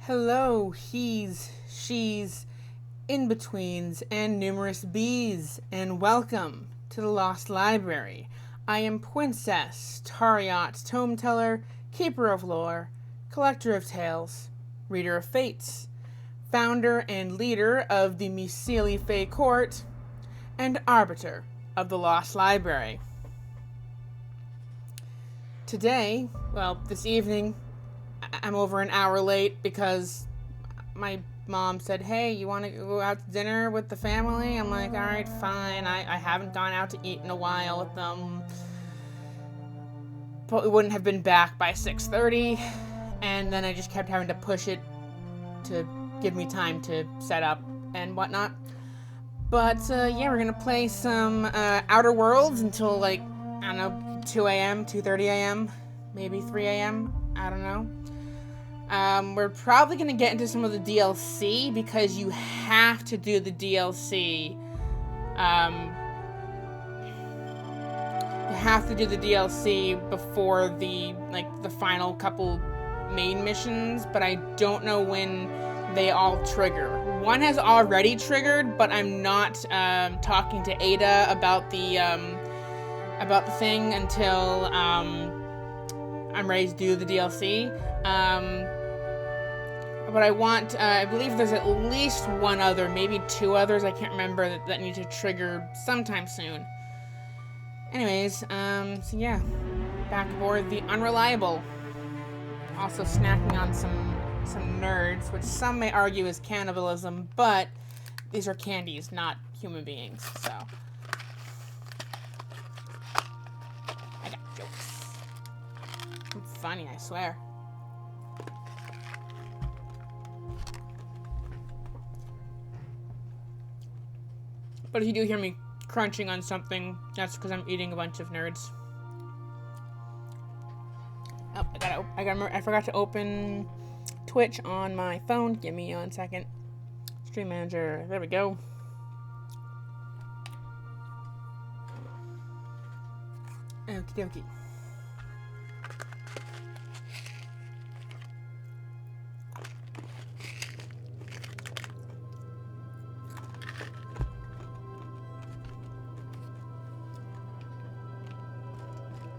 Hello, he's, she's, in-betweens, and numerous bees, and welcome to the Lost Library. I am Pwincess, Tariot, Tome Teller, Keeper of Lore, Collector of Tales, Reader of Fates, founder and leader of the Myceli Fey Court, and Arbiter of the Lost Library. Today, this evening, I'm over an hour late because my mom said, hey, you want to go out to dinner with the family? I'm like, all right, fine. I haven't gone out to eat in a while with them. But we wouldn't have been back by 6:30. And then I just kept having to push it to give me time to set up and whatnot. But, we're going to play some Outer Worlds until, 2 a.m., 2:30 a.m., maybe 3 a.m., I don't know. We're probably going to get into some of the DLC because you have to do the DLC. You have to do the DLC before the final couple main missions, but I don't know when they all trigger. One has already triggered, but I'm not talking to Ada about the thing until I'm ready to do the DLC. But I believe there's at least one other, maybe two others, I can't remember, that need to trigger sometime soon. Anyways, back aboard the Unreliable. Also snacking on some nerds, which some may argue is cannibalism, but these are candies, not human beings, so. I got jokes. I'm funny, I swear. But if you do hear me crunching on something, that's because I'm eating a bunch of nerds. Oh, I forgot to open Twitch on my phone. Give me 1 second. Stream Manager. There we go. Okie dokie.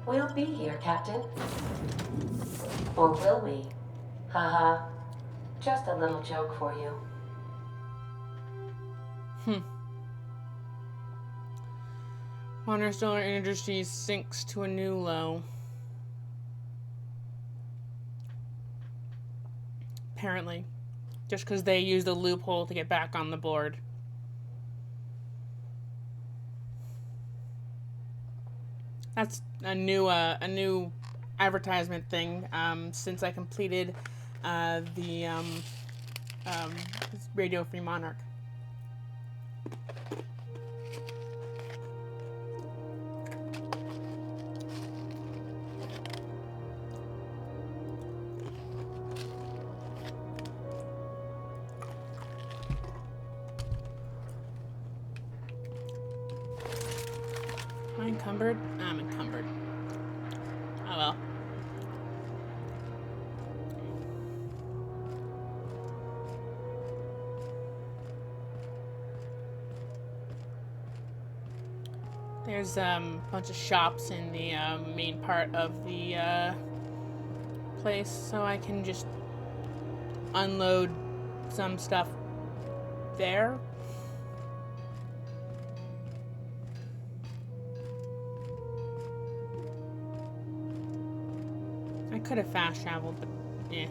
We'll be here, Captain. Or will we? Haha. Just a little joke for you. Interstellar energy sinks to a new low. Apparently. Just because they used a loophole to get back on the board. That's a new advertisement thing since I completed the Radio Free Monarch. Am I encumbered? I'm encumbered. Oh well. There's a bunch of shops in the main part of the place, so I can just unload some stuff there. I could have fast traveled, but yeah.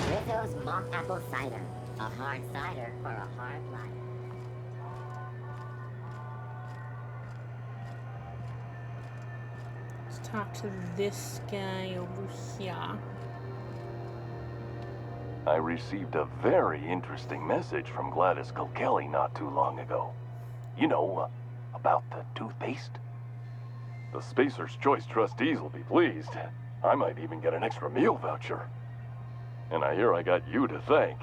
Rizzo's mock apple cider. A hard cider for a hard life. Let's talk to this guy over here. I received a very interesting message from Gladys Kilkelly not too long ago. You know, about the toothpaste. The Spacer's Choice trustees will be pleased. I might even get an extra meal voucher. And I hear I got you to thank.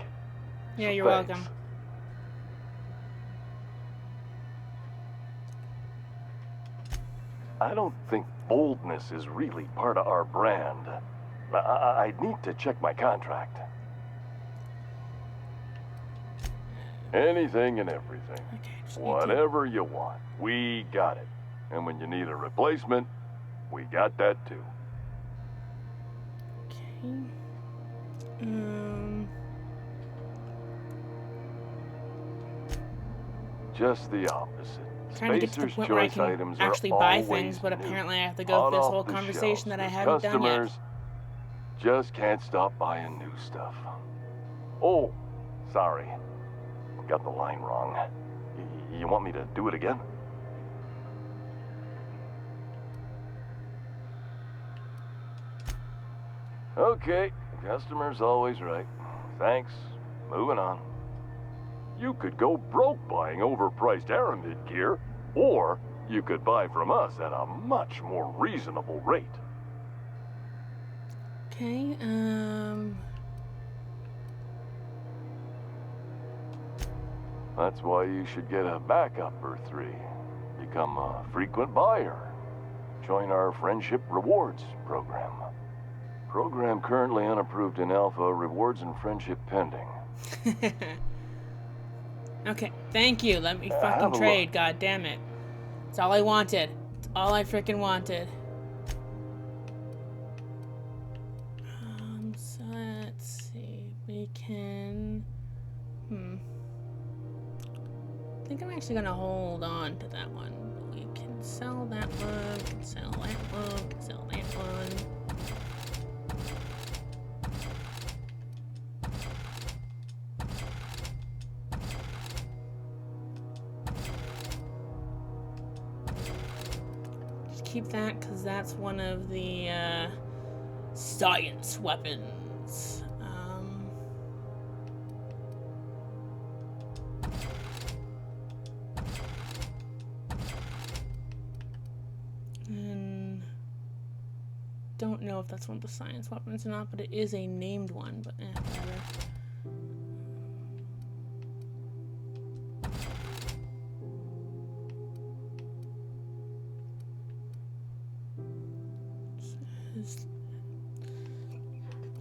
Yeah, So you're thanks. welcome. I don't think boldness is really part of our brand. I'd need to check my contract. Anything and everything. Okay, just need to- Whatever you want, we got it. And when you need a replacement, we got that too. Okay. Just the opposite. Trying to get to the Spacer's point where I choice can items are actually buy always things, but new, apparently I have to go hot through this off whole the conversation shelves, that I 'cause haven't done yet. customers just can't stop buying new stuff. Oh, sorry. Got the line wrong. You want me to do it again? Okay, customer's always right. Thanks. Moving on. You could go broke buying overpriced Aramid gear, or you could buy from us at a much more reasonable rate. Okay, That's why you should get a backup or 3. Become a frequent buyer. Join our Friendship Rewards program. Program currently unapproved in Alpha, rewards and friendship pending. Okay, thank you. Let me Have fucking a trade, look. god damn it. It's all I wanted. It's all I freaking wanted. So let's see. We can... I think I'm actually gonna hold on to that one. We can sell that one, we can sell that one, we can sell that one. Just keep that, because that's one of the science weapons. And don't know if that's one of the science weapons or not, but it is a named one, but whatever.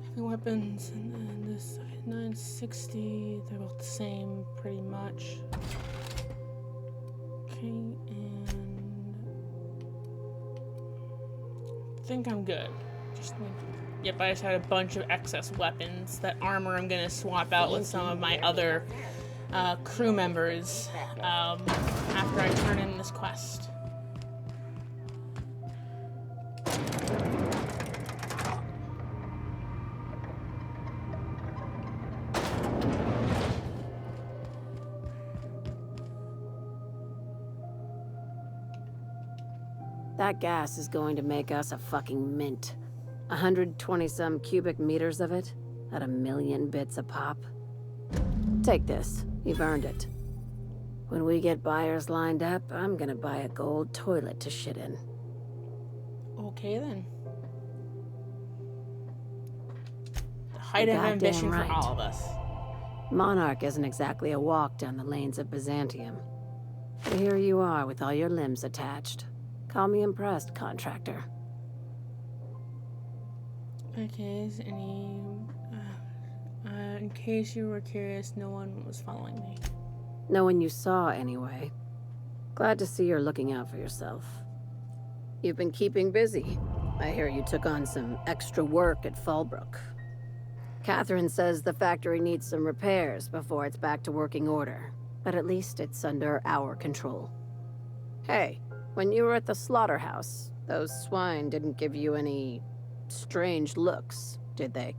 Heavy weapons, and then this 960, they're both the same pretty much. Okay, and I think I'm good. Yep, I just had a bunch of excess weapons. That armor I'm gonna swap out with some of my other crew members after I turn in this quest. That gas is going to make us a fucking mint. 120-some cubic meters of it, at 1,000,000 bits a pop. Take this. You've earned it. When we get buyers lined up, I'm gonna buy a gold toilet to shit in. Okay, then. The height of Goddamn ambition right. for all of us. Monarch isn't exactly a walk down the lanes of Byzantium. But here you are with all your limbs attached. Call me impressed, contractor. Okay, is any... in case you were curious, no one was following me. No one you saw, anyway. Glad to see you're looking out for yourself. You've been keeping busy. I hear you took on some extra work at Fallbrook. Catherine says the factory needs some repairs before it's back to working order. But at least it's under our control. Hey, when you were at the slaughterhouse, those swine didn't give you any strange looks, did they?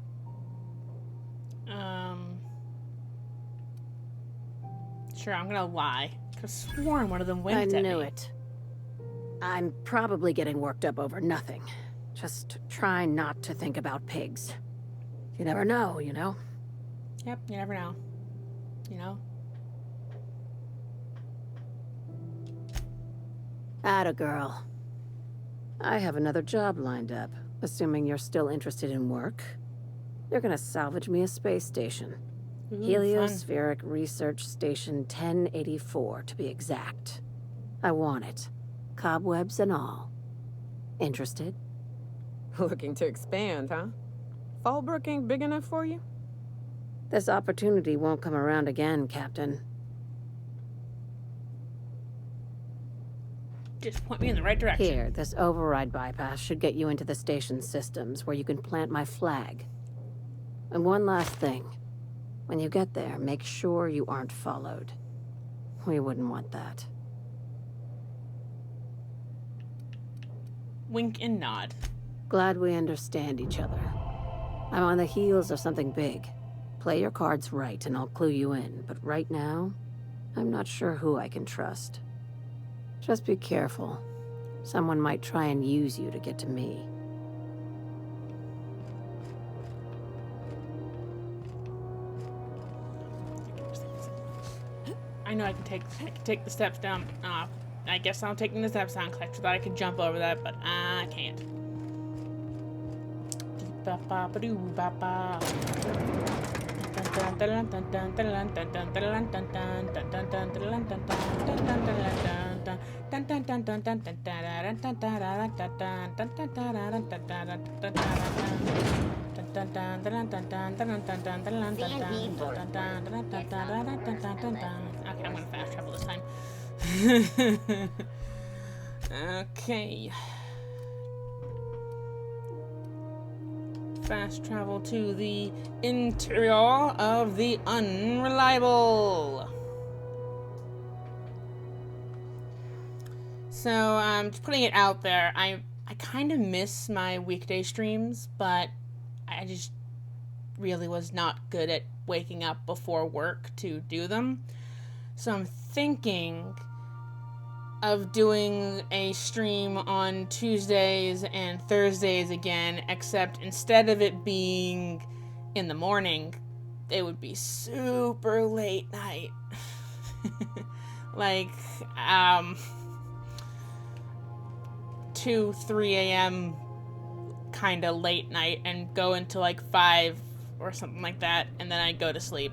Sure, I'm gonna lie. Could've sworn one of them winked I at me. knew it. I'm probably getting worked up over nothing. Just try not to think about pigs. You never know, you know? Yep, you never know. You know? Atta girl. I have another job lined up, assuming you're still interested in work. You're gonna salvage me a space station. Ooh, fun. Heliospheric Research Station 1084, to be exact. I want it. Cobwebs and all. Interested? Looking to expand, huh? Fallbrook ain't big enough for you? This opportunity won't come around again, Captain. Just point me in the right direction. Here, this override bypass should get you into the station's systems where you can plant my flag. And one last thing. When you get there, make sure you aren't followed. We wouldn't want that. Wink and nod. Glad we understand each other. I'm on the heels of something big. Play your cards right and I'll clue you in, but right now, I'm not sure who I can trust. Just be careful. Someone might try and use you to get to me. I know I can take the steps down. I guess I'm taking the steps down because I thought I could jump over that, but I can't. Okay, I'm gonna fast travel this time. Okay. Fast travel to the interior of the Unreliable. So, just putting it out there, I kind of miss my weekday streams, but I just really was not good at waking up before work to do them. So I'm thinking of doing a stream on Tuesdays and Thursdays again, except instead of it being in the morning, it would be super late night. Like, 2, 3 a.m. kind of late night and go until like 5 or something like that, and then I go to sleep.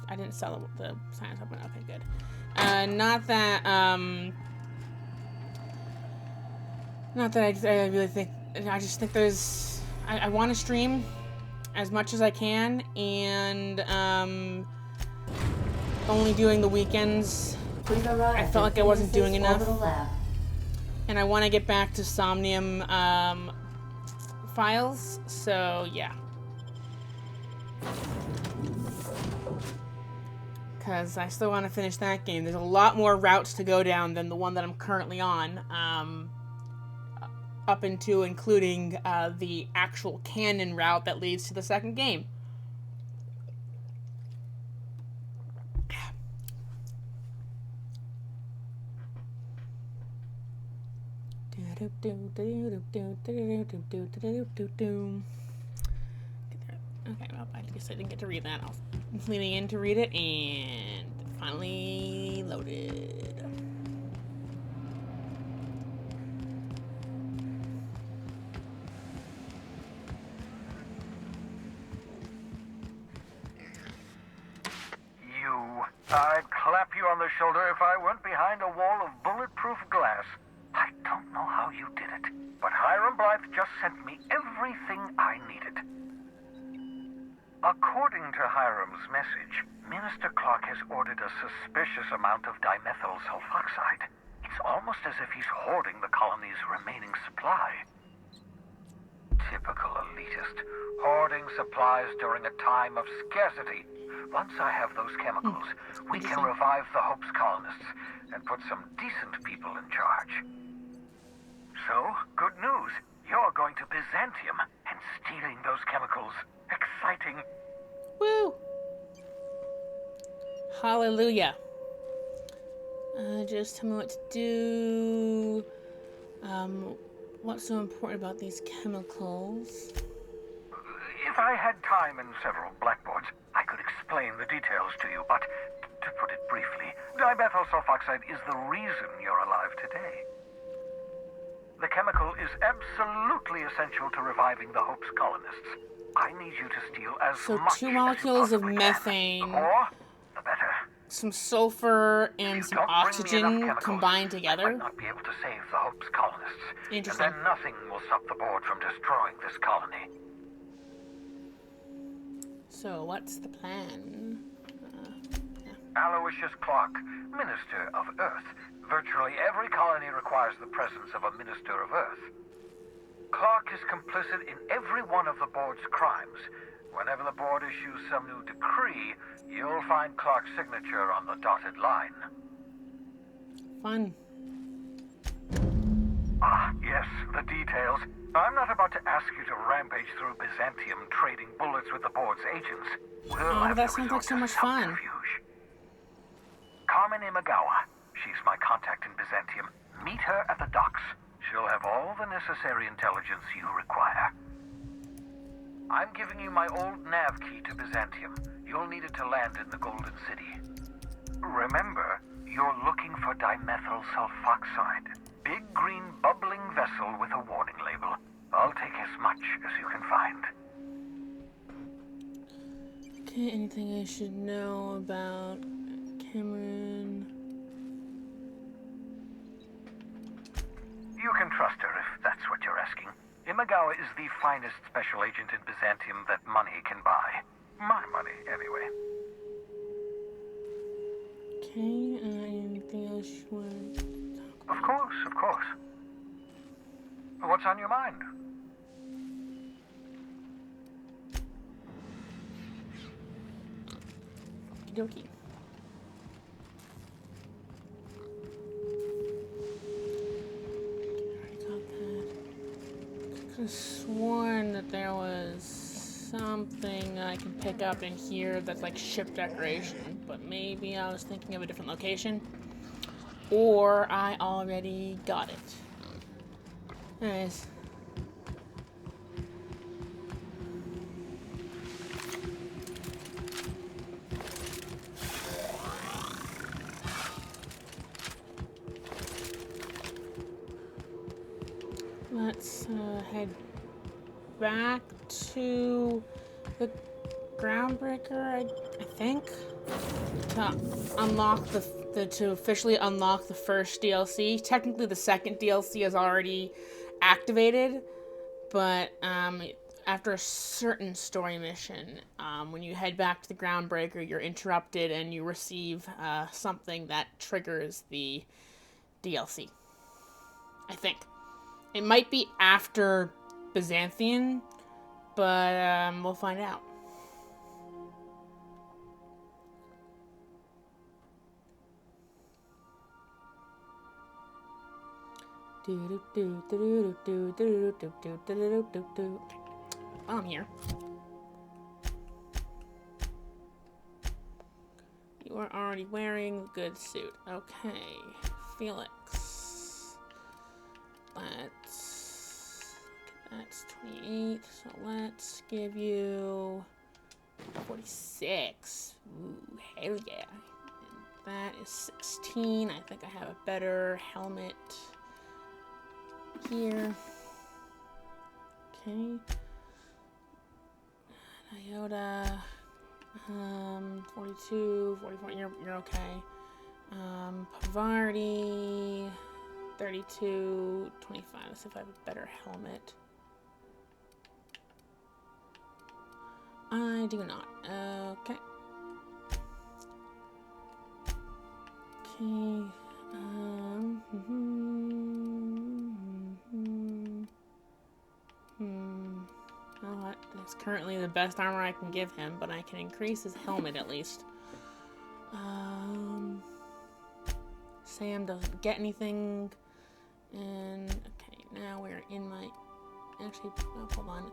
I didn't sell the science weapon. Okay, good. Not that I really think. I just think there's. I want to stream as much as I can, and only doing the weekends. I felt like I wasn't doing enough, and I want to get back to Somnium files. So yeah. Because I still want to finish that game. There's a lot more routes to go down than the one that I'm currently on. Up into including the actual canon route that leads to the second game. Okay, well, I guess I didn't get to read that. I was leaning in to read it, and finally loaded. I'd clap you on the shoulder if I weren't behind a wall of bulletproof glass. I don't know how you did it, but Hiram Blythe just sent me everything I needed. According to Hiram's message, Minister Clark has ordered a suspicious amount of dimethyl sulfoxide. It's almost as if he's hoarding the colony's remaining supply. Typical elitist, hoarding supplies during a time of scarcity. Once I have those chemicals, we can revive the Hope's colonists and put some decent people in charge. So, good news. You're going to Byzantium and stealing those chemicals. Exciting. Woo! Hallelujah. Just tell me what to do. What's so important about these chemicals? If I had time and several blackboards, I could explain the details to you, but to put it briefly, dimethyl sulfoxide is the reason you're alive today. The chemical is absolutely essential to reviving the Hope's colonists. I need you to steal as much So 2 molecules as you of possibly methane. can. The more, the better. some sulfur and If some you don't bring me enough oxygen chemicals, combined I together. might not be able to save the Hope's colonists. Interesting. And then nothing will stop the board from destroying this colony. So what's the plan? Aloysius Clark, Minister of Earth. Virtually every colony requires the presence of a Minister of Earth. Clark is complicit in every one of the board's crimes. Whenever the board issues some new decree, you'll find Clark's signature on the dotted line. Fun. Ah, yes, the details. I'm not about to ask you to rampage through Byzantium trading bullets with the board's agents. We'll have that to sounds like resort so to much fun. subterfuge. Carmen Imagawa. She's my contact in Byzantium. Meet her at the docks. She'll have all the necessary intelligence you require. I'm giving you my old nav key to Byzantium. You'll need it to land in the Golden City. Remember, you're looking for dimethyl sulfoxide. Big green bubbling vessel with a warning label. I'll take as much as you can find. Okay, anything I should know about Cameron? You can trust her if that's what you're asking. Imagawa is the finest special agent in Byzantium that money can buy. My money, anyway. Okay, anything else you want to talk Of course, of course. What's on your mind? Okie dokie. Already got that. Could have sworn that there was something I can pick up in here that's like ship decoration, but maybe I was thinking of a different location. Or I already got it. Anyways. Let's head back to the Groundbreaker, I think, to unlock to officially unlock the first DLC. Technically, the second DLC is already activated, but after a certain story mission, when you head back to the Groundbreaker, you're interrupted and you receive something that triggers the DLC. I think. It might be after Byzantium, but we'll find out. I'm here. You are already wearing the good suit. Okay, Felix. That's 28, so let's give you 46. Ooh, hell yeah. And that is 16. I think I have a better helmet here. Okay. Iota. 42, 44, you're okay. Pavardi. 32, 25. Let's see if I have a better helmet. I do not. Okay. Okay. Well, that's currently the best armor I can give him, but I can increase his helmet at least. Sam doesn't get anything. And, okay, now we're in my, actually, oh, hold on,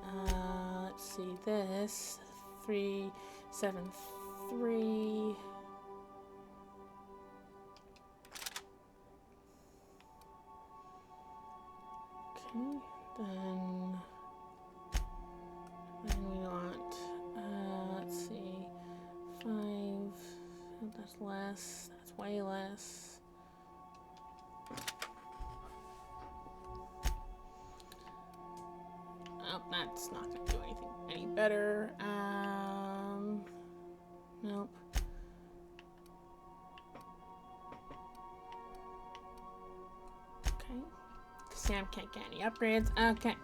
let's see, this, 373, okay, then we want, let's see, 5, that's less, that's way less. Nope, that's not gonna do anything any better. Nope. Okay. Sam can't get any upgrades. Okay.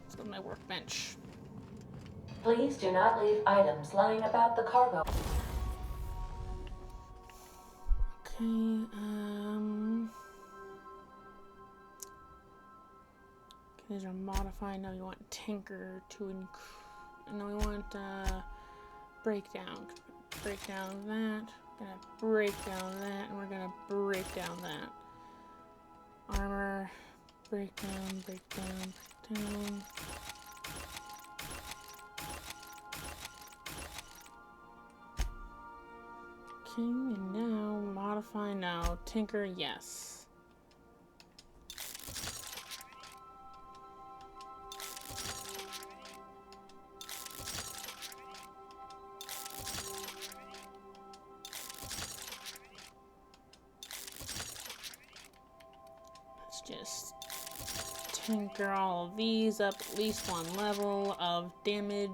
Let's go to my workbench. Please do not leave items lying about the cargo. Okay, these are modified. Now we want tinker to and then we want breakdown. Break down that. Gonna break down that, and we're gonna break down that. Armor. Break down, break down, break down. Okay, and now modify now. Tinker, yes. Let's just tinker all of these up at least one level of damage.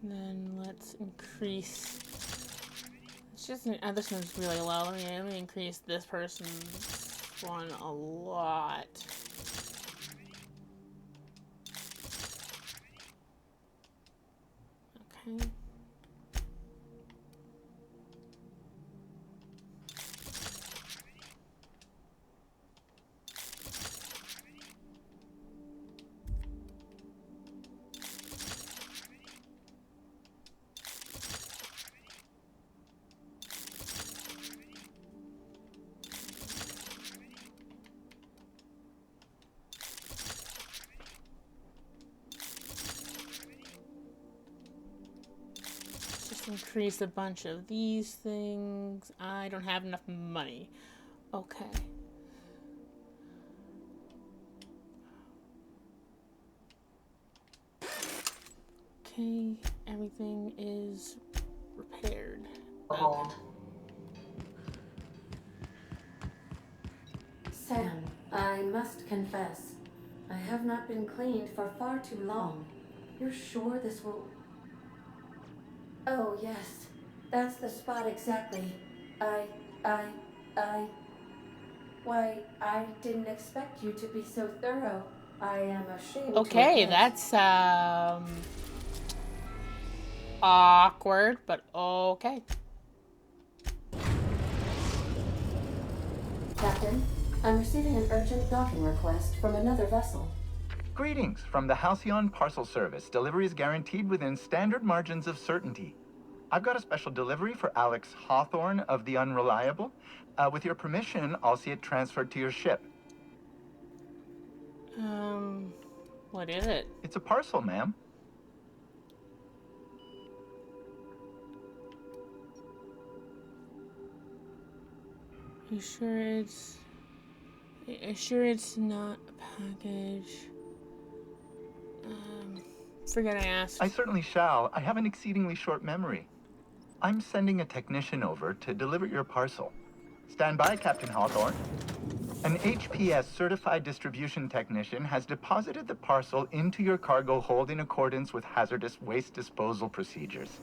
Then let's increase. It's just this one's really low. Let me increase this person's one a lot. Okay. Increase a bunch of these things. I don't have enough money. Okay. Okay, everything is repaired. Hold. Sam, I must confess, I have not been cleaned for far too long. You're sure this will... Oh, yes. That's the spot exactly. Why, I didn't expect you to be so thorough. I am ashamed Okay, to admit. that's, awkward, but okay. Captain, I'm receiving an urgent docking request from another vessel. Greetings from the Halcyon Parcel Service. Delivery is guaranteed within standard margins of certainty. I've got a special delivery for Alex Hawthorne of the Unreliable. With your permission, I'll see it transferred to your ship. What is it? It's a parcel, ma'am. You sure it's not a package? Forget I asked. I certainly shall. I have an exceedingly short memory. I'm sending a technician over to deliver your parcel. Stand by, Captain Hawthorne. An HPS certified distribution technician has deposited the parcel into your cargo hold in accordance with hazardous waste disposal procedures.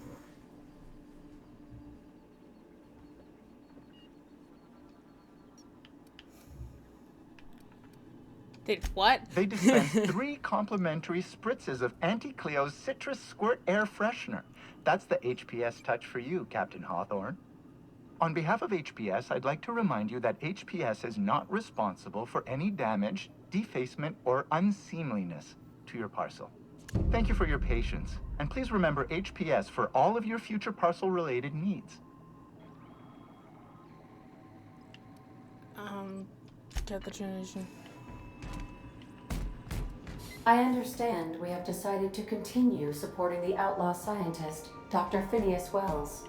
Did what? They dispense 3 complimentary spritzes of Anti-Cleo's Citrus Squirt Air Freshener. That's the HPS touch for you, Captain Hawthorne. On behalf of HPS, I'd like to remind you that HPS is not responsible for any damage, defacement, or unseemliness to your parcel. Thank you for your patience, and please remember HPS for all of your future parcel-related needs. Get the transition. I understand we have decided to continue supporting the outlaw scientist, Dr. Phineas Wells.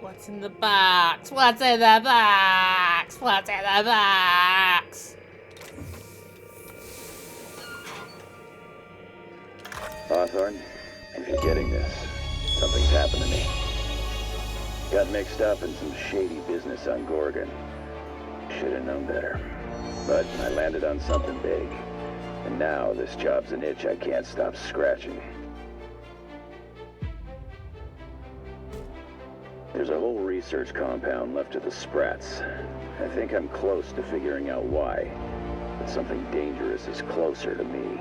What's in the box? What's in the box? What's in the box? Hawthorne, if you're getting this, something's happened to me. Got mixed up in some shady business on Gorgon. Should have known better. But I landed on something big. And now this job's an itch I can't stop scratching. There's a whole research compound left to the Sprats. I think I'm close to figuring out why. But something dangerous is closer to me.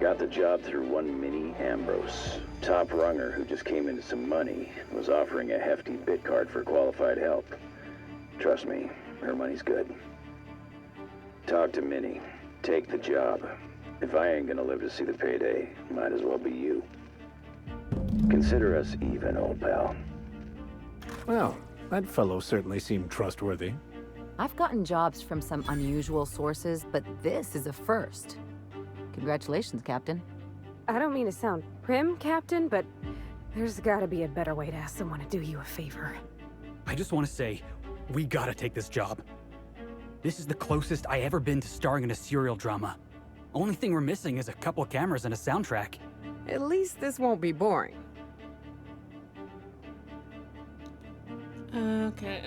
Got the job through one Minnie Ambrose. Top runger who just came into some money, was offering a hefty bid card for qualified help. Trust me, her money's good. Talk to Minnie. Take the job. If I ain't gonna live to see the payday, might as well be you. Consider us even, old pal. Well, that fellow certainly seemed trustworthy. I've gotten jobs from some unusual sources, but this is a first. Congratulations, Captain. I don't mean to sound prim, Captain, but there's gotta be a better way to ask someone to do you a favor. I just want to say, we gotta take this job. This is the closest I ever been to starring in a serial drama. Only thing we're missing is a couple of cameras and a soundtrack. At least this won't be boring. Okay,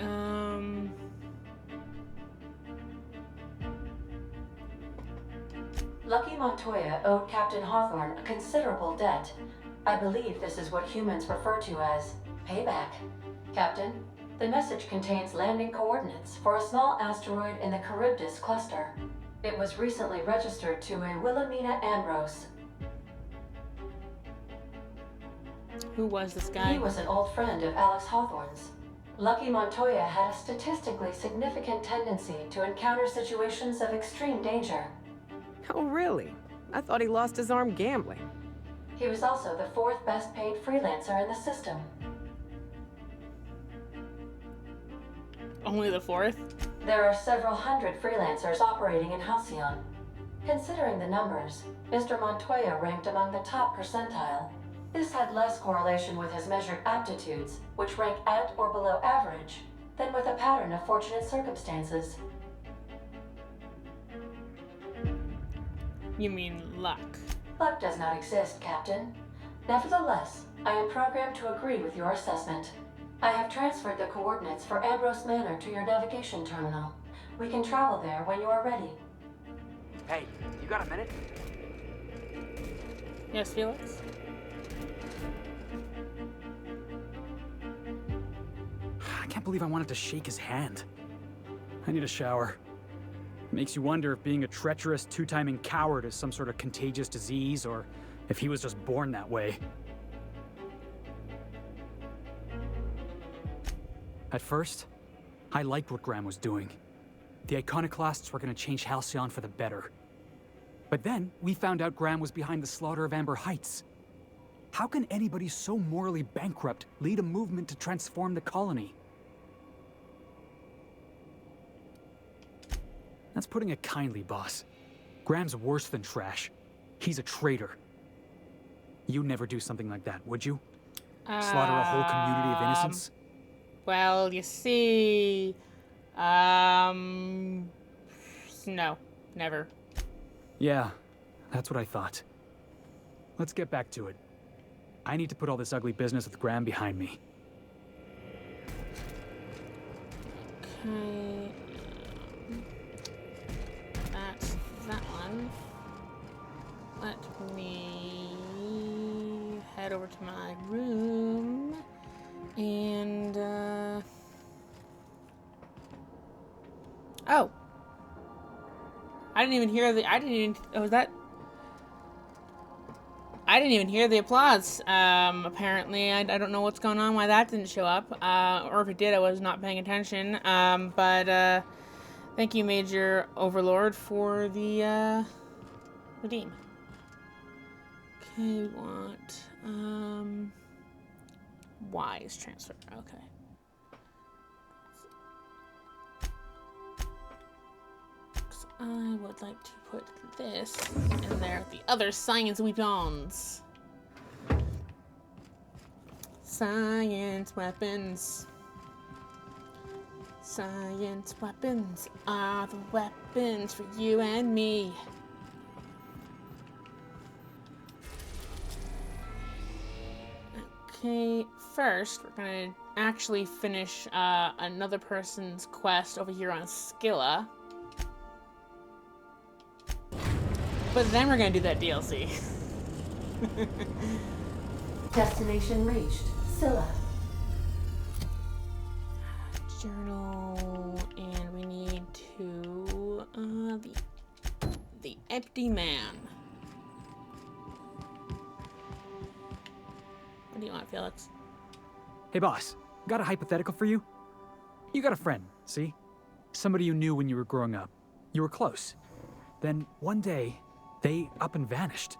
Lucky Montoya owed Captain Hawthorne a considerable debt. I believe this is what humans refer to as payback. Captain, the message contains landing coordinates for a small asteroid in the Charybdis cluster. It was recently registered to a Wilhelmina Ambrose. who was this guy? He was an old friend of Alex Hawthorne's. Lucky Montoya had a statistically significant tendency to encounter situations of extreme danger. Oh, really? I thought he lost his arm gambling. He was also the fourth best paid freelancer in the system. Only the fourth? There are several hundred freelancers operating in Halcyon. Considering the numbers, Mr. Montoya ranked among the top percentile. This had less correlation with his measured aptitudes, which rank at or below average, than with a pattern of fortunate circumstances. You mean luck? Luck does not exist, Captain. Nevertheless, I am programmed to agree with your assessment. I have transferred the coordinates for Ambrose Manor to your navigation terminal. We can travel there when you are ready. Hey, you got a minute? Yes, Felix? I can't believe I wanted to shake his hand. I need a shower. It makes you wonder if being a treacherous, two-timing coward is some sort of contagious disease, or if he was just born that way. At first, I liked what Graham was doing. The Iconoclasts were going to change Halcyon for the better. But then, we found out Graham was behind the slaughter of Amber Heights. How can anybody so morally bankrupt lead a movement to transform the colony? That's putting it kindly, boss. Graham's worse than trash. He's a traitor. You'd never do something like that, would you? Slaughter a whole community of innocents? Well, you see... No, never. Yeah, that's what I thought. Let's get back to it. I need to put all this ugly business with Graham behind me. Okay. That's that one. Let me head over to my room and oh, I didn't even hear the applause. Apparently, I don't know what's going on, why that didn't show up, or if it did, I was not paying attention. But thank you, Major Overlord, for the redeem. Okay, we want Wise transfer. Okay. So I would like to put this in there with the other science weapons. Science weapons. Science weapons are the weapons for you and me. Okay, first, we're gonna actually finish another person's quest over here on Skilla. But then we're gonna do that DLC. Destination reached. Scylla. Journal, and we need to, the empty man. What do you want, Felix? Hey, boss. Got a hypothetical for you? You got a friend, see? Somebody you knew when you were growing up. You were close. Then, one day, they up and vanished.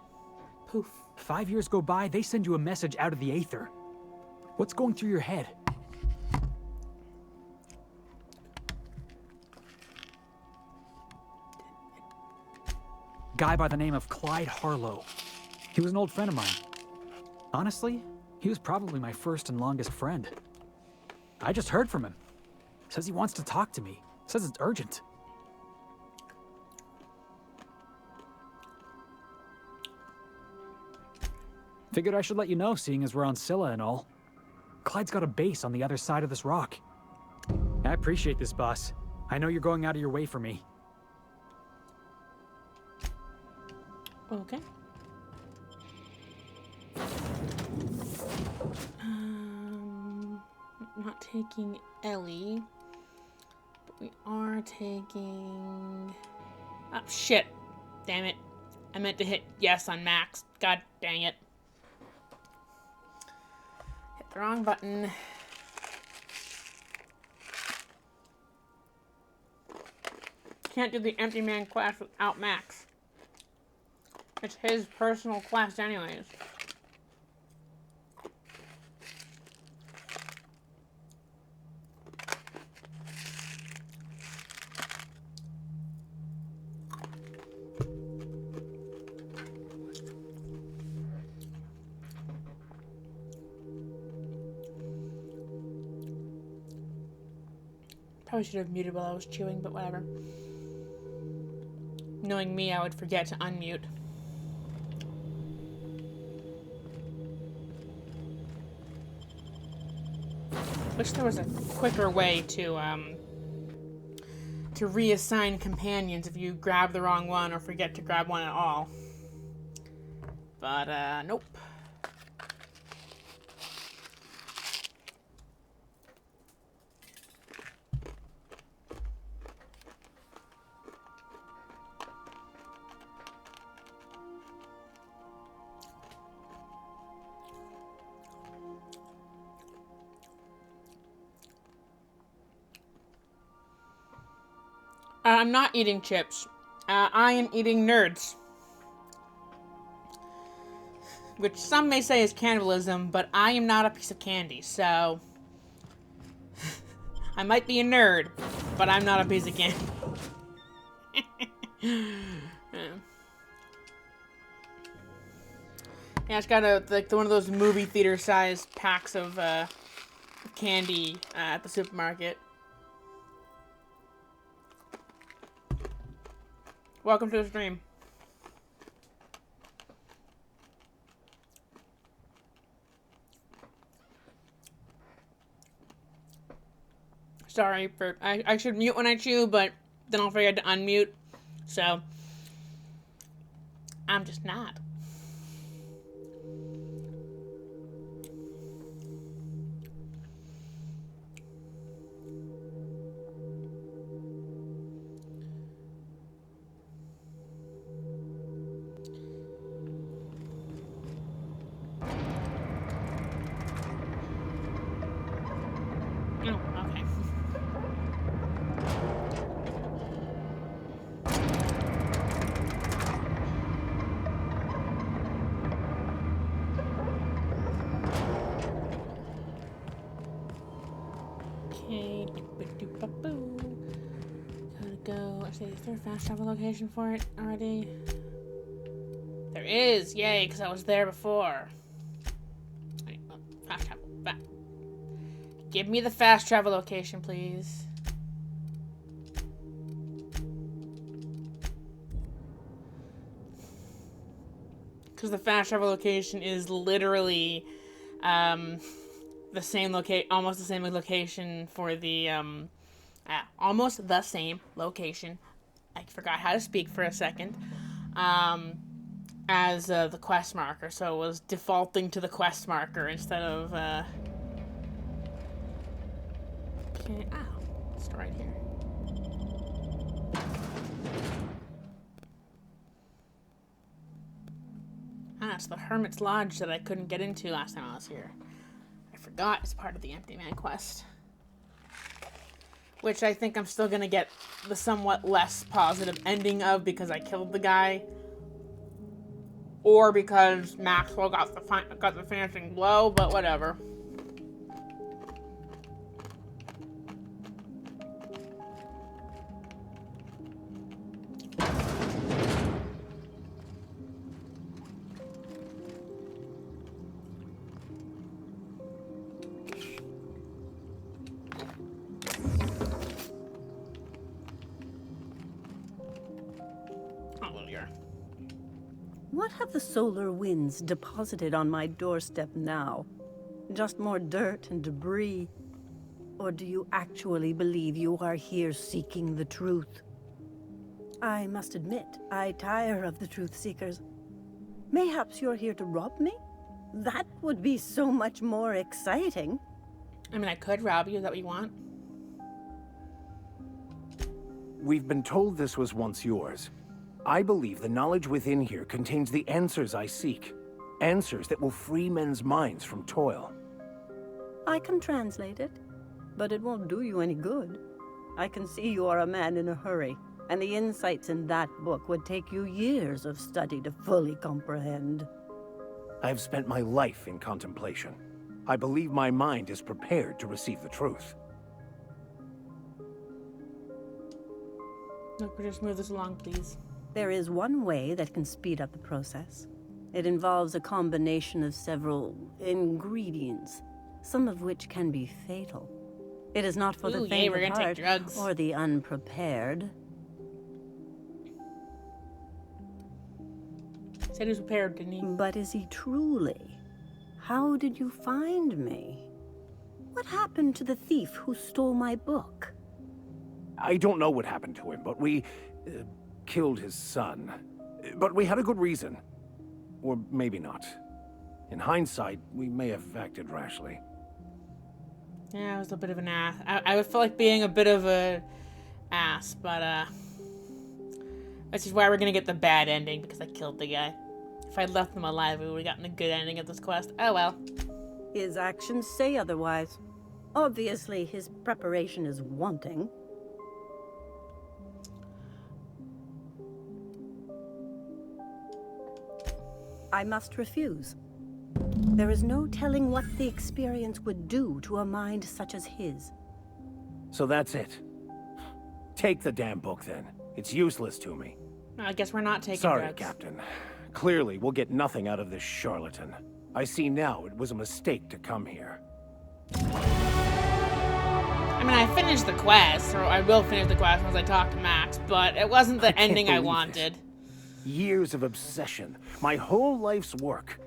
Poof. 5 years go by, they send you a message out of the aether. What's going through your head? Guy by the name of Clyde Harlow. He was an old friend of mine. Honestly, he was probably my first and longest friend. I just heard from him. Says he wants to talk to me. Says it's urgent. Figured I should let you know, seeing as we're on Scylla and all. Clyde's got a base on the other side of this rock. I appreciate this, boss. I know you're going out of your way for me. Okay. Not taking Ellie, but we are taking... Oh, shit. Damn it. I meant to hit yes on Max. God dang it. Hit the wrong button. Can't do the empty man class without Max. It's his personal class anyways. Probably should have muted while I was chewing, but whatever. Knowing me, I would forget to unmute. Wish there was a quicker way to reassign companions if you grab the wrong one or forget to grab one at all. But, nope. I'm not eating chips. I am eating nerds. Which some may say is cannibalism, but I am not a piece of candy, so... I might be a nerd, but I'm not a piece of candy. Yeah, it's got one of those movie theater-sized packs of candy at the supermarket. Welcome to the stream. Sorry for... I should mute when I chew, but then I'll forget to unmute. So... I'm just not. Is there a fast travel location for it already? There is! Yay, because I was there before. Right, well, fast travel. Give me the fast travel location, please. Because the fast travel location is literally the same almost the same location for the, almost the same location. I forgot how to speak for a second. As the quest marker, so it was defaulting to the quest marker instead of, okay, it's right here. It's the Hermit's Lodge that I couldn't get into last time I was here. I forgot it's part of the Empty Man quest. Which I think I'm still gonna get the somewhat less positive ending of because I killed the guy. Or because Maxwell got the finishing blow, but whatever. What have the solar winds deposited on my doorstep now? Just more dirt and debris? Or do you actually believe you are here seeking the truth? I must admit, I tire of the truth seekers. Mayhaps you're here to rob me? That would be so much more exciting. I mean, I could rob you. Is that what you want? We've been told this was once yours. I believe the knowledge within here contains the answers I seek. Answers that will free men's minds from toil. I can translate it, but it won't do you any good. I can see you are a man in a hurry, and the insights in that book would take you years of study to fully comprehend. I have spent my life in contemplation. I believe my mind is prepared to receive the truth. Look, we'll just move this along, please. There is one way that can speed up the process. It involves a combination of several ingredients, some of which can be fatal. It is not for the faint of heart or the unprepared. Said he was prepared, didn't he? But is he truly? How did you find me? What happened to the thief who stole my book? I don't know what happened to him, but we killed his son. But we had a good reason. Or maybe not. In hindsight, we may have acted rashly. Yeah, I was a bit of an ass. I would feel like being a bit of a ass, but which is why we're gonna get the bad ending, because I killed the guy. If I'd left him alive, we would have gotten a good ending of this quest. Oh well. His actions say otherwise. Obviously, his preparation is wanting. I must refuse. There is no telling what the experience would do to a mind such as his. So that's it. Take the damn book, then. It's useless to me. I guess we're not taking Sorry, drugs. Captain. Clearly, we'll get nothing out of this charlatan. I see now it was a mistake to come here. I mean, I finished the quest, or I will finish the quest once I talk to Max, but it wasn't the ending I wanted. Years of obsession, my whole life's work.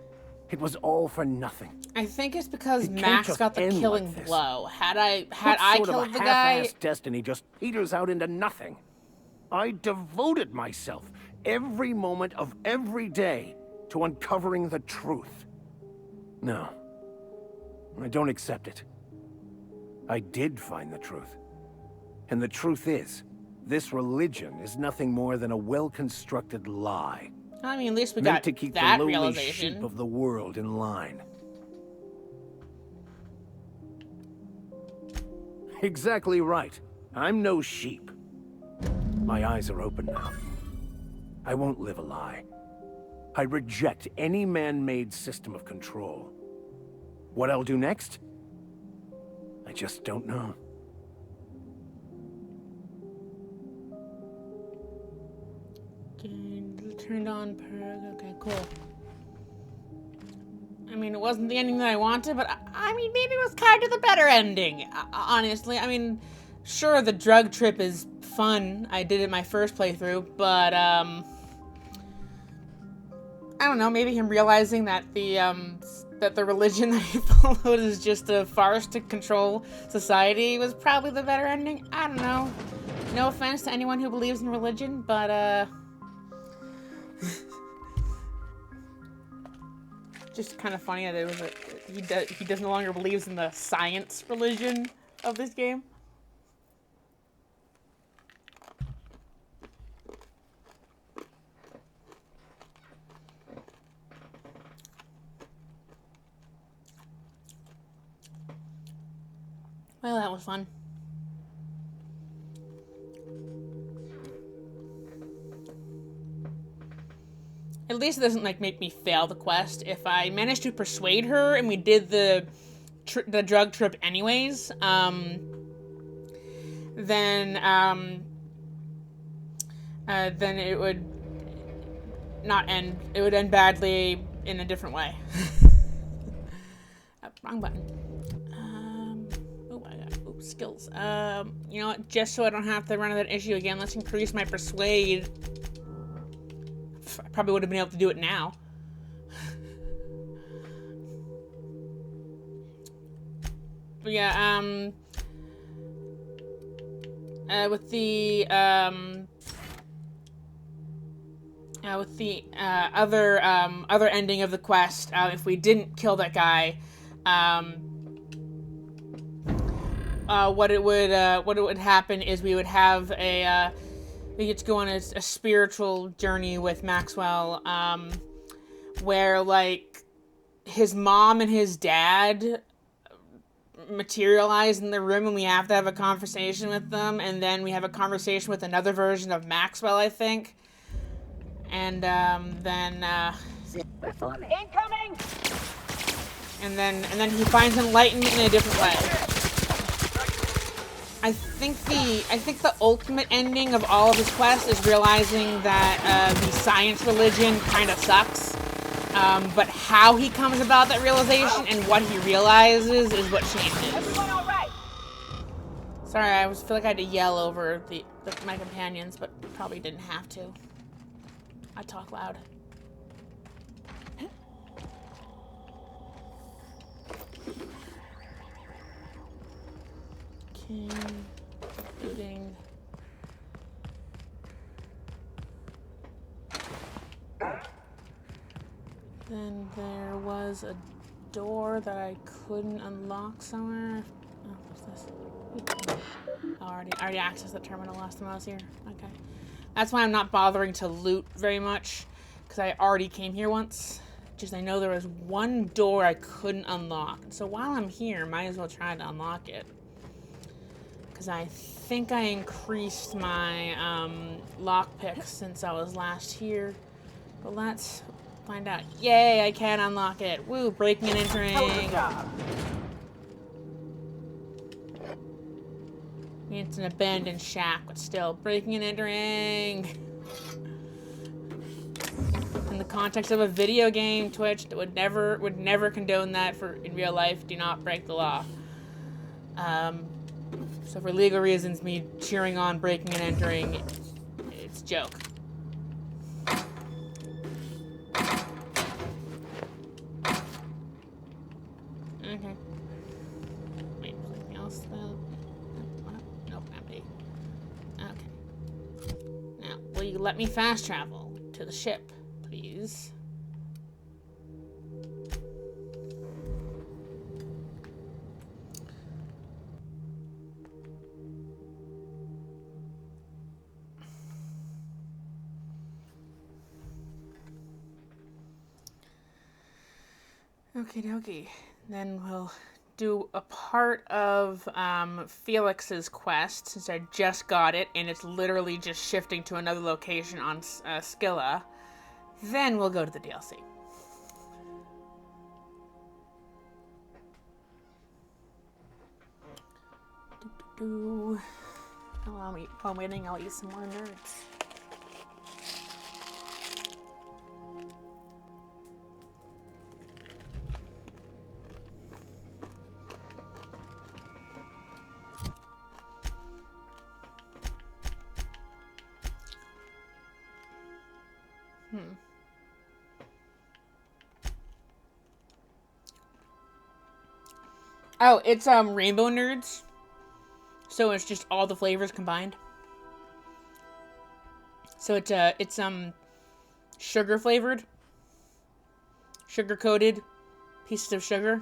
It was all for nothing. I think it's because Max got the killing blow. Had I killed the guy, half-assed destiny just peters out into nothing. I devoted myself every moment of every day to uncovering the truth. No, I don't accept it. I did find the truth. And the truth is, this religion is nothing more than a well-constructed lie. I mean, at least we meant got to keep that the lowly realization. sheep of the world in line. Exactly right. I'm no sheep. My eyes are open now. I won't live a lie. I reject any man-made system of control. What I'll do next? I just don't know. Turned on perk. Okay, cool. I mean, it wasn't the ending that I wanted, but I mean, maybe it was kind of the better ending. Honestly, I mean, sure, the drug trip is fun. I did it my first playthrough, but I don't know. Maybe him realizing that the that the religion that he followed is just a farce to control society was probably the better ending. I don't know. No offense to anyone who believes in religion, but just kind of funny that it was he no longer believes in the science religion of this game. Well, that was fun. At least it doesn't like make me fail the quest. If I managed to persuade her and we did the drug trip anyways, then it would not end. It would end badly in a different way. Wrong button. Skills. You know what? Just so I don't have to run into that issue again, let's increase my persuade. I probably would have been able to do it now. But yeah, with the other ending of the quest, if we didn't kill that guy, what it would happen is we would have we get to go on a spiritual journey with Maxwell, where like his mom and his dad materialize in the room and we have to have a conversation with them, and then we have a conversation with another version of Maxwell, I think, and then incoming, and then he finds enlightenment in a different way. I think the ultimate ending of all of his quests is realizing that the science religion kind of sucks. But how he comes about that realization and what he realizes is what changes. Everyone all right? Sorry, I feel like I had to yell over my companions, but probably didn't have to. I talk loud. Looting. Then there was a door that I couldn't unlock somewhere. Oh, what's this? Oh, I already accessed the terminal last time I was here. Okay. That's why I'm not bothering to loot very much, because I already came here once. Just I know there was one door I couldn't unlock. So while I'm here, might as well try to unlock it. Because I think I increased my lockpick since I was last here. But let's find out. Yay, I can unlock it. Woo, breaking and entering. It's an abandoned shack, but still breaking and entering. In the context of a video game, Twitch would never condone that in real life. Do not break the law. So for legal reasons, me cheering on breaking and entering, it's a joke. Okay. Wait, something else? Nope, empty. Okay. Now, will you let me fast travel to the ship, please? Okie dokie. Then we'll do a part of Felix's quest, since I just got it, and it's literally just shifting to another location on Scylla. Then we'll go to the DLC. While I'm waiting, I'll eat some more nerds. Oh, it's Rainbow Nerds. So it's just all the flavors combined. So it's sugar flavored, sugar coated pieces of sugar.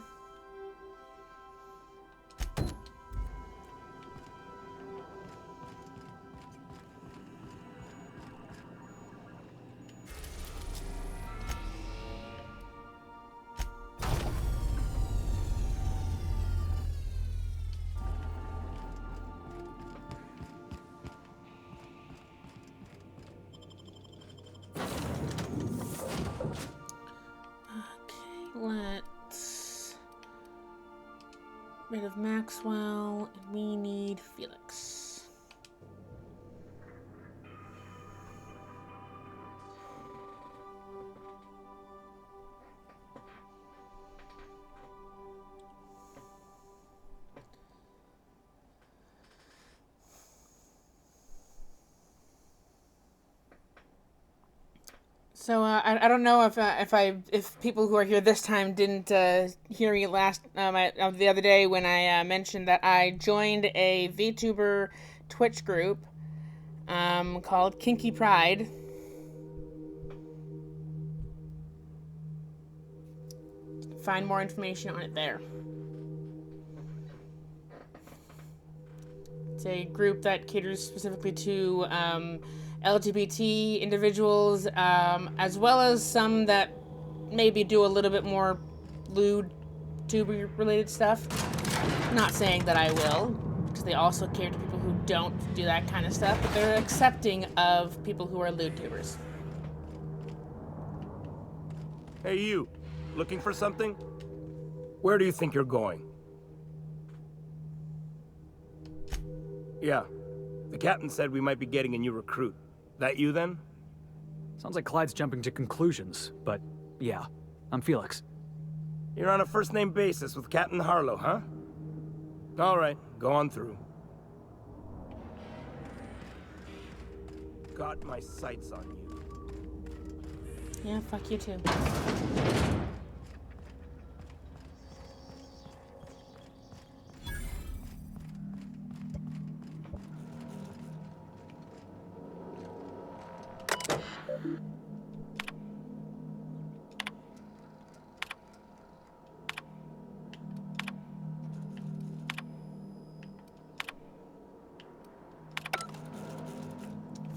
Let's rid of Maxwell, and we need Felix. So I don't know if people who are here this time didn't hear me last the other day when I mentioned that I joined a VTuber Twitch group called Kinky Pride. Find more information on it there. It's a group that caters specifically to LGBT individuals, as well as some that maybe do a little bit more lewd tuber related stuff. Not saying that I will, because they also cater to people who don't do that kind of stuff, but they're accepting of people who are lewd tubers. Hey you, looking for something? Where do you think you're going? Yeah, the captain said we might be getting a new recruit. That you then? Sounds like Clyde's jumping to conclusions, but yeah, I'm Felix. You're on a first-name basis with Captain Harlow, huh? All right, go on through. Got my sights on you. Yeah, fuck you too.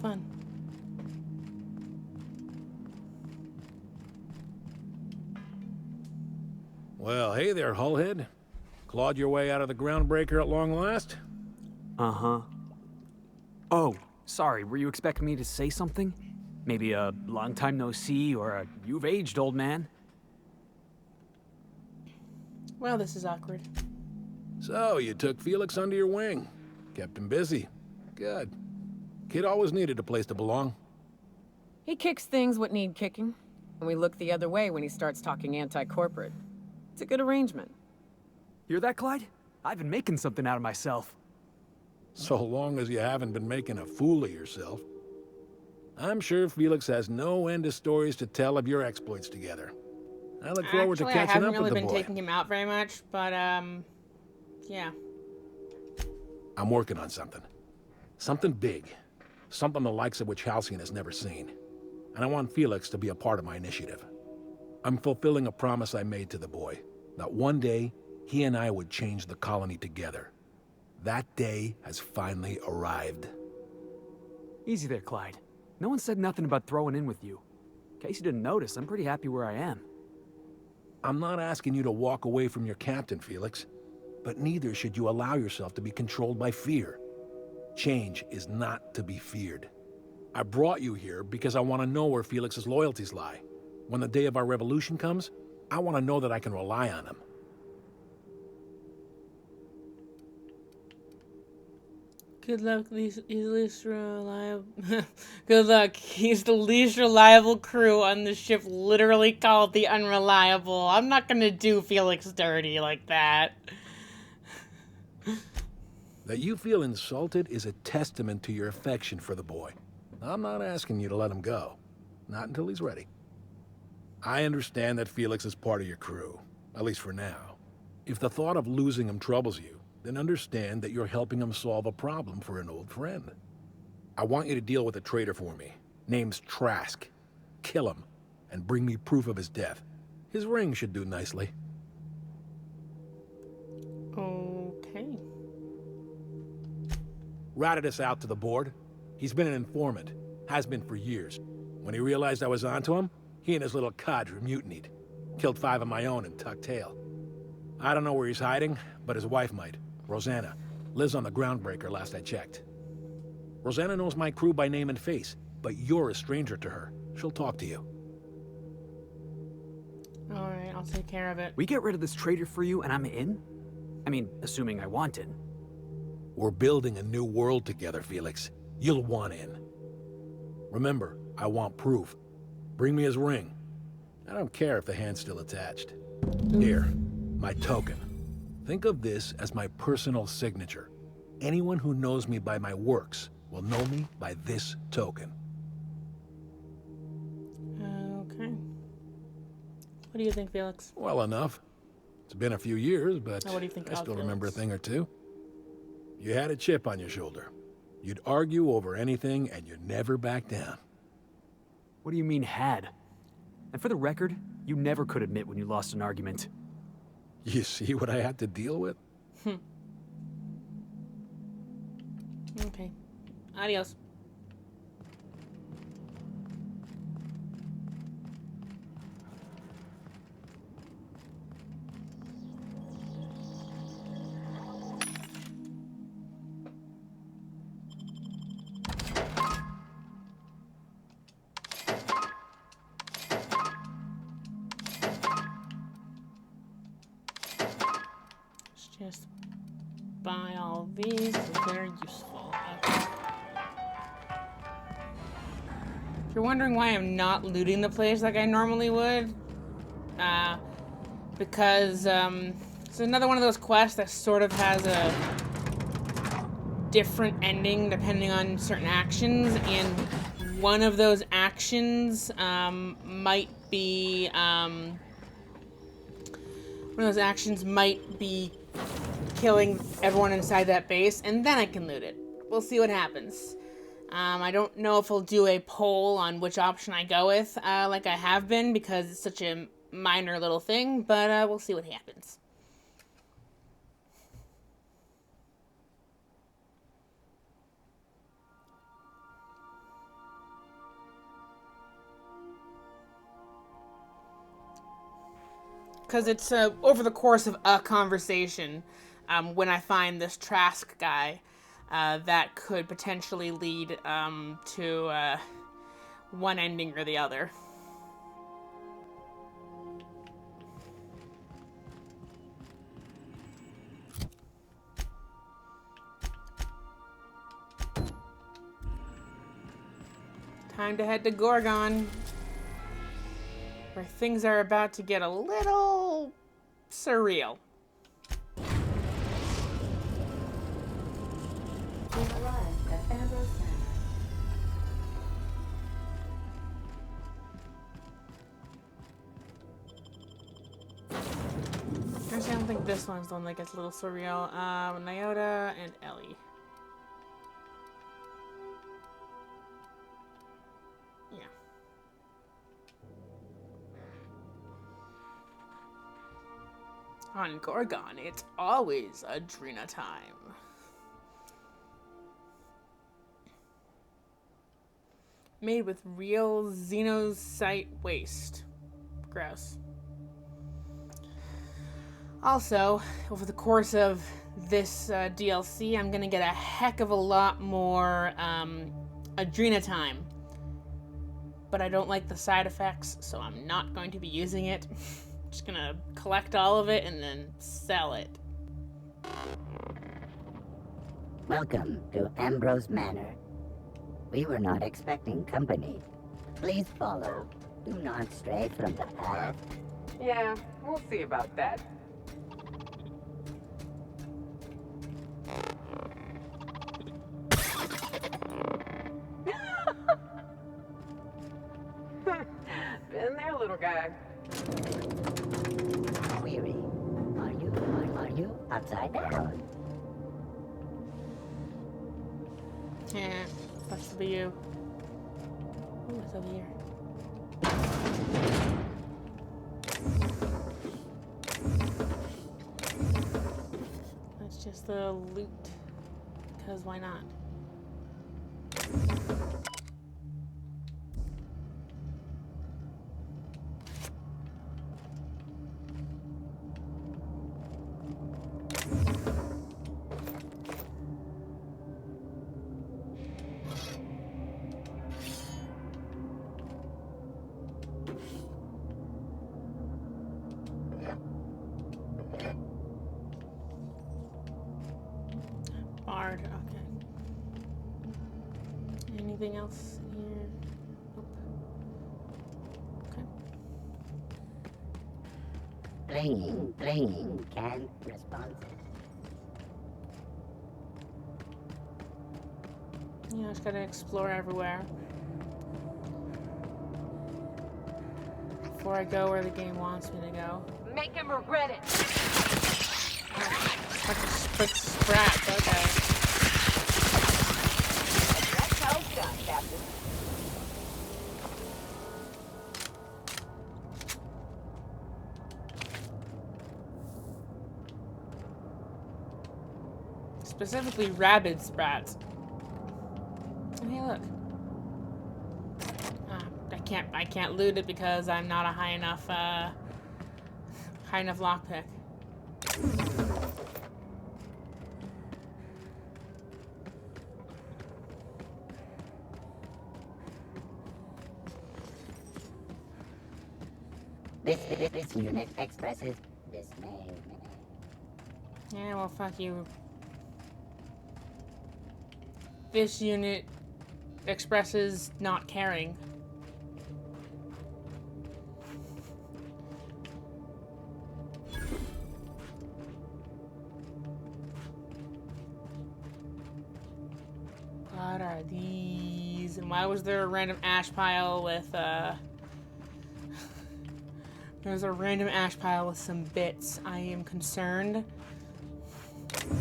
Fun. Well, hey there, Hullhead. Clawed your way out of the groundbreaker at long last? Uh-huh. Oh, sorry, were you expecting me to say something? Maybe a long time no see, or a you've aged, old man? Well, this is awkward. So, you took Felix under your wing. Kept him busy. Good. Kid always needed a place to belong. He kicks things what need kicking, and we look the other way when he starts talking anti-corporate. It's a good arrangement. Hear that, Clyde? I've been making something out of myself. So long as you haven't been making a fool of yourself. I'm sure Felix has no end of stories to tell of your exploits together. I look forward to catching up with the boy. I haven't really been taking him out very much, but yeah. I'm working on something. Something big. Something the likes of which Halcyon has never seen. And I want Felix to be a part of my initiative. I'm fulfilling a promise I made to the boy, that one day, he and I would change the colony together. That day has finally arrived. Easy there, Clyde. No one said nothing about throwing in with you. In case you didn't notice, I'm pretty happy where I am. I'm not asking you to walk away from your captain, Felix. But neither should you allow yourself to be controlled by fear. Change is not to be feared. I brought you here because I want to know where Felix's loyalties lie. When the day of our revolution comes, I want to know that I can rely on him. Good luck, he's the least reliable. Good luck, he's the least reliable crew on the ship literally called the Unreliable. I'm not gonna do Felix dirty like that. That you feel insulted is a testament to your affection for the boy. I'm not asking you to let him go. Not until he's ready. I understand that Felix is part of your crew, at least for now. If the thought of losing him troubles you, then understand that you're helping him solve a problem for an old friend. I want you to deal with a traitor for me. Name's Trask. Kill him, and bring me proof of his death. His ring should do nicely. Okay. Routed us out to the board. He's been an informant. Has been for years. When he realized I was onto him, he and his little cadre mutinied. Killed 5 of my own and tucked tail. I don't know where he's hiding, but his wife might. Rosanna. Lives on the Groundbreaker last I checked. Rosanna knows my crew by name and face, but you're a stranger to her. She'll talk to you. Alright, I'll take care of it. We get rid of this traitor for you and I'm in? I mean, assuming I want in. We're building a new world together, Felix. You'll want in. Remember, I want proof. Bring me his ring. I don't care if the hand's still attached. Here, my token. Think of this as my personal signature. Anyone who knows me by my works will know me by this token. Okay. What do you think, Felix? Well enough. It's been a few years, but What do you think I of still Felix? remember a thing or two. You had a chip on your shoulder. You'd argue over anything, and you never back down. What do you mean, had? And for the record, you never could admit when you lost an argument. You see what I had to deal with? Okay. Adios. Let's just buy all these. They're useful. Okay. If you're wondering why I'm not looting the place like I normally would, because it's another one of those quests that sort of has a different ending depending on certain actions, and one of those actions might be killing everyone inside that base, and then I can loot it. We'll see what happens. I don't know if I'll do a poll on which option I go with, like I have been, because it's such a minor little thing, but we'll see what happens. Because it's over the course of a conversation, when I find this Trask guy, that could potentially lead to one ending or the other. Time to head to Gorgon, where things are about to get a little surreal. We've arrived at Ambrose Manor. Actually, I don't think this one's the one that gets a little surreal. Nyota and Ellie. Yeah. On Gorgon, it's always Adrena time. Made with real xenosite waste. Gross. Also, over the course of this DLC, I'm gonna get a heck of a lot more Adrena time. But I don't like the side effects, so I'm not going to be using it. Just gonna collect all of it and then sell it. Welcome to Ambrose Manor. We were not expecting company. Please follow. Do not stray from the path. Yeah, we'll see about that. Been there, little guy. Query. Are you you upside down? Yeah, that's to be you. Ooh, it's over here. That's just the loot. Because why not? Bard, okay. Anything else here? Nope. Okay. Playing, canned responses. Yeah, I just gotta explore everywhere. Before I go where the game wants me to go. Make him regret it. Such a sprats, okay. That's how it's done, Captain. Specifically rabid sprats. Hey, look. I can't loot it because I'm not a high enough lockpick. This unit expresses dismay. Yeah, well, fuck you. This unit expresses not caring. What are these? And why was there a random ash pile with, There's a random ash pile with some bits. I am concerned. Okay.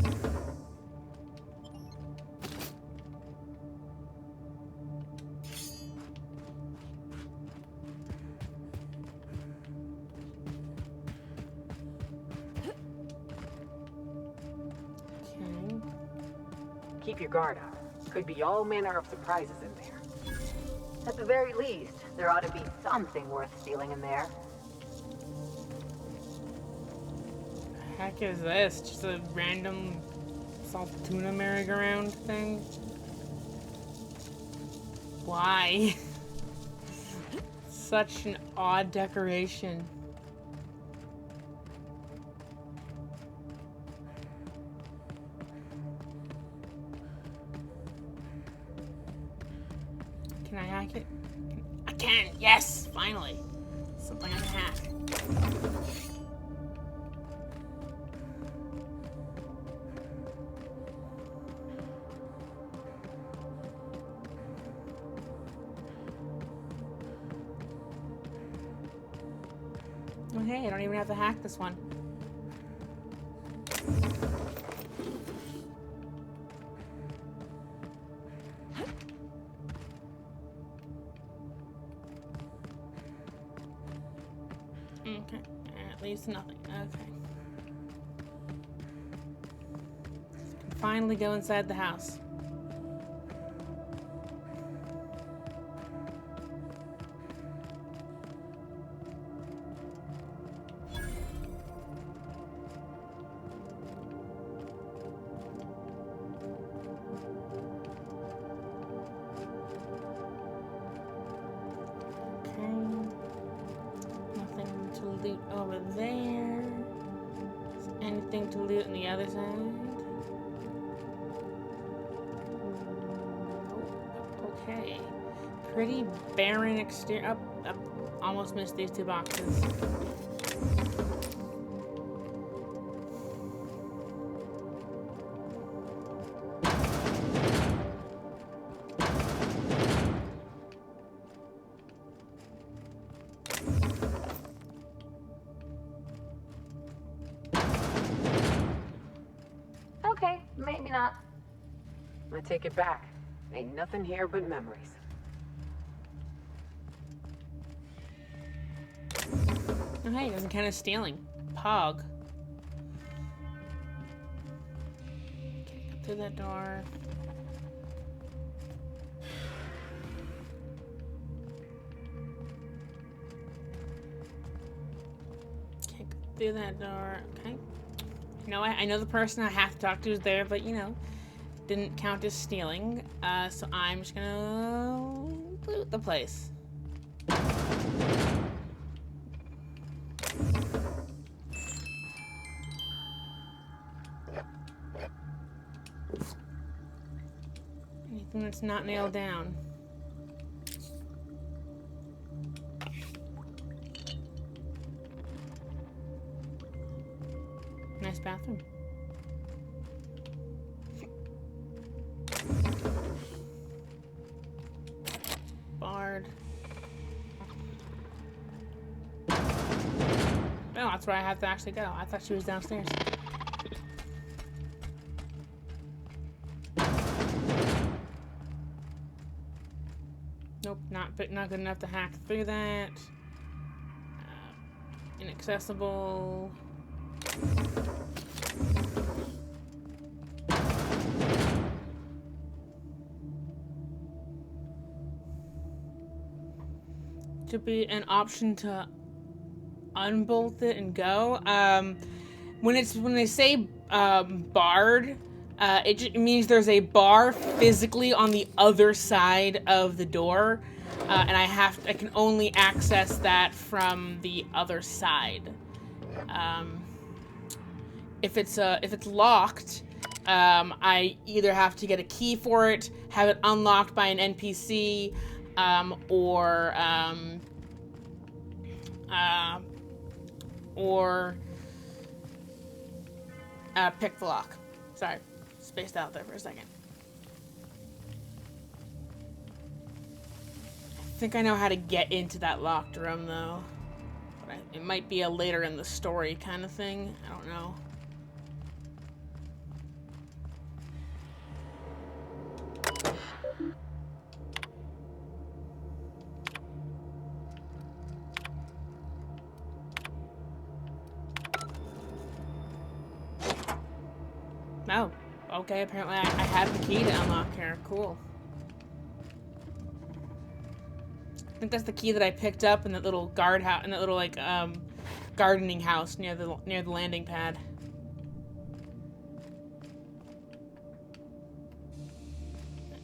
Keep your guard up. Could be all manner of surprises in there. At the very least, there ought to be something worth stealing in there. The heck is this? Just a random salt tuna merry-go-round thing? Why? Such an odd decoration. Can I hack it? I can! Yes! Finally! Something I can hack. Oh, hey, I don't even have to hack this one. Okay, at least nothing. Okay. Finally go inside the house. Loot over there. Is there anything to loot on the other side? Nope. Okay. Pretty barren exterior. Up. Almost missed these two boxes. that. I take it back. Ain't nothing here but memories. Oh, hey, there's a kind of stealing. Pog. Okay, go through that door. Okay, go through that door. Okay. You know, I know the person I have to talk to is there, but you know, didn't count as stealing. So I'm just gonna loot the place. Anything that's not nailed down. Nice bathroom. Barred. Oh, that's where I have to actually go. I thought she was downstairs. Nope, not good enough to hack through that. Inaccessible. Should be an option to unbolt it and go. When they say barred, it means there's a bar physically on the other side of the door, and I can only access that from the other side. If it's locked, I either have to get a key for it, have it unlocked by an NPC, or pick the lock. Sorry, spaced out there for a second. I think I know how to get into that locked room, though. But it might be a later in the story kind of thing. I don't know. Oh, okay, apparently I have the key to unlock her. Cool. I think that's the key that I picked up in that little guard house, in that little like gardening house near the landing pad.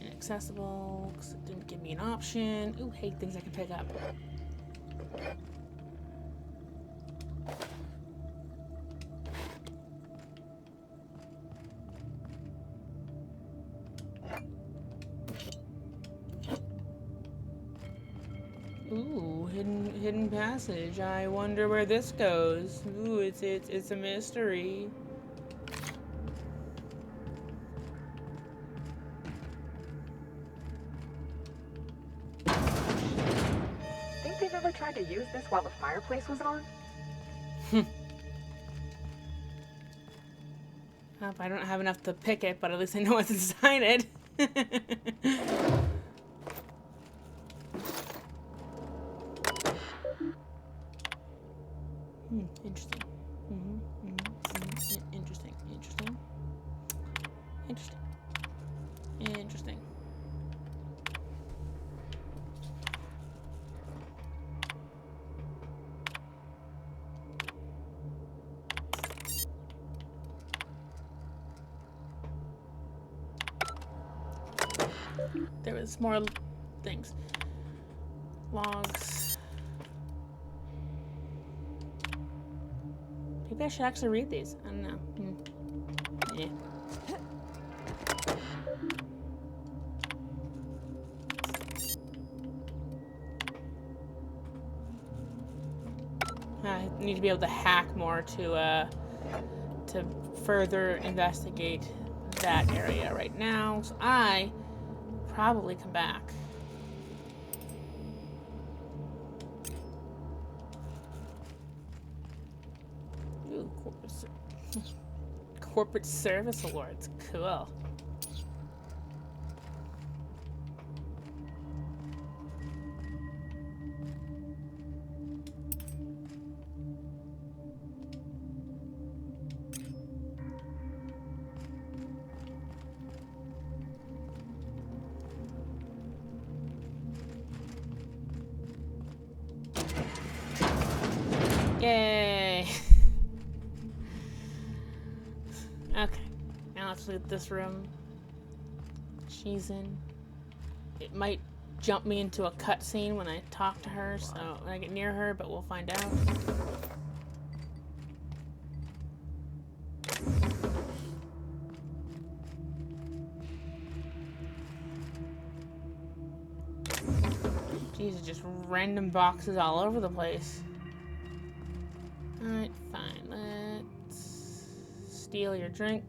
Inaccessible, because it didn't give me an option. Ooh, hey, things I can pick up. Ooh, hidden passage. I wonder where this goes. Ooh, it's a mystery. Think they've ever tried to use this while the fireplace was on? Well, I don't have enough to pick it, but at least I know what's inside it. Interesting. Interesting. There was more things. Logs. Maybe I should actually read these. I don't know. Yeah. I need to be able to hack more to further investigate that area right now. So I probably come back. Ooh, corporate service awards. Cool. Yay! Okay, now let's loot this room. She's in. It might jump me into a cutscene when I talk to her, so when I get near her, but we'll find out. Jesus, just random boxes all over the place. Alright, fine. Let's steal your drink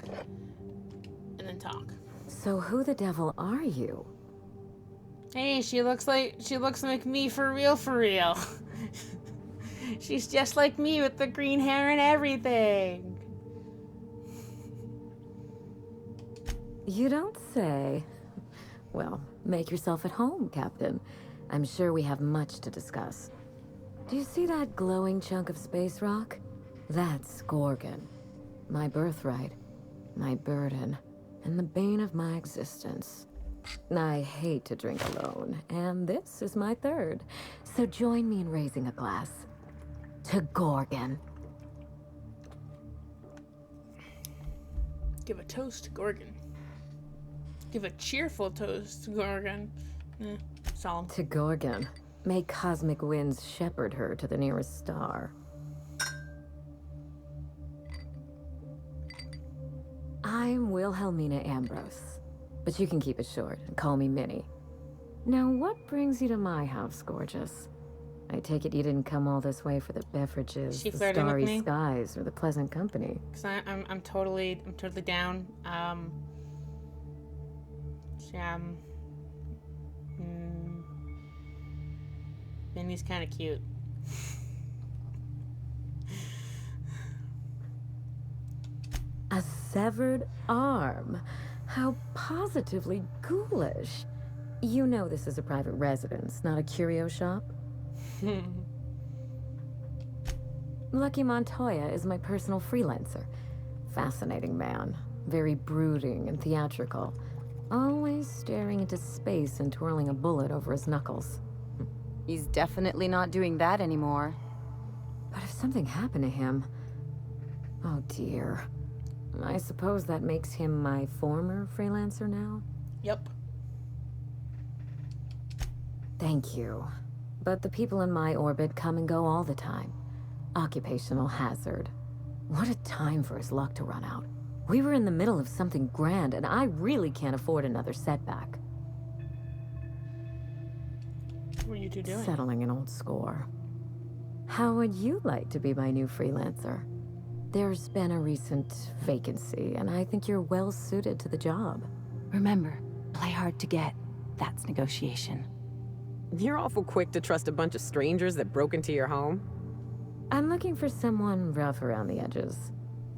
and then talk. So who the devil are you? Hey, she looks like me for real, for real. She's just like me with the green hair and everything. You don't say. Well, make yourself at home, Captain. I'm sure we have much to discuss. Do you see that glowing chunk of space rock? That's Gorgon. My birthright, my burden, and the bane of my existence. I hate to drink alone, and this is my third. So join me in raising a glass to Gorgon. Give a toast to Gorgon. Give a cheerful toast to Gorgon. Solemn. To Gorgon. May cosmic winds shepherd her to the nearest star. I'm Wilhelmina Ambrose, but you can keep it short and call me Minnie. Now, what brings you to my house, gorgeous? I take it you didn't come all this way for the beverages, She the flirting with starry me? skies, or the pleasant company. Cause I'm totally down. Minnie's kind of cute. A severed arm? How positively ghoulish. You know this is a private residence, not a curio shop? Lucky Montoya is my personal freelancer. Fascinating man. Very brooding and theatrical. Always staring into space and twirling a bullet over his knuckles. He's definitely not doing that anymore. But if something happened to him... Oh dear. I suppose that makes him my former freelancer now? Yep. Thank you. But the people in my orbit come and go all the time. Occupational hazard. What a time for his luck to run out. We were in the middle of something grand, and I really can't afford another setback. What were you two doing? Settling an old score. How would you like to be my new freelancer? There's been a recent vacancy, and I think you're well suited to the job. Remember, play hard to get. That's negotiation. You're awful quick to trust a bunch of strangers that broke into your home. I'm looking for someone rough around the edges.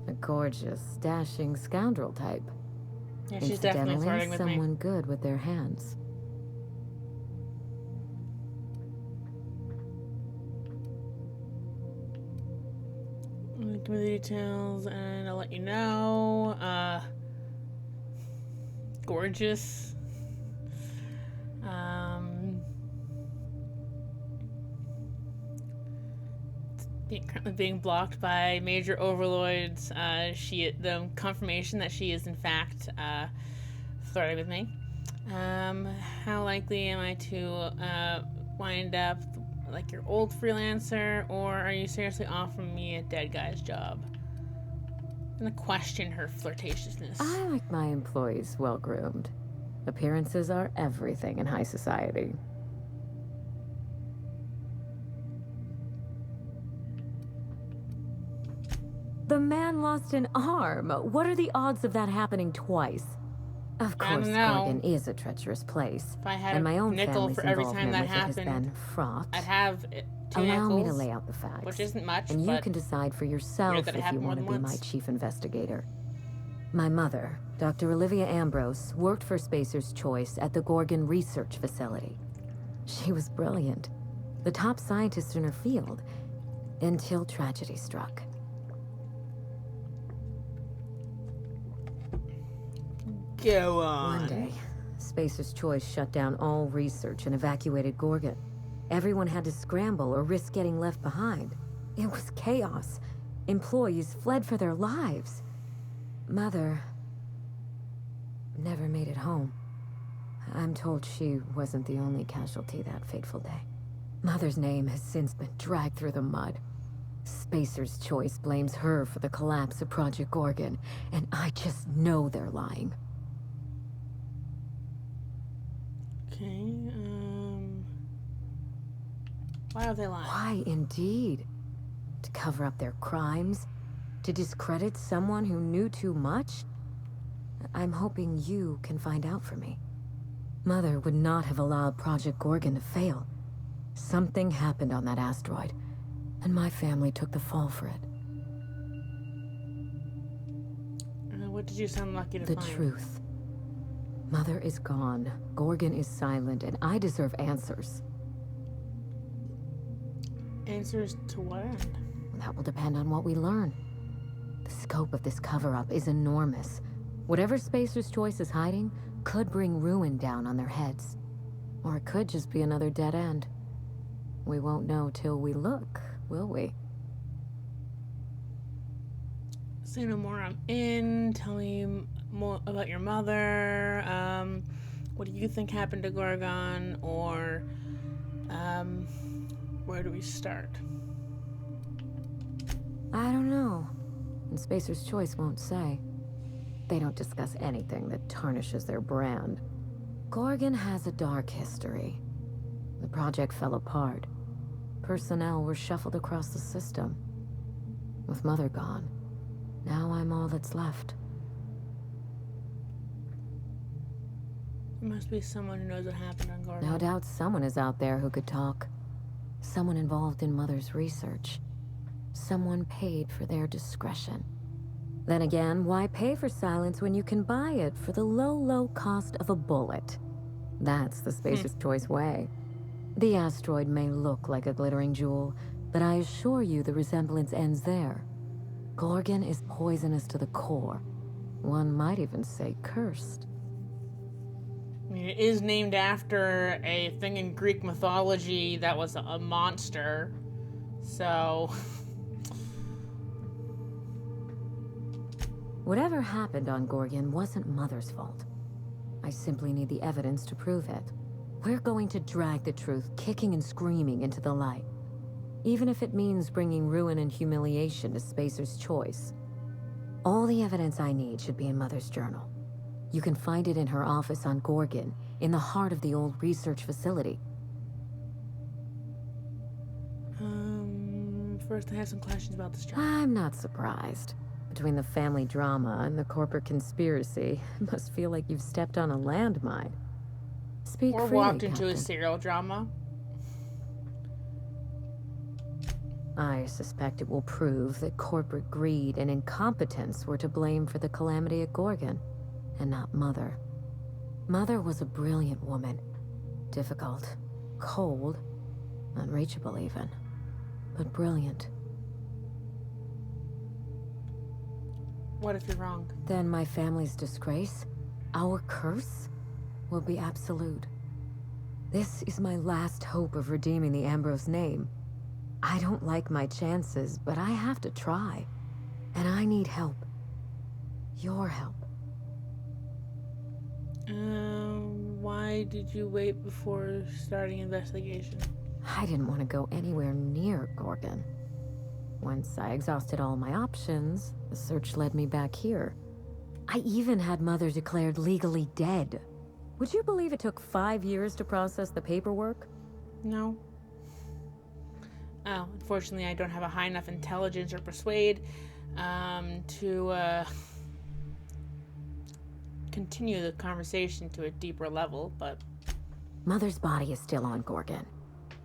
A gorgeous, dashing scoundrel type. Yeah, she's definitely Incidentally, flirting with me. someone good with their hands. Give me the details and I'll let you know. Gorgeous. Currently being blocked by major overlords. The confirmation that she is in fact flirting with me. How likely am I to wind up like your old freelancer, or are you seriously offering me a dead guy's job? I'm gonna question her flirtatiousness. I like my employees well-groomed. Appearances are everything in high society. The man lost an arm. What are the odds of that happening twice? Of I course, don't know. Gorgon is a treacherous place. If I had and my a own nickel family's for every time involvement that with it has happened, been fraught. I'd have two Allow nickels, me to lay out the facts. which isn't much, and you but can decide for yourself weird that it if you happened more want to than be my once. chief investigator. My mother, Dr. Olivia Ambrose, worked for Spacer's Choice at the Gorgon Research Facility. She was brilliant, the top scientist in her field, until tragedy struck. Go on. One day, Spacer's Choice shut down all research and evacuated Gorgon. Everyone had to scramble or risk getting left behind. It was chaos. Employees fled for their lives. Mother never made it home. I'm told she wasn't the only casualty that fateful day. Mother's name has since been dragged through the mud. Spacer's Choice blames her for the collapse of Project Gorgon, and I just know they're lying. Okay, why are they lying? Why, indeed? To cover up their crimes? To discredit someone who knew too much? I'm hoping you can find out for me. Mother would not have allowed Project Gorgon to fail. Something happened on that asteroid, and my family took the fall for it. What did you sound lucky to The find? truth. Mother is gone, Gorgon is silent, and I deserve answers. Answers to what end? That will depend on what we learn. The scope of this cover-up is enormous. Whatever Spacer's Choice is hiding could bring ruin down on their heads. Or it could just be another dead end. We won't know till we look, will we? Say no more, I'm in. Tell me more about your mother. What do you think happened to Gorgon? Or, where do we start? I don't know. And Spacer's Choice won't say. They don't discuss anything that tarnishes their brand. Gorgon has a dark history. The project fell apart. Personnel were shuffled across the system. With Mother gone, now I'm all that's left. There must be someone who knows what happened on Gorgon. No doubt someone is out there who could talk. Someone involved in Mother's research. Someone paid for their discretion. Then again, why pay for silence when you can buy it for the low, low cost of a bullet? That's the Spacer's Choice way. The asteroid may look like a glittering jewel, but I assure you the resemblance ends there. Gorgon is poisonous to the core. One might even say cursed. I mean, it is named after a thing in Greek mythology that was a monster. So... Whatever happened on Gorgon wasn't Mother's fault. I simply need the evidence to prove it. We're going to drag the truth, kicking and screaming, into the light. Even if it means bringing ruin and humiliation to Spacer's Choice. All the evidence I need should be in Mother's journal. You can find it in her office on Gorgon, in the heart of the old research facility. First I have some questions about this job. I'm not surprised. Between the family drama and the corporate conspiracy, it must feel like you've stepped on a landmine. Speak Or freely, walked into a Captain. serial drama. I suspect it will prove that corporate greed and incompetence were to blame for the calamity at Gorgon, and not Mother. Mother was a brilliant woman. Difficult, cold, unreachable even, but brilliant. What if you're wrong? Then my family's disgrace, our curse, will be absolute. This is my last hope of redeeming the Ambrose name. I don't like my chances, but I have to try. And I need help. Your help. Why did you wait before starting investigation? I didn't want to go anywhere near Gorgon. Once I exhausted all my options, the search led me back here. I even had Mother declared legally dead. Would you believe it took 5 years to process the paperwork? No. Oh, unfortunately I don't have a high enough intelligence or persuade to continue the conversation to a deeper level, but... Mother's body is still on Gorgon.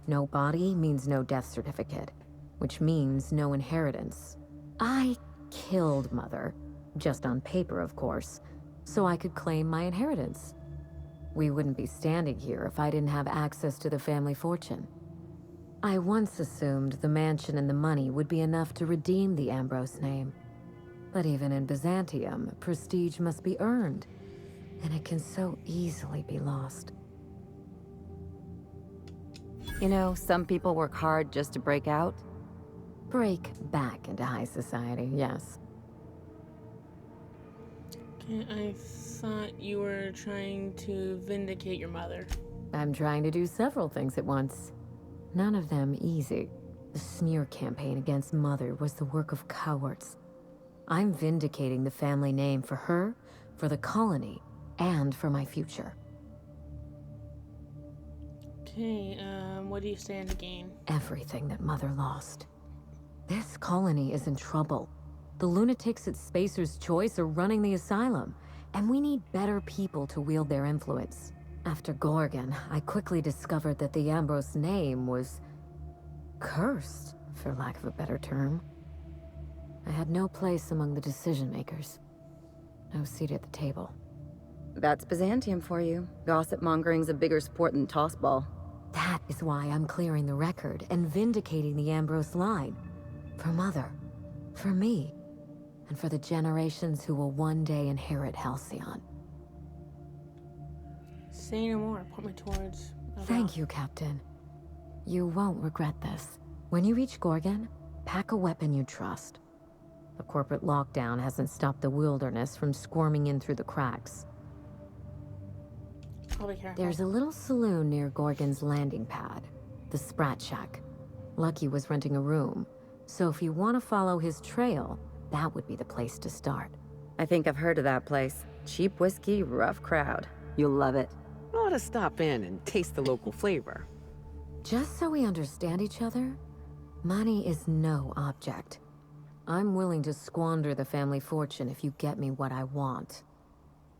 No body means no death certificate, which means no inheritance. I killed Mother, just on paper, of course, so I could claim my inheritance. We wouldn't be standing here if I didn't have access to the family fortune. I once assumed the mansion and the money would be enough to redeem the Ambrose name. But even in Byzantium, prestige must be earned, and it can so easily be lost. You know, some people work hard just to break out. Break back into high society, yes. Okay, I thought you were trying to vindicate your mother. I'm trying to do several things at once. None of them easy. The smear campaign against Mother was the work of cowards. I'm vindicating the family name for her, for the colony, and for my future. Okay, what do you stand to gain? Everything that Mother lost. This colony is in trouble. The lunatics at Spacer's Choice are running the asylum, and we need better people to wield their influence. After Gorgon, I quickly discovered that the Ambrose name was cursed, for lack of a better term. I had no place among the decision makers. No seat at the table. That's Byzantium for you. Gossip mongering's a bigger sport than tossball. That is why I'm clearing the record and vindicating the Ambrose line. For Mother, for me, and for the generations who will one day inherit Halcyon. Say no more. Point me towards... Thank you, Captain. You won't regret this. When you reach Gorgon, pack a weapon you trust. The corporate lockdown hasn't stopped the wilderness from squirming in through the cracks. I'll be careful. There's a little saloon near Gorgon's landing pad, the Sprat Shack. Lucky was renting a room, so if you want to follow his trail, that would be the place to start. I think I've heard of that place. Cheap whiskey, rough crowd. You'll love it. Ought to stop in and taste the local flavor. Just so we understand each other, money is no object. I'm willing to squander the family fortune if you get me what I want.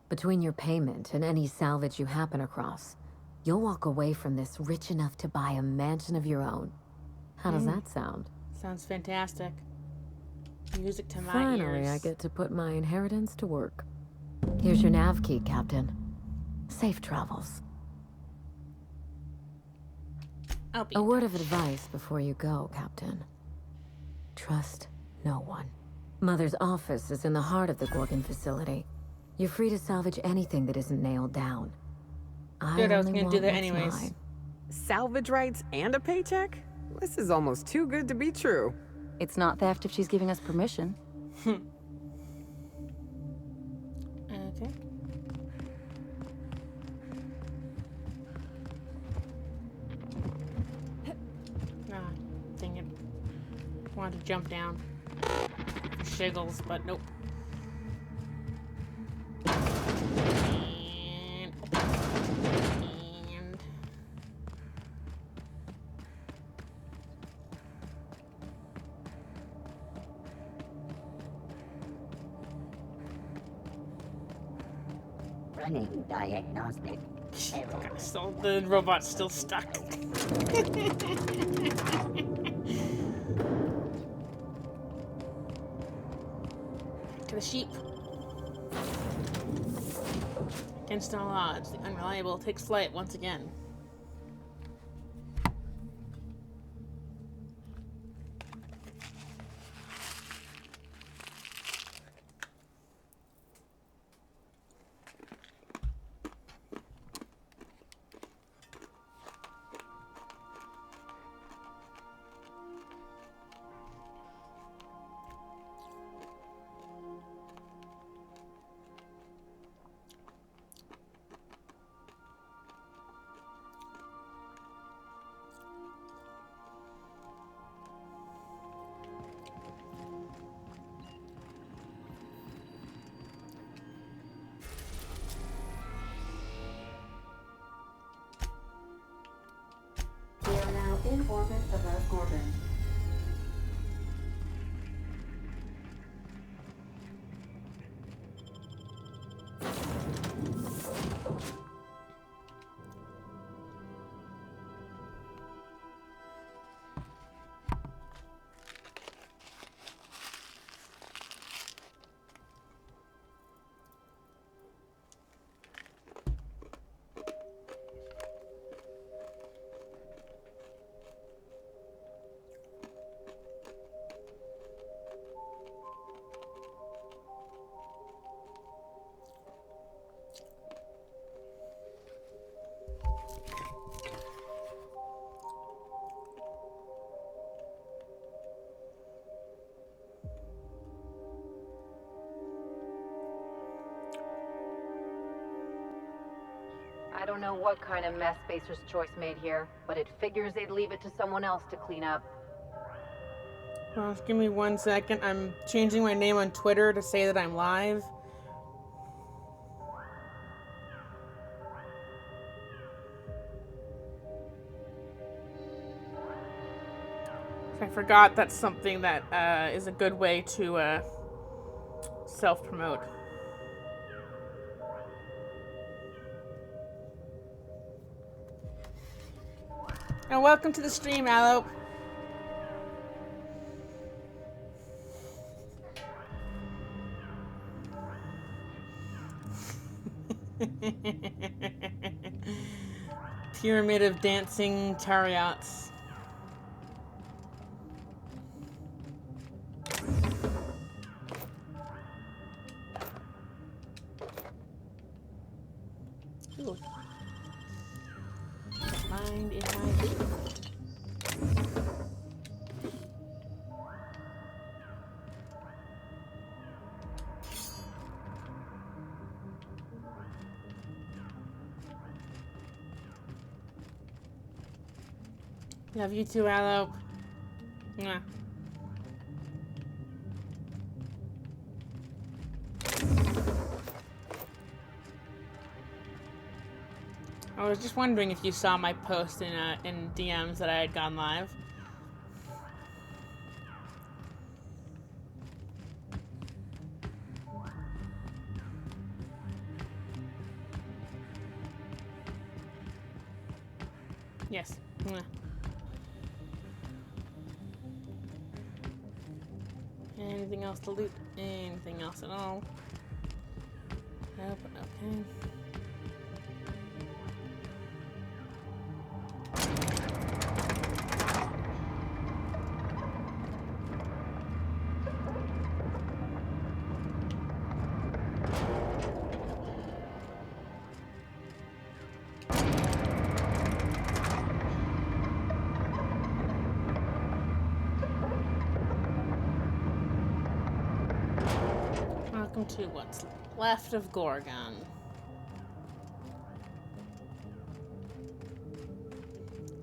Between your payment and any salvage you happen across, you'll walk away from this rich enough to buy a mansion of your own. How does that sound? Sounds fantastic. Music to my Finally, ears. I get to put my inheritance to work. Here's your nav key, Captain. Safe travels. A word of advice before you go, Captain. Trust no one. Mother's office is in the heart of the Gorgon facility. You're free to salvage anything that isn't nailed down. Good, I was only gonna do want that what's anyways. mine. Salvage rights and a paycheck? This is almost too good to be true. It's not theft if she's giving us permission. Okay. Ah, dang it. Wanted to jump down. For shiggles, but nope. And Running diagnostic. so the robot's still stuck. To the sheep. Against all odds, the unreliable takes flight once again. We are now in orbit above Gorgon. don't know what kind of mess Spacer's Choice made here, but it figures they'd leave it to someone else to clean up. Well, give me 1 second. I'm changing my name on Twitter to say that I'm live. I forgot that's something that is a good way to self-promote. And welcome to the stream, Alope. Pyramid of dancing chariots. Ooh. Don't mind if I do. Love you too, Alope. Mwah. I was just wondering if you saw my post in DMs that I had gone live. Yes. Mwah. Anything else to loot? Anything else at all? Nope. Okay. Welcome to what's left of Gorgon.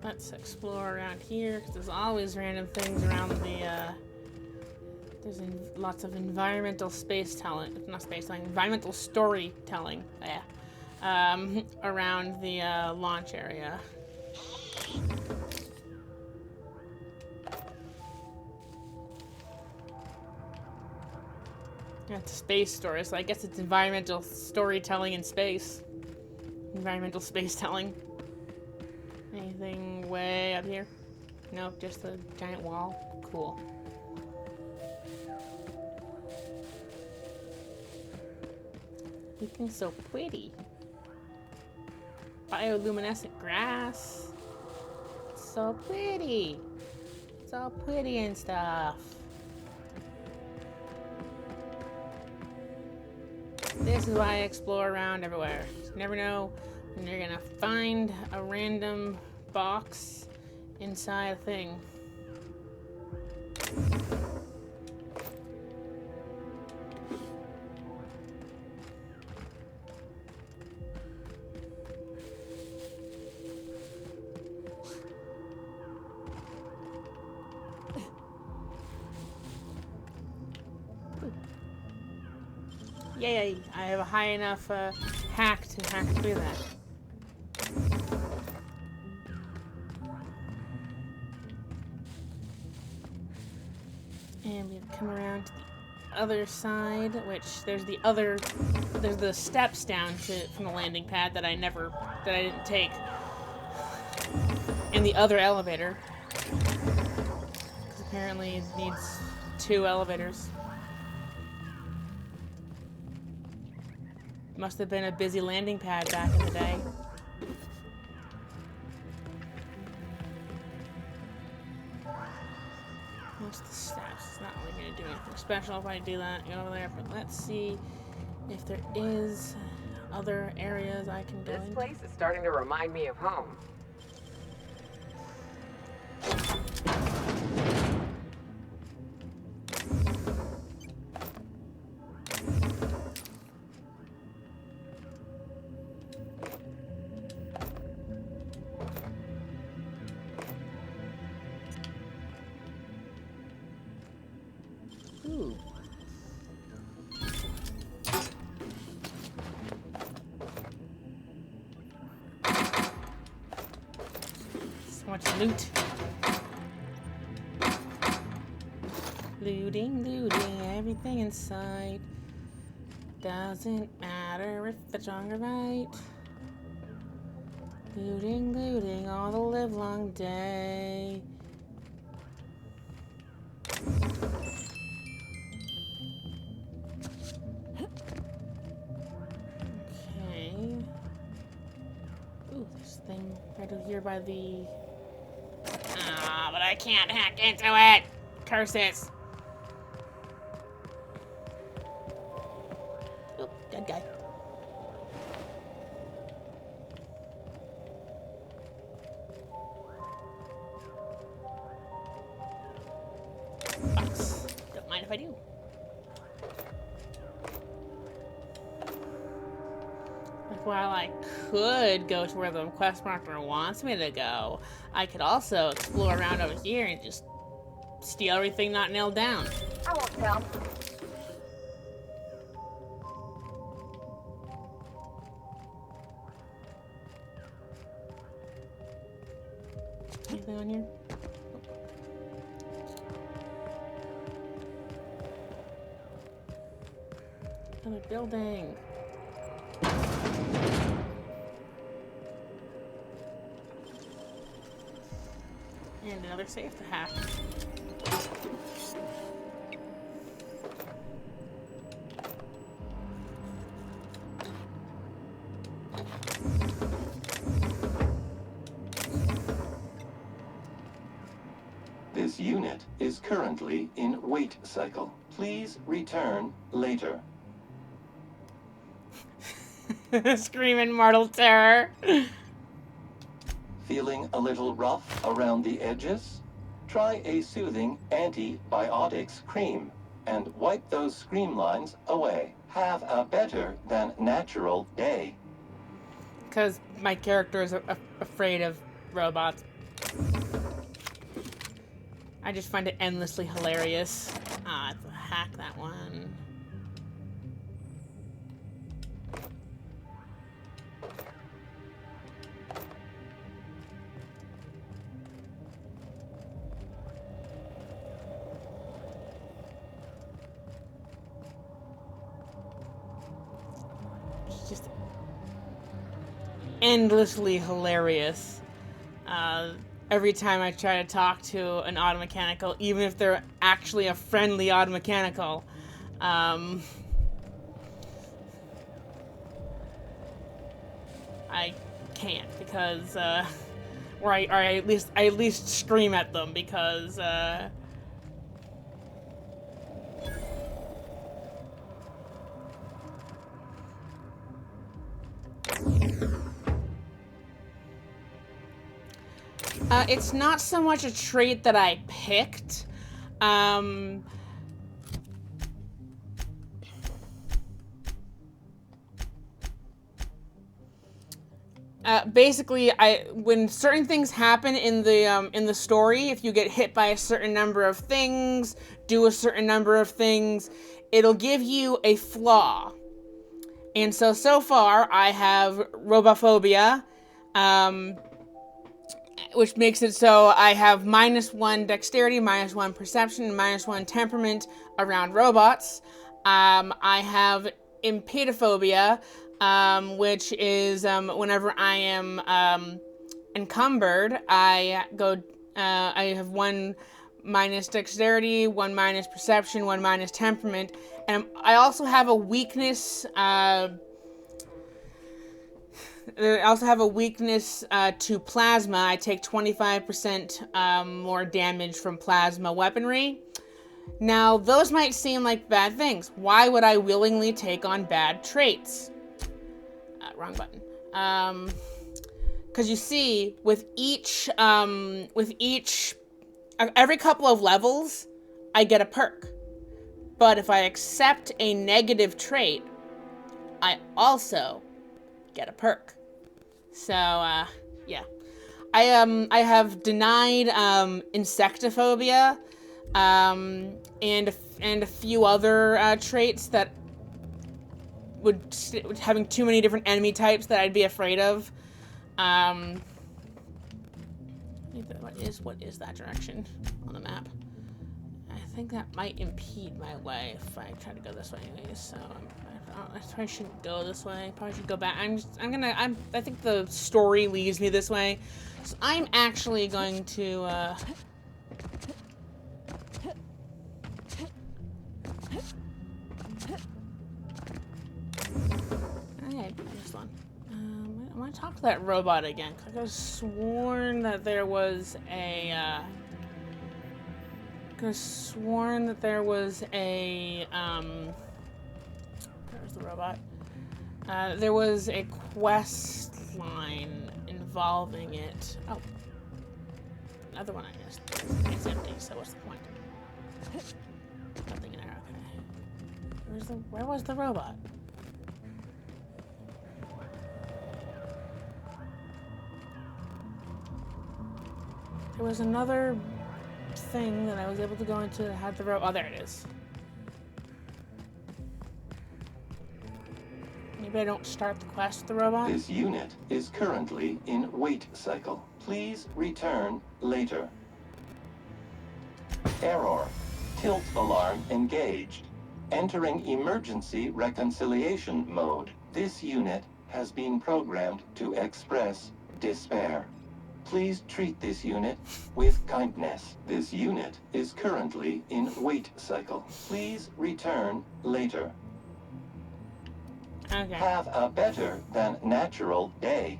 Let's explore around here, because there's always random things around the, there's lots of environmental environmental storytelling, around the, launch area. Yeah, it's a space story, so I guess it's environmental storytelling in space. Environmental space telling. Anything way up here? Nope, just a giant wall. Cool. Looking so pretty. Bioluminescent grass. So pretty. So pretty and stuff. This is why I explore around everywhere. You never know when you're gonna find a random box inside a thing. Yay, I have a high enough hack to hack through that. And we come around to the other side, which there's the steps down from the landing pad that I didn't take. And the other elevator. Because apparently it needs 2 elevators. Must have been a busy landing pad back in the day. What's the steps? It's not really going to do anything special if I do that. Go over there, but let's see if there is other areas I can go into. This place is starting to remind me of home. Ooh. So much loot. Looting, everything in sight. Doesn't matter if it's wrong or right. Looting all the livelong day. Okay. Ooh, this thing right over here by the... Ah, but I can't hack into it! Curses! Oh, dead guy. Box. Don't mind if I do. Like, while I could go to where the quest marker wants me to go, I could also explore around over here and just steal everything not nailed down. I won't tell. Anything on here? Another building. And another safe to hack. This unit is currently in wait cycle. Please return later. Screaming mortal terror. Feeling a little rough around the edges? Try a soothing antibiotics cream and wipe those scream lines away. Have a better than natural day. Because my character is afraid of robots. I just find it endlessly hilarious. Ah, I have to hack that one. It's just endlessly hilarious. Every time I try to talk to an automechanical, even if they're actually a friendly automechanical, I can't because, or I at least scream at them because, it's not so much a trait that I picked. Basically, when certain things happen in the story, if you get hit by a certain number of things, do a certain number of things, it'll give you a flaw. And so far, I have robophobia, which makes it so I have -1 dexterity, -1 perception, and -1 temperament around robots. I have impedophobia, which is whenever I am encumbered, I have 1 minus dexterity, 1 minus perception, 1 minus temperament, and I also have a weakness. I also have a weakness to plasma. I take 25% more damage from plasma weaponry. Now, those might seem like bad things. Why would I willingly take on bad traits? Wrong button. Because you see, with each, every couple of levels, I get a perk. But if I accept a negative trait, I also get a perk. So, yeah. I have denied insectophobia, and a few other traits that having too many different enemy types that I'd be afraid of. What is that direction on the map? I think that might impede my way if I try to go this way anyways, so I probably shouldn't go this way. Probably should go back. I think the story leads me this way. So I'm actually going to, okay, this one. I want to talk to that robot again, because I could have sworn that there was a, there's the robot. There was a quest line involving it. Oh. Another one, I guess. It's empty, so what's the point? Nothing in there, okay. Where was the robot? There was another thing that I was able to go into that had the robot. Oh, there it is. Maybe I don't start the quest with the robot? This unit is currently in wait cycle. Please return later. Error. Tilt alarm engaged. Entering emergency reconciliation mode. This unit has been programmed to express despair. Please treat this unit with kindness. This unit is currently in wait cycle. Please return later. Okay. Have a better than natural day.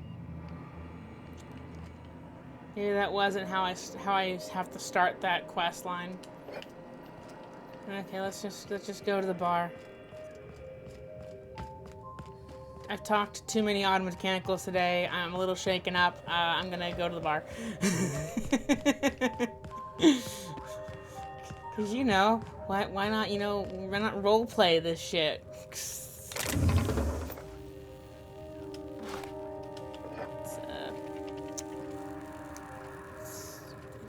Maybe that wasn't how I have to start that quest line. Okay, let's just go to the bar. I've talked to too many auto mechanicals today. I'm a little shaken up. I'm gonna go to the bar. Cause why not? Why not role play this shit?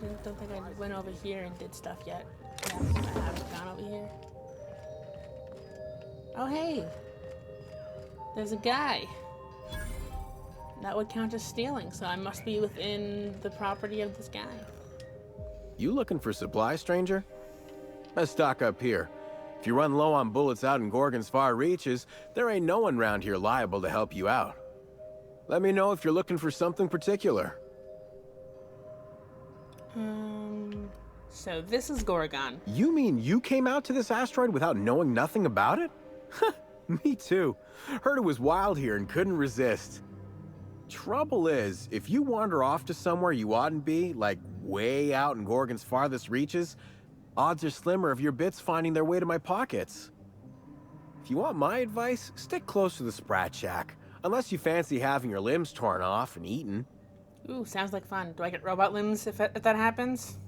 I don't think I went over here and did stuff yet. Yeah, I haven't gone over here. Oh hey. There's a guy. That would count as stealing, so I must be within the property of this guy. You looking for supplies, stranger? Let's stock up here. If you run low on bullets out in Gorgon's far reaches, there ain't no one around here liable to help you out. Let me know if you're looking for something particular. So this is Gorgon. You mean you came out to this asteroid without knowing nothing about it? Me too. Heard it was wild here and couldn't resist. Trouble is, if you wander off to somewhere you oughtn't be, like way out in Gorgon's farthest reaches, odds are slimmer of your bits finding their way to my pockets. If you want my advice, stick close to the Sprat Shack, unless you fancy having your limbs torn off and eaten. Ooh, sounds like fun. Do I get robot limbs if that happens?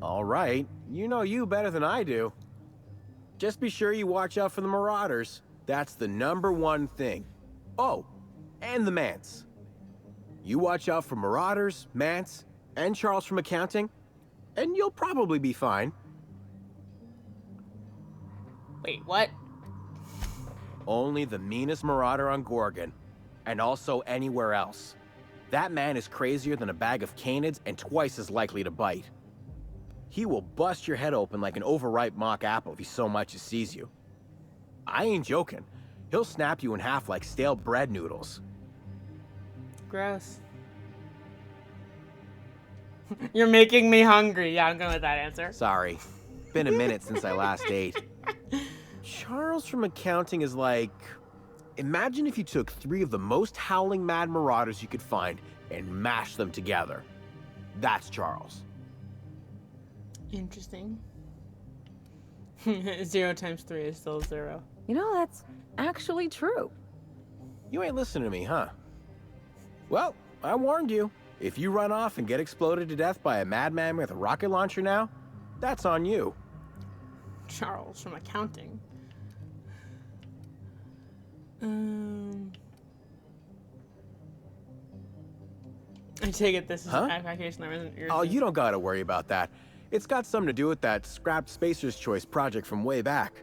All right, you know you better than I do. Just be sure you watch out for the Marauders. That's the #1 thing. Oh, and the Mance. You watch out for Marauders, Mance, and Charles from accounting, and you'll probably be fine. Wait, what? Only the meanest Marauder on Gorgon, and also anywhere else. That man is crazier than a bag of canids and twice as likely to bite. He will bust your head open like an overripe mock apple if he so much as sees you. I ain't joking. He'll snap you in half like stale bread noodles. Gross. You're making me hungry. Yeah, I'm going with that answer. Sorry. Been a minute since I last ate. Charles from accounting is like... Imagine if you took 3 of the most howling mad Marauders you could find and mashed them together. That's Charles. Interesting. 0 times 3 is still 0. You know, that's actually true. You ain't listening to me, huh? Well, I warned you. If you run off and get exploded to death by a madman with a rocket launcher now, that's on you. Charles from accounting. I take it this is Huh? evacuation number isn't yours. Oh, you don't gotta worry about that. It's got something to do with that scrapped Spacer's Choice project from way back.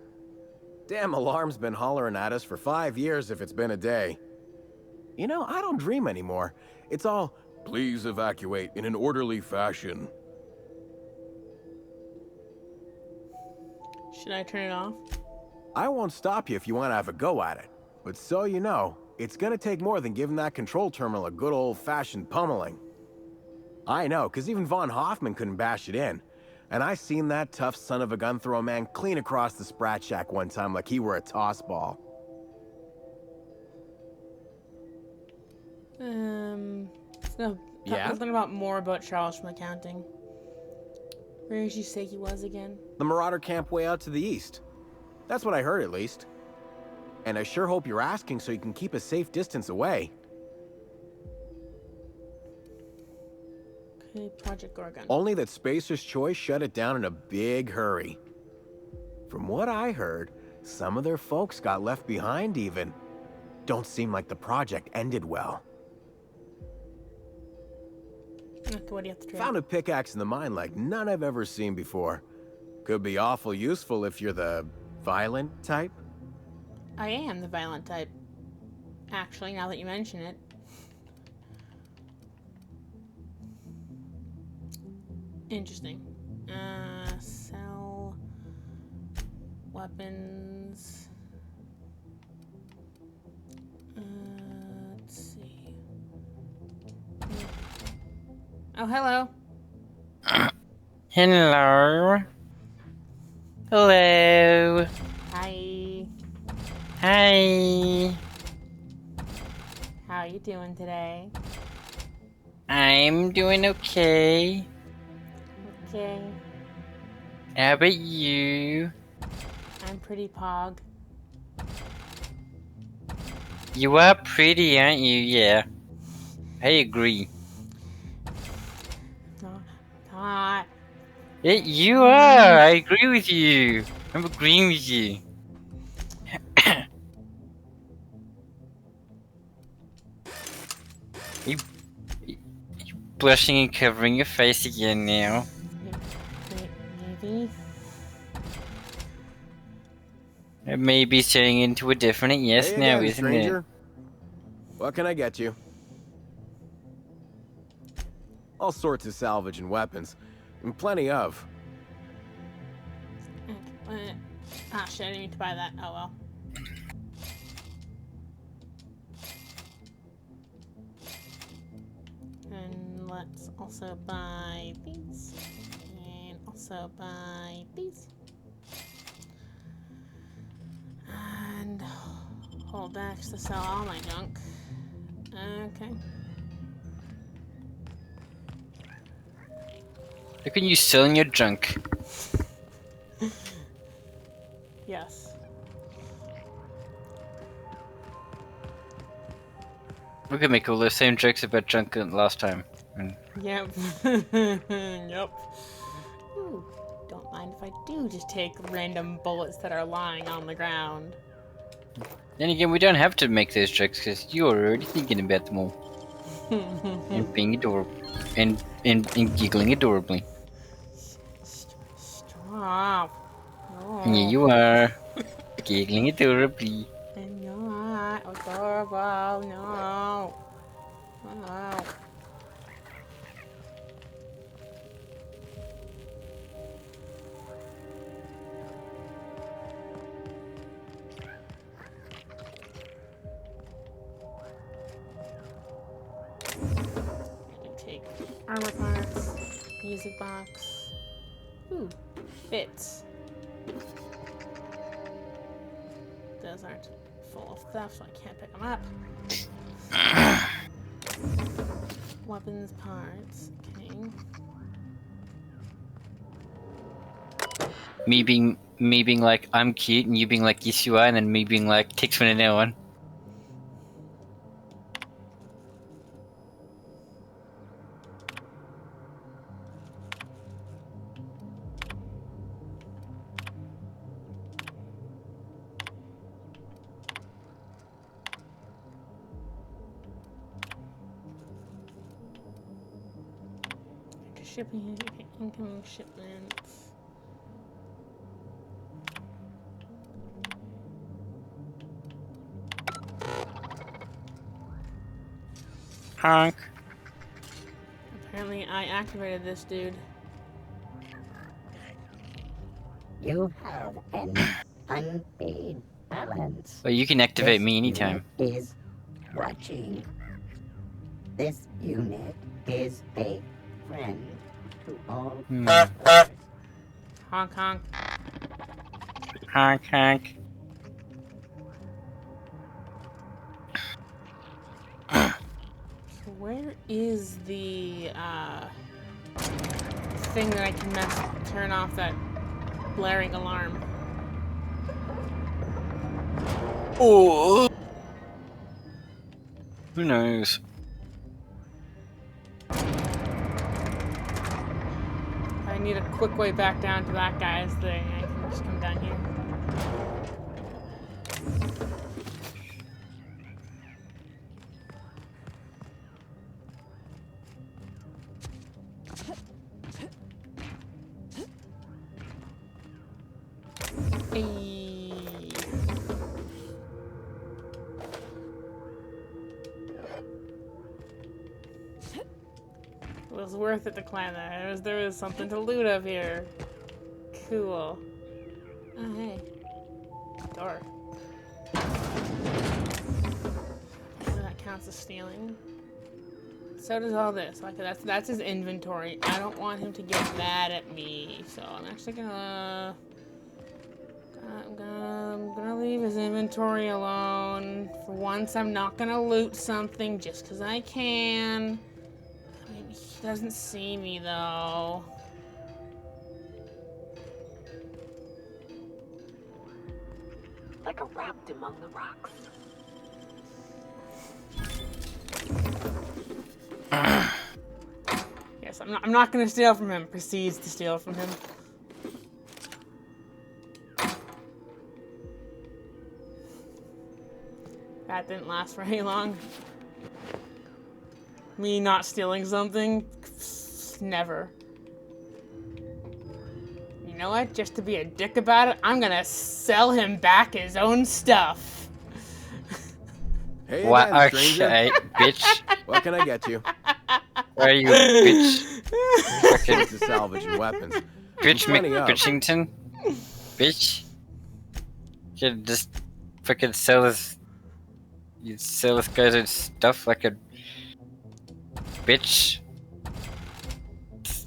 Damn alarm's been hollering at us for 5 years if it's been a day. You know, I don't dream anymore. It's all, please evacuate in an orderly fashion. Should I turn it off? I won't stop you if you want to have a go at it. But so you know, it's gonna take more than giving that control terminal a good old-fashioned pummeling. I know, because even Von Hoffman couldn't bash it in. And I seen that tough son of a gun throw a man clean across the Sprat Shack one time like he were a toss ball. So, Yeah? something about more about Charles from accounting. Where did you say he was again? The Marauder camp way out to the east. That's what I heard, at least. And I sure hope you're asking so you can keep a safe distance away. Okay, Project Gorgon. Only that Spacer's Choice shut it down in a big hurry. From what I heard, some of their folks got left behind even. Don't seem like the project ended well. Okay, what do you have to trade? Found a pickaxe in the mine like none I've ever seen before. Could be awful useful if you're the violent type. I am the violent type. Actually, now that you mention it. Interesting. Sell weapons. Let's see. Oh, hello. Hello. Hello. Hi. Hi. How are you doing today? I'm doing okay. Okay. How about you? I'm pretty pog. You are pretty, aren't you? Yeah. I agree. Not. Yeah, you are. I agree with you. I'm agreeing with you. you blushing and covering your face again now. Maybe. It may be turning into a different yes Hey now, again, isn't stranger. it? What can I get you? All sorts of salvage and weapons. And plenty of. Ah, shit, I didn't mean to buy that. Oh well. And let's also buy these. And also buy these. And hold X to sell all my junk. Okay. Look at you selling your junk. Yes. We could make all those same jokes about junk last time. And Yep. Yep. Ooh, don't mind if I do just take random bullets that are lying on the ground. then again, we don't have to make those jokes because you're already thinking about them all. And being adorable. And giggling adorably. Stop. No. Yeah, you are. Giggling adorably. I'm not adorable. No. No. Take armor parts, music box. Ooh, bits. Those aren't full of stuff, so I can't pick them up. Weapons parts. Okay. Me being like, I'm cute, and you being like, yes you are, and then me being like, takes one and no one. Shipping, incoming shipments. Honk. Apparently I activated this dude. You have an unpaid balance. Well, you can activate This me anytime. unit is watching. This unit is a friend to all. Honk honk. Honk honk. So where is the thing that I can turn off that blaring alarm? Oh. Who knows? I need a quick way back down to that guy's thing. I can just come down here. It was worth it to climb that. There was something to loot up here. Cool. Oh, hey. Door. That counts as stealing. So does all this. Like that's his inventory. I don't want him to get mad at me, so I'm actually gonna I'm gonna leave his inventory alone. For once, I'm not gonna loot something just because I can. I mean, he doesn't see me though. Like a rapt among the rocks. Yes, I'm not gonna steal from him. Proceeds to steal from him. That didn't last very long. Me not stealing something? Never. You know what? Just to be a dick about it, I'm gonna sell him back his own stuff. Hey What? again, stranger. Okay, bitch. What can I get you? Where are you, bitch? Fucking to salvage and weapons. Bitch Plenty of. McBitchington? Bitch? You can just fucking sell this. You sell this guy's stuff like a bitch.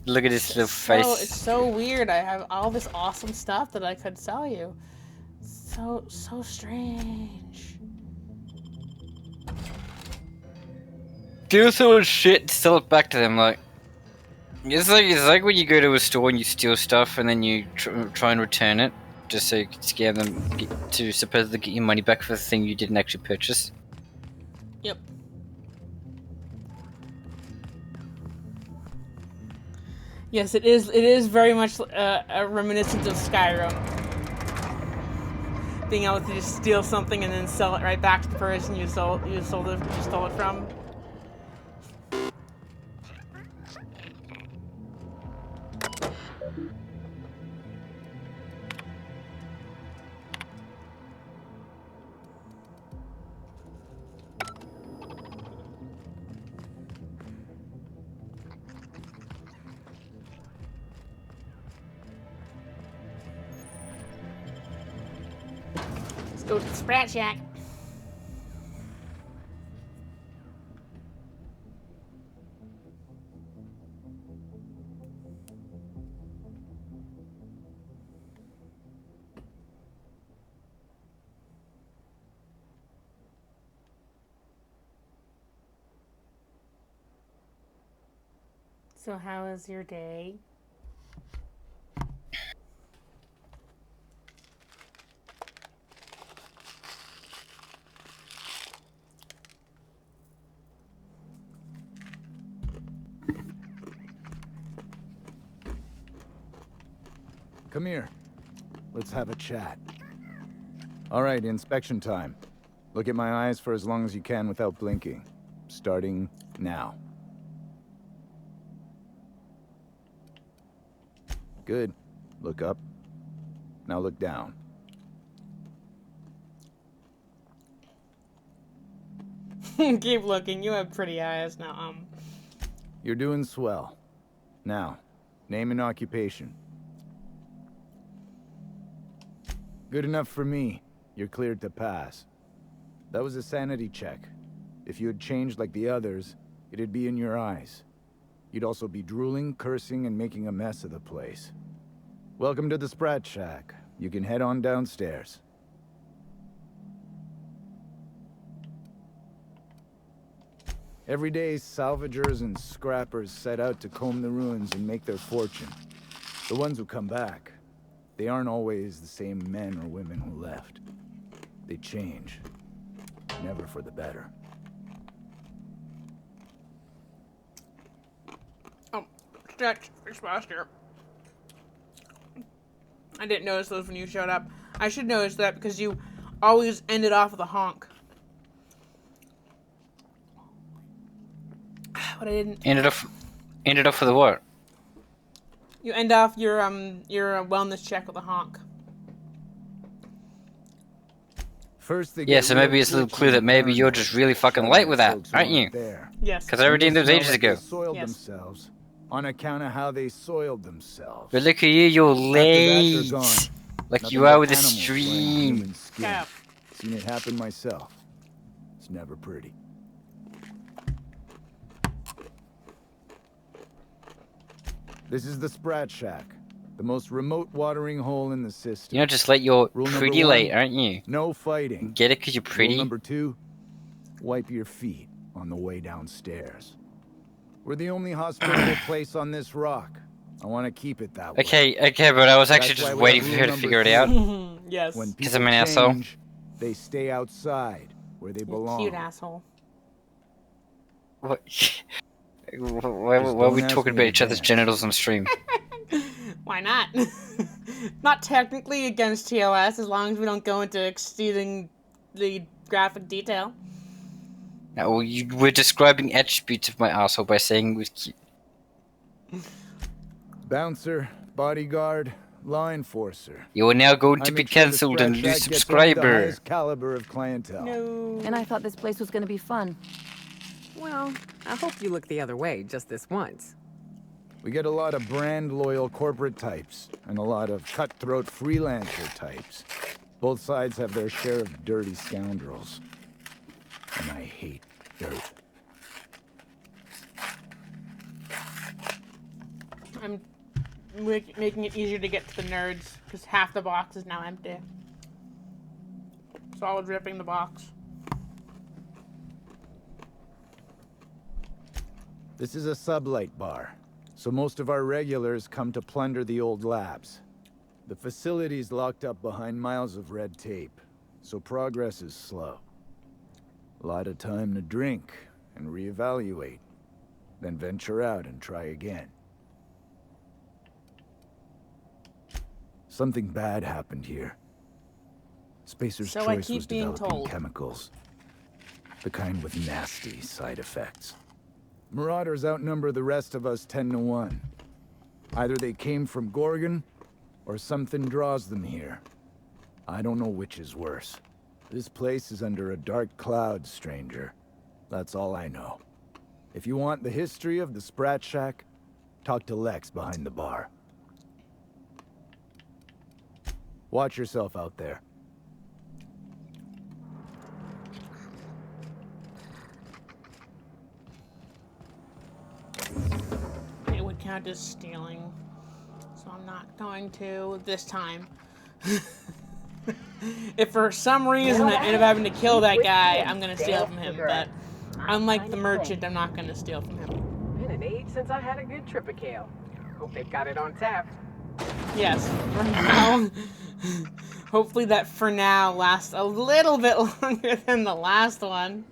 Look at his little face. It's so weird. I have all this awesome stuff that I could sell you. So strange. Do so much shit and sell it back to them. Like it's like when you go to a store and you steal stuff and then you try and return it just so you can scam them to supposedly get your money back for the thing you didn't actually purchase. Yep. Yes, it is. It is very much a reminiscent of Skyrim. Being able to just steal something and then sell it right back to the person you stole it from. Go to the Sprat Shack. So how was your day? Come here. Let's have a chat. All right, inspection time. Look at my eyes for as long as you can without blinking. Starting now. Good. Look up. Now look down. Keep looking. You have pretty eyes now. You're doing swell. Now, name and occupation. Good enough for me. You're cleared to pass. That was a sanity check. If you had changed like the others, it'd be in your eyes. You'd also be drooling, cursing, and making a mess of the place. Welcome to the Sprat Shack. You can head on downstairs. Every day, salvagers and scrappers set out to comb the ruins and make their fortune. The ones who come back, they aren't always the same men or women who left. They change. Never for the better. Oh, stretch. Fix posture. I didn't notice those when you showed up. I should notice that because you always ended off with a honk. But I didn't. Ended off with a what? You end off your wellness check with a honk. First, Yeah, so maybe it's a little clue that maybe you're just really fucking late with that, aren't you? Yes. Because I redeemed those ages ago. Soiled themselves on account of how they soiled themselves. But look at you, you're late. Gone. Like Nothing you but are with the animals wearing stream. human skin. Seen it happen myself. It's never pretty. This is the Sprat Shack, the most remote watering hole in the system. You know, just like you're Rule number pretty one, late, aren't you? No fighting. Get it because you're pretty? Rule number 2, wipe your feet on the way downstairs. We're the only hospitable place on this rock. I want to keep it that way. Okay, but I was actually That's why just we waiting have for her rule to figure it number out. 3. Yes. When Because I'm people an asshole. change, they stay outside where they belong. Cute asshole. What? Why are we talking about each other's genitals on stream? Why not? Not technically against TOS as long as we don't go into exceeding the graphic detail. No, well, you were describing attributes of my asshole by saying it was cute. Bouncer, bodyguard, law enforcer. You are now going I to be make sure the cancelled Sprat and lose Shack gets only the subscriber. highest caliber of clientele. No. And I thought this place was gonna be fun. Well, I hope you look the other way just this once. We get a lot of brand-loyal corporate types, and a lot of cutthroat freelancer types. Both sides have their share of dirty scoundrels. And I hate dirt. I'm making it easier to get to the nerds because half the box is now empty. Solid ripping the box. This is a sublight bar, so most of our regulars come to plunder the old labs. The facility's locked up behind miles of red tape, so progress is slow. A lot of time to drink and reevaluate, then venture out and try again. Something bad happened here. Spacer's So I Choice keep was being developing told. chemicals. The kind with nasty side effects. Marauders outnumber the rest of us 10 to 1. Either they came from Gorgon, or something draws them here. I don't know which is worse. This place is under a dark cloud, stranger. That's all I know. If you want the history of the Sprat Shack, talk to Lex behind the bar. Watch yourself out there. It would count as stealing, so I'm not going to this time. If for some reason I end up having to kill that guy, I'm gonna steal from him, but unlike the merchant, I'm not gonna steal from him. Been an age since I had a good trip of kale. Hope they've got it on tap. Yes, for now. Hopefully that for now lasts a little bit longer than the last one.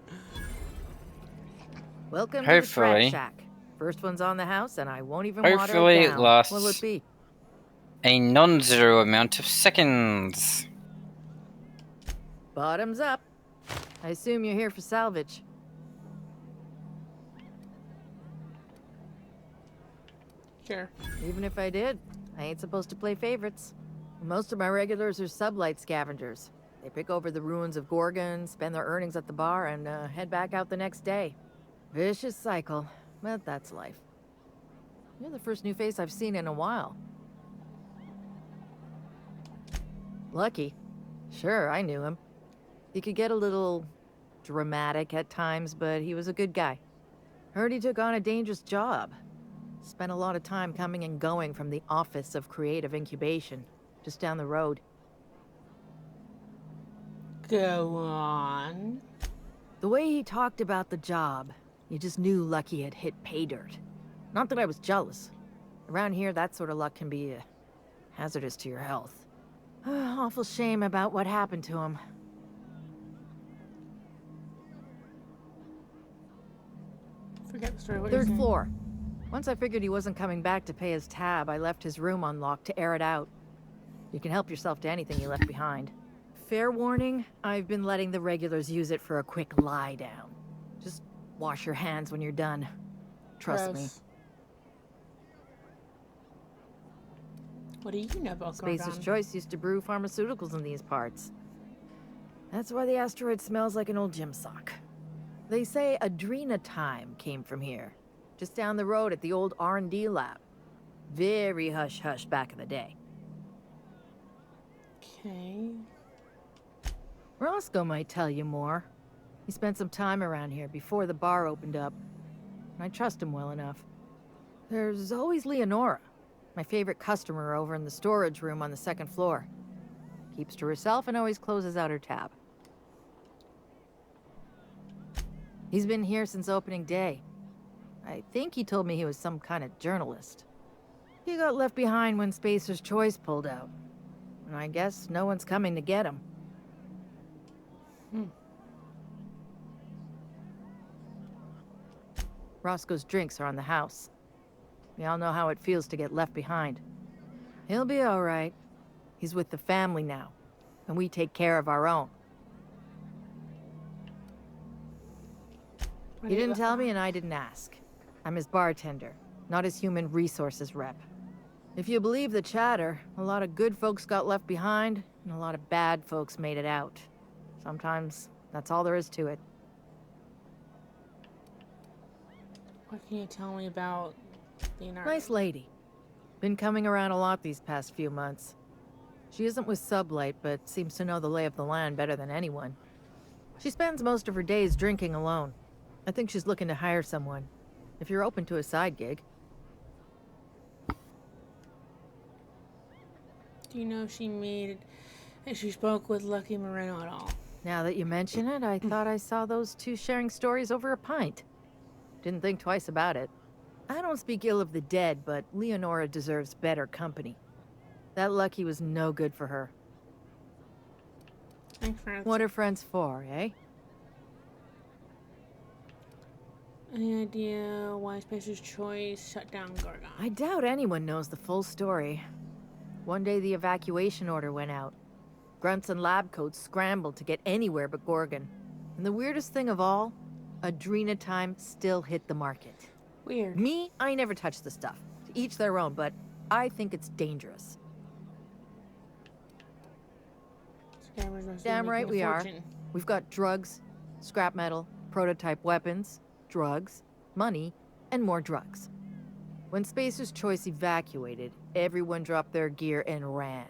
Welcome to the Sprat Hopefully. Shack. First one's on the house, and I won't even water Hopefully it it down. lasts What'll it be? a non-zero amount of seconds. Bottoms up. I assume you're here for salvage. Sure. Even if I did, I ain't supposed to play favorites. Most of my regulars are sublight scavengers. They pick over the ruins of Gorgon, spend their earnings at the bar, and head back out the next day. Vicious cycle, but that's life. You're the first new face I've seen in a while. Lucky. Sure, I knew him. He could get a little dramatic at times, but he was a good guy. Heard he took on a dangerous job. Spent a lot of time coming and going from the Office of Creative Incubation, just down the road. Go on. The way he talked about the job, you just knew Lucky had hit pay dirt. Not that I was jealous. Around here, that sort of luck can be hazardous to your health. Awful shame about what happened to him. Forget the story. What Third floor. Once I figured he wasn't coming back to pay his tab, I left his room unlocked to air it out. You can help yourself to anything you left behind. Fair warning, I've been letting the regulars use it for a quick lie down. Just wash your hands when you're done. Trust me. What do you know about Spacer's Gorgon? Choice used to brew pharmaceuticals in these parts. That's why the asteroid smells like an old gym sock. They say Adrenatime came from here, just down the road at the old R&D lab. Very hush-hush back in the day. Okay. Roscoe might tell you more. He spent some time around here before the bar opened up. And I trust him well enough. There's always Leonora, my favorite customer over in the storage room on the second floor. Keeps to herself and always closes out her tab. He's been here since opening day. I think he told me he was some kind of journalist. He got left behind when Spacer's Choice pulled out. And I guess no one's coming to get him. Roscoe's drinks are on the house. We all know how it feels to get left behind. He'll be all right. He's with the family now, and we take care of our own. He didn't tell me, and I didn't ask. I'm his bartender, not his human resources rep. If you believe the chatter, a lot of good folks got left behind, and a lot of bad folks made it out. Sometimes that's all there is to it. What can you tell me about Leonardo? Nice lady. Been coming around a lot these past few months. She isn't with Sublight, but seems to know the lay of the land better than anyone. She spends most of her days drinking alone. I think she's looking to hire someone. If you're open to a side gig. Do you know if she spoke with Lucky Moreno at all? Now that you mention it, I thought I saw those two sharing stories over a pint. Didn't think twice about it. I don't speak ill of the dead, but Leonora deserves better company. That Lucky was no good for her. Thanks, friends. What are friends for, eh? Any idea why Spacer's Choice shut down Gorgon? I doubt anyone knows the full story. One day the evacuation order went out. Grunts and lab coats scrambled to get anywhere but Gorgon. And the weirdest thing of all, Adrenatime still hit the market. Weird. Me, I never touch the stuff. To each their own, but I think it's dangerous. Damn right we are. We've got drugs, scrap metal, prototype weapons, drugs, money, and more drugs. When Spacer's Choice evacuated, everyone dropped their gear and ran.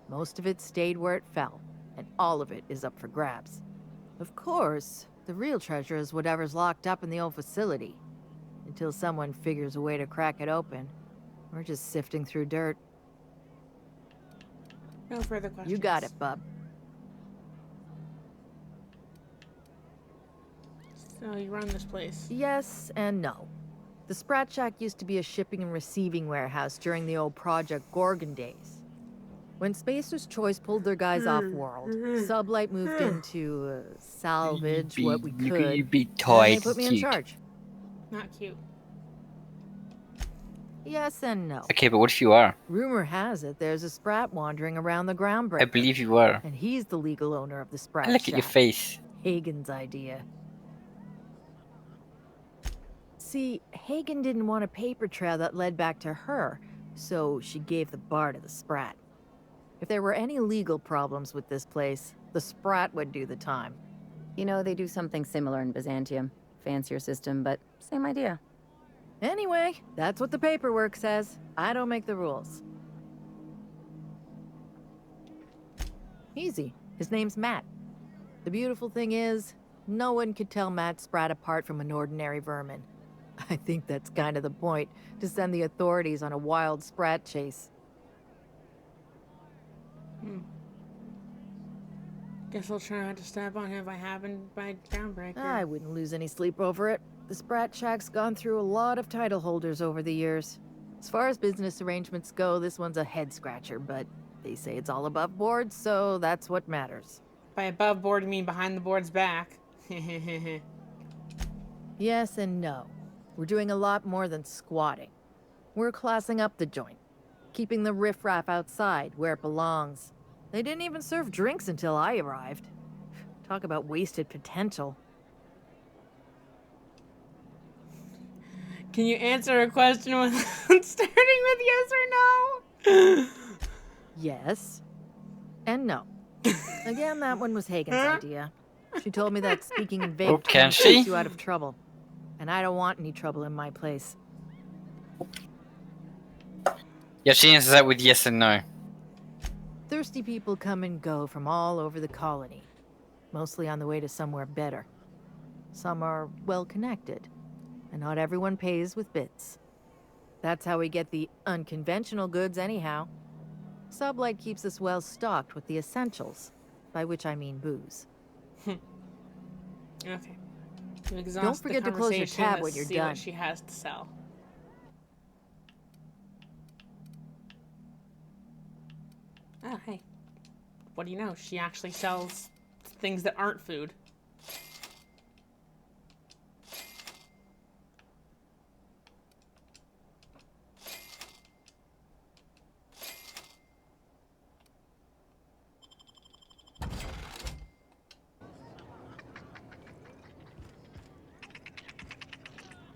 Most of it stayed where it fell, and all of it is up for grabs. Of course, the real treasure is whatever's locked up in the old facility. Until someone figures a way to crack it open, we're just sifting through dirt. No further questions. You got it, bub. So you run this place? Yes and no. The Sprat Shack used to be a shipping and receiving warehouse during the old Project Gorgon days. When Spacer's Choice pulled their guys off-world, Sublight moved in to salvage what we could, You be and tight, they put me in cute. charge. Not cute. Yes and no. Okay, but what if you are? Rumor has it there's a Sprat wandering around the groundbreaker. I believe you are. And he's the legal owner of the Sprat Look at Shack. your face. Hagen's idea. See, Hagen didn't want a paper trail that led back to her, So she gave the bar to the Sprat. If there were any legal problems with this place, the Sprat would do the time. You know, they do something similar in Byzantium. Fancier system, but same idea. Anyway, that's what the paperwork says. I don't make the rules. Easy. His name's Matt. The beautiful thing is, no one could tell Matt Sprat apart from an ordinary vermin. I think that's kind of the point, to send the authorities on a wild Sprat chase. Guess I'll try not to step on him if I happen by Groundbreaker. I wouldn't lose any sleep over it. The Sprat Shack's gone through a lot of title holders over the years. As far as business arrangements go, this one's a head-scratcher, but they say it's all above board, so that's what matters. By above board, you mean behind the board's back. Yes and no. We're doing a lot more than squatting. We're classing up the joint, keeping the riffraff outside where it belongs. They didn't even serve drinks until I arrived. Talk about wasted potential. Can you answer a question with starting with yes or no? Yes. And no. Again, that one was Hagen's idea. She told me that speaking in vague can terms she? keeps you out of trouble. And I don't want any trouble in my place. Yeah, she answers that with yes and no. Thirsty people come and go from all over the colony, mostly on the way to somewhere better. Some are well-connected, and not everyone pays with bits. That's how we get the unconventional goods anyhow. Sublight keeps us well-stocked with the essentials, by which I mean booze. Okay. You exhaust Don't forget the to close your conversation, tab let's when you're see done. what she has to sell. Oh, hey. What do you know? She actually sells things that aren't food.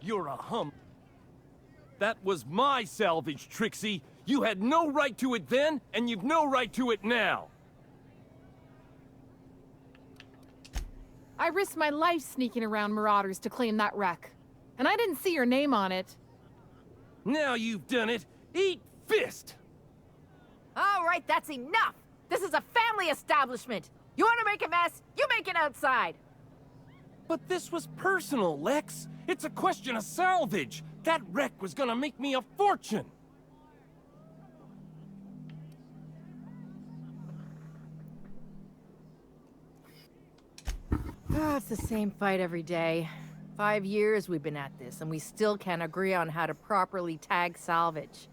You're a hum. That was my salvage, Trixie. You had no right to it then, and you've no right to it now. I risked my life sneaking around Marauders to claim that wreck. And I didn't see your name on it. Now you've done it. Eat fist! All right, that's enough! This is a family establishment! You want to make a mess? You make it outside! But this was personal, Lex. It's a question of salvage. That wreck was gonna make me a fortune. It's the same fight every day. 5 years we've been at this, and we still can't agree on how to properly tag salvage.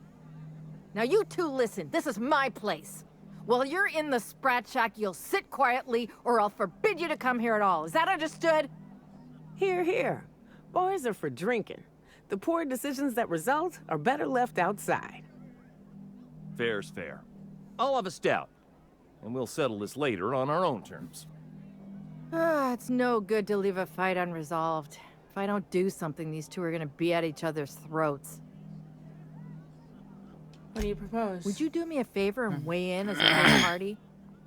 Now you two listen, this is my place. While you're in the Sprat Shack, you'll sit quietly, or I'll forbid you to come here at all. Is that understood? Here, here. Bars are for drinking. The poor decisions that result are better left outside. Fair's fair. I'll have a stout, and we'll settle this later on our own terms. It's no good to leave a fight unresolved. If I don't do something, these two are gonna be at each other's throats. What do you propose? Would you do me a favor and weigh in as a third party?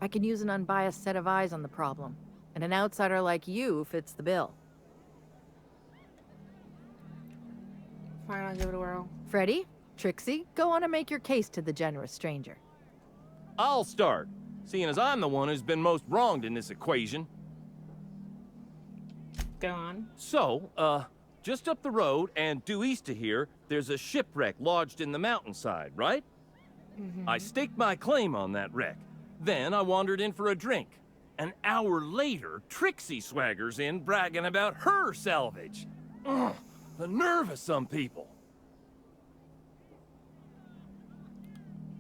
I can use an unbiased set of eyes on the problem, and an outsider like you fits the bill. Fine, I'll give it a whirl. Freddy, Trixie, go on and make your case to the generous stranger. I'll start, seeing as I'm the one who's been most wronged in this equation. Go on. So, just up the road and due east of here, there's a shipwreck lodged in the mountainside, right? I staked my claim on that wreck. Then I wandered in for a drink. An hour later, Trixie swaggers in bragging about her salvage. Ugh, the nerve of some people.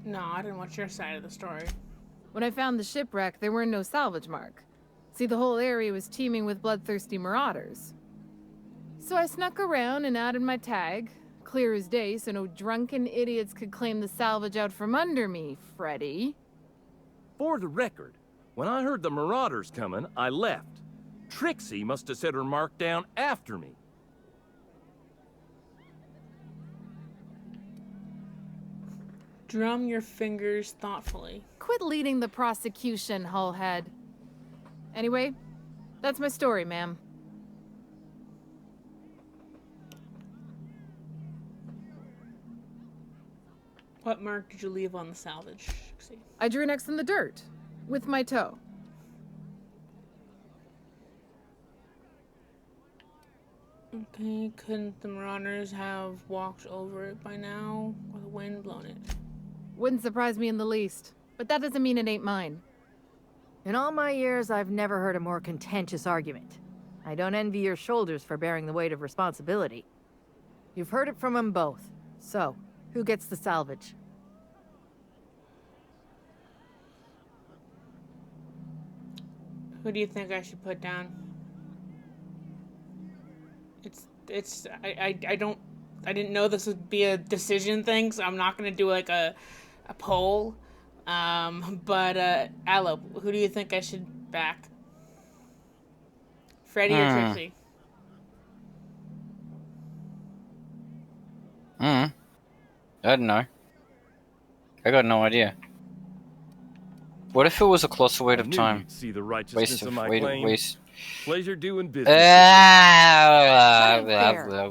No, I didn't watch your side of the story. When I found the shipwreck, there were no salvage mark. See, the whole area was teeming with bloodthirsty marauders. So I snuck around and added my tag, clear as day so no drunken idiots could claim the salvage out from under me, Freddy. For the record, when I heard the marauders coming, I left. Trixie must have set her mark down after me. Drum your fingers thoughtfully. Quit leading the prosecution, Hullhead. Anyway, that's my story, ma'am. What mark did you leave on the salvage? See. I drew an X in the dirt. With my toe. Okay, couldn't the Marauders have walked over it by now? Or the wind blown it? Wouldn't surprise me in the least. But that doesn't mean it ain't mine. In all my years, I've never heard a more contentious argument. I don't envy your shoulders for bearing the weight of responsibility. You've heard it from them both. So, who gets the salvage? Who do you think I should put down? I didn't know this would be a decision thing, so I'm not gonna do like a poll. But Aloe, who do you think I should back? Freddy or Trixie? I don't know. I got no idea. What if it was a closer wait of time? See the righteousness of my claim. Pleasure doing business.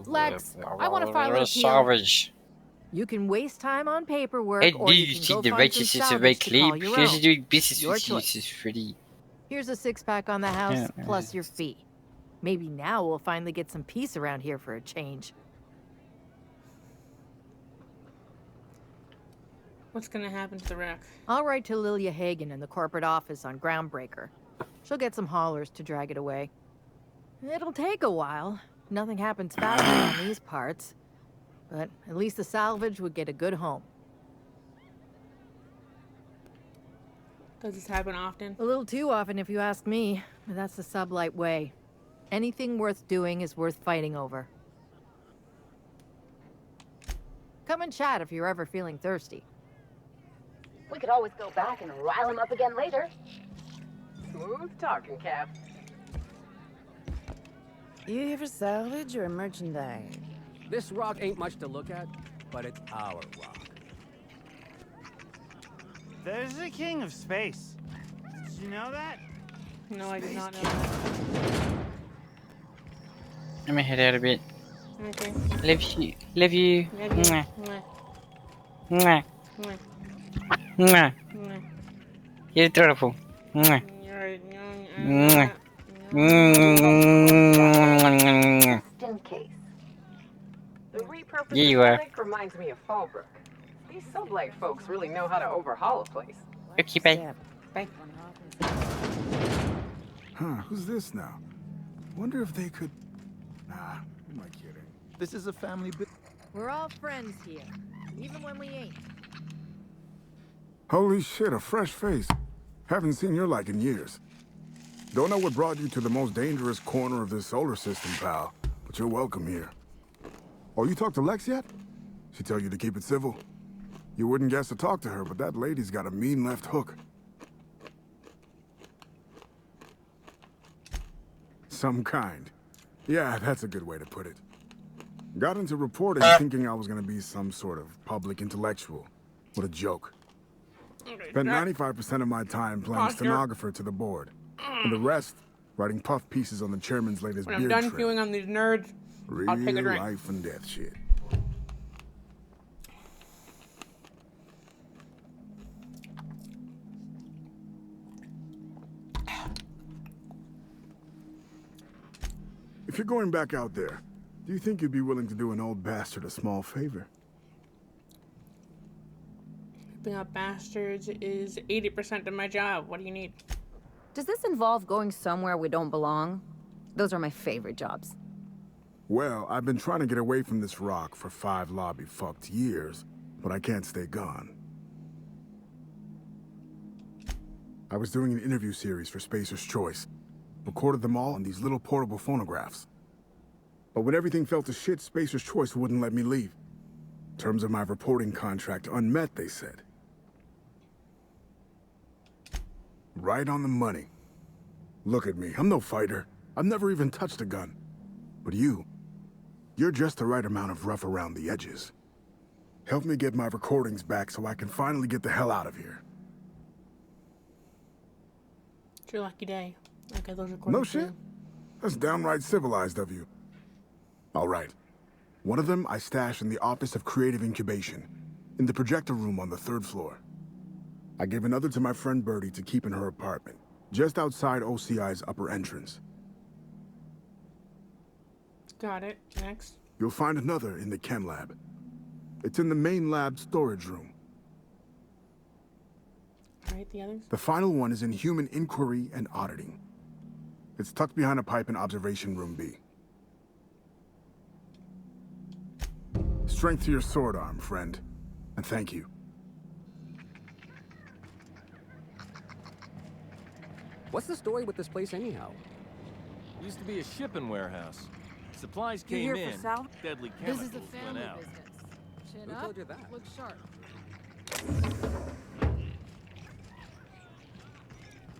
Lex, I want to file an appeal. Savage. You can waste time on paperwork, I or do you can see go the find some righteousness of my salvage to call claim. your Pleasure own. doing business Your with you, choice. Freddy. Here's a six-pack on the house, plus your fee. Maybe now we'll finally get some peace around here for a change. What's gonna happen to the wreck? I'll write to Lilia Hagen in the corporate office on Groundbreaker. She'll get some haulers to drag it away. It'll take a while. Nothing happens fast on these parts. But at least the salvage would get a good home. Does this happen often? A little too often if you ask me, but that's the sublight way. Anything worth doing is worth fighting over. Come and chat if you're ever feeling thirsty. We could always go back and rile him up again later. Smooth talking, Cap. You here for salvage or merchandise? This rock ain't much to look at, but it's our rock. There's the king of space. Did you know that? No, I did not know that. Let me head out a bit. Okay. Love you. Love you. Love you. Mwah. Mwah. Mwah. Mwah. Mwah. Mwah. You're adorable. Mwah. Mwah. Mwah. Just in case. The repurposed Yeah, you are. aesthetic reminds me of Fallbrook. These sublight folks really know how to overhaul a place. Okay, bye. Bye. Huh, who's this now? Wonder if they could... Nah, who am I kidding? This is a family bit. We're all friends here, even when we ain't. Holy shit, a fresh face. Haven't seen your like in years. Don't know what brought you to the most dangerous corner of this solar system, pal, but you're welcome here. Oh, you talked to Lex yet? She tell you to keep it civil? You wouldn't guess to talk to her, but that lady's got a mean left hook. Some kind. Yeah, that's a good way to put it. Got into reporting thinking I was gonna be some sort of public intellectual. What a joke. Spent 95% of my time playing stenographer to the board. And the rest, writing puff pieces on the chairman's latest When I'm beard done trim. feeling on these nerds, I'll take a drink. Life and death shit. If you're going back out there, do you think you'd be willing to do an old bastard a small favor? Keeping up bastards is 80% of my job. What do you need? Does this involve going somewhere we don't belong? Those are my favorite jobs. Well, I've been trying to get away from this rock for 5 lobby-fucked years, but I can't stay gone. I was doing an interview series for Spacer's Choice. Recorded them all on these little portable phonographs. But when everything fell to shit, Spacer's Choice wouldn't let me leave. Terms of my reporting contract unmet, they said. Right on the money. Look at me, I'm no fighter. I've never even touched a gun. But you're just the right amount of rough around the edges. Help me get my recordings back so I can finally get the hell out of here. It's your lucky day. I got those recordings. No shit? That's downright civilized of you. All right. One of them I stashed in the Office of Creative Incubation, in the projector room on the 3rd floor. I gave another to my friend Birdie to keep in her apartment, just outside OCI's upper entrance. Got it. Next. You'll find another in the chem lab. It's in the main lab storage room. Alright, the others? The final one is in human inquiry and auditing. It's tucked behind a pipe in observation room B. Strength to your sword arm, friend. And thank you. What's the story with this place anyhow? Used to be a shipping warehouse. Supplies You came here in, for sal- deadly This chemicals is a went family out. business. Chin Who up, told you that? look sharp.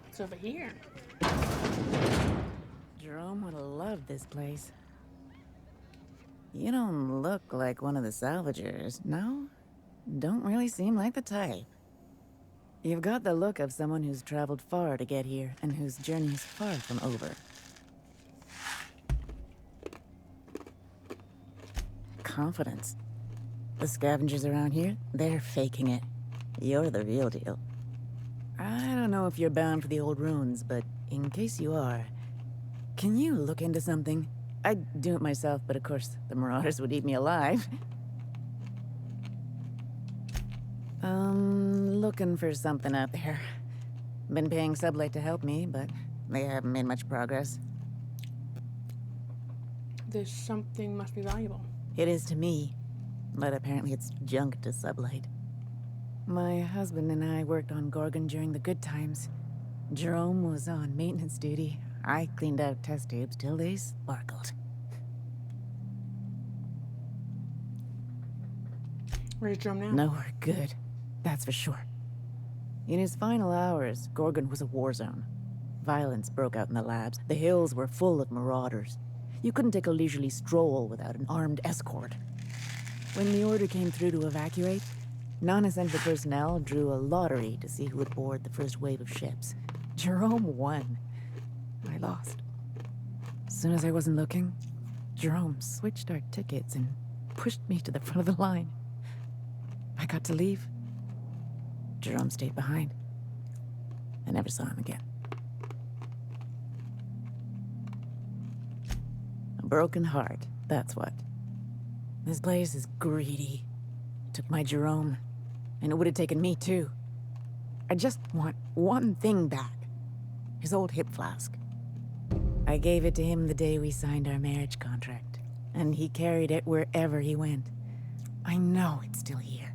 It's over here. Jerome would have loved this place. You don't look like one of the salvagers, no? Don't really seem like the type. You've got the look of someone who's traveled far to get here and whose journey's far from over. Confidence. The scavengers around here, they're faking it. You're the real deal. I don't know if you're bound for the old ruins, but in case you are, can you look into something? I'd do it myself, but of course, the Marauders would eat me alive. Looking for something out there. Been paying Sublight to help me, but they haven't made much progress. This something must be valuable. It is to me, but apparently it's junk to Sublight. My husband and I worked on Gorgon during the good times. Jerome was on maintenance duty. I cleaned out test tubes till they sparkled. Where's Jerome now? Nowhere good, that's for sure. In his final hours, Gorgon was a war zone. Violence broke out in the labs. The hills were full of marauders. You couldn't take a leisurely stroll without an armed escort. When the order came through to evacuate, non-essential personnel drew a lottery to see who would board the first wave of ships. Jerome won. I lost. As soon as I wasn't looking, Jerome switched our tickets and pushed me to the front of the line. I got to leave. Jerome stayed behind. I never saw him again. A broken heart, that's what. This place is greedy. It took my Jerome, and it would have taken me too. I just want one thing back. His old hip flask. I gave it to him the day we signed our marriage contract, and he carried it wherever he went. I know it's still here.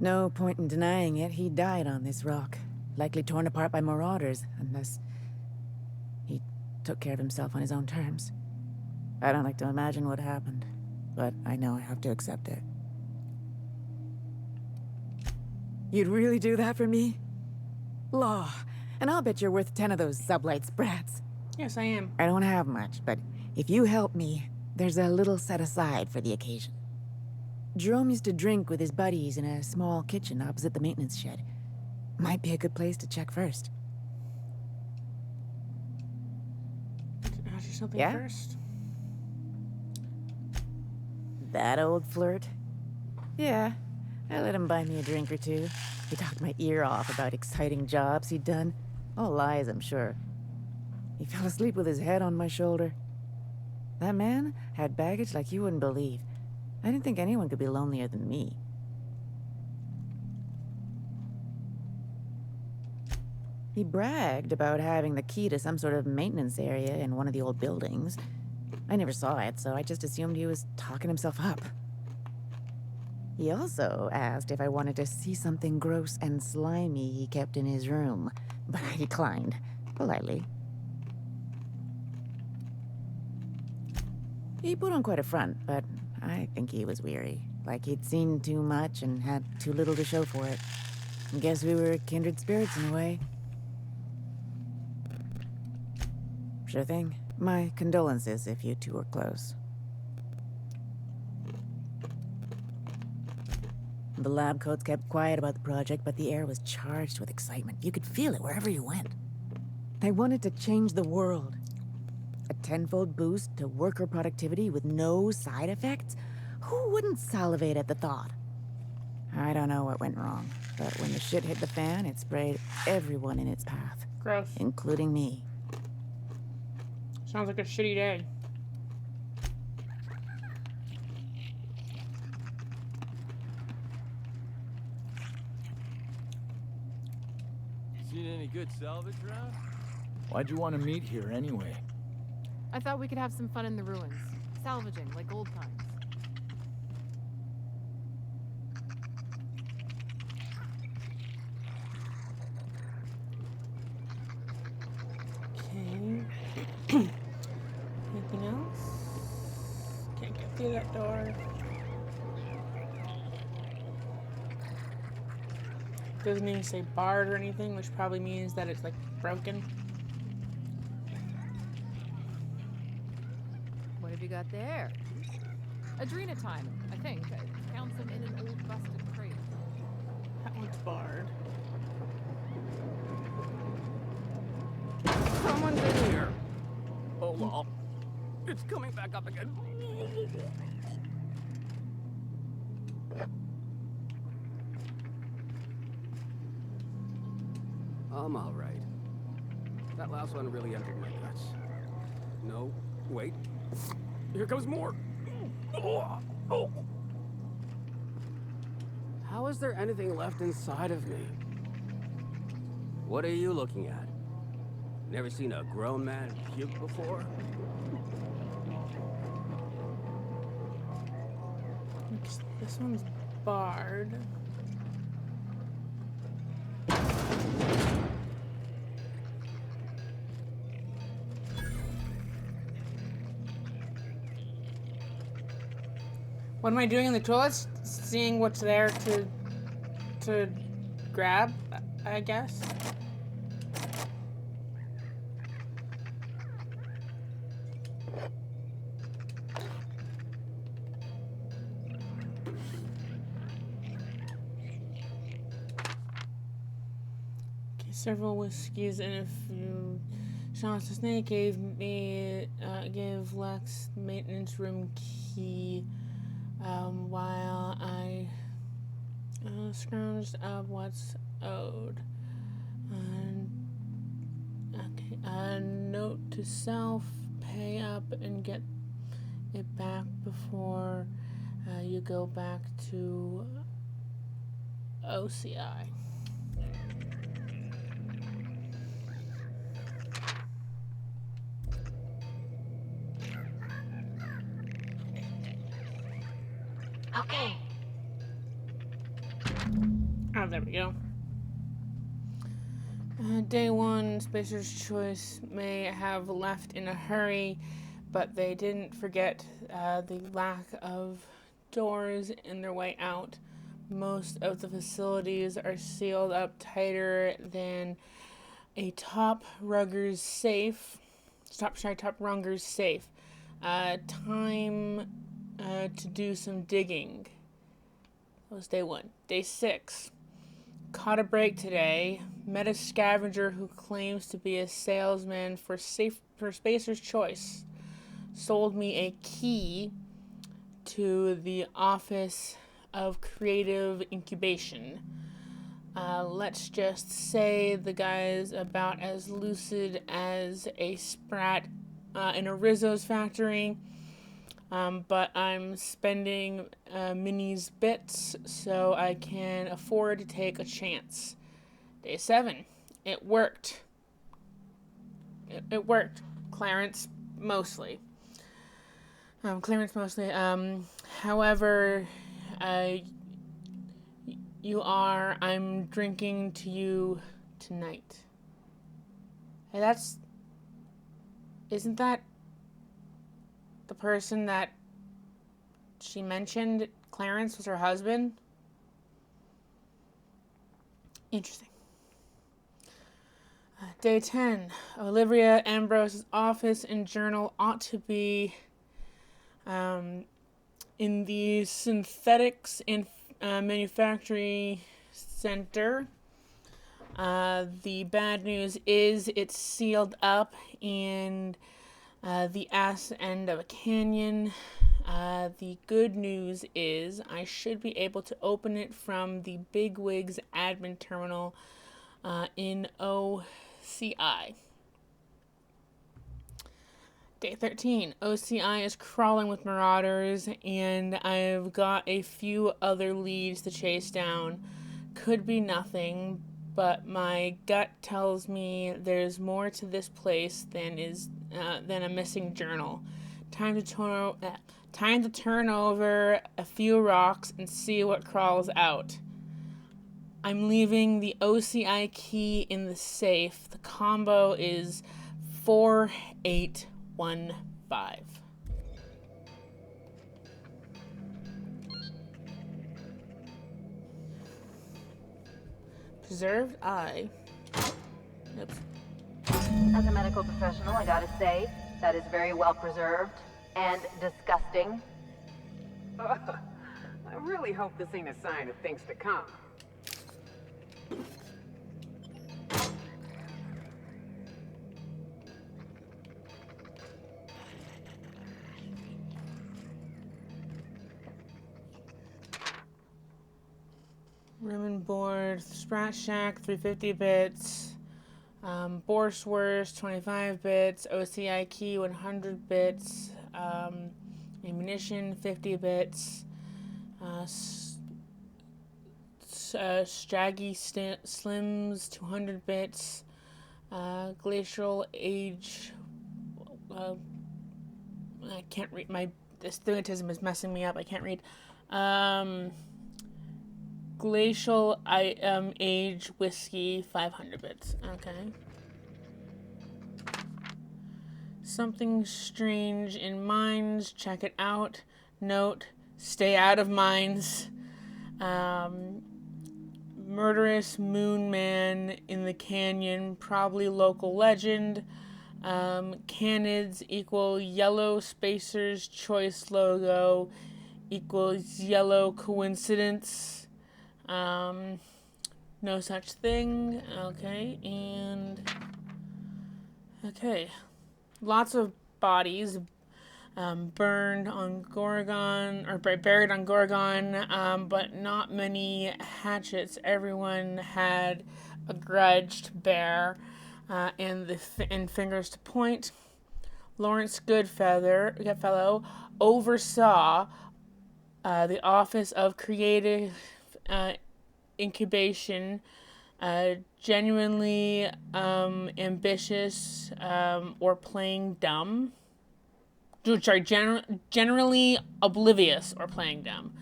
No point in denying it, he died on this rock. Likely torn apart by marauders, unless he took care of himself on his own terms. I don't like to imagine what happened, but I know I have to accept it. You'd really do that for me? Law, and I'll bet you're worth 10 of those Sublight sprats. Yes, I am. I don't have much, but if you help me, there's a little set aside for the occasion. Jerome used to drink with his buddies in a small kitchen opposite the maintenance shed. Might be a good place to check first. Can I ask you something Yeah? first? That old flirt? Yeah, I let him buy me a drink or two. He talked my ear off about exciting jobs he'd done. All lies, I'm sure. He fell asleep with his head on my shoulder. That man had baggage like you wouldn't believe. I didn't think anyone could be lonelier than me. He bragged about having the key to some sort of maintenance area in one of the old buildings. I never saw it, so I just assumed he was talking himself up. He also asked if I wanted to see something gross and slimy he kept in his room, but I declined, politely. He put on quite a front, but I think he was weary. Like he'd seen too much and had too little to show for it. Guess we were kindred spirits in a way. Sure thing. My condolences if you two were close. The lab coats kept quiet about the project, but the air was charged with excitement. You could feel it wherever you went. They wanted to change the world. A tenfold boost to worker productivity with no side effects? Who wouldn't salivate at the thought? I don't know what went wrong, but when the shit hit the fan, it sprayed everyone in its path. Gross. Including me. Sounds like a shitty day. Seen any good salvage around? Why'd you want to meet here anyway? I thought we could have some fun in the ruins. Salvaging, like old times. Okay. Anything else? Can't get through that door. Doesn't even say barred or anything, which probably means that it's like broken. What have you got there? Adrenatime, I think. I found some in an old busted crate. That one's barred. Someone's in here. Oh, well. It's coming back up again. I'm all right. That last one really entered my guts. No, wait. Here comes more. How is there anything left inside of me? What are you looking at? Never seen a grown man puke before? This one's barred. What am I doing in the toilets? Seeing what's there to grab, I guess. Okay, several whiskeys and a few shots. The snake gave Lex the maintenance room key. While I scrounged up what's owed. Okay, a note to self, pay up and get it back before you go back to OCI. Okay. Oh, there we go. Day one, Spacer's Choice may have left in a hurry, but they didn't forget the lack of doors in their way out. Most of the facilities are sealed up tighter than a top rugger's safe. Top runger's safe. Time to do some digging. That was day one. Day 6. Caught a break today. Met a scavenger who claims to be a salesman for Spacer's Choice. Sold me a key to the Office of Creative Incubation. Let's just say the guy's about as lucid as a sprat in a Rizzo's factory. But I'm spending Minnie's bits so I can afford to take a chance. Day 7. It worked. It worked. Clarence, mostly. However, I'm drinking to you tonight. Hey, isn't that the person that she mentioned, Clarence, was her husband? Interesting. Day 10. Olivia Ambrose's office and journal ought to be in the synthetics manufacturing center. The bad news is it's sealed up in the ass end of a canyon. The good news is I should be able to open it from the Bigwigs admin terminal in OCI. Day 13. OCI is crawling with marauders, and I've got a few other leads to chase down. Could be nothing, but my gut tells me there's more to this place than a missing journal. Time to turn over a few rocks and see what crawls out. I'm leaving the OCI key in the safe. The combo is 4815. Preserved eye. Oops. As a medical professional, I gotta say, that is very well preserved and disgusting. I really hope this ain't a sign of things to come. Room and board, Sprat Shack, 350 bits. Borswurst, 25 bits. OCI key, 100 bits. Ammunition, 50 bits. Straggy Slims, 200 bits. Glacial Age. I can't read. My astigmatism is messing me up. I can't read. Glacial Age Whiskey, 500 bits. Okay. Something strange in mines. Check it out. Note, stay out of mines. Murderous moon man in the canyon, probably local legend. Canids equal yellow spacers choice logo equals yellow coincidence. No such thing. Okay, and okay, lots of bodies burned on Gorgon, or buried on Gorgon, but not many hatchets. Everyone had a grudge to bear, and fingers to point. Lawrence Goodfellow oversaw the Office of Creative Incubation, genuinely ambitious or playing dumb. Sorry, generally oblivious or playing dumb.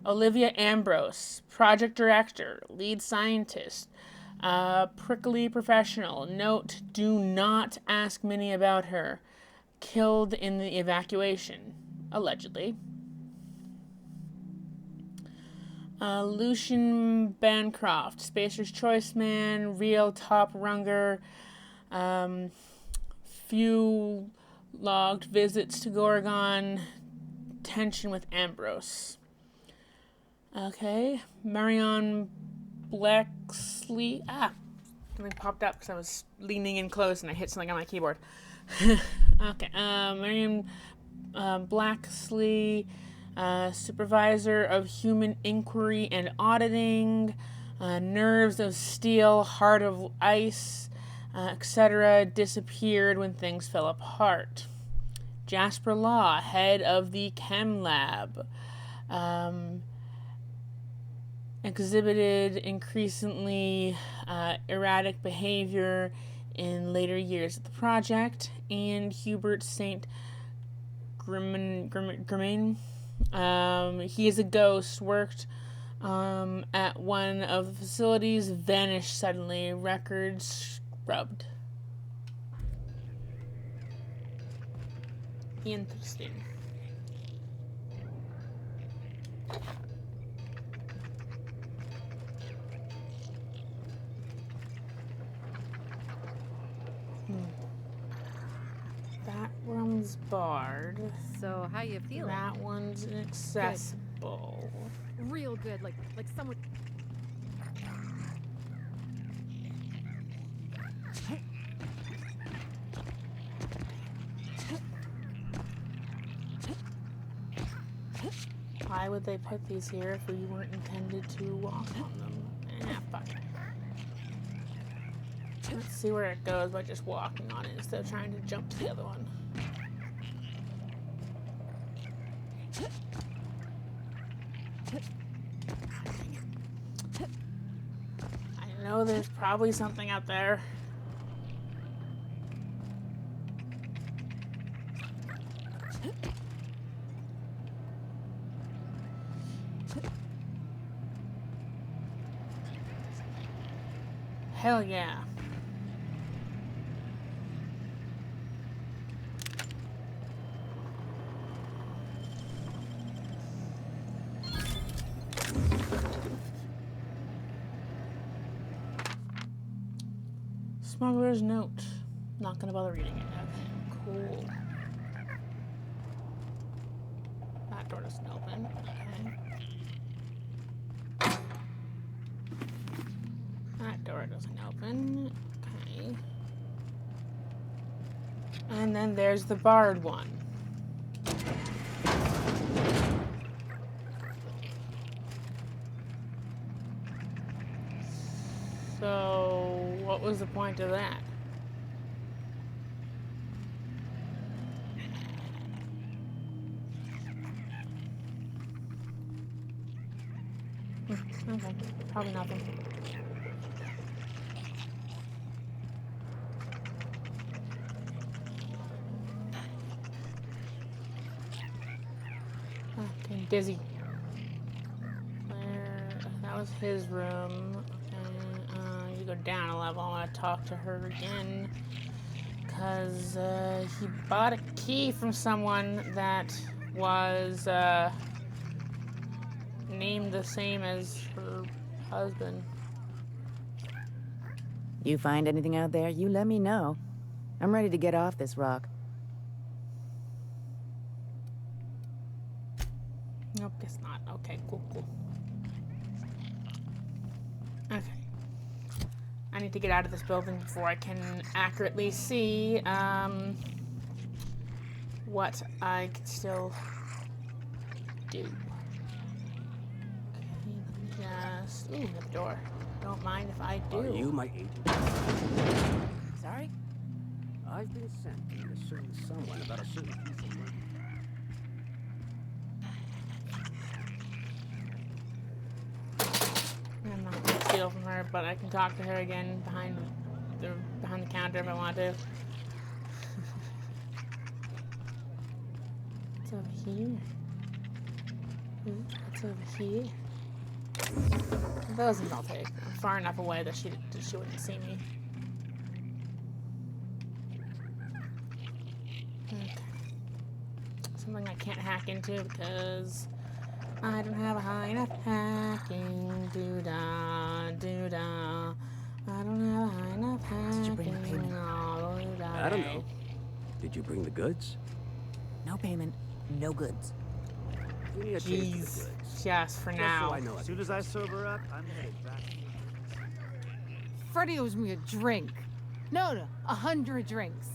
Olivia Ambrose, project director, lead scientist, prickly professional. Note, do not ask Minnie about her. Killed in the evacuation, allegedly. Lucian Bancroft, Spacer's Choice Man, real top runger, few logged visits to Gorgon, tension with Ambrose. Okay, Marion Blacksley. Something popped up because I was leaning in close and I hit something on my keyboard. Okay, Marion Blacksley. Supervisor of Human Inquiry and Auditing, Nerves of Steel, Heart of Ice, etc. disappeared when things fell apart. Jasper Law, head of the Chem Lab, exhibited increasingly erratic behavior in later years of the project. And Hubert St. Germain, he is a ghost, worked at one of the facilities, vanished suddenly, records scrubbed. Interesting. That one's barred. So, how you feeling? That one's inaccessible. Real good, like someone. Why would they put these here if we weren't intended to walk on them? Fuck. Let's see where it goes by just walking on it instead of trying to jump to the other one. I know there's probably something out there. Hell yeah. Smuggler's note. Not gonna bother reading it. Okay, cool. That door doesn't open. Okay. That door doesn't open. Okay. And then there's the barred one. So, what was the point of that? Okay, probably nothing. Okay, dizzy. That was his room. Okay, you go down a level. I want to talk to her again. Because he bought a key from someone that was named the same as her husband. You find anything out there, you let me know. I'm ready to get off this rock. Nope, guess not. Okay, cool. Okay. I need to get out of this building before I can accurately see what I can still do. Okay, just... Ooh, the door. Don't mind if I do. Are you my agent? Sorry? I've been sent to a certain someone about a certain piece of work. I'm not gonna steal from her, but I can talk to her again behind the counter if I want to. What's over here? What's over here? Those I'll take. I'm far enough away that she wouldn't see me. Okay. Something I can't hack into because I don't have a high enough hacking. Doo-da, doo-da. I don't have a high enough hacking. Did you bring the payment? I don't know. Did you bring the goods? No payment, no goods. Give me a taste of the Jeez. goods. Just for Just now. so I know As soon as I sober up, I'm headed back. Freddie owes me a drink. No, 100 drinks.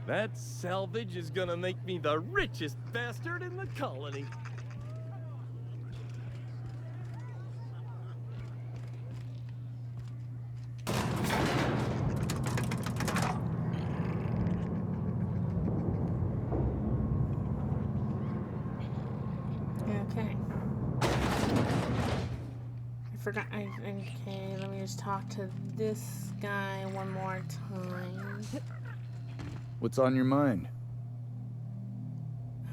That salvage is gonna make me the richest bastard in the colony. Okay. I forgot. Okay, let me just talk to this guy one more time. What's on your mind?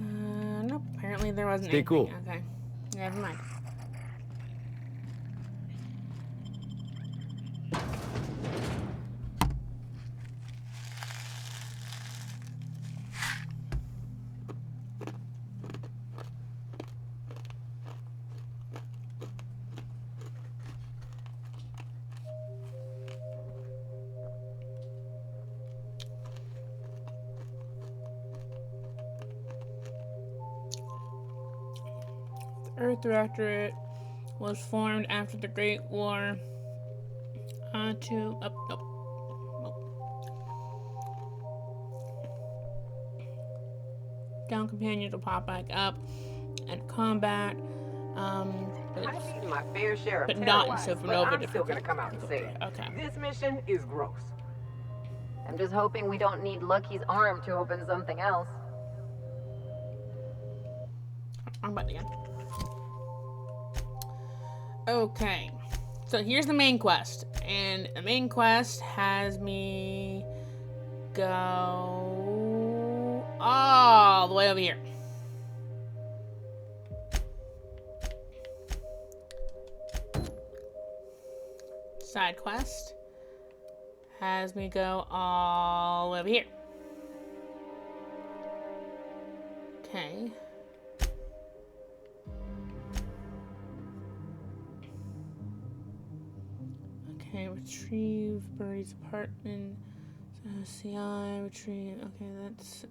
Nope. Apparently there wasn't Stay anything. cool. Okay. Never mind. Earth Directorate was formed after the Great War Down companions will pop back up and combat. I've eaten my fair share of But not in terroirs, Supernova. but I'm still gonna come out and say it. Okay. This mission is gross. I'm just hoping we don't need Lucky's arm to open something else. I'm about again. Okay. So here's the main quest. And the main quest has me go all the way over here. Side quest has me go all over here. Okay. Okay, retrieve Birdie's apartment. CI, retrieve. Okay, that's,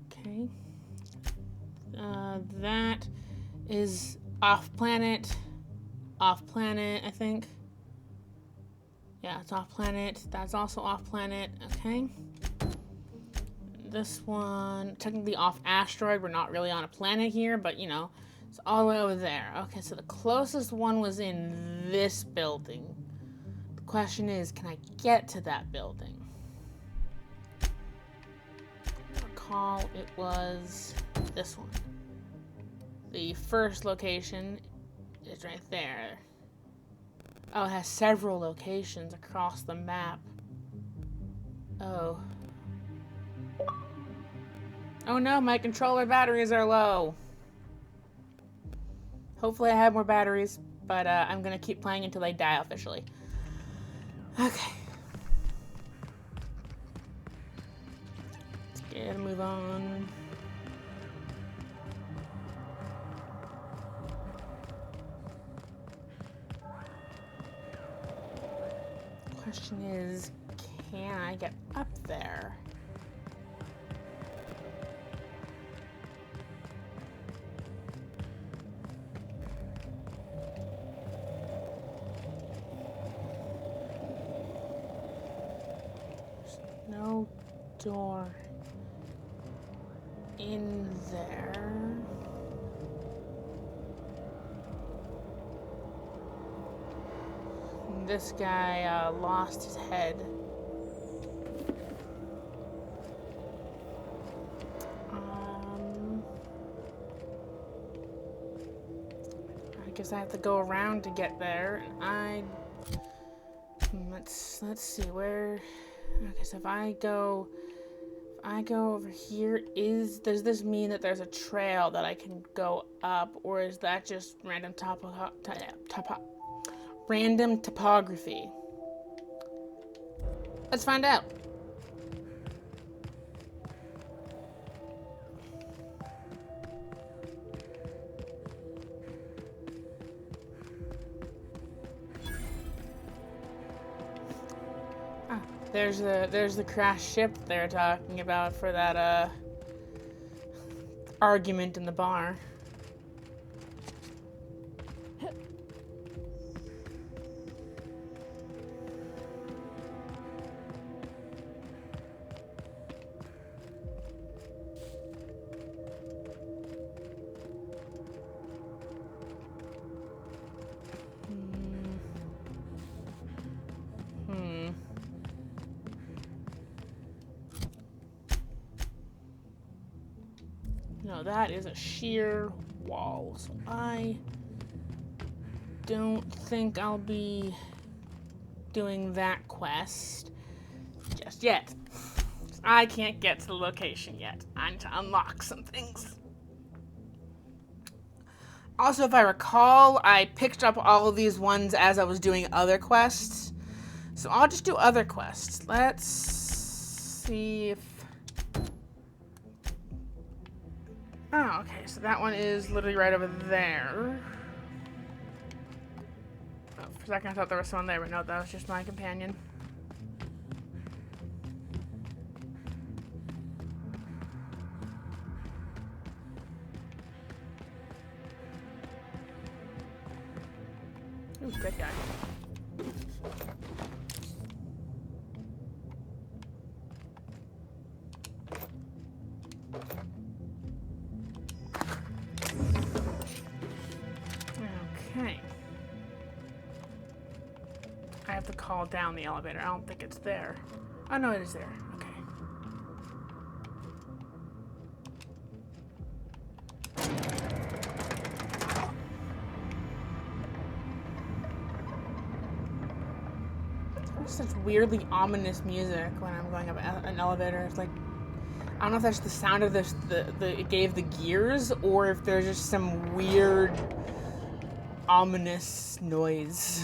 Okay. That is off planet, I think. Yeah, it's off planet. That's also off planet. Okay. This one, technically off asteroid. We're not really on a planet here, but you know, it's all the way over there. Okay, so the closest one was in this building. The question is, can I get to that building? I recall it was this one. The first location is right there. Oh, it has several locations across the map. Oh. Oh no, my controller batteries are low. Hopefully I have more batteries, but I'm gonna keep playing until they die officially. Okay. Let's get a move on. Question is, can I get up there? No door in there. This guy lost his head. I guess I have to go around to get there. Let's see where. Okay, so if I go over here, does this mean that there's a trail that I can go up, or is that just random random topography? Let's find out. There's the crashed ship they're talking about for that argument in the bar. No, that is a sheer wall, so I don't think I'll be doing that quest just yet. I can't get to the location yet. I need to unlock some things. Also, if I recall, I picked up all of these ones as I was doing other quests. So I'll just do other quests. Let's see if... Oh, okay, so that one is literally right over there. Oh, for a second I thought there was someone there, but no, that was just my companion. Ooh, good guy. Okay. I have to call down the elevator. I don't think it's there. Oh no, it is there. Okay. There's such weirdly ominous music when I'm going up an elevator. It's like, I don't know if that's the sound of it gave the gears, or if there's just some weird ominous noise.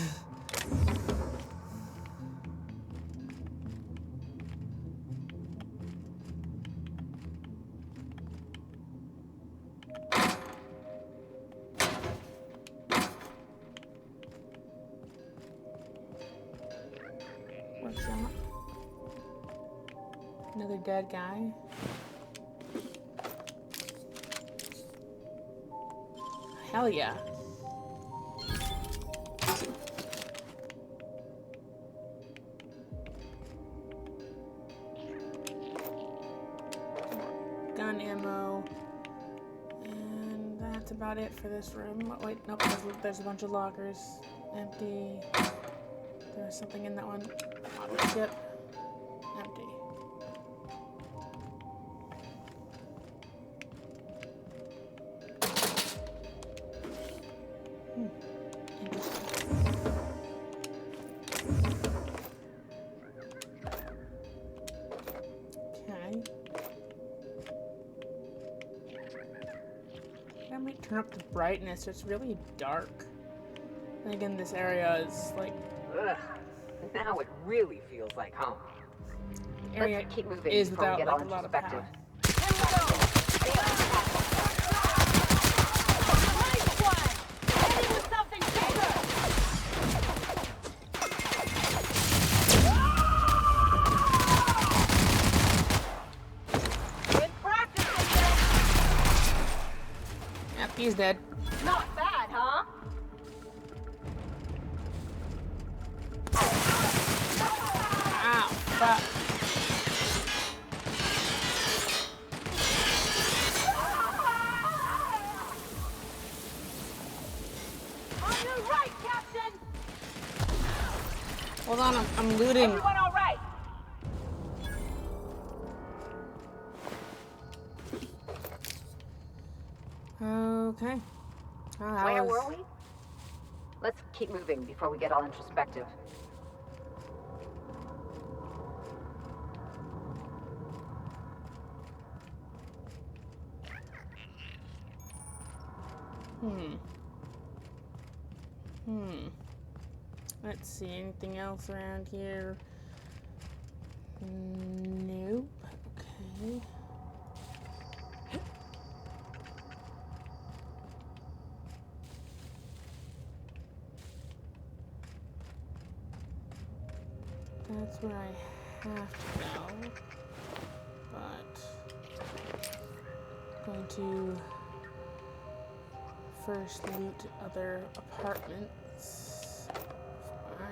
Workshop. Another dead guy. Hell yeah. Gun ammo. And that's about it for this room. Oh, wait, nope, there's a bunch of lockers. Empty. There's something in that one. On the ship. Empty. Okay. I might turn up the brightness. It's really dark. And again, this area is like. Ugh. Now it really feels like home. The area Let's keep moving is before we without get like all a lot of introspective. power. Yep, he's dead. Not bad, huh? Ow, fuck. On your right, Captain. Hold on, I'm looting. Everyone all right? Okay. Oh, Where were we? Let's keep moving before we get all introspective. Let's see, anything else around here? Nope. Okay. That's where I have to go. But I'm going to first loot other apartments.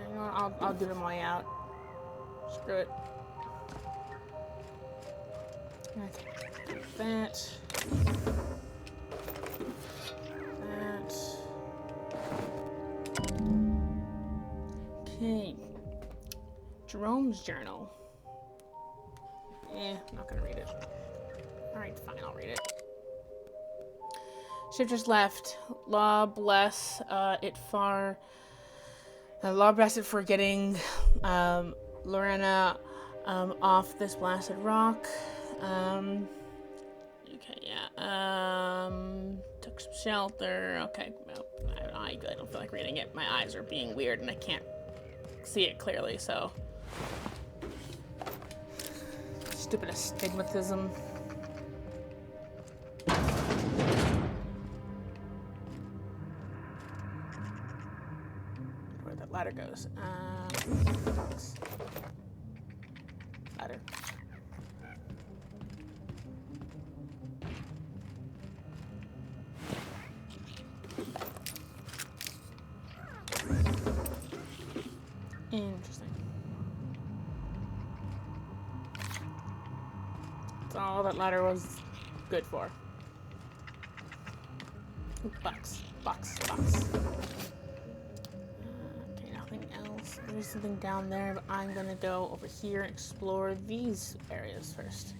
You know what, I'll do them all out. Screw it. Okay. That. Okay. Jerome's journal. I'm not gonna read it. Alright, fine, I'll read it. Ship just left. Law bless it far. Law bless it for getting Lorena off this blasted rock. Okay, yeah. Took some shelter. Okay, well, I don't feel like reading it. My eyes are being weird and I can't see it clearly, so. Stupid astigmatism. Where that ladder goes. Ladder. Interesting. That's all that ladder was good for. Ooh, box. Okay, nothing else. There's something down there, but I'm gonna go over here and explore these areas first.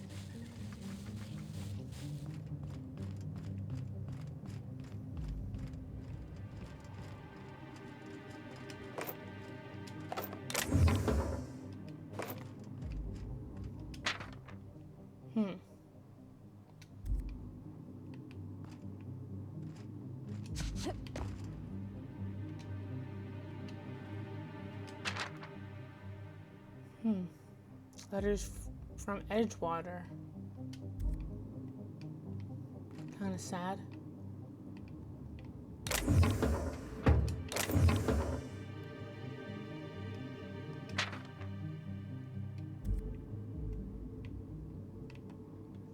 Letters from Edgewater. Kind of sad.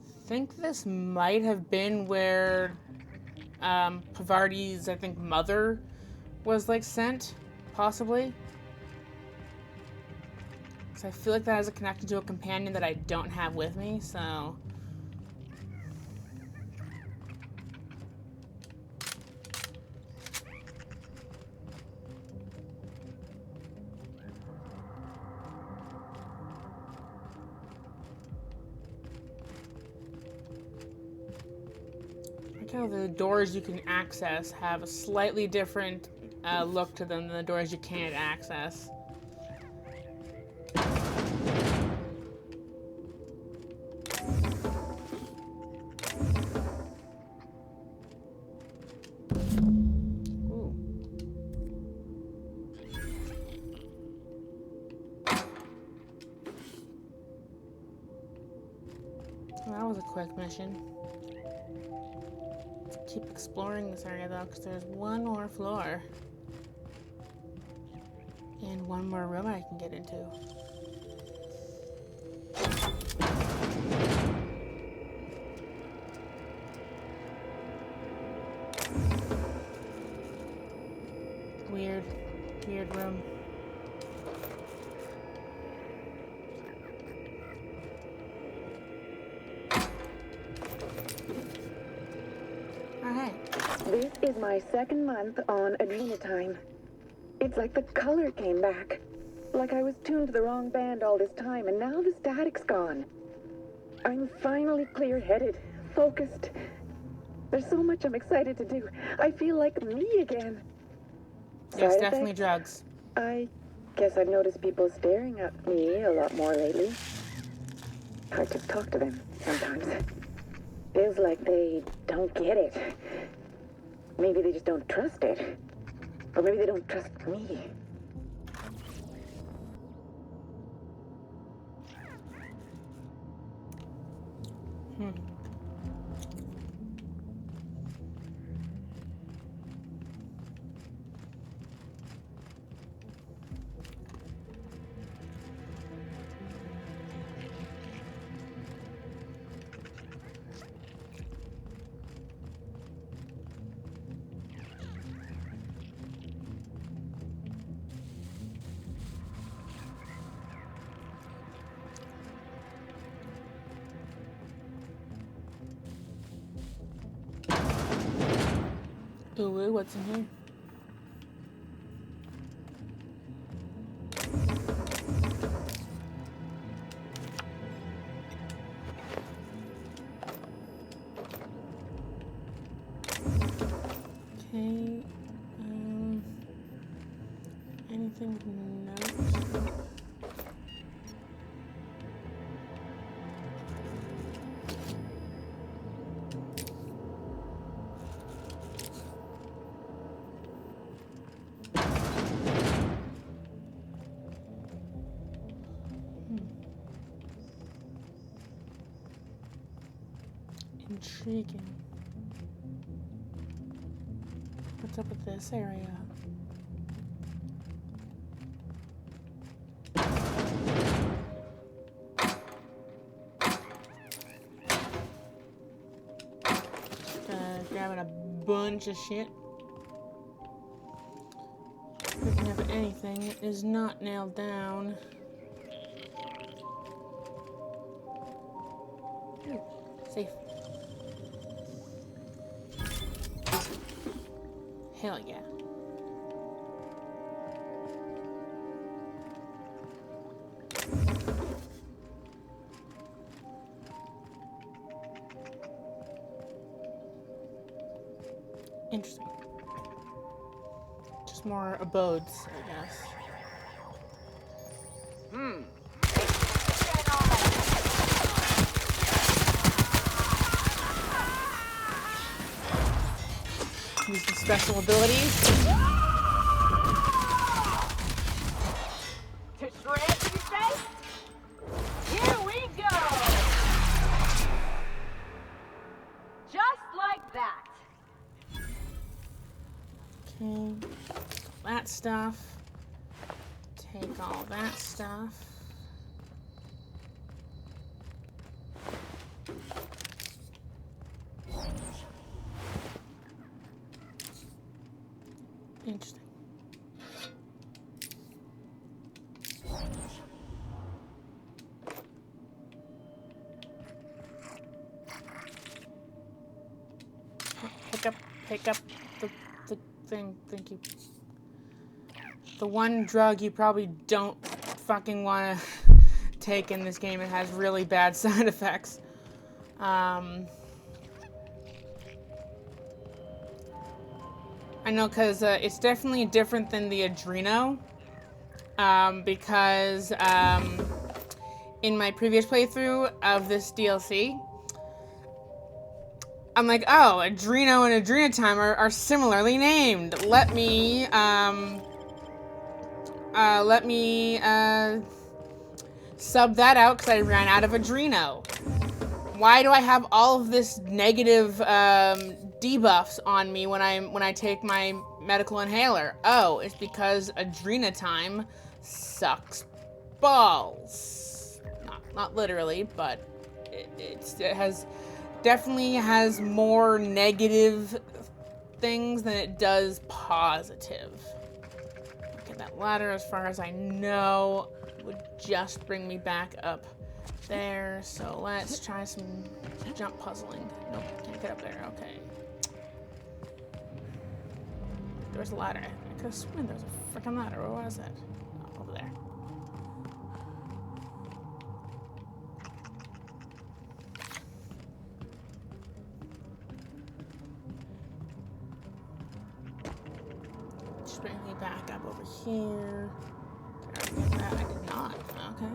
I think this might have been where Pavardi's, I think, mother was like sent, possibly. So I feel like that has a connection to a companion that I don't have with me, so. Like how the doors you can access have a slightly different look to them than the doors you can't access. Well, that was a quick mission. Let's keep exploring this area though, because there's one more floor. And one more room I can get into. Weird room. This is my second month on adrenatime. It's like the color came back. Like I was tuned to the wrong band all this time, and now the static's gone. I'm finally clear-headed, focused. There's so much I'm excited to do. I feel like me again. Yes, Side definitely effects? drugs. I guess I've noticed people staring at me a lot more lately. Hard to talk to them sometimes. Feels like they don't get it. Maybe they just don't trust it. Or maybe they don't trust me. Ooh, what's in here? Okay. Anything with notes? Intriguing. What's up with this area? Grabbing a bunch of shit. Picking up anything is not nailed down. Ooh, safe. Hell yeah. Interesting. Just more abodes, I guess. Use the special abilities. To shred, you say? Here we go! Just like that. Okay. That stuff. Take all that stuff. Interesting. Pick up the thing. Thank you. The one drug you probably don't fucking want to take in this game. It has really bad side effects. I know, because it's definitely different than the Adreno. Because in my previous playthrough of this DLC, I'm like, oh, Adreno and Adrenatime are similarly named. Let me sub that out because I ran out of Adreno. Why do I have all of this negative debuffs on me when I take my medical inhaler? Oh, it's because Adrenatime sucks balls. Not literally, but it definitely has more negative things than it does positive. Okay, that ladder, as far as I know, would just bring me back up there. So let's try some jump puzzling. Nope, can't get up there. Okay. There's a ladder. I could have sworn there was a freaking ladder. Where was it? Oh, over there. Just bring me back up over here. Did I get that? I did not. Okay.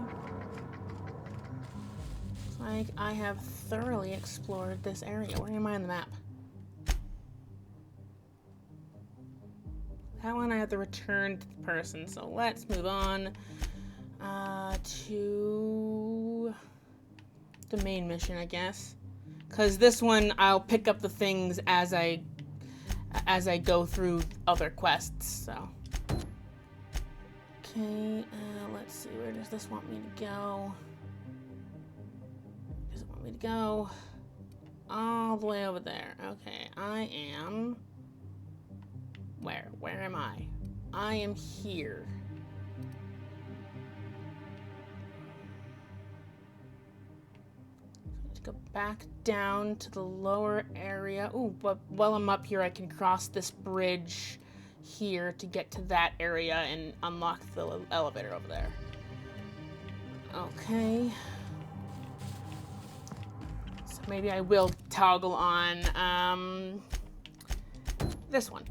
Looks like I have thoroughly explored this area. Where am I on the map? That one I have to return to the person, so let's move on to the main mission, I guess. Because this one, I'll pick up the things as I go through other quests, so. Okay, let's see, where does this want me to go? Does it want me to go all the way over there? Okay, I am... Where am I? I am here. Let's go back down to the lower area. Ooh, but while I'm up here, I can cross this bridge here to get to that area and unlock the elevator over there. Okay. So maybe I will toggle on this one.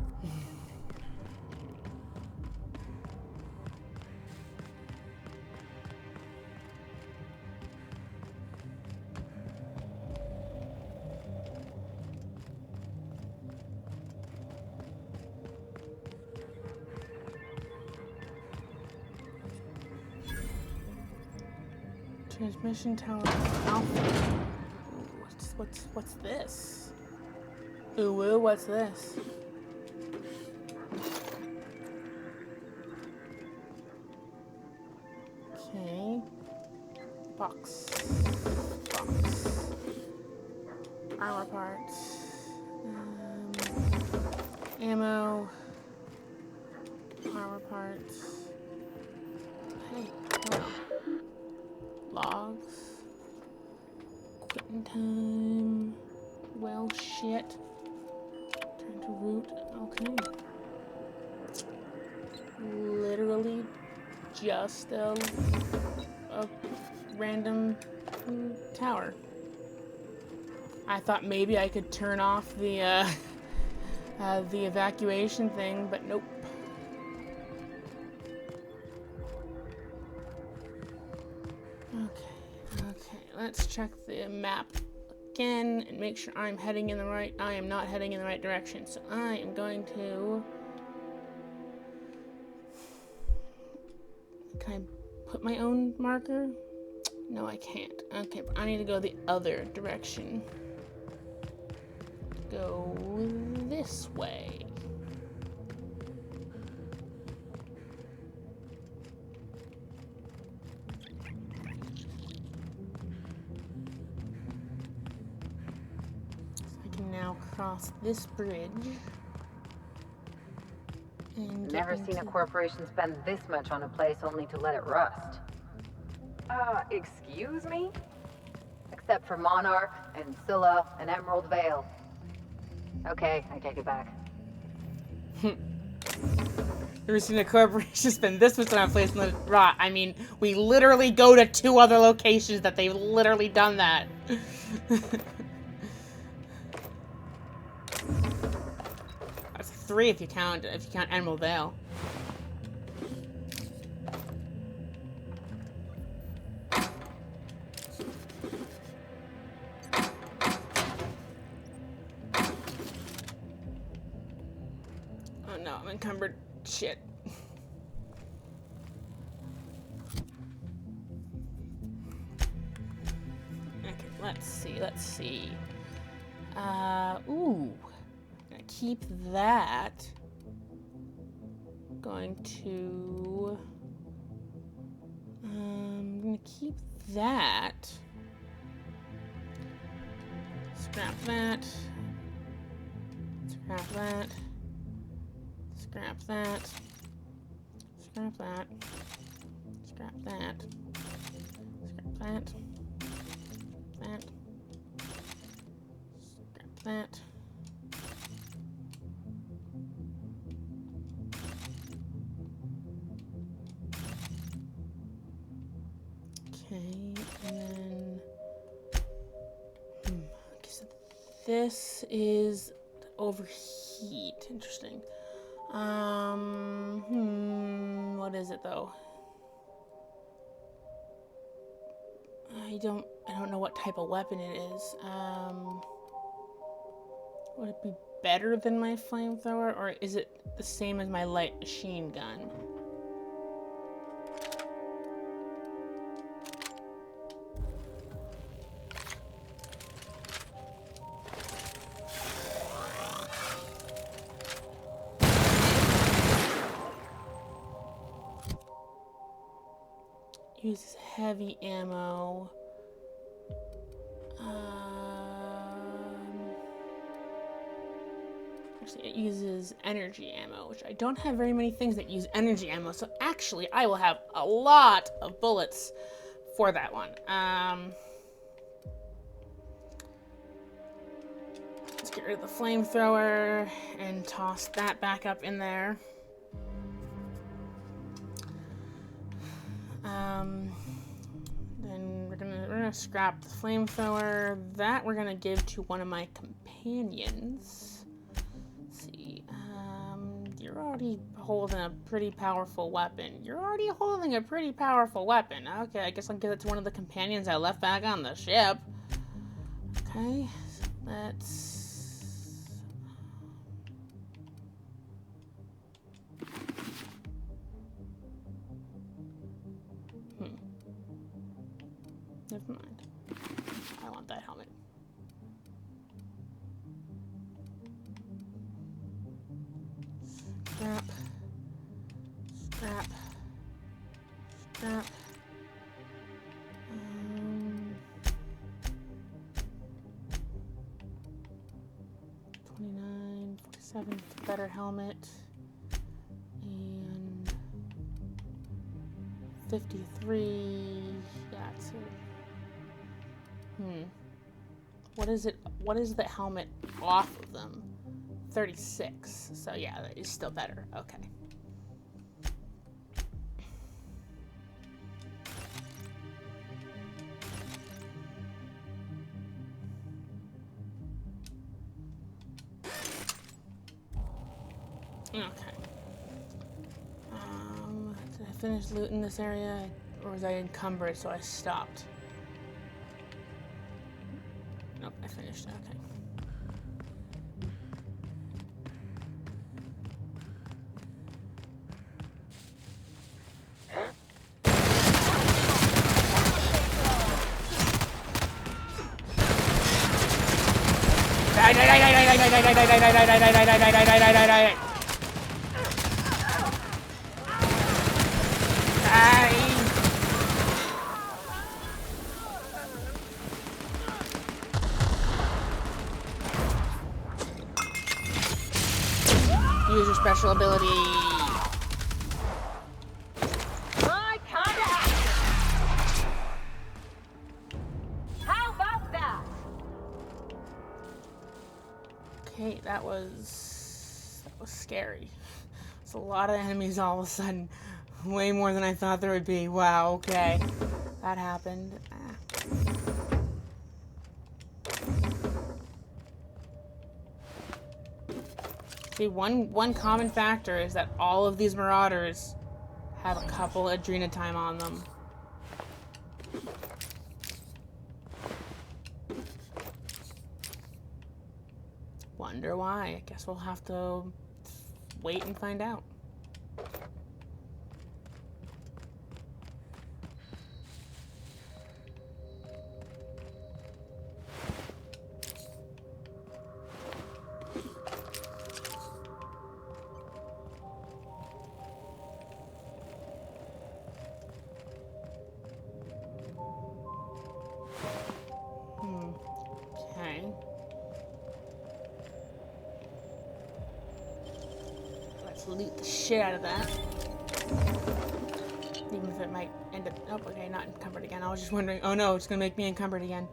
Transmission tower Alpha. Ooh, what's this? Ooh, what's this? Okay. Box. Armor parts. Ammo. armor parts. Hey, no. Logs. Quitting time. Well, shit. Turn to root. Okay. Literally just a random tower. I thought maybe I could turn off the evacuation thing, but nope. Okay, let's check the map again and make sure I'm heading in the right. I am not heading in the right direction, so I am going to. Can I put my own marker? No, I can't. Okay, but I need to go the other direction. Go this way. I can now cross this bridge. And Never seen a corporation spend this much on a place only to let it rust. Excuse me? Except for Monarch and Scylla and Emerald Vale. Okay, I take it back. Never seen a corporation spend this much on a place and let it rot. I mean, we literally go to 2 other locations that they've literally done that. That's 3 if you count Emerald Vale. Oh no, I'm encumbered. Shit. Okay, let's see. Ooh. Gonna keep that. Going to... I'm gonna keep that. Scrap that. Scrap that. Scrap that. Scrap that. Scrap that. Scrap that. That. Scrap that. Okay, and then okay, so this is overheat. Interesting. What is it though? I don't know what type of weapon it is. Would it be better than my flamethrower, or is it the same as my light machine gun? Uses heavy ammo. Actually, it uses energy ammo, which I don't have very many things that use energy ammo, so actually I will have a lot of bullets for that one. Let's get rid of the flamethrower and toss that back up in there. Then we're gonna scrap the flamethrower. That we're gonna give to one of my companions. Let's see. You're already holding a pretty powerful weapon. Okay, I guess I'll give it to one of the companions I left back on the ship. Okay, so let's. Never mind. I want that helmet. Scrap. Scrap. Scrap. 29, 47, better helmet. And 53. Yeah, it's What is it? What is the helmet off of them? 36. So yeah, that is still better. Okay. Okay. Did I finish looting this area, or was I encumbered, so I stopped? Nope, I finished. Okay. Use your special ability. My kind of action. How about that? Okay, that was scary. It's a lot of enemies all of a sudden. Way more than I thought there would be. Wow, okay. That happened. See, one common factor is that all of these Marauders have a couple Adrenatime on them. Wonder why. I guess we'll have to wait and find out. Okay. Let's loot the shit out of that. Even if it might end up... Oh, okay, not encumbered again. I was just wondering... Oh no, it's gonna make me encumbered again.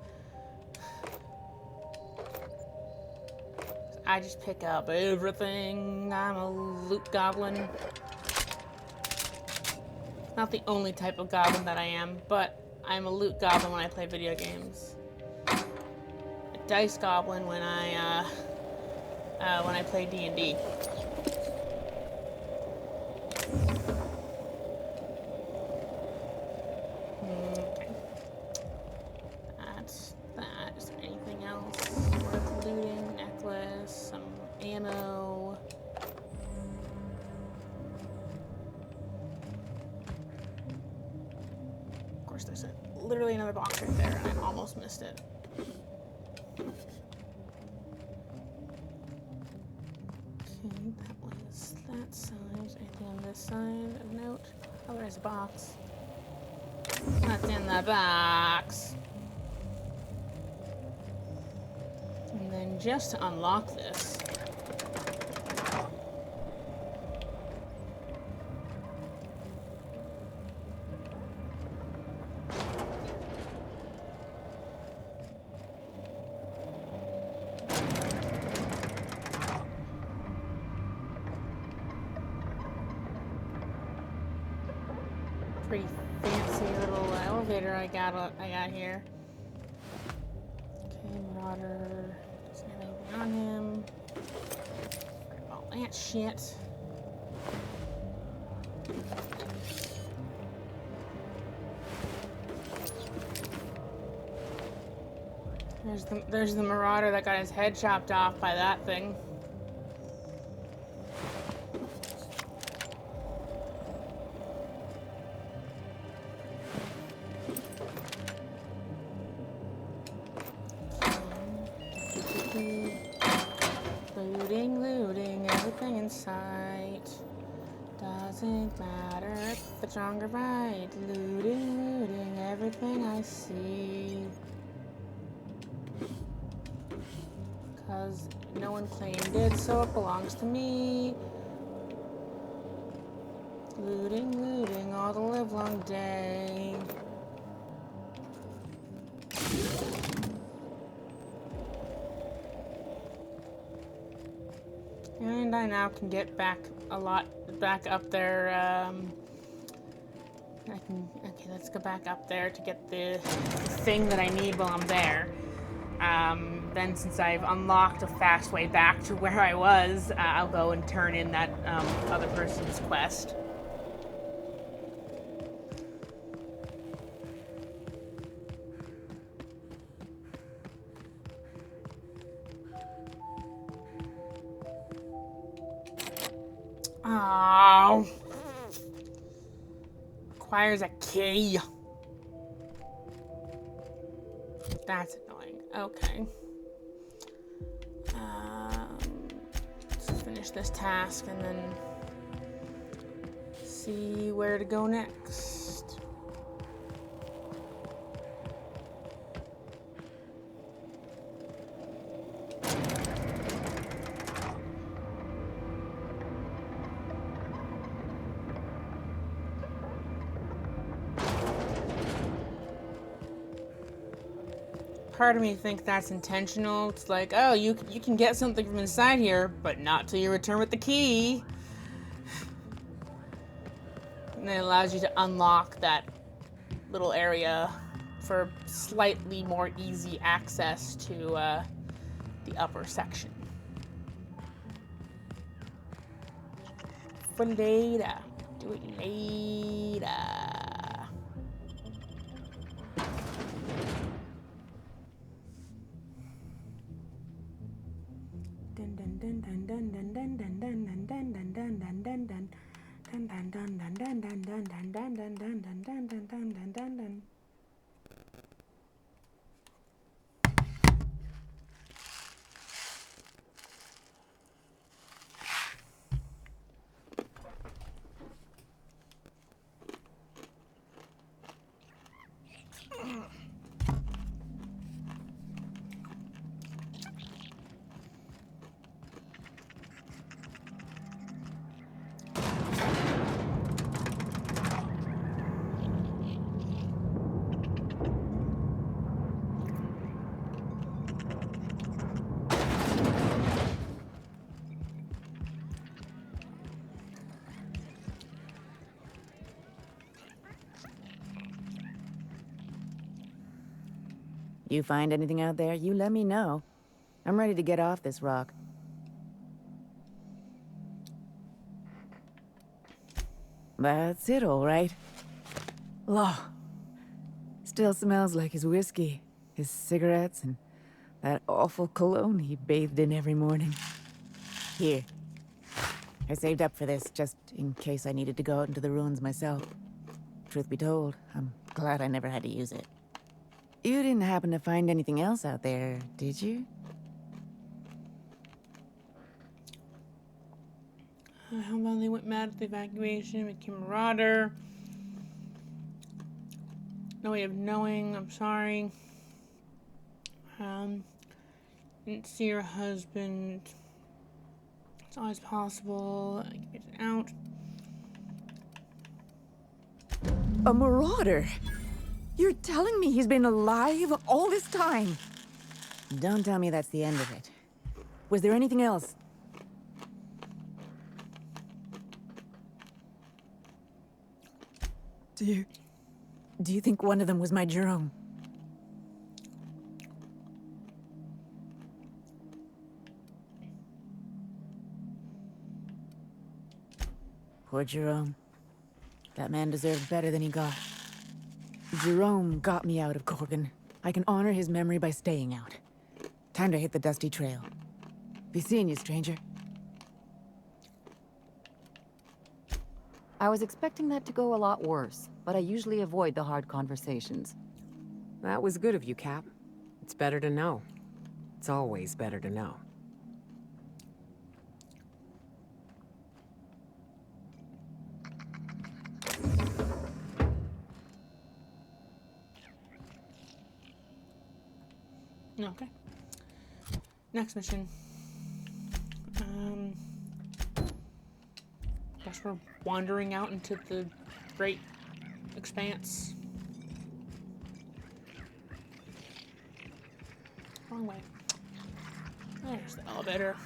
I just pick up everything. I'm a loot goblin. Not the only type of goblin that I am, but I'm a loot goblin when I play video games. A dice goblin when I play D&D. Okay. That's that. Is there anything else worth looting? Necklace, some ammo. Of course, there's literally another box right there, and I almost missed it. Okay, that was that side. Anything on this side of note? Oh, there's a box. What's in the box? And then just to unlock this, pretty fancy little elevator I got here. Okay, Marauder doesn't have anything on him. All that shit. There's the Marauder that got his head chopped off by that thing. Looting, everything in sight. Doesn't matter if it's wrong or right. Looting, everything I see. Cause no one claimed it, so it belongs to me. Looting, looting all the livelong day. And I now can get back up there. Okay, let's go back up there to get the thing that I need while I'm there. Then since I've unlocked a fast way back to where I was, I'll go and turn in that other person's quest. Oh. Requires a key. That's annoying. Okay. Let's finish this task and then see where to go next. Part of me thinks that's intentional. It's like, oh, you can get something from inside here, but not till you return with the key. And then it allows you to unlock that little area for slightly more easy access to the upper section. For later. Do it later. You find anything out there, you let me know. I'm ready to get off this rock. That's it, all right. Law. Still smells like his whiskey, his cigarettes, and that awful cologne he bathed in every morning. Here. I saved up for this, just in case I needed to go out into the ruins myself. Truth be told, I'm glad I never had to use it. You didn't happen to find anything else out there, did you? How about they went mad at the evacuation, became a marauder. No way of knowing, I'm sorry. Didn't see your husband. It's always possible. I can get it out. A marauder? You're telling me he's been alive all this time? Don't tell me that's the end of it. Was there anything else? Do you think one of them was my Jerome? Poor Jerome. That man deserved better than he got. Jerome got me out of Gorgon. I can honor his memory by staying out. Time to hit the dusty trail. Be seeing you, stranger. I was expecting that to go a lot worse, but I usually avoid the hard conversations. That was good of you, Cap. It's better to know. It's always better to know. Okay. Next mission. Guess we're wandering out into the great expanse. Wrong way. There's the elevator.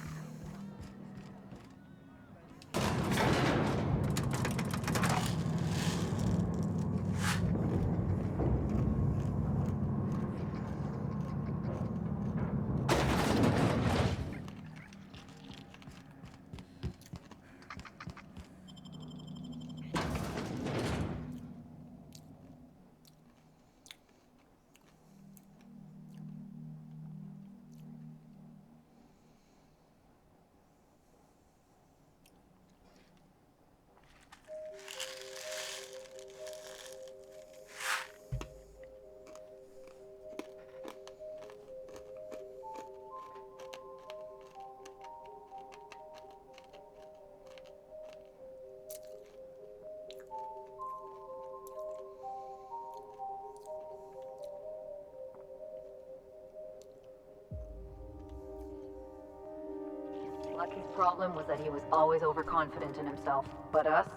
Lucky's problem was that he was always overconfident in himself. But us?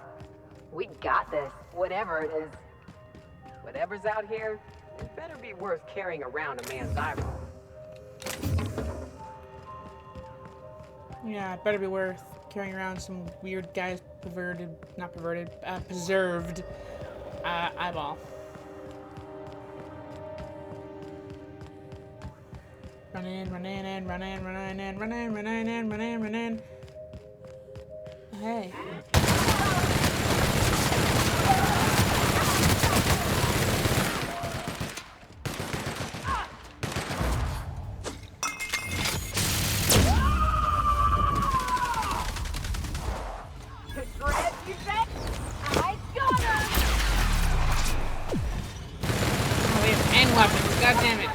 We got this, whatever it is. Whatever's out here, it better be worth carrying around a man's eyeball. Yeah, it better be worth carrying around some weird guy's preserved eyeball. Run in, run in, and run in, run in, and run in, run in, and run in, run in. Hey. Oh, we have 10 weapons. God damn it.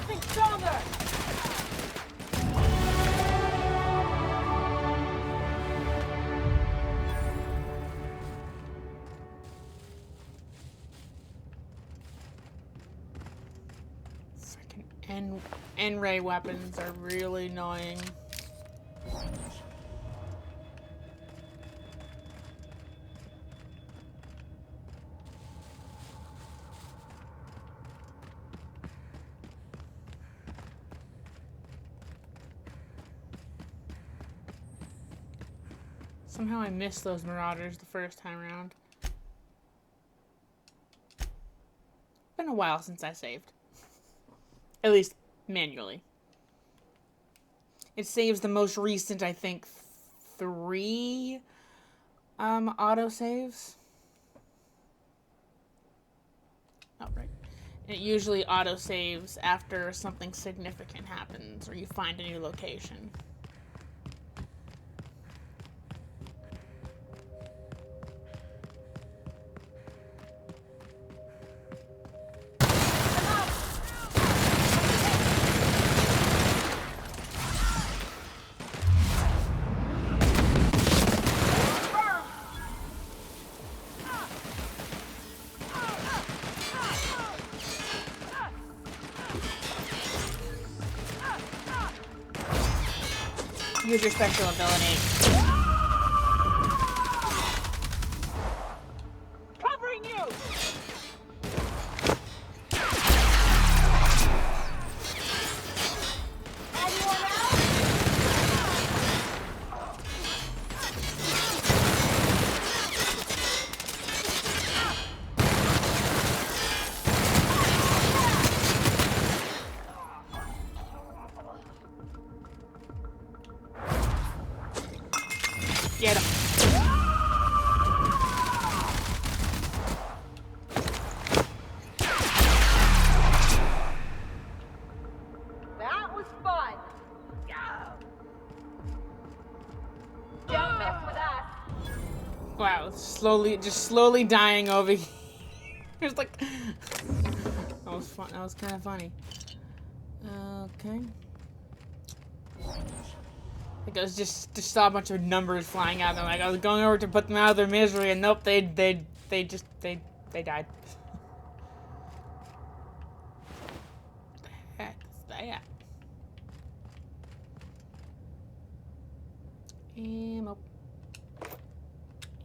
N-ray weapons are really annoying. Somehow I missed those Marauders the first time around. Been a while since I saved. At least manually. It saves the most recent, I think, 3 autosaves. Oh, right. It usually autosaves after something significant happens or you find a new location. Use your special ability. Covering you! Get him. That was fun. Don't mess with us. Wow, slowly dying over here. It's like that was fun. That was kind of funny. Okay. Like I was just saw a bunch of numbers flying out. And like I was going over to put them out of their misery, and nope, they died. What the heck is that? Ammo.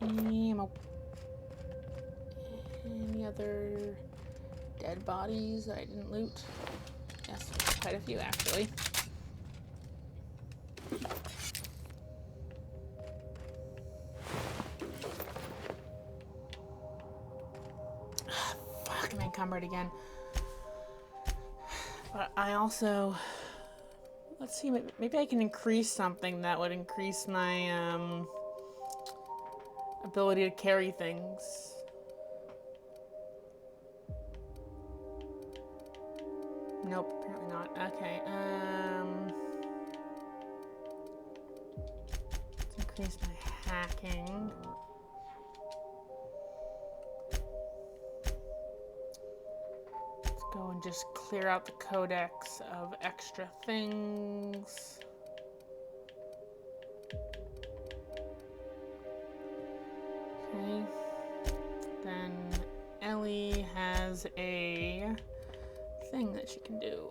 Ammo. Any other dead bodies that I didn't loot? Yes, quite a few actually. Fuck, I'm encumbered again. But I also... Let's see, maybe I can increase something that would increase my ability to carry things. Nope, apparently not. Okay, let's increase my hacking. Let's go and just clear out the codex of extra things. Okay. Then Ellie has a thing that she can do.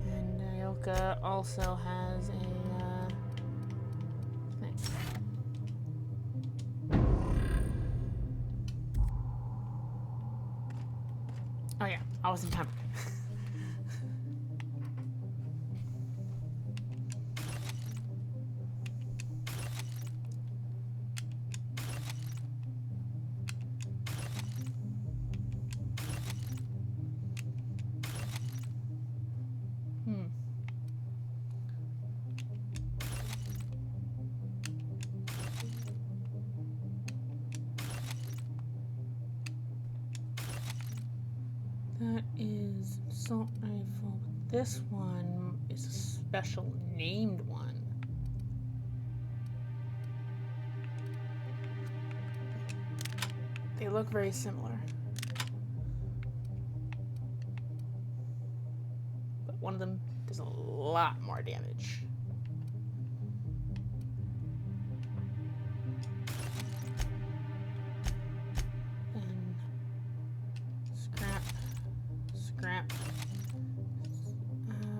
And Ayoka also has a thing. Oh yeah, I was encumbered. That is assault rifle. This one is a special named one. They look very similar. But one of them does a lot more damage. And scrap. Scrap.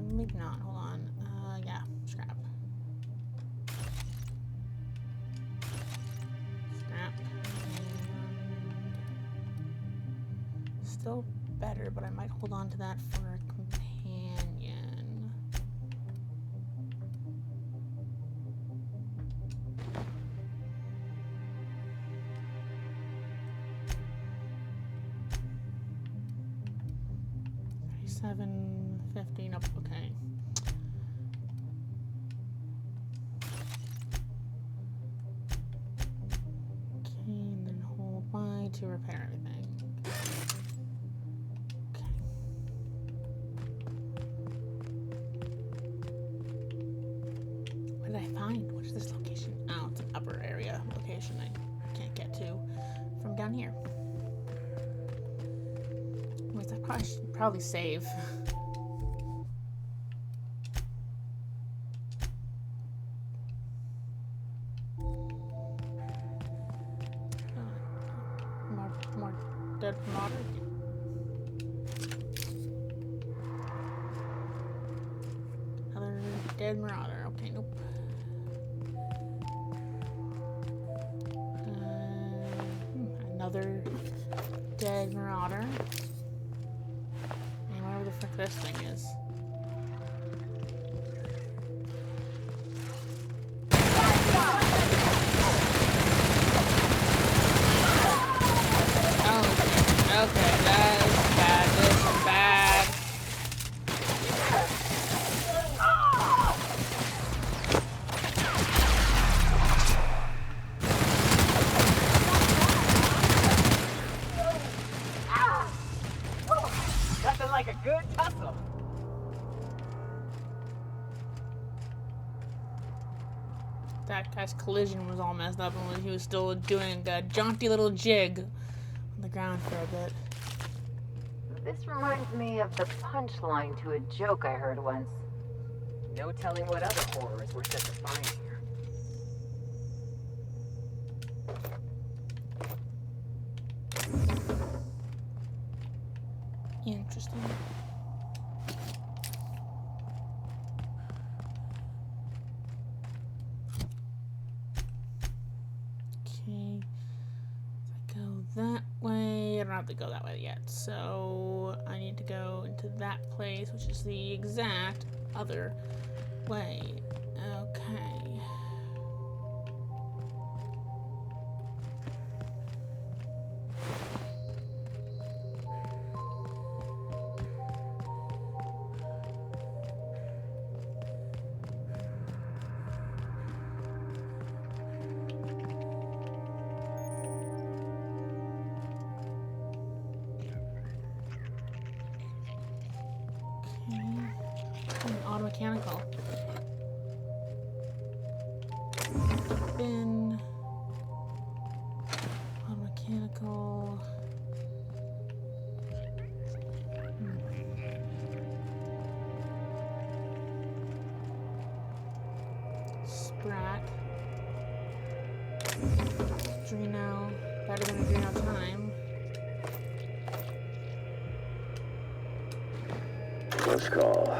Maybe not. Hold on. Yeah, scrap. Scrap. And still better, but I might hold on to that for a companion. $7.50. Nope. Okay. Okay, and then hold Y to repair everything. Okay. What did I find? What is this location? Oh, it's an upper area location I can't get to from down here. I should probably save. More dead marauder. Another dead marauder. Okay, nope. Another dead marauder. Whatever the frick this thing is. Oh, okay, that is bad. This is bad. Nothing like a good tussle. That guy's collision was all messed up, and he was still doing a jaunty little jig on the ground for a bit. This reminds me of the punchline to a joke I heard once. No telling what other horrors we're set to find here. interesting. Okay. If I go that way, I don't have to go that way yet. So I need to go into that place, which is the exact other way. Okay. Auto mechanical. Bin. Auto mechanical. Sprat. Adreno. Better than Adreno time. Close call.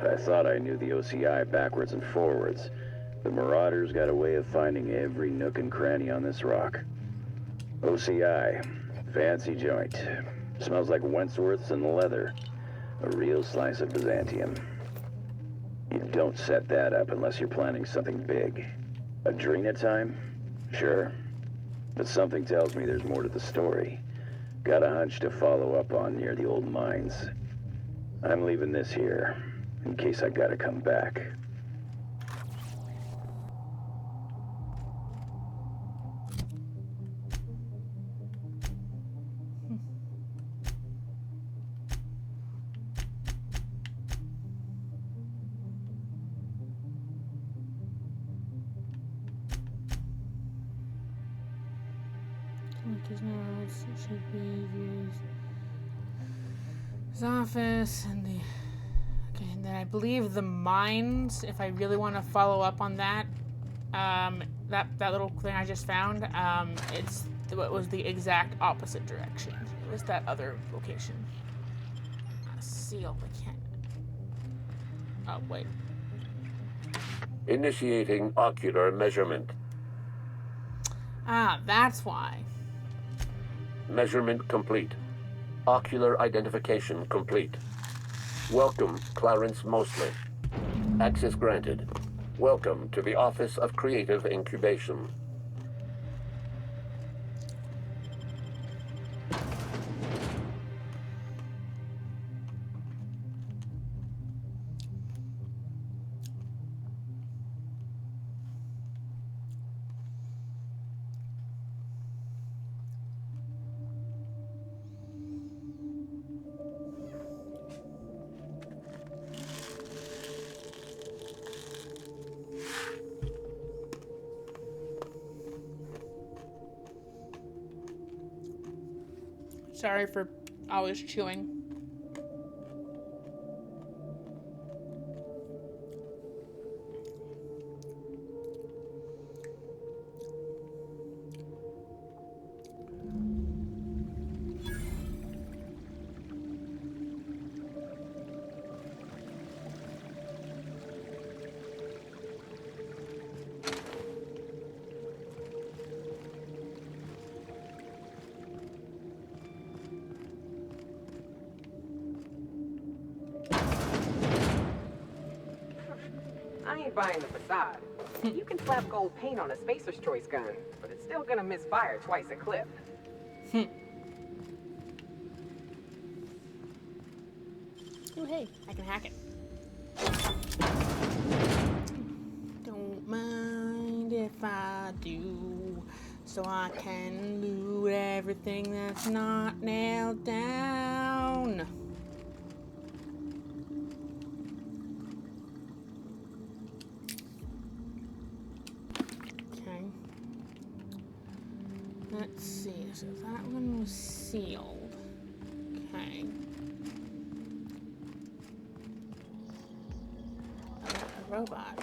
I thought I knew the OCI backwards and forwards. The Marauders got a way of finding every nook and cranny on this rock. OCI. Fancy joint. Smells like Wentworth's and leather. A real slice of Byzantium. You don't set that up unless you're planning something big. Adrena time? Sure. But something tells me there's more to the story. Got a hunch to follow up on near the old mines. I'm leaving this here, in case I gotta come back. Should be used. His office and the. Okay, and then I believe the mines. If I really want to follow up on that, that little thing I just found, it was the exact opposite direction. It was that other location. Seal. I can't. Oh wait. Initiating ocular measurement. Ah, that's why. Measurement complete. Ocular identification complete. Welcome, Clarence Mosley. Access granted. Welcome to the Office of Creative Incubation. Sorry for always chewing. I ain't buying the facade. You can slap gold paint on a Spacer's Choice gun, but it's still gonna misfire twice a clip. Oh hey, I can hack it. Don't mind if I do, so I can loot everything that's not nailed down. Okay. Let's see, so that one was sealed. Okay. A robot.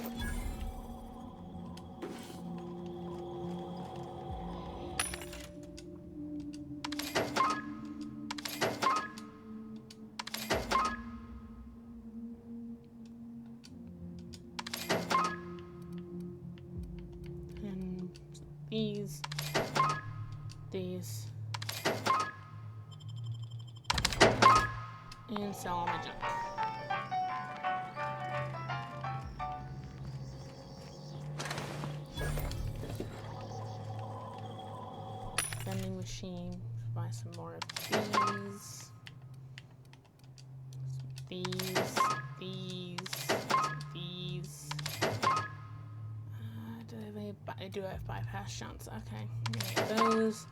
these, and sell all my junk. Vending machine, buy some more of these. I do have bypass shunts. Okay, get those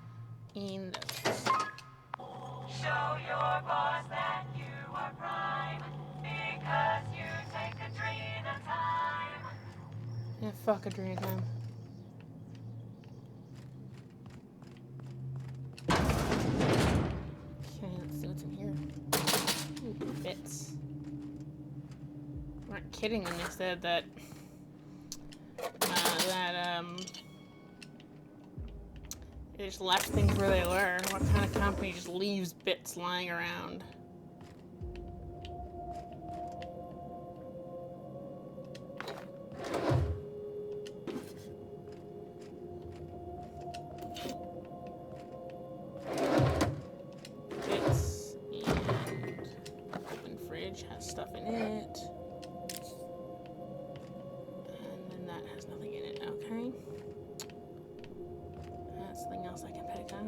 and those. Show your boss that you are prime, because you take Adrena time. Yeah, fuck Adrena time. Okay, let's see what's in here. Ooh, bits. You weren't kidding when you said that. They just left things where they were. What kind of company just leaves bits lying around? Bits and open fridge has stuff in it. And then that has nothing in it, okay. That's something else I can pick up.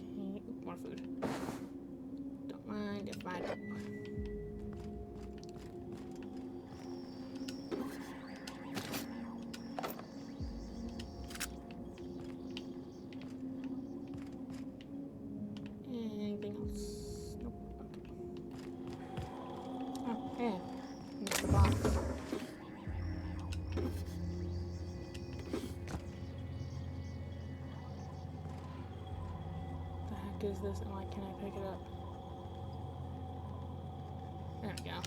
Okay, more food. Don't mind if I don't. Anything else? Nope. Okay. Oh, yeah. Missed the box. The heck is this and why can't I pick it up? There we go.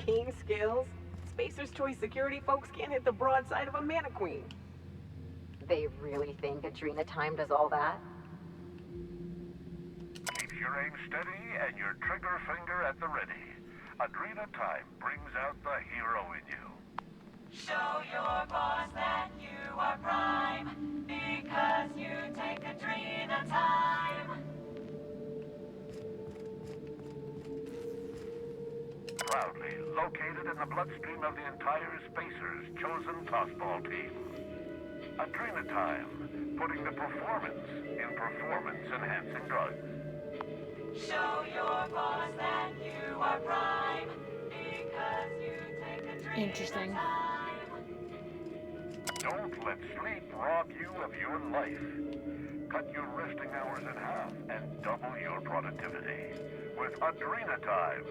Keen skills? Spacer's Choice security folks can't hit the broadside of a mana queen. They really think Adrena time does all that? Keep your aim steady and your trigger finger at the ready. Adrena time brings out the hero in you. Show your boss that you are prime, because you take Adrena time. Proudly located in the bloodstream of the entire Spacer's chosen tossball team. Adrena time, putting the performance in performance-enhancing drugs. Show your boss that you are prime, because you take Adrena Interesting. time. Don't let sleep rob you of your life. Cut your resting hours in half and double your productivity with Adrena time.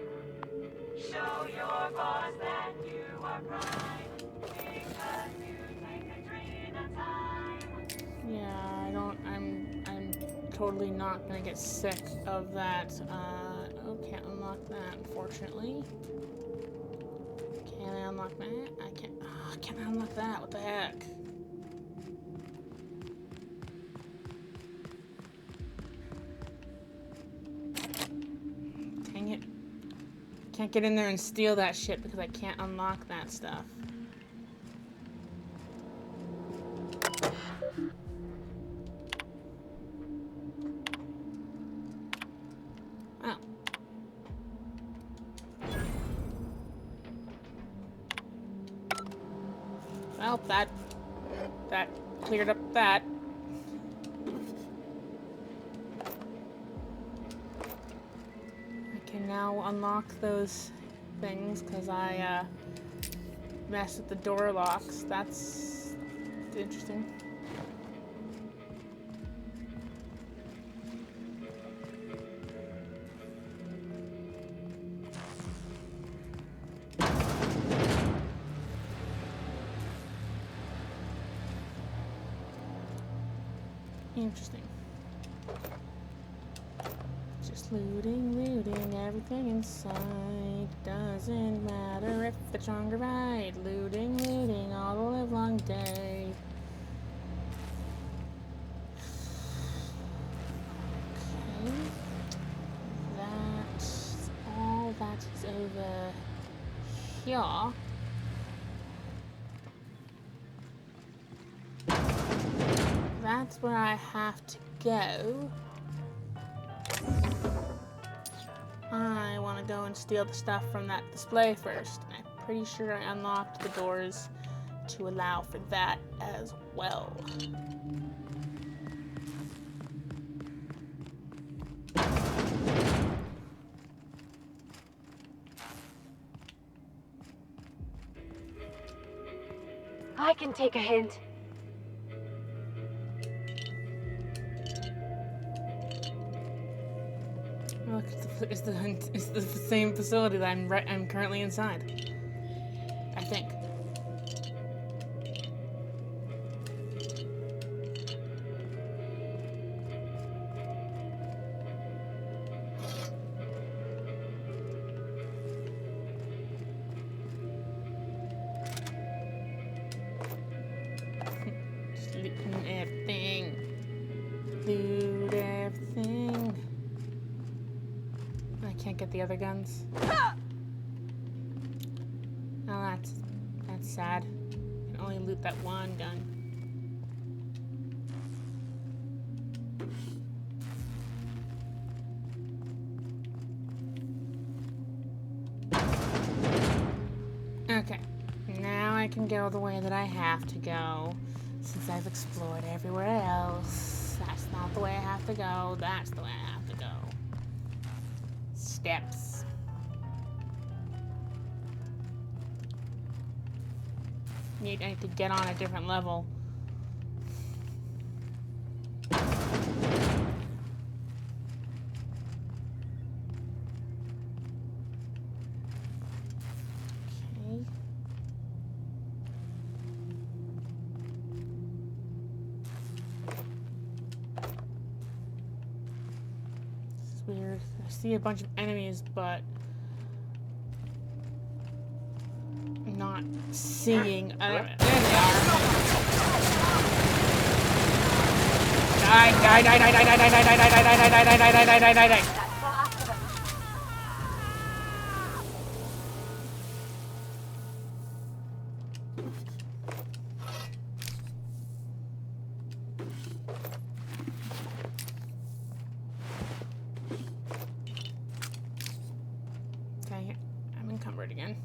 Show your boss that you are prime, because you take Adrena time. Yeah, I'm totally not gonna get sick of that. Oh, can't unlock that, unfortunately. Can I unlock that? I can't. Oh, can't I unlock that? What the heck? Dang it. Can't get in there and steal that shit because I can't unlock that stuff. Oh. Well, that cleared up that. I can now unlock those things because I messed with the door locks. That's interesting. Interesting. Just looting everything inside. Doesn't matter if it's wrong or right. Looting all the live long day. here. That's where I have to go. I want to go and steal the stuff from that display first. And I'm pretty sure I unlocked the doors to allow for that as well. I can take a hint. Look, it's the same facility that I'm currently inside. I think. Just looting everything. Loot everything. I can't get the other guns. Oh, that's sad. I can only loot that one gun. Okay, now I can go the way that I have to go, since I've explored everywhere else. That's not the way I have to go, that's the way I have to go. Steps. I need to get on a different level. Okay. This is weird. I see a bunch of enemies, but not seeing. There they are. Die, die, die, die, die, die, die, die, die, die, die, die, die, die, die, die, die, die, die. Okay, I'm encumbered again.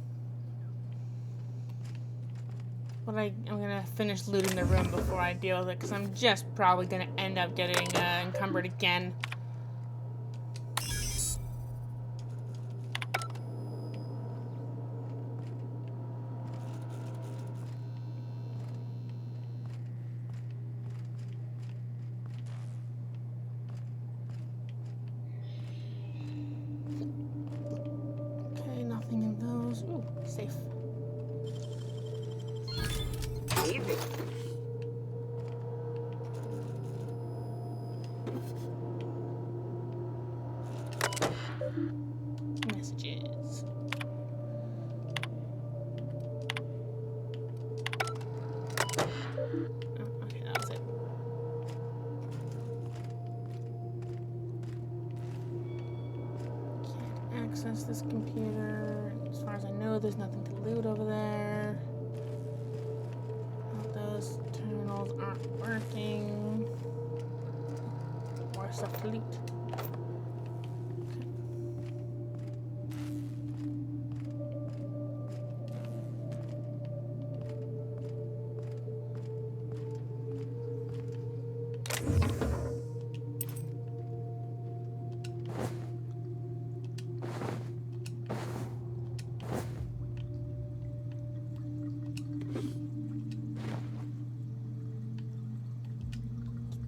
But I'm gonna finish looting the room before I deal with it, because I'm just probably gonna end up getting encumbered again. Okay, nothing in those. Ooh, safe. Easy. Messages. Oh, okay, that was it. Can't access this computer. As far as I know, there's nothing to loot over there. Those terminals aren't working. More stuff to loot.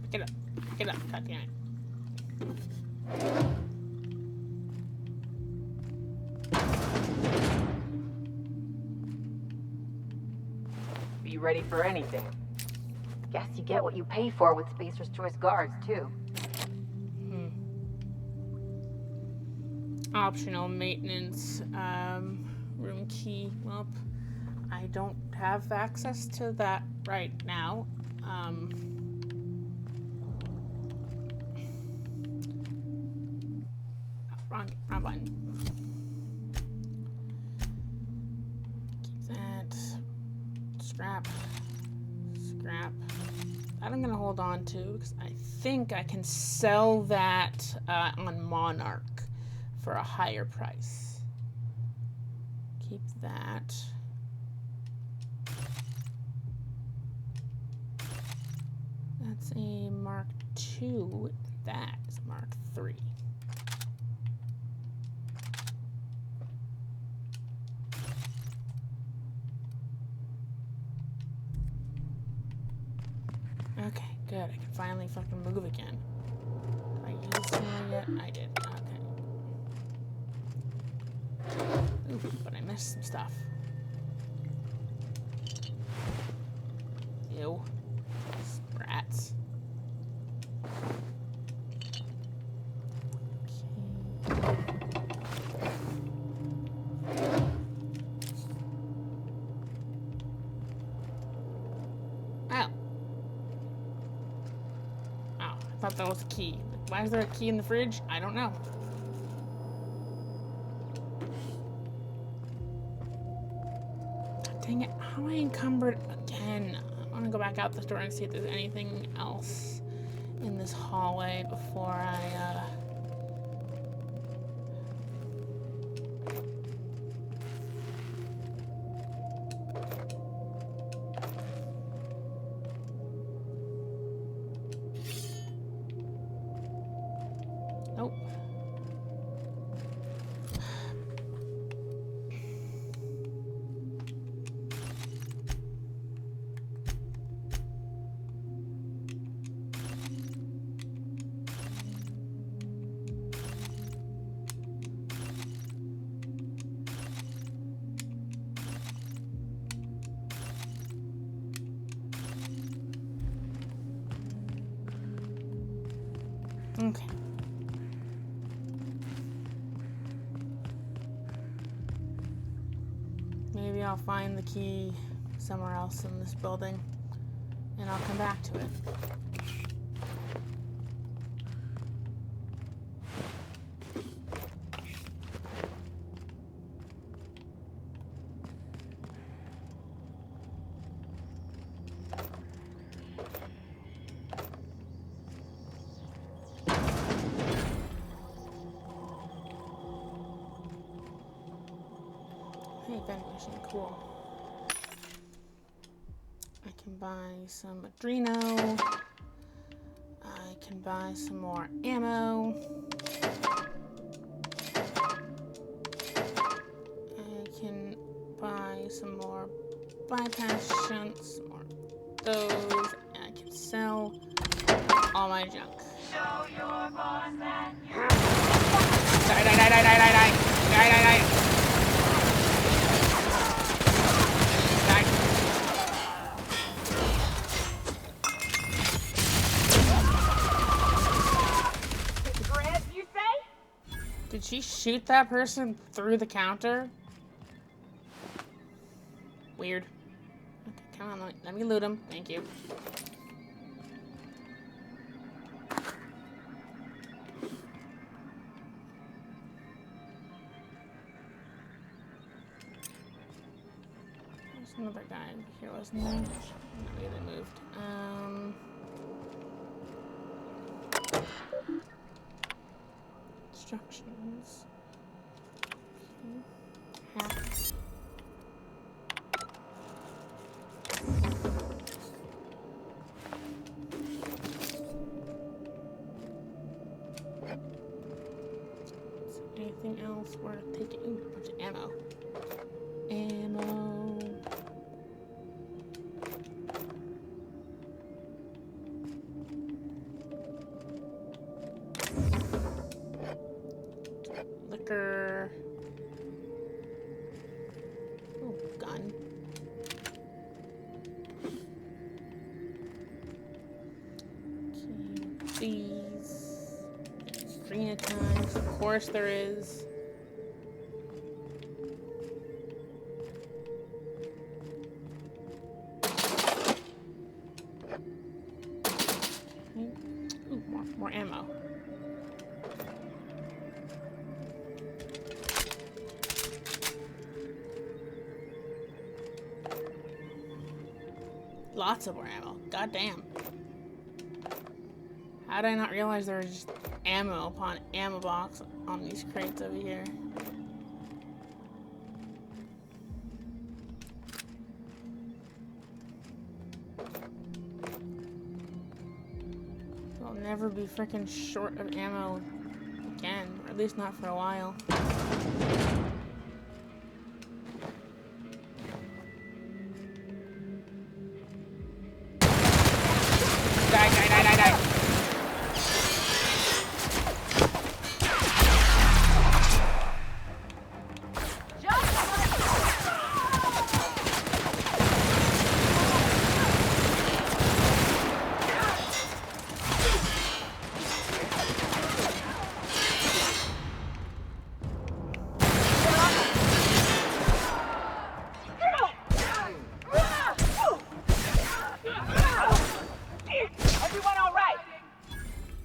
Get up. Get up. God damn it. Be ready for anything. Guess you get what you pay for with Spacer's Choice guards, too. Optional maintenance. Room key. Well, I don't have access to that right now. Wrong button. That I'm gonna hold on to because I think I can sell that on Monarch for a higher price. Keep that. That's a Mark II. That is a Mark III. Okay, good. I can finally fucking move again. Did I use some yet? I did. Okay. Ooh, but I missed some stuff. Ew. Rats. I thought that was a key. Why is there a key in the fridge? I don't know. Dang it, how am I encumbered again? I want to go back out the door and see if there's anything else in this hallway before I, Nope. Okay. Maybe I'll find the key somewhere else in this building, and I'll come back to it. Hey, vending machine, cool. I can buy some Adreno. I can buy some more ammo. I can buy some more bypass shunts, some more of those, and I can sell all my junk. Show your boss that you Die. Did she shoot that person through the counter? Weird. Okay, come on, let me loot him. Thank you. There's another guy here, wasn't there? No, yeah, they moved. Instructions. Hack. Is there anything else worth taking? Ooh, a bunch of ammo. Ammo. Liquor. Ooh, gun. Okay, these. Arena times. Of course there is. Ooh, more ammo. Lots of more ammo. God damn. How did I not realize there was just ammo upon ammo box on these crates over here? I'll never be freaking short of ammo again, or at least not for a while. Die, die, die, die, die. Everyone all right?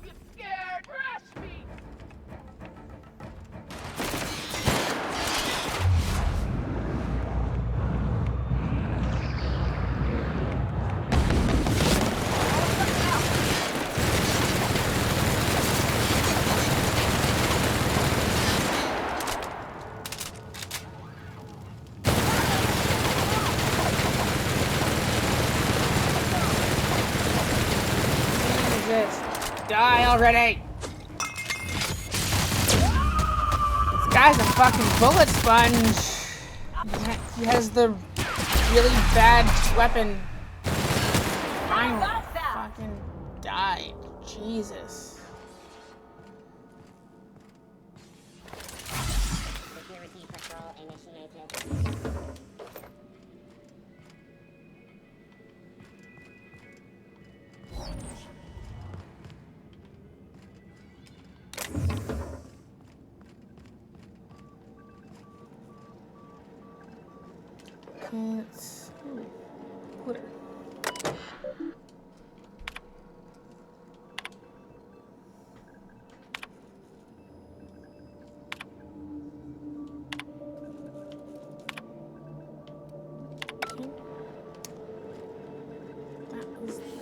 Get scared, rush me! Die already! This guy's a fucking bullet sponge! He has the really bad weapon. Finally fucking died. Jesus. Security patrol initiated. It's Twitter. That was that.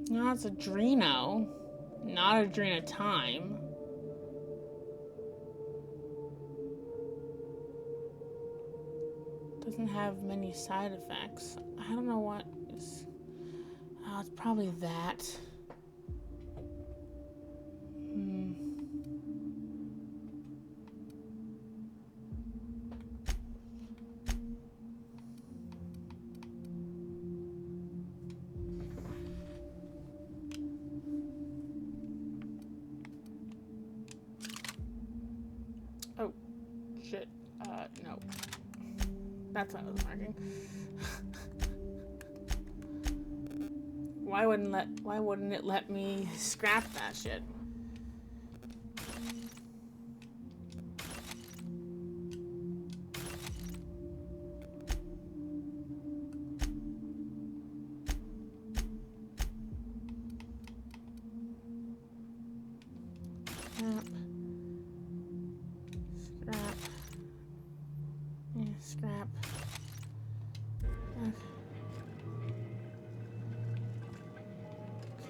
No, it's Adreno, not Adrena time. Doesn't have many side effects. I don't know what is. Oh, it's probably that. Oh, shit. No. That's what I was marking. Why wouldn't it let me scrap that shit? Scrap.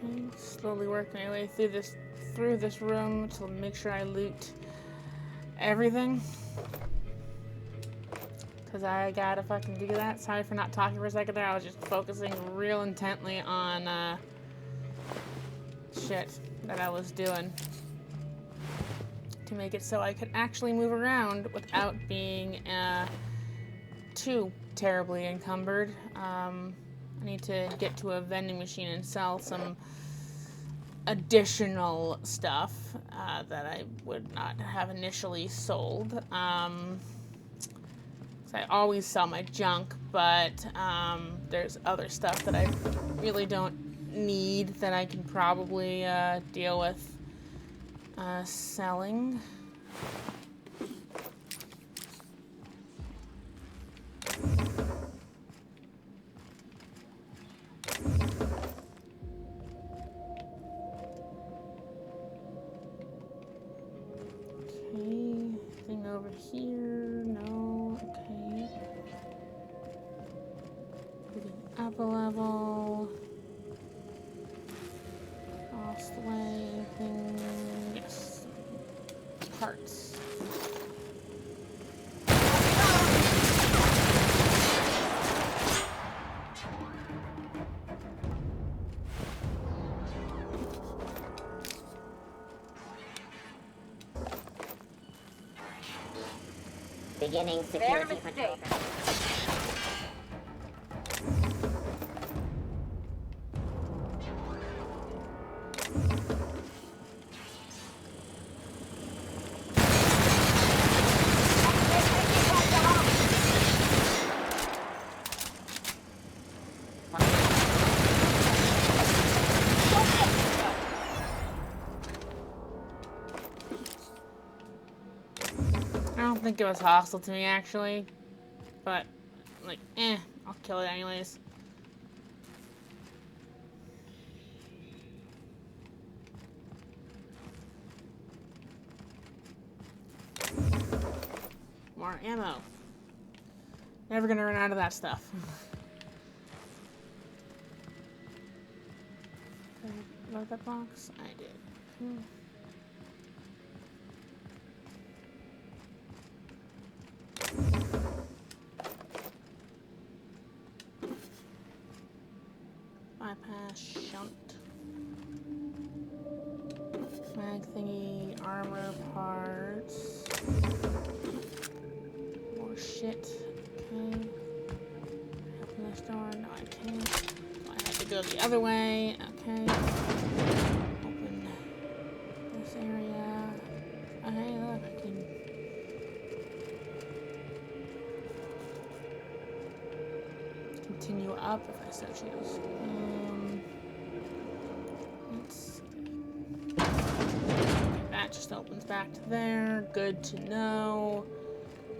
Okay, slowly working my way through this room to make sure I loot everything. Cause I gotta fucking do that. Sorry for not talking for a second there. I was just focusing real intently on shit that I was doing to make it so I could actually move around without being too terribly encumbered. I need to get to a vending machine and sell some additional stuff that I would not have initially sold. 'Cause I always sell my junk, but there's other stuff that I really don't need that I can probably deal with selling. Okay, thing over here, no, okay. Moving up a level. Across the way, thing, yes. Parts. Beginning security patrol. I don't think it was hostile to me, actually. But, like, I'll kill it anyways. More ammo. Never gonna run out of that stuff. Did I load that box? I did. Bypass, shunt. Mag thingy, armor parts. More shit. Okay. Open this door. No, I can't. So I have to go the other way. Okay. Open this area. Oh, hey, look, I can. Continue up if I so choose. Let's see. Okay, that just opens back to there. Good to know.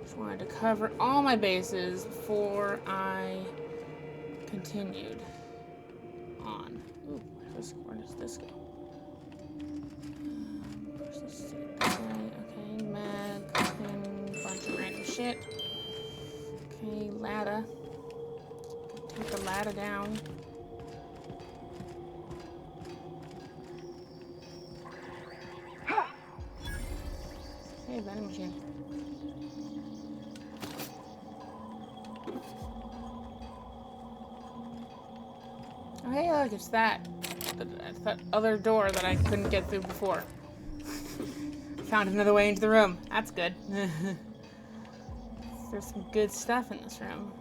Just wanted to cover all my bases before I continued on. Ooh, where does this go? Where's this? Okay, mag, thing, bunch of random shit. Okay, ladder. Take the ladder down. Hey, vending machine. Oh, hey, look, it's that other door that I couldn't get through before. Found another way into the room. That's good. There's some good stuff in this room.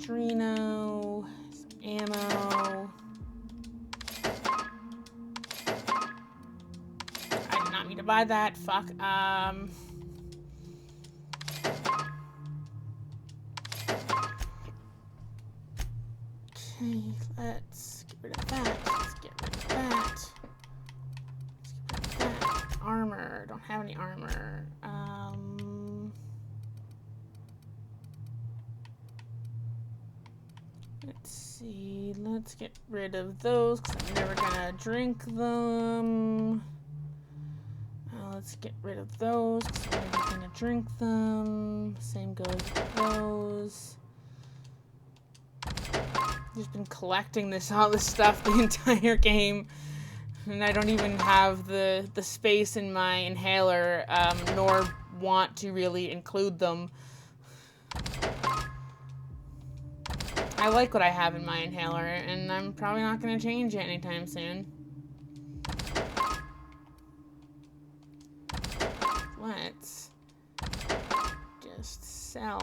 Adreno, some ammo. I did not mean to buy that. Fuck. Okay, let's get rid of that. Let's get rid of that. Let's get rid of that. Armor. Don't have any armor. Let's see, let's get rid of those because I'm never gonna drink them. Let's get rid of those because I'm never gonna drink them. Same goes with those. I've just been collecting all this stuff the entire game, and I don't even have the space in my inhaler, nor want to really include them. I like what I have in my inhaler, and I'm probably not going to change it anytime soon. Let's let's just sell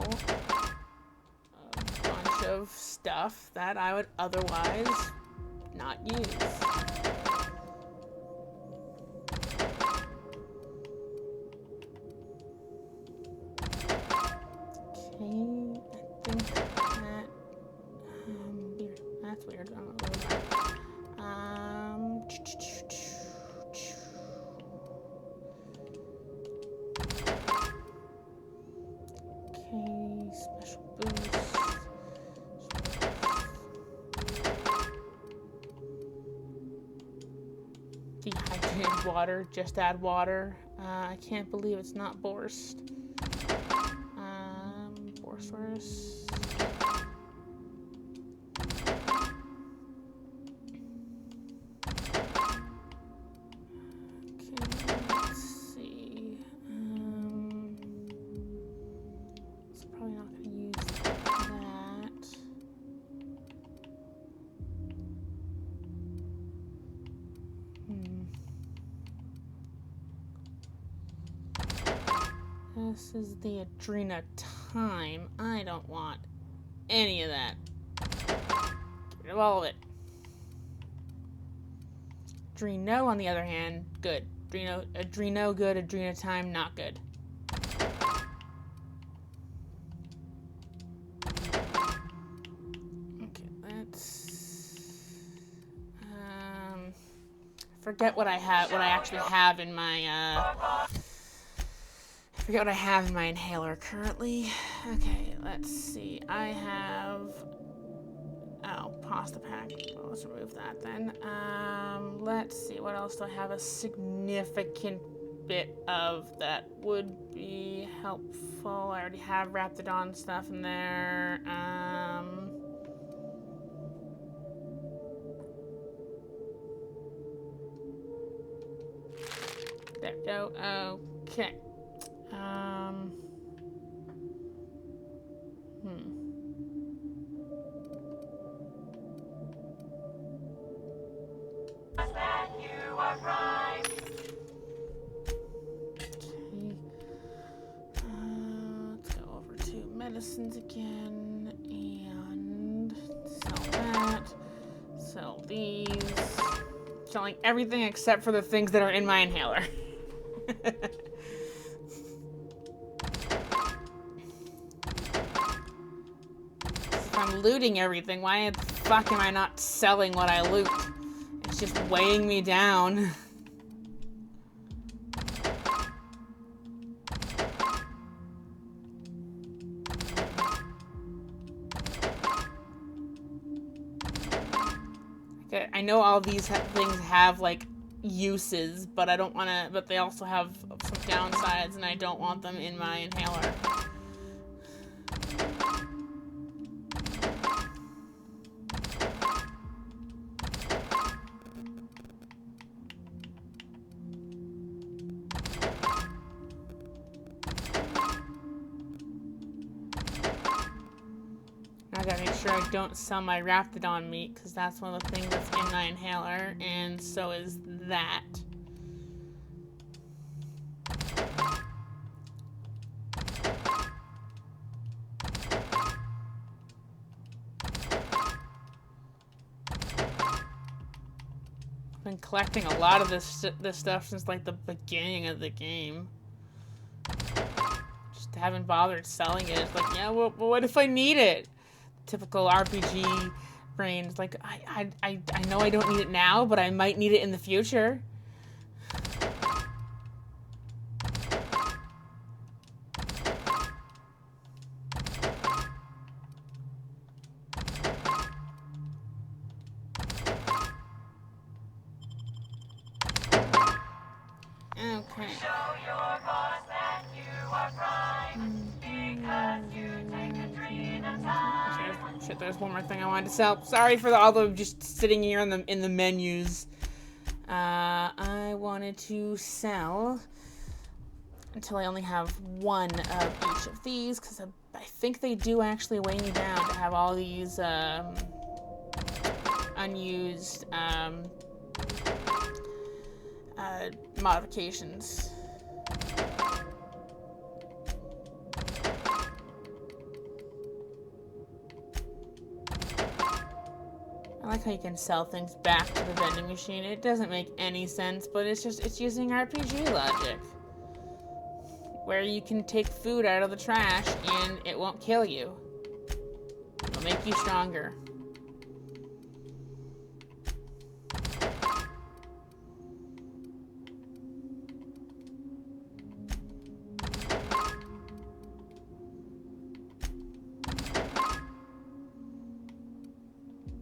a bunch of stuff that I would otherwise not use. Okay, I think that weird. That's weird. I don't know what that is. Okay, special boost. Dehydrated water, just add water. I can't believe it's not Borst. Borstworth. Okay, let's see. It's probably not going to use that. This is the Adrena time. I don't want any of that. Get rid of all of it. Adreno, on the other hand, good. Adreno good, Adrena time not good. Okay, let's forget what I have, what I actually have in my I forget what I have in my inhaler currently. Okay, let's see. I have... Oh, pasta pack. Well, let's remove that then. Let's see. What else do I have? A significant bit of that would be helpful. I already have Raptidon stuff in there. There we go. Okay. That you are prime. Okay. Let's go over to medicines again and sell that. Sell these. Selling everything except for the things that are in my inhaler. If I'm looting everything, why the fuck am I not selling what I loot? It's just weighing me down. Okay, I know all these things have like uses, but I don't want to. But they also have some downsides, and I don't want them in my inhaler. I gotta make sure I don't sell my Raptidon meat, because that's one of the things that's in my inhaler, and so is that. I've been collecting a lot of this stuff since like the beginning of the game. Just haven't bothered selling it. It's like, yeah, well, what if I need it? Typical RPG brain. It's like, I know I don't need it now, but I might need it in the future. Okay. Show your boss that you are prime. Because you take Adrena time. Shit, there's one more thing I wanted to sell. Sorry for all the just sitting here in the menus. I wanted to sell until I only have one of each of these, because I think they do actually weigh me down to have all these unused modifications. like how you can sell things back to the vending machine. It doesn't make any sense, but it's using RPG logic. Where you can take food out of the trash and it won't kill you. It'll make you stronger.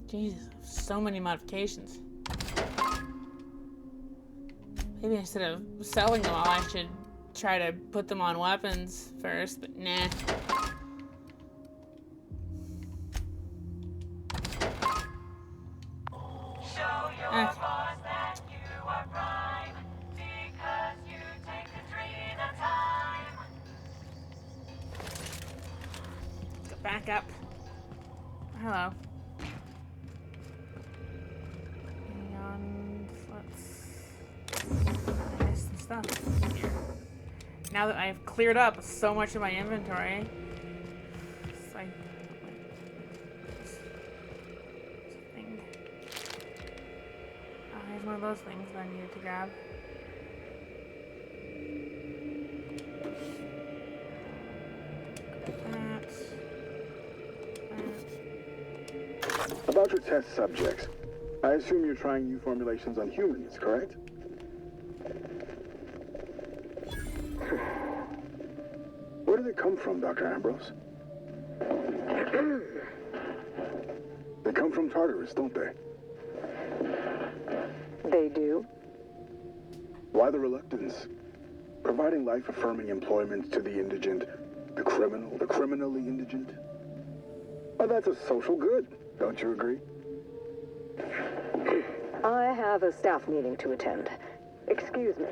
Jesus, so many modifications. Maybe instead of selling them all, I should try to put them on weapons first, but nah. Show your boss that you are prime, because you take Katrina time. Go back up. Hello. And let's some stuff here. Now that I've cleared up so much of my inventory, it's like something. Oh, here's one of those things that I needed to grab. About your test subjects, I assume you're trying new formulations on humans, correct? Where do they come from, Dr. Ambrose? They come from Tartarus, don't they? They do. Why the reluctance? Providing life-affirming employment to the indigent, the criminal, the criminally indigent? Well, that's a social good, don't you agree? I have a staff meeting to attend. Excuse me.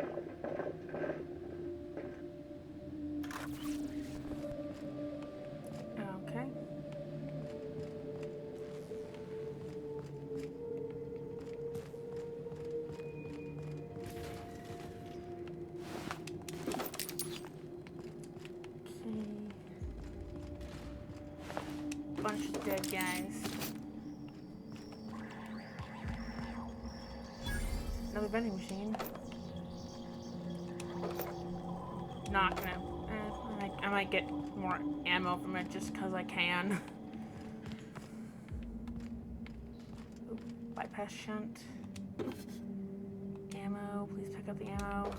Okay. Bunch of dead guys. Another vending machine. Not gonna. I might get more ammo from it just because I can. Ooh, bypass shunt. Ammo. Please pick up the ammo.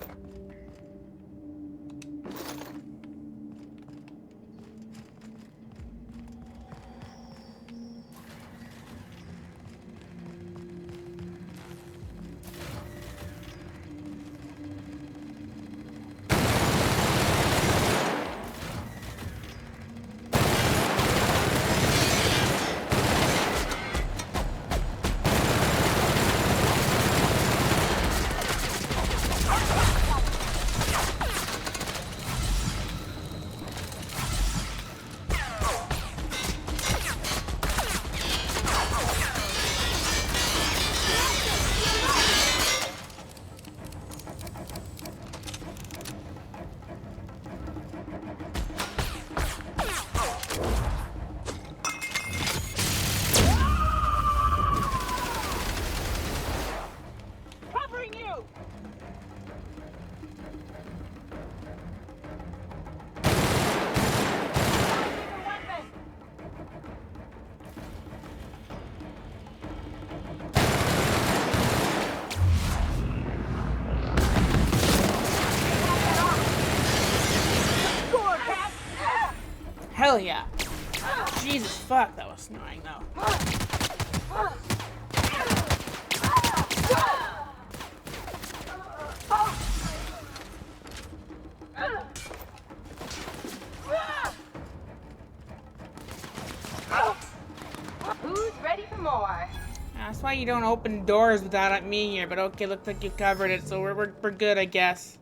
Hell yeah. Jesus fuck, that was annoying though. Who's ready for more? That's why you don't open doors without me here, but okay, looks like you covered it, so we're good, I guess.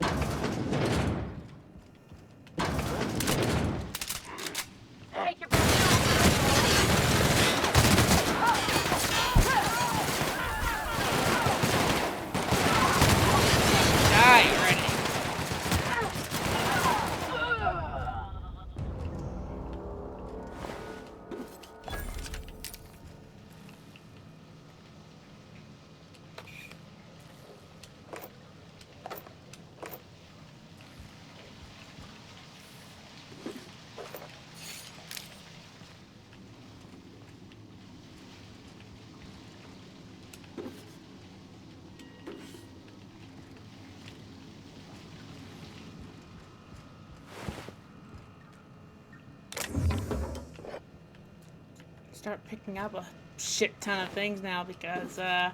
start picking up a shit ton of things now because I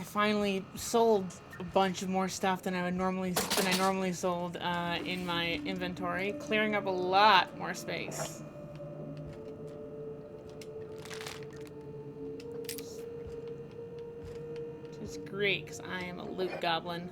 finally sold a bunch of more stuff than I normally sold in my inventory, clearing up a lot more space. Which is great because I am a loot goblin.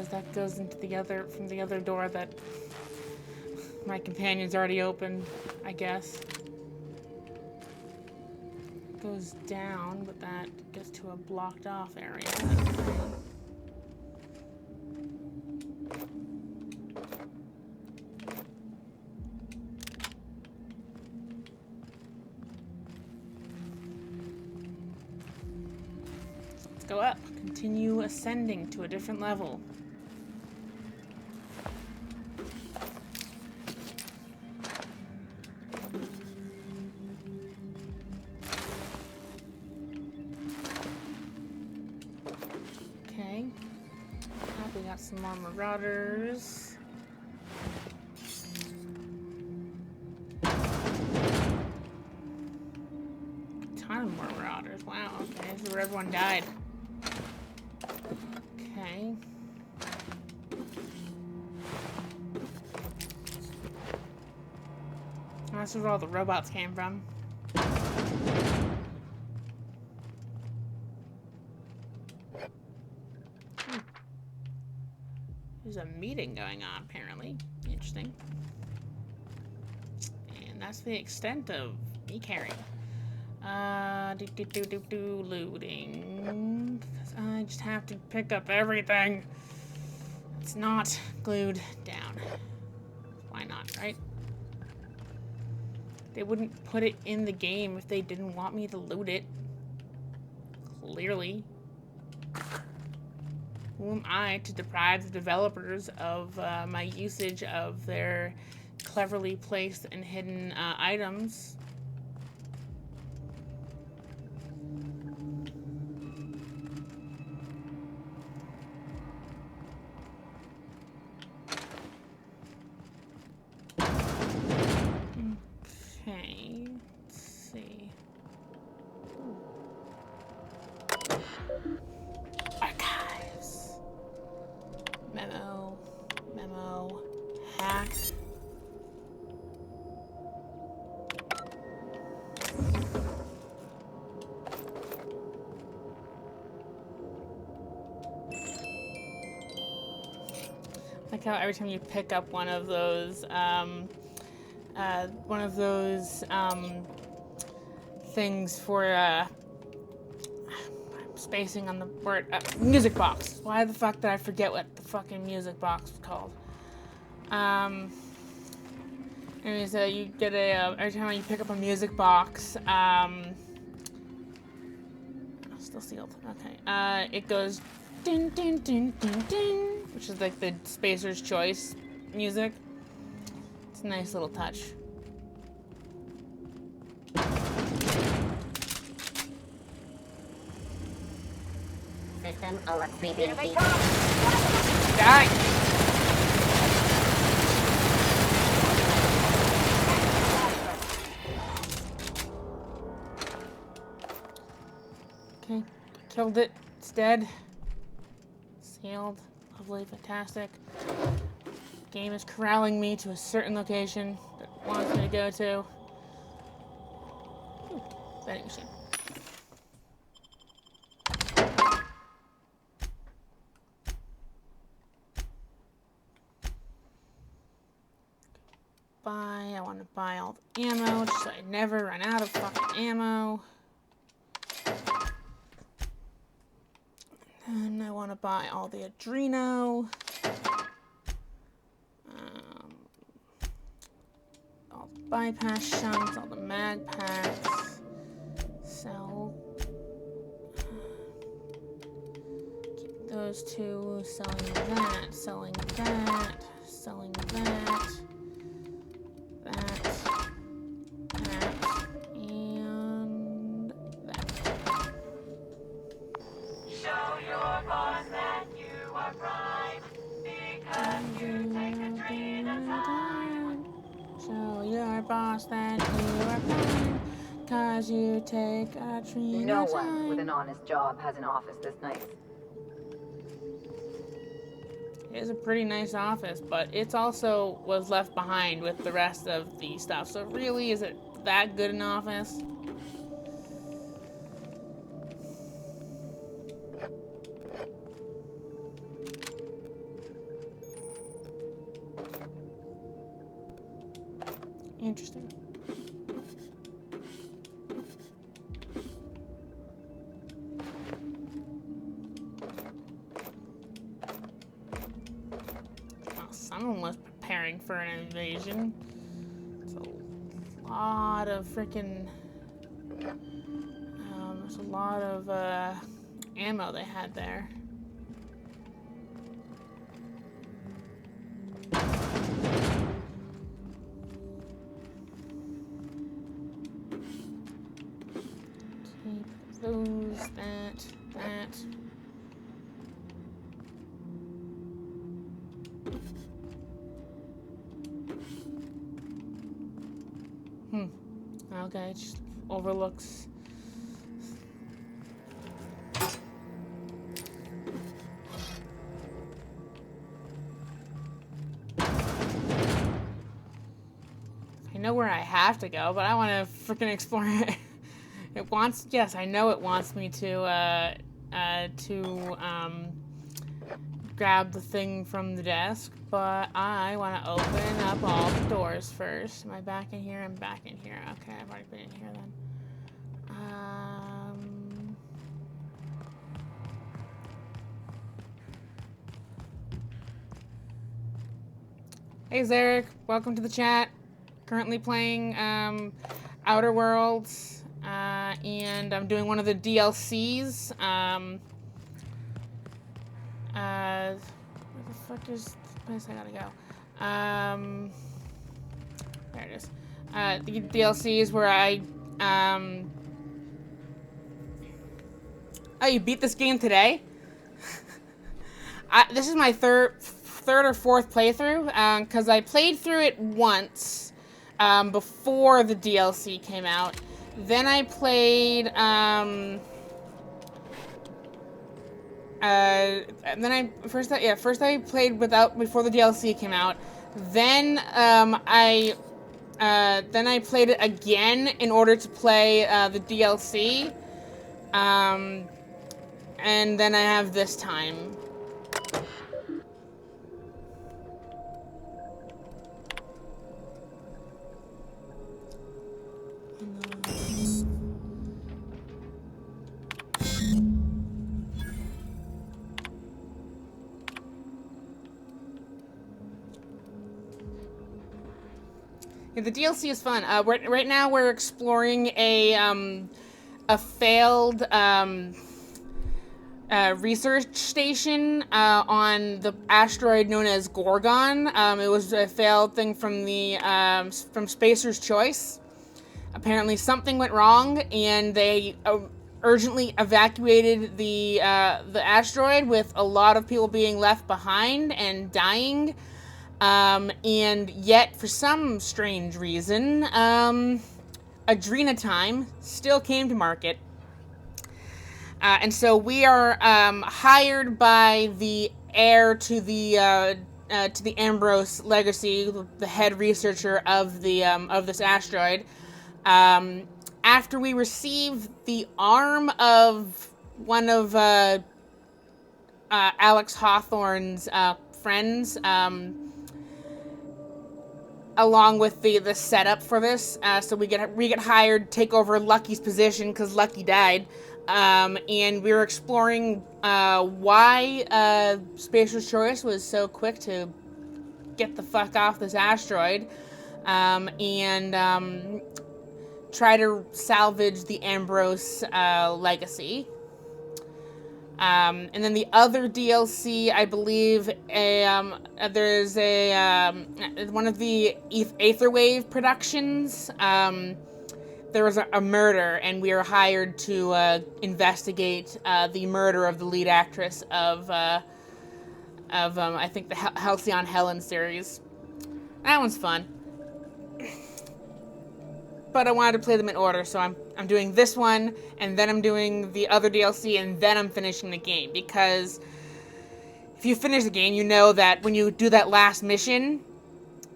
That goes into the other, from the other door that my companion's already opened, I guess. Goes down, but that gets to a blocked off area. Let's go up. Continue ascending to a different level. Some more marauders. A ton more marauders. Wow, okay, this is where everyone died. Okay. This is where all the robots came from. There's a meeting going on, apparently. Interesting. And that's the extent of me carrying. Looting. Because I just have to pick up everything. It's not glued down. Why not, right? They wouldn't put it in the game if they didn't want me to loot it. Clearly. Who am I to deprive the developers of my usage of their cleverly placed and hidden items? Okay, let's see. Archives. Memo, hack. Like how every time you pick up one of those things for I'm spacing on the word music box. Why the fuck did I forget what the fucking music box was called? Anyways, you get a every time you pick up a music box, still sealed. Okay, it goes din din din din din, which is like the Spacer's Choice music. It's a nice little touch. System alert sweeping feet. Die! Okay, killed it. It's dead. Sealed. Lovely, fantastic. Game is corralling me to a certain location that it wants me to go to. Ooh, vending machine. I want to buy all the ammo just so I never run out of fucking ammo. And I want to buy all the Adreno. All the bypass shunts, all the mag packs. Sell. Keep those two. Selling that. Selling that. Selling that. That. And that. Show your boss that you are prime, because you take Katrina time. Show your boss that you are fine, cause you take Katrina No one with time. an honest job has an office this nice. It is a pretty nice office, but it's also was left behind with the rest of the stuff. So really, is it that good an office? Interesting. Well, someone was preparing for an invasion. It's a lot of freaking. There's a lot of ammo they had there. Those, that. Okay, it just overlooks. I know where I have to go, but I want to freaking explore it. It wants, yes, I know it wants me to grab the thing from the desk, but I want to open up all the doors first. Am I back in here? I'm back in here. Okay, I've already been in here then. Hey, Zarek, welcome to the chat. Currently playing Outer Worlds, and I'm doing one of the DLCs. Where the fuck is the place I gotta go? There it is. The DLCs where I, Oh, you beat this game today? This is my third or fourth playthrough, because I played through it once before the DLC came out. Then I played first I played before the DLC came out. Then I played it again in order to play the DLC. And then I have this time. Yeah, the DLC is fun. Right now we're exploring a failed research station on the asteroid known as Gorgon. It was a failed thing from the from Spacer's Choice. Apparently something went wrong, and they urgently evacuated the asteroid, with a lot of people being left behind and dying. And yet, for some strange reason, Adrenatime still came to market. And so we are hired by the heir to the Ambrose legacy, the head researcher of this asteroid. After we receive the arm of one of Alex Hawthorne's friends, along with the setup for this, so we get hired, take over Lucky's position because Lucky died. and we were exploring why Spacer's Choice was so quick to get the fuck off this asteroid, and try to salvage the Ambrose legacy. And then the other DLC, I believe, there's one of the Aetherwave productions. There was a murder, and we were hired to investigate the murder of the lead actress of I think the Halcyon Helen series. That one's fun. But I wanted to play them in order, so I'm doing this one, and then I'm doing the other DLC, and then I'm finishing the game. Because if you finish the game, you know that when you do that last mission,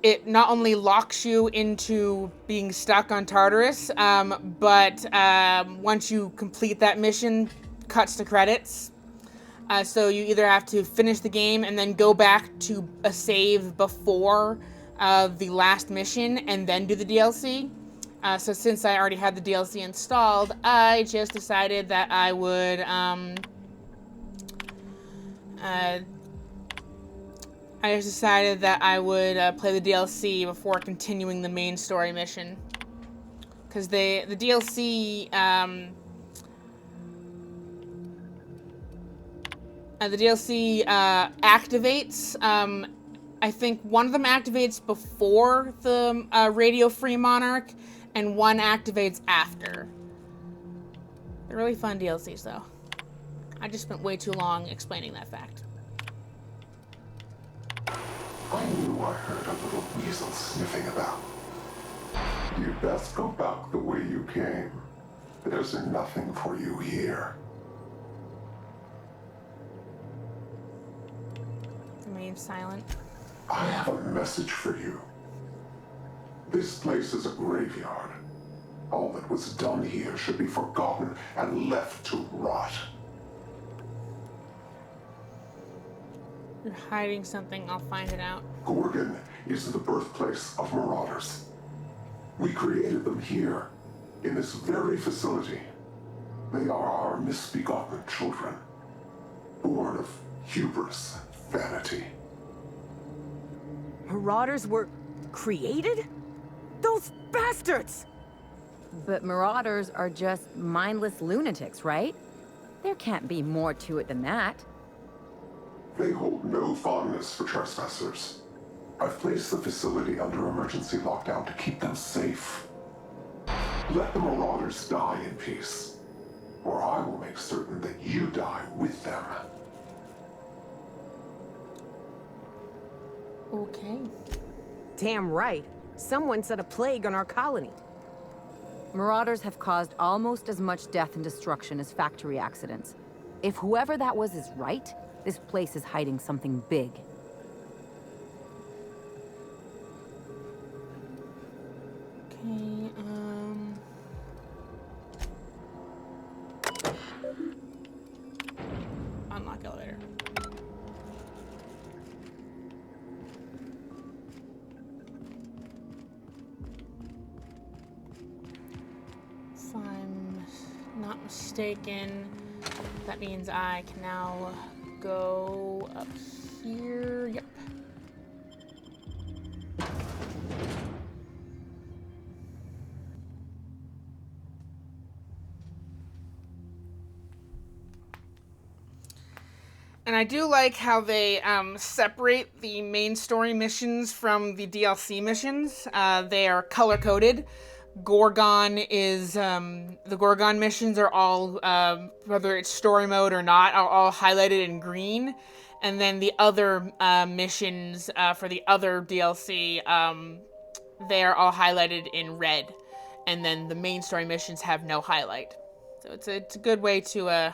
it not only locks you into being stuck on Tartarus, but once you complete that mission, cuts to credits. So you either have to finish the game and then go back to a save before the last mission and then do the DLC. So since I already had the DLC installed, I just decided that I would play the DLC before continuing the main story mission. Because the DLC activates. I think one of them activates before the Radio Free Monarch, and one activates after. They're really fun DLCs, though. I just spent way too long explaining that fact. I knew I heard a little weasel sniffing about. You'd best go back the way you came. There's nothing for you here. Remain silent. I have a message for you. This place is a graveyard. All that was done here should be forgotten and left to rot. You're hiding something. I'll find it out. Gorgon is the birthplace of marauders. We created them here, in this very facility. They are our misbegotten children, born of hubris and vanity. Marauders were created? Those bastards! But marauders are just mindless lunatics, right? There can't be more to it than that. They hold no fondness for trespassers. I've placed the facility under emergency lockdown to keep them safe. Let the marauders die in peace, or I will make certain that you die with them. Okay. Damn right. Someone set a plague on our colony. Marauders have caused almost as much death and destruction as factory accidents. If whoever that was is right, this place is hiding something big. Okay, unlock elevator. If I'm not mistaken, that means I can now go up here. Yep. And I do like how they separate the main story missions from the DLC missions. They are color-coded. Gorgon is, the Gorgon missions are all, whether it's story mode or not, are all highlighted in green. And then the other missions for the other DLC, they are all highlighted in red. And then the main story missions have no highlight. So it's a good way to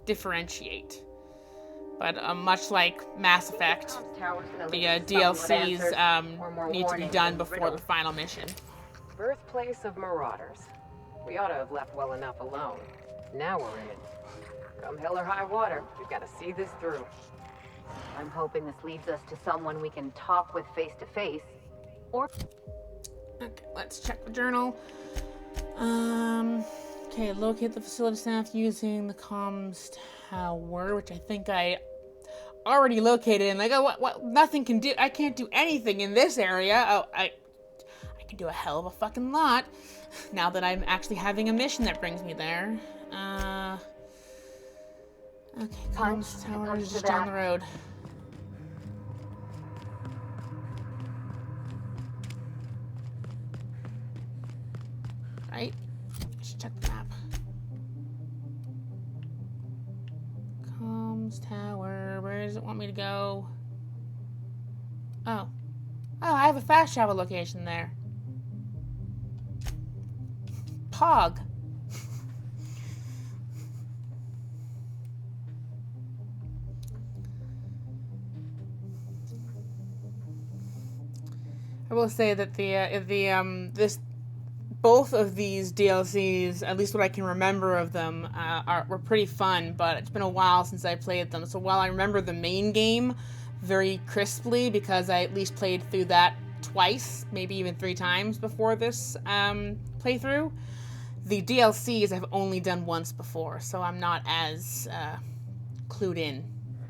differentiate. But much like Mass Effect, the DLCs need to be done before the final mission. Birthplace of marauders. We ought to have left well enough alone. Now we're in it. Come hell or high water, we've got to see this through. I'm hoping this leads us to someone we can talk with face to face, or... Okay, let's check the journal. Okay, locate the facility staff using the comms tower, which I think I already located. And like, oh, what? Nothing can do. I can't do anything in this area. Oh, I can do a hell of a fucking lot now that I'm actually having a mission that brings me there. Okay, comms tower is just down the road. Right? Let's check the map. Comms tower. Where does it want me to go? Oh. Oh, I have a fast travel location there. Pog. I will say that both of these DLCs, at least what I can remember of them, were pretty fun, but it's been a while since I played them. So while I remember the main game very crisply, because I at least played through that twice, maybe even 3 times before this playthrough, the DLCs I've only done once before, so I'm not as clued in,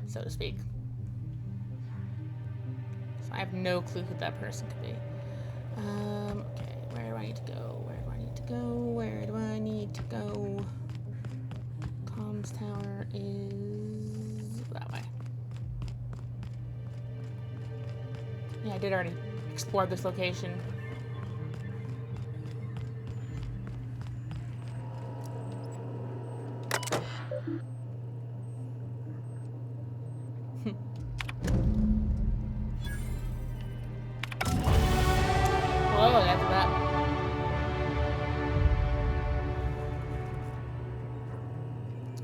so to speak. So I have no clue who that person could be. Okay, where do I need to go? Where do I need to go? Where do I need to go? Comms tower is that way. Yeah, I did already explore this location. Whoa, that's that.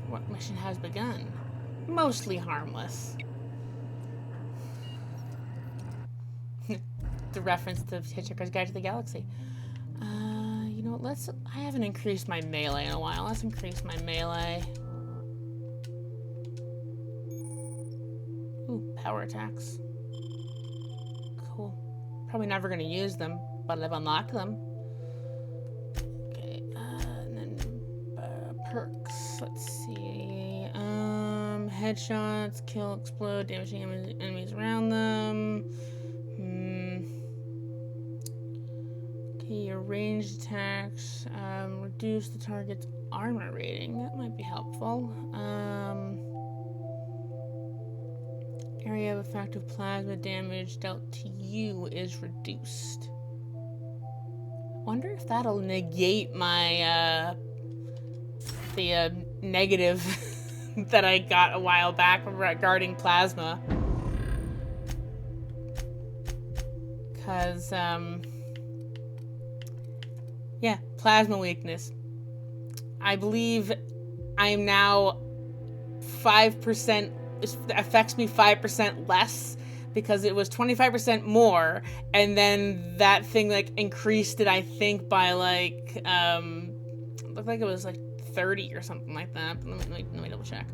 What mission has begun? Mostly harmless. The reference to Hitchhiker's Guide to the Galaxy. You know what, I haven't increased my melee in a while. Let's increase my melee. Ooh, power attacks. Cool. Probably never gonna use them, but I've unlocked them. Okay, and then perks. Let's see. Headshots, kill, explode, damaging enemies around them. Okay, your ranged attacks. Reduce the target's armor rating. That might be helpful. Area of effective plasma damage dealt to you is reduced. I wonder if that'll negate my the negative that I got a while back regarding plasma. Cause yeah, plasma weakness. I believe I am now 5%. It affects me 5% less because it was 25% more, and then that thing like increased it, I think, by like looked like it was like 30 or something like that. But let me double check.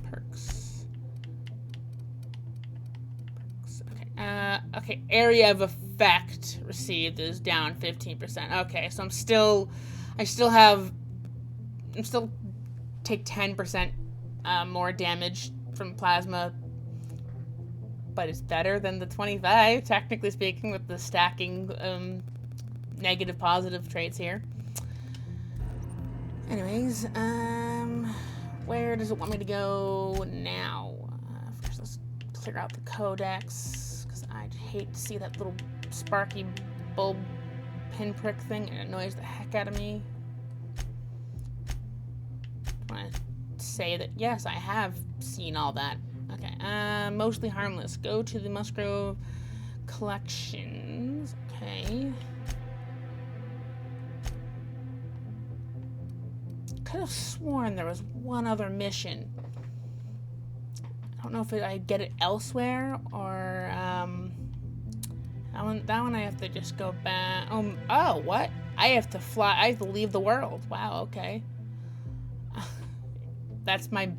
Perks. Okay. Okay. Area of effect received is down 15%. Okay, so I'm still take 10% more damage from plasma, but it's better than the 25, technically speaking, with the stacking negative positive traits here. Anyways, where does it want me to go now? First, let's clear out the codex, because I'd hate to see that little sparky bulb pinprick thing. It annoys the heck out of me. I want to say that, yes, I have seen all that. Okay, mostly harmless. Go to the Musgrove collections. Okay. Could have sworn there was one other mission. I don't know if I get it elsewhere or that one I have to just go back. Oh, what? I have to fly. I have to leave the world. Wow. Okay. That's my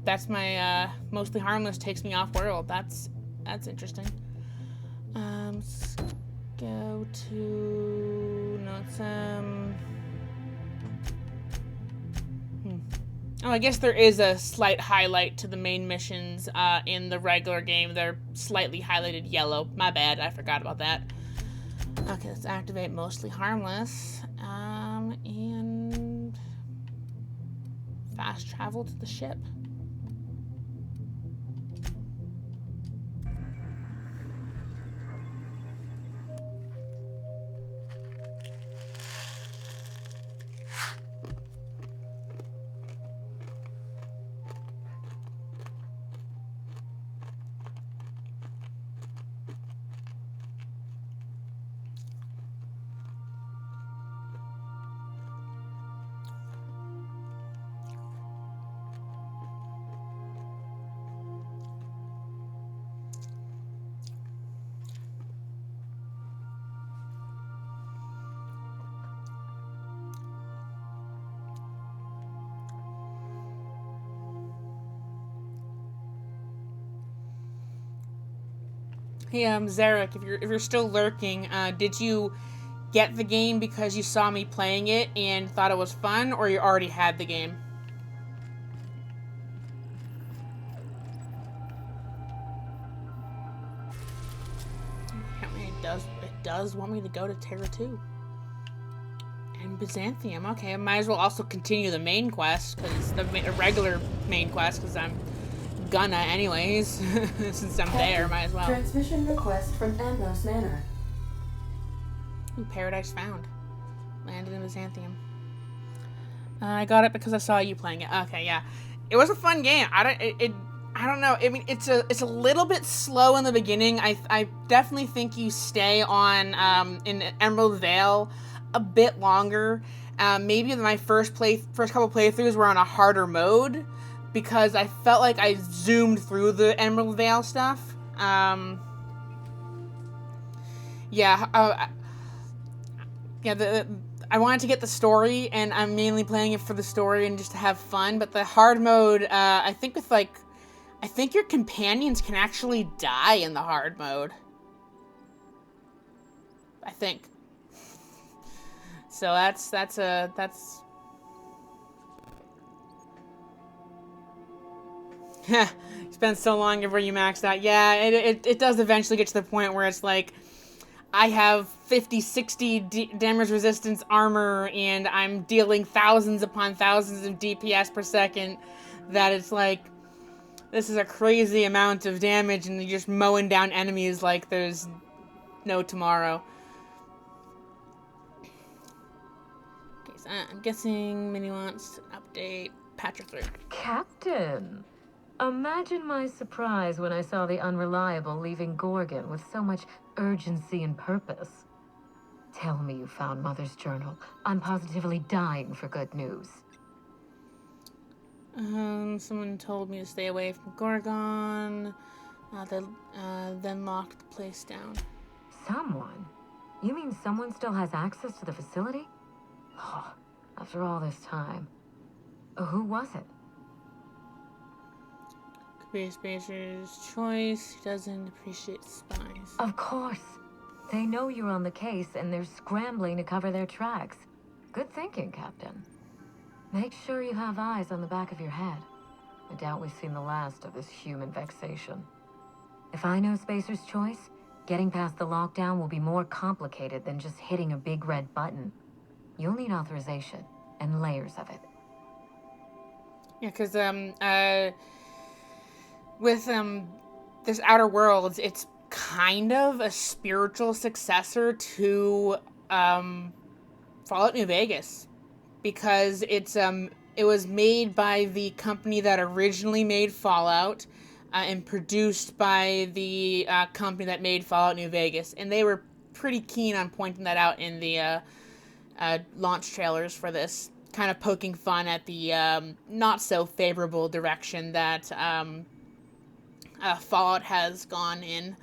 mostly harmless takes me off world. That's interesting. Let's go to notes. Oh, I guess there is a slight highlight to the main missions in the regular game. They're slightly highlighted yellow. My bad, I forgot about that. Okay, let's activate mostly harmless. And fast travel to the ship. Hey, Zarek, if you're still lurking, did you get the game because you saw me playing it and thought it was fun, or you already had the game? Apparently it does want me to go to Terra 2. And Byzantium. Okay, I might as well also continue the main quest, because the regular main quest, because I'm gonna anyways. Since I'm there, might as well. Transmission request from Ambrose Manor. Ooh, Paradise Found. Landed in Byzantium. I got it because I saw you playing it. Okay, yeah. It was a fun game. I don't know. I mean, it's a little bit slow in the beginning. I definitely think you stay on in Emerald Vale a bit longer. Maybe my first couple playthroughs were on a harder mode, because I felt like I zoomed through the Emerald Vale stuff. I wanted to get the story, and I'm mainly playing it for the story and just to have fun. But the hard mode, I think your companions can actually die in the hard mode. I think. So that's. Spent so long before you maxed out. Yeah, it does eventually get to the point where it's like, I have 50, 60 damage resistance armor, and I'm dealing thousands upon thousands of DPS per second, that it's like, this is a crazy amount of damage, and you're just mowing down enemies like there's no tomorrow. Okay, so I'm guessing Minnie wants an update. Patch her through. Captain! Imagine my surprise when I saw the Unreliable leaving Gorgon with so much urgency and purpose. Tell me you found Mother's journal. I'm positively dying for good news. Someone told me to stay away from Gorgon. Then locked the place down. Someone? You mean someone still has access to the facility? Oh, after all this time. Who was it? Could be a Spacer's choice. He doesn't appreciate spies. Of course. They know you're on the case, and they're scrambling to cover their tracks. Good thinking, Captain. Make sure you have eyes on the back of your head. I doubt we've seen the last of this human vexation. If I know Spacer's choice, getting past the lockdown will be more complicated than just hitting a big red button. You'll need authorization, and layers of it. Yeah, because, with, this Outer Worlds, it's kind of a spiritual successor to, Fallout New Vegas. Because it was made by the company that originally made Fallout, and produced by the company that made Fallout New Vegas. And they were pretty keen on pointing that out in the launch trailers for this, kind of poking fun at the not so favorable direction that Fallout has gone in.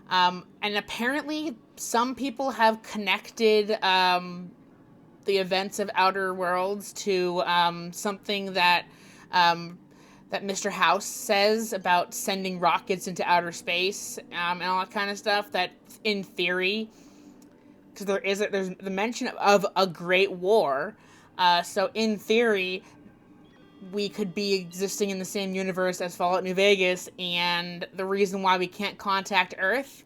And apparently some people have connected the events of Outer Worlds to something that that Mr. House says about sending rockets into outer space, and all that kind of stuff, that in theory because there's the mention of a great war. So in theory, we could be existing in the same universe as Fallout New Vegas, and the reason why we can't contact Earth,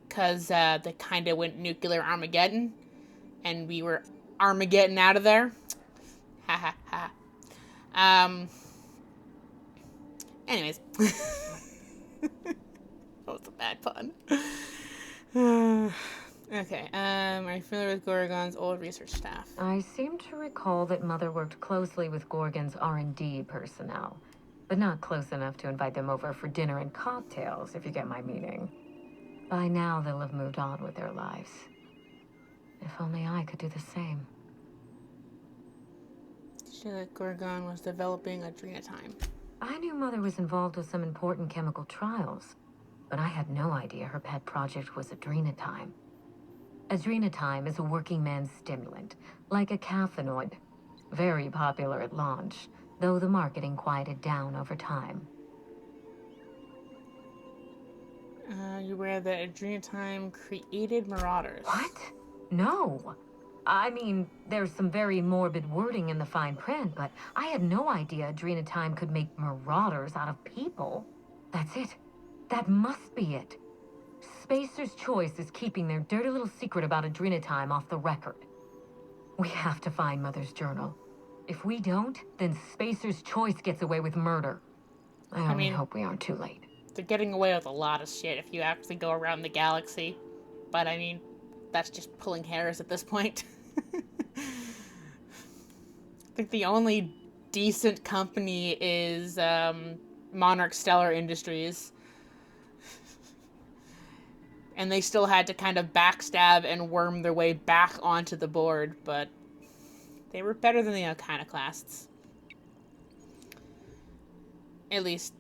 because they kind of went nuclear Armageddon, and we were Armageddon out of there. Ha ha ha. Anyways. That was a bad pun. Okay, are you familiar with Gorgon's old research staff? I seem to recall that Mother worked closely with Gorgon's R&D personnel, but not close enough to invite them over for dinner and cocktails, if you get my meaning. By now, they'll have moved on with their lives. If only I could do the same. She said that Gorgon was developing Adrenatime. I knew Mother was involved with some important chemical trials, but I had no idea her pet project was Adrenatime. Adrenatime is a working man's stimulant, like a caffeinoid. Very popular at launch, though the marketing quieted down over time. You aware that Adrenatime created Marauders? What? No. I mean, there's some very morbid wording in the fine print, but I had no idea Adrenatime could make Marauders out of people. That's it. That must be it. Spacer's Choice is keeping their dirty little secret about Adrenatime off the record. We have to find Mother's journal. If we don't, then Spacer's Choice gets away with murder. I only hope we aren't too late. They're getting away with a lot of shit if you actually go around the galaxy. But I mean, that's just pulling hairs at this point. I think the only decent company is Monarch Stellar Industries. And they still had to kind of backstab and worm their way back onto the board, but they were better than the Iconoclasts. At least,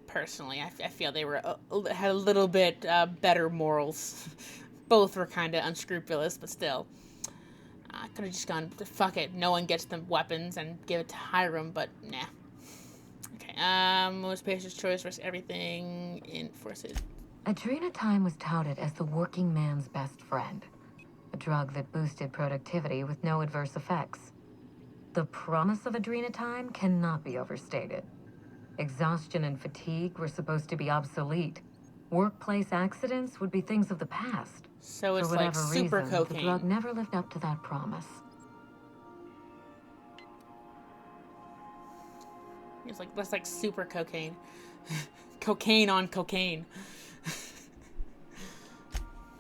personally, I feel they were had a little bit better morals. Both were kind of unscrupulous, but still. I could have just gone, fuck it, no one gets the weapons and give it to Hiram, but nah. Okay, most Spacer's Choice versus everything in forces. Adrenatime was touted as the working man's best friend, a drug that boosted productivity with no adverse effects. The promise of Adrenatime cannot be overstated. Exhaustion and fatigue were supposed to be obsolete. Workplace accidents would be things of the past. So it's For like whatever super reason, cocaine. The drug never lived up to that promise. It's like, that's like super cocaine. Cocaine on cocaine.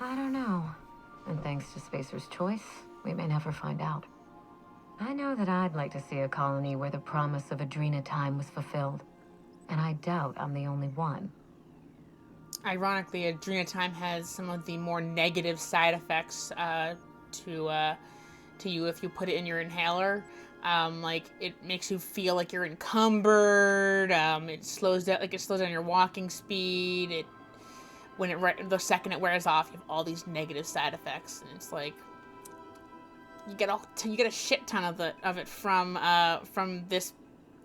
I don't know. And thanks to Spacer's Choice, we may never find out. I know that I'd like to see a colony where the promise of Adrenatime was fulfilled. And I doubt I'm the only one. Ironically, Adrenatime has some of the more negative side effects to you if you put it in your inhaler. Like it makes you feel like you're encumbered. It slows down your walking speed. The second it wears off, you have all these negative side effects, and it's like you get a shit ton of it from this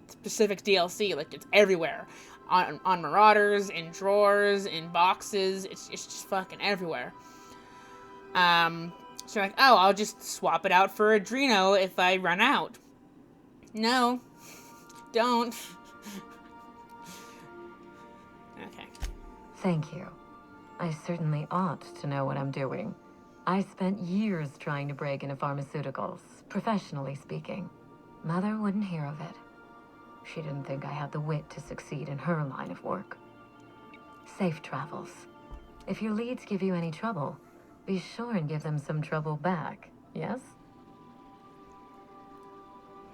specific DLC. Like it's everywhere. On Marauders, in drawers, in boxes, it's just fucking everywhere. So you're like, oh, I'll just swap it out for Adreno if I run out. No, don't. Okay. Thank you. I certainly ought to know what I'm doing. I spent years trying to break into pharmaceuticals, professionally speaking. Mother wouldn't hear of it. She didn't think I had the wit to succeed in her line of work. Safe travels. If your leads give you any trouble, be sure and give them some trouble back, yes?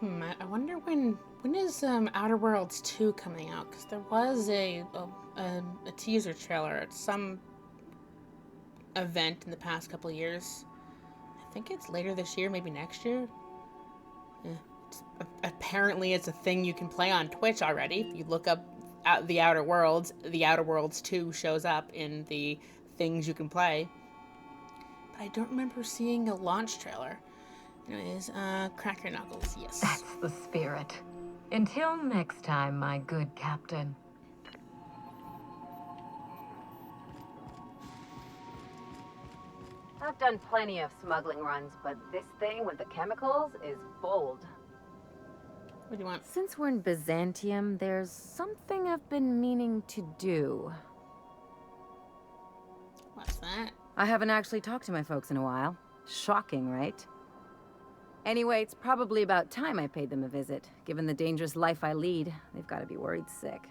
I wonder when is Outer Worlds 2 coming out? Because there was a teaser trailer at some event in the past couple of years. I think it's later this year, maybe next year. Yeah. Apparently it's a thing you can play on Twitch already. If you look up the Outer Worlds 2 shows up in the things you can play. But I don't remember seeing a launch trailer. Anyways, crack your knuckles, yes. That's the spirit. Until next time, my good captain. done plenty of smuggling runs, but this thing with the chemicals is bold. What do you want? Since we're in Byzantium, there's something I've been meaning to do. What's that? I haven't actually talked to my folks in a while. Shocking, right? Anyway, it's probably about time I paid them a visit. Given the dangerous life I lead, they've got to be worried sick.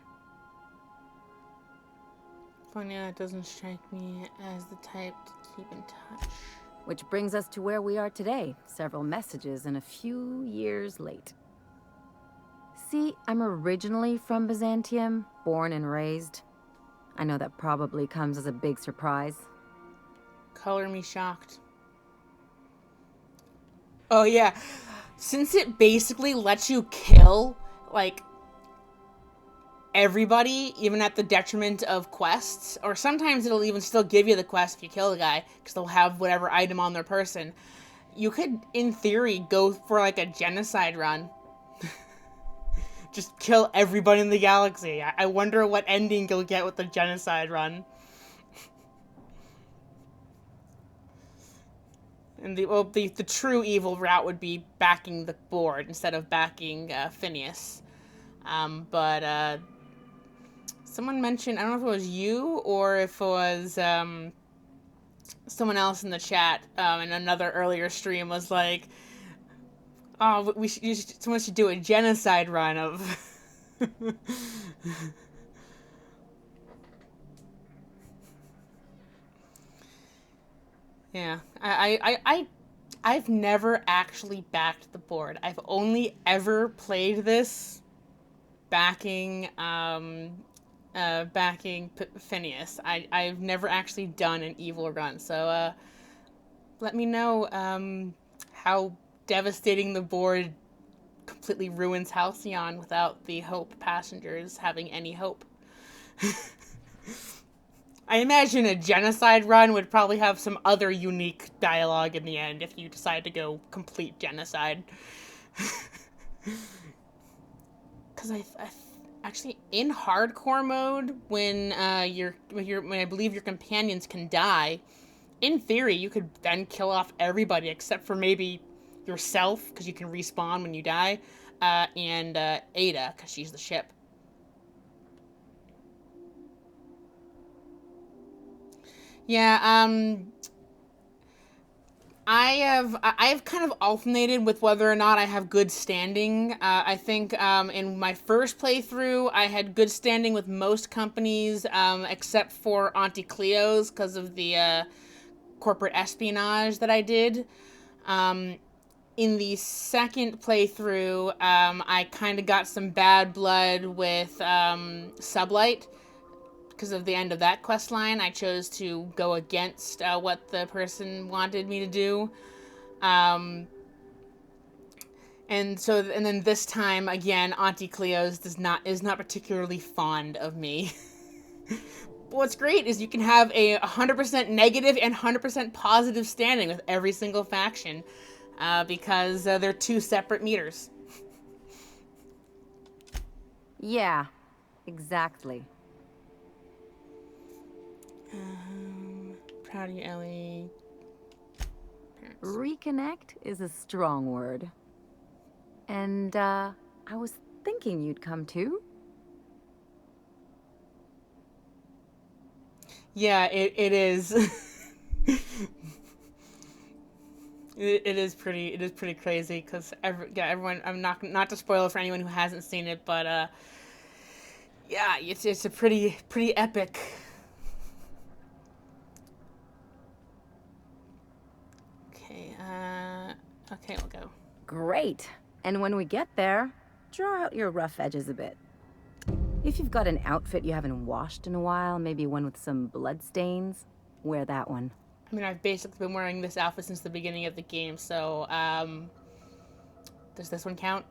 Funny, that doesn't strike me as the type to keep in touch. Which brings us to where we are today. Several messages and a few years late. See, I'm originally from Byzantium, born and raised. I know that probably comes as a big surprise. Color me shocked. Oh yeah, since it basically lets you kill, like, everybody, even at the detriment of quests, or sometimes it'll even still give you the quest if you kill the guy, because they'll have whatever item on their person. You could, in theory, go for like a genocide run. Just kill everybody in the galaxy. I wonder what ending you'll get with the genocide run. And the true evil route would be backing the board instead of backing Phineas. But someone mentioned, I don't know if it was you or if it was someone else in the chat in another earlier stream was like, oh, someone should do a genocide run of... Yeah, I've never actually backed the board. I've only ever played this backing Phineas. I've never actually done an evil run. So let me know how devastating the board completely ruins Halcyon without the Hope passengers having any hope. I imagine a genocide run would probably have some other unique dialogue in the end if you decide to go complete genocide. Because I actually in hardcore mode, when I believe your companions can die, in theory you could then kill off everybody except for maybe yourself because you can respawn when you die, and Ada because she's the ship. Yeah, I've kind of alternated with whether or not I have good standing. I think in my first playthrough, I had good standing with most companies, except for Auntie Cleo's because of the corporate espionage that I did. In the second playthrough, I kind of got some bad blood with Sublight. Because of the end of that quest line, I chose to go against what the person wanted me to do. And then this time, again, Auntie Cleo's is not particularly fond of me. What's great is you can have a 100% negative and 100% positive standing with every single faction, because they're two separate meters. Yeah, exactly. Proud of you, Ellie. Parents. Reconnect is a strong word. And, I was thinking you'd come too. Yeah, it is. It is pretty crazy because everyone. I'm not to spoil it for anyone who hasn't seen it, but yeah, it's a pretty epic. Okay, we'll go. Great. And when we get there, draw out your rough edges a bit. If you've got an outfit you haven't washed in a while, maybe one with some blood stains, wear that one. I mean, I've basically been wearing this outfit since the beginning of the game, so, does this one count?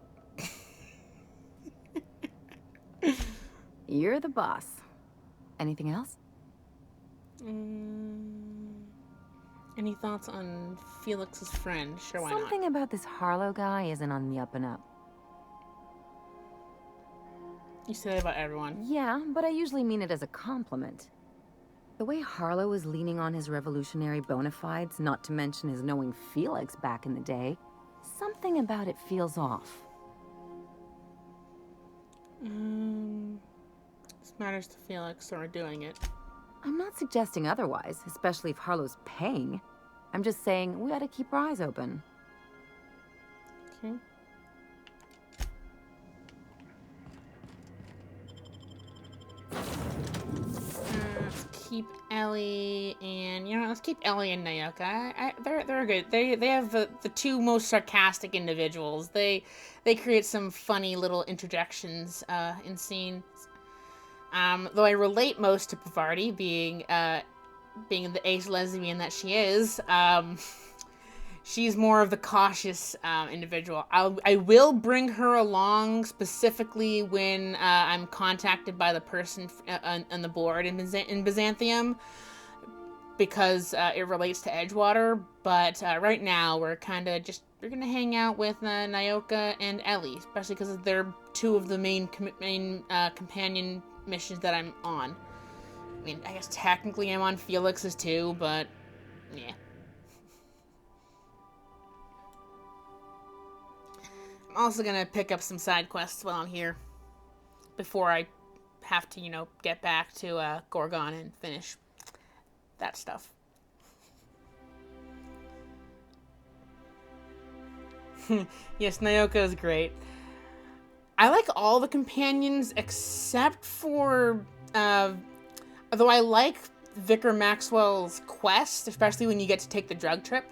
You're the boss. Anything else? Any thoughts on Felix's friend? Sure, why not? Something about this Harlow guy isn't on the up and up. You say that about everyone. Yeah, but I usually mean it as a compliment. The way Harlow is leaning on his revolutionary bona fides, not to mention his knowing Felix back in the day, something about it feels off. This matters to Felix, so we're doing it. I'm not suggesting otherwise, especially if Harlow's paying. I'm just saying we ought to keep our eyes open. Okay. Let's keep Ellie and let's keep Ellie and Nayoka. They're good. They have the two most sarcastic individuals. They create some funny little interjections in scenes. Though I relate most to Pavardi, being the ace lesbian that she is. She's more of the cautious individual. I will bring her along specifically when I'm contacted by the person on the board in Byzantium, because it relates to Edgewater. But right now we're gonna hang out with Nayoka and Ellie, especially because they're two of the main companion missions that I'm on. I mean, I guess technically I'm on Felix's too, but yeah. I'm also gonna pick up some side quests while I'm here before I have to, get back to Gorgon and finish that stuff. Yes, Nayoka is great. I like all the companions except for, although I like Vicar Maxwell's quest, especially when you get to take the drug trip.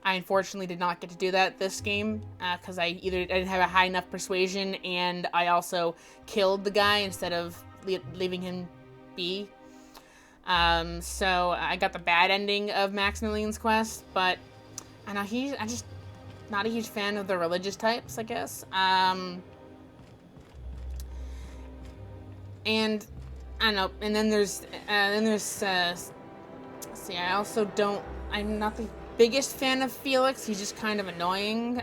I unfortunately did not get to do that this game because I didn't have a high enough persuasion, and I also killed the guy instead of leaving him be. So I got the bad ending of Maximilian's quest, but I know I'm just not a huge fan of the religious types, I guess. And I don't know. And then there's let's see. I'm not the biggest fan of Felix. He's just kind of annoying.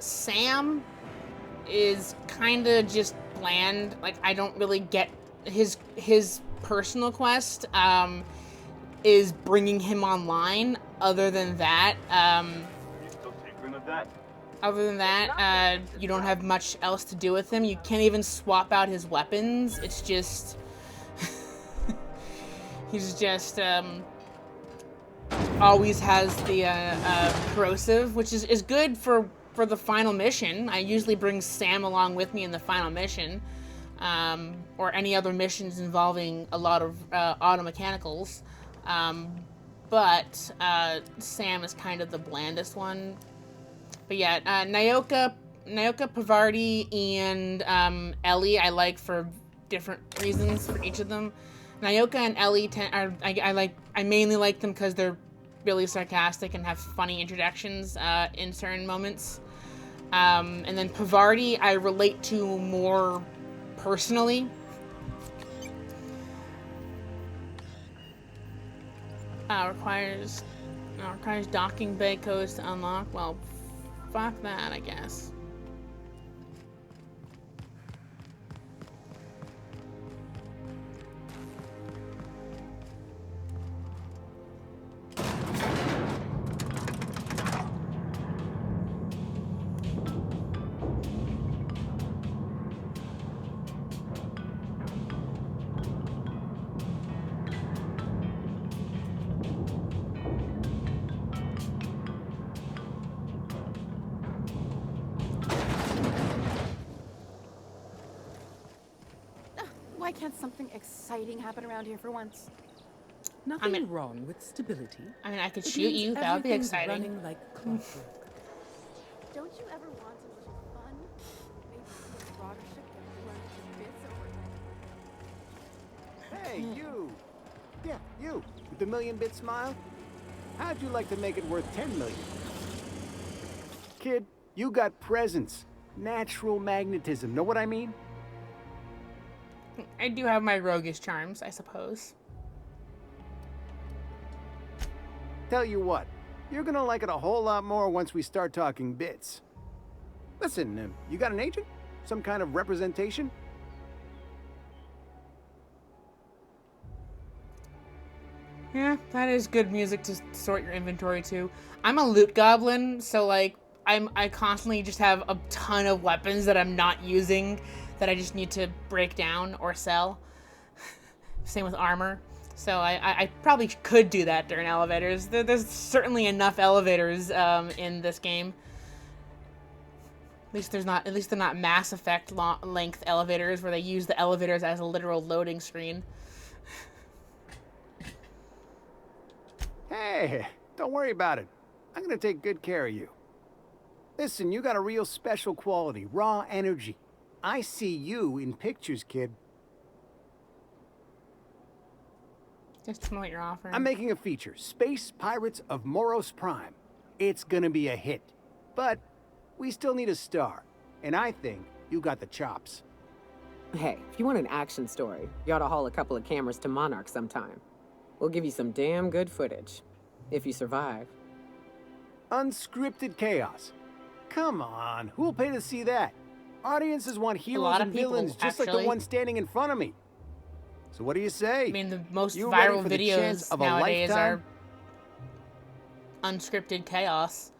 Sam is kind of just bland. Like, I don't really get his personal quest is bringing him online. Other than that, you don't have much else to do with him. You can't even swap out his weapons. It's just he's just always has the corrosive, which is good for the final mission. I usually bring Sam along with me in the final mission, or any other missions involving a lot of auto mechanicals. But Sam is kind of the blandest one. But yeah, Nayoka, Pavardi, and Ellie I like for different reasons for each of them. Nayoka and Ellie I mainly like them because they're really sarcastic and have funny introductions in certain moments. And then Pavardi I relate to more personally. Requires docking bay codes to unlock. Well, fuck that, I guess. Why can't something exciting happen around here for once? Nothing wrong with stability. I mean, I could shoot you. That would be exciting. Running like clockwork. Don't you ever want a little fun? Maybe see a marauder ship get blown to bits over. Hey, you! Yeah, you, with the million-bit smile? How'd you like to make it worth 10 million? Kid, you got presence. Natural magnetism, know what I mean? I do have my roguish charms, I suppose. Tell you what, you're gonna like it a whole lot more once we start talking bits. Listen, you got an agent? Some kind of representation? Yeah, that is good music to sort your inventory to. I'm a loot goblin, so like I constantly just have a ton of weapons that I'm not using that I just need to break down or sell. Same with armor. So I probably could do that during elevators. There's certainly enough elevators in this game. At least they're not Mass Effect length elevators where they use the elevators as a literal loading screen. Hey, don't worry about it. I'm gonna take good care of you. Listen, you got a real special quality, raw energy. I see you in pictures, kid. Just tell me what you're offering. I'm making a feature, Space Pirates of Moros Prime. It's gonna be a hit. But we still need a star. And I think you got the chops. Hey, if you want an action story, you ought to haul a couple of cameras to Monarch sometime. We'll give you some damn good footage. If you survive. Unscripted chaos. Come on, who'll pay to see that? Audiences want heroes and villains just like the one standing in front of me. So what do you say? I mean, the most You viral ready for the chance videos of a nowadays lifetime? are unscripted chaos.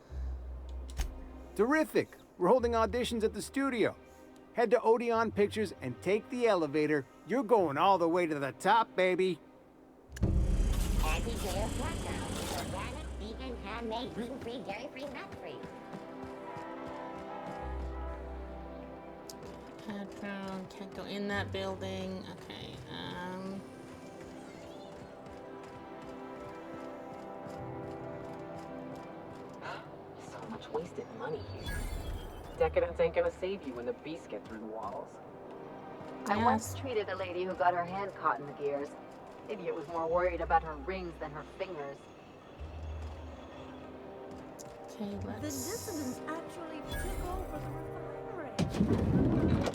Terrific. We're holding auditions at the studio. Head to Odeon Pictures and take the elevator. You're going all the way to the top, baby. Anti-Gator Flatground. Organic, vegan, handmade, gluten-free, dairy-free, nut-free. Background, can't go in that building. Okay, So much wasted money here. Decadence ain't gonna save you when the beasts get through the walls. I once treated a lady who got her hand caught in the gears. Idiot was more worried about her rings than her fingers. Okay, The dissidents actually took over the refinery.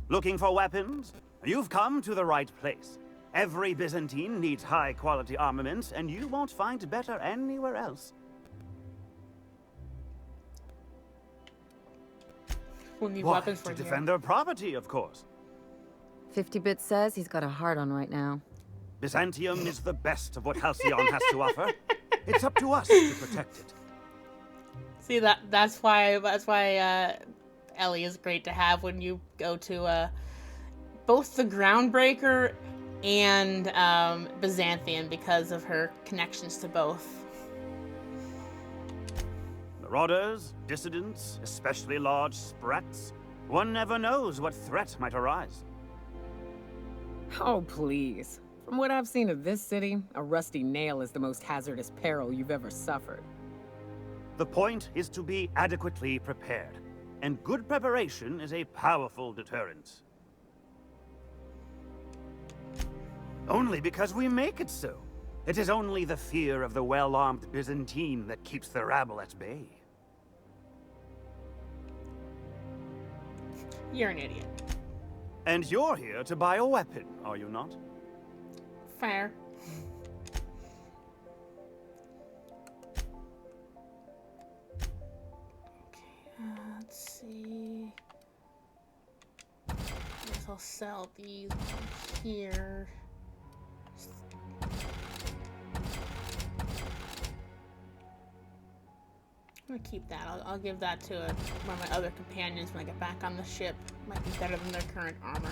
Looking for weapons? You've come to the right place. Every Byzantine needs high-quality armaments, and you won't find better anywhere else. We'll need Why, weapons for to here. defend their property, of course. 50-Bit says he's got a heart on right now. Byzantium is the best of what Halcyon has to offer. It's up to us to protect it. See, that's why Ellie is great to have when you go to both the Groundbreaker and Byzantium because of her connections to both. Marauders, dissidents, especially large sprats. One never knows what threat might arise. Oh, please. From what I've seen of this city, a rusty nail is the most hazardous peril you've ever suffered. The point is to be adequately prepared, and good preparation is a powerful deterrent. Only because we make it so. It is only the fear of the well-armed Byzantine that keeps the rabble at bay. You're an idiot. And you're here to buy a weapon, are you not? Fair. Okay, let's see. I guess I'll sell these here. I'm gonna keep that. I'll give that to one of my other companions when I get back on the ship. Might be better than their current armor.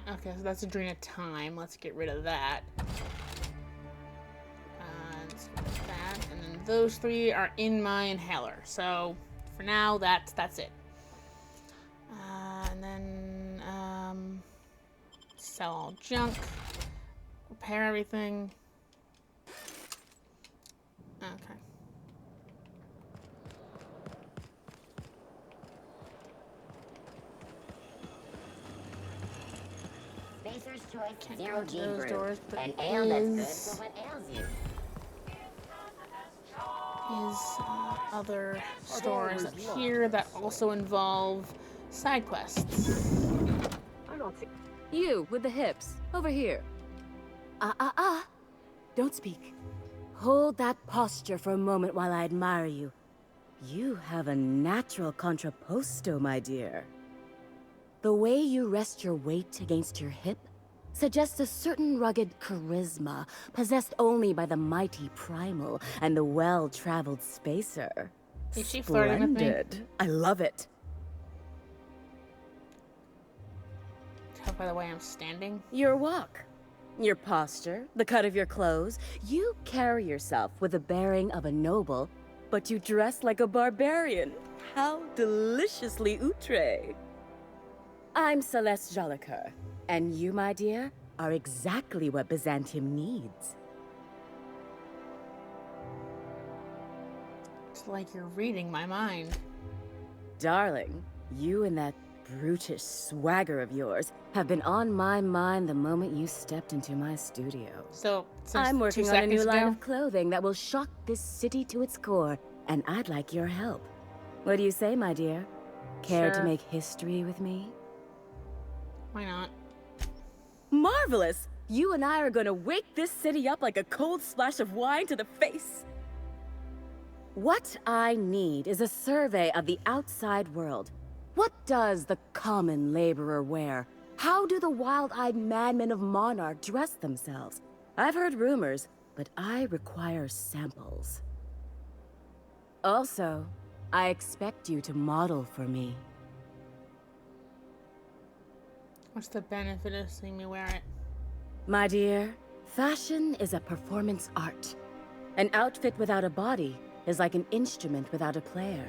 Okay, so that's a drain of time. Let's get rid of that. Let's get rid of that. And then those three are in my inhaler. So for now, that's it. And then sell all junk. Repair everything. Okay. Spacer's Choice Can't Zero go to G those brew. doors, but An ale that's good for what ails you. Other stores up here that also involve side quests. I don't see you with the hips over here. Don't speak. Hold that posture for a moment while I admire you. You have a natural contrapposto, my dear. The way you rest your weight against your hip suggests a certain rugged charisma possessed only by the mighty primal and the well-traveled spacer. Is she flirting with me? Splendid. I love it. Tell by the way I'm standing. Your walk, your posture, the cut of your clothes. You carry yourself with the bearing of a noble, but you dress like a barbarian. How deliciously outre. I'm Celeste Jolicoeur, and you, my dear, are exactly what Byzantium needs. It's like you're reading my mind. Darling, you and that brutish swagger of yours have been on my mind the moment you stepped into my studio. So, I'm working on a new line ago? of clothing that will shock this city to its core, and I'd like your help. What do you say, my dear? Care to Sure. make history with me? Why not? Marvelous! You and I are gonna wake this city up like a cold splash of wine to the face. What I need is a survey of the outside world. What does the common laborer wear? How do the wild-eyed madmen of Monarch dress themselves? I've heard rumors, but I require samples. Also, I expect you to model for me. What's the benefit of seeing me wear it? My dear, fashion is a performance art. An outfit without a body is like an instrument without a player.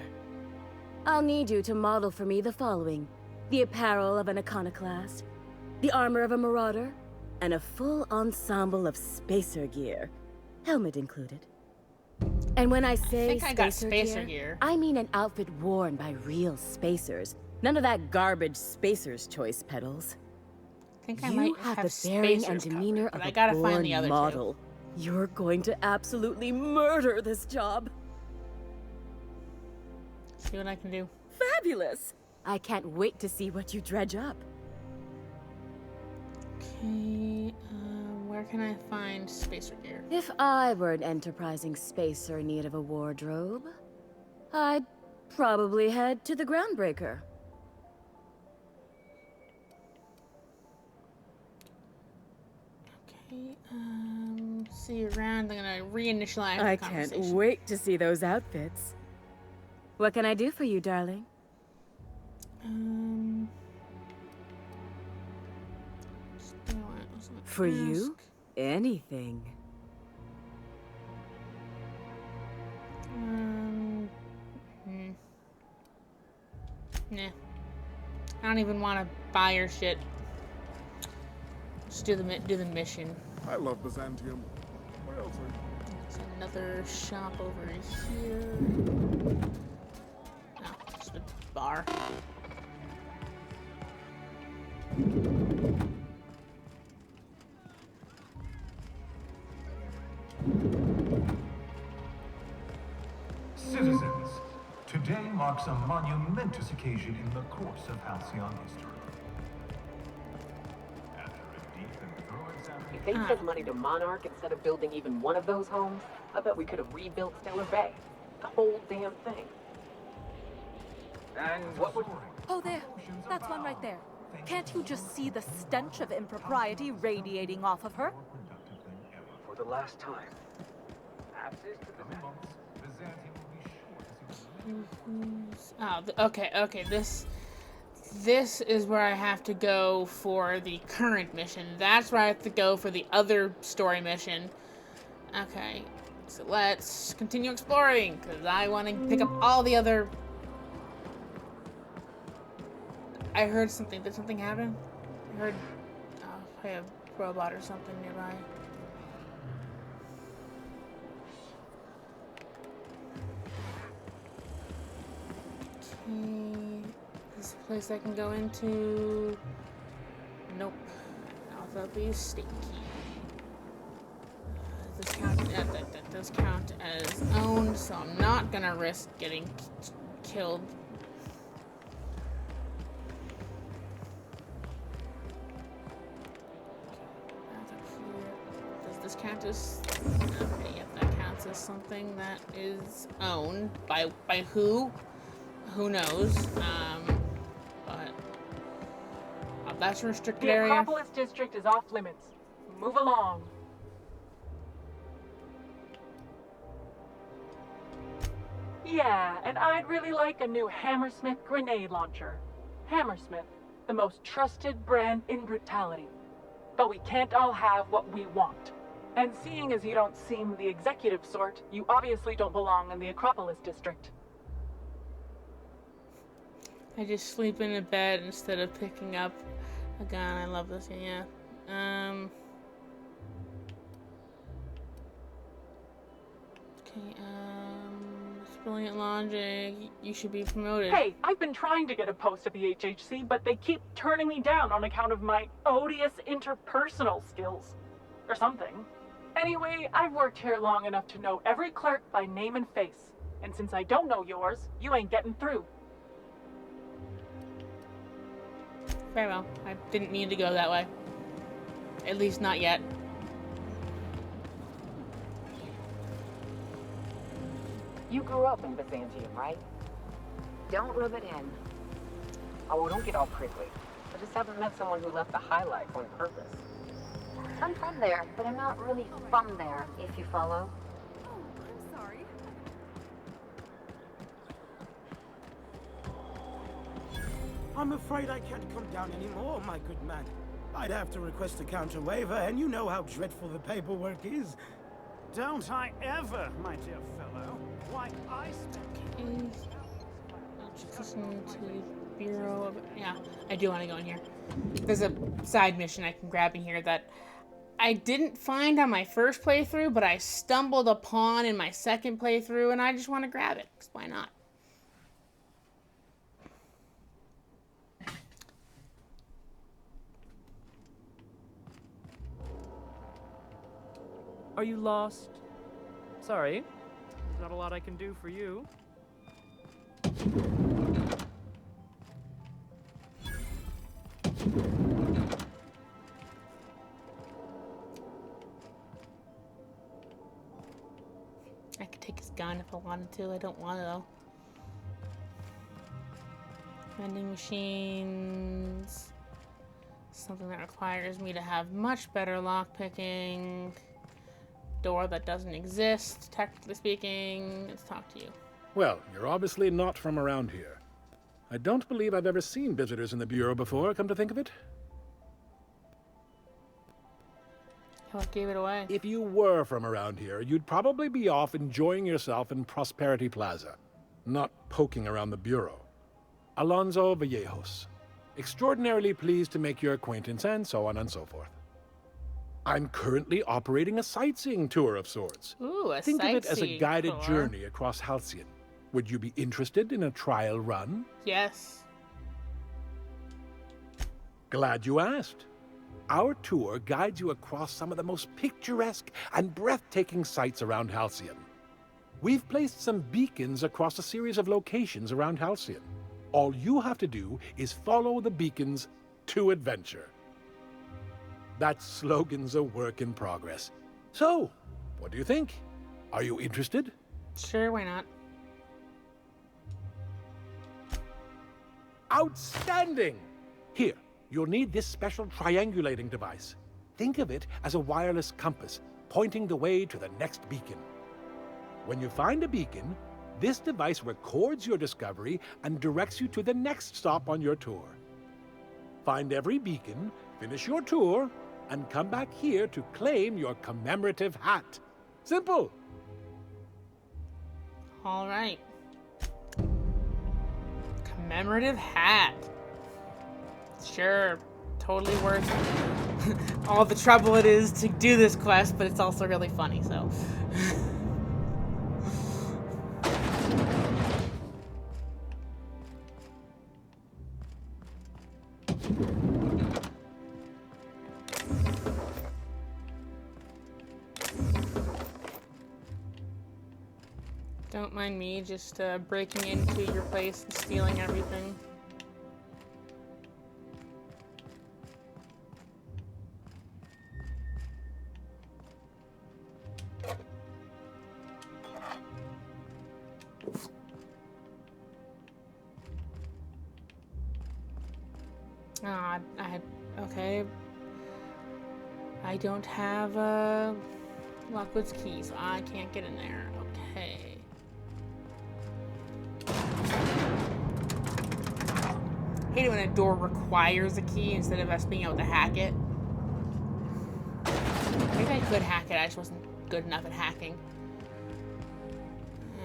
I'll need you to model for me the following: the apparel of an iconoclast, the armor of a marauder, and a full ensemble of spacer gear, helmet included. And when I say think I got spacer spacer gear. I mean an outfit worn by real spacers. None of that garbage spacer's choice pedals. I think I You might have have the bearing and spacers demeanor covered, but of I a gotta born find the other model. two. You're going to absolutely murder this job. See what I can do. Fabulous! I can't wait to see what you dredge up. Okay, where can I find spacer gear? If I were an enterprising spacer in need of a wardrobe, I'd probably head to the Groundbreaker. Okay, see you around. I'm gonna reinitialize I the can't conversation. wait to see those outfits. What can I do for you, darling? For you? Anything. Nah. I don't even want to buy your shit. Just do the mission. I love Byzantium. Where else are you? There's another shop over here. Oh, just a bar. Citizens, today marks a monumentous occasion in the course of Halcyon history. After a deep and thorough If they examination... sent money to Monarch instead of building even one of those homes, I bet we could have rebuilt Stellar Bay. The whole damn thing. And what would... Oh, there. That's one right there. Can't you just see the stench of impropriety radiating off of her? For the last time. Oh, okay. This is where I have to go for the current mission. That's where I have to go for the other story mission. Okay, so let's continue exploring, because I want to pick up all the other... I heard something. Did something happen? I heard a robot or something nearby. Okay, this place I can go into. Nope. No, the beefsteak. That does count as owned, so I'm not gonna risk getting killed. Does this count as? Okay, yep, that counts as something that is owned by who? Who knows? But that's a restricted The area. Acropolis district is off limits. Move along. Yeah, and I'd really like a new Hammersmith grenade launcher. Hammersmith, the most trusted brand in brutality. But we can't all have what we want. And seeing as you don't seem the executive sort, you obviously don't belong in the Acropolis district. I just sleep in a bed instead of picking up a gun. I love this game, yeah. Okay, it's brilliant logic. You should be promoted. Hey, I've been trying to get a post at the HHC, but they keep turning me down on account of my odious interpersonal skills. Or something. Anyway, I've worked here long enough to know every clerk by name and face. And since I don't know yours, you ain't getting through. Very well. I didn't mean to go that way. At least not yet. You grew up in Byzantium, right? Don't rub it in. Oh, don't get all prickly. I just haven't met someone who left the high life on purpose. I'm from there, but I'm not really from there, if you follow. Oh, I'm sorry. I'm afraid I can't come down anymore, my good man. I'd have to request a counter waiver, and you know how dreadful the paperwork is. Don't I ever, my dear fellow. Why, I spent... Just listen to the Bureau of... Yeah, I do want to go in here. There's a side mission I can grab in here that I didn't find on my first playthrough, but I stumbled upon in my second playthrough, and I just want to grab it, because why not? Are you lost? Sorry. There's not a lot I can do for you. I could take his gun if I wanted to. I don't want to, though. Vending machines. Something that requires me to have much better lockpicking. Door that doesn't exist, technically speaking. Let's talk to you. Well, you're obviously not from around here. I don't believe I've ever seen visitors in the Bureau before, come to think of it. What gave it away? If you were from around here, you'd probably be off enjoying yourself in Prosperity Plaza, not poking around the Bureau. Alonso Vallejos. Extraordinarily pleased to make your acquaintance, and so on and so forth. I'm currently operating a sightseeing tour of sorts. Ooh, a Think of it as a sightseeing guided tour. journey across Halcyon. Would you be interested in a trial run? Yes. Glad you asked. Our tour guides you across some of the most picturesque and breathtaking sights around Halcyon. We've placed some beacons across a series of locations around Halcyon. All you have to do is follow the beacons to adventure. That slogan's a work in progress. So, what do you think? Are you interested? Sure, why not? Outstanding! Here, you'll need this special triangulating device. Think of it as a wireless compass, pointing the way to the next beacon. When you find a beacon, this device records your discovery and directs you to the next stop on your tour. Find every beacon, finish your tour, and come back here to claim your commemorative hat. Simple! All right. Commemorative hat. Sure, totally worth all the trouble it is to do this quest, but it's also really funny, so. Don't mind me just breaking into your place and stealing everything. Okay. I don't have Lockwood's key, so I can't get in there. Okay. I hate it when a door requires a key instead of us being able to hack it. Maybe I could hack it, I just wasn't good enough at hacking.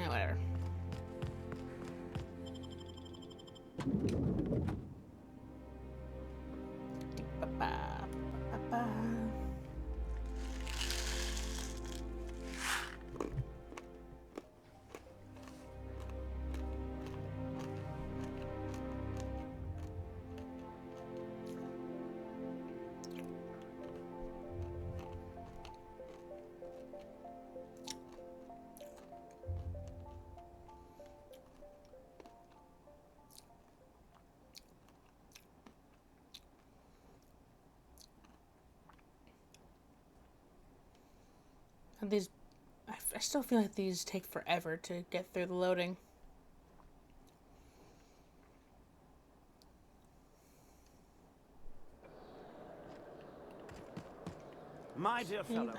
Whatever. These, I still feel like these take forever to get through the loading. My dear fellow,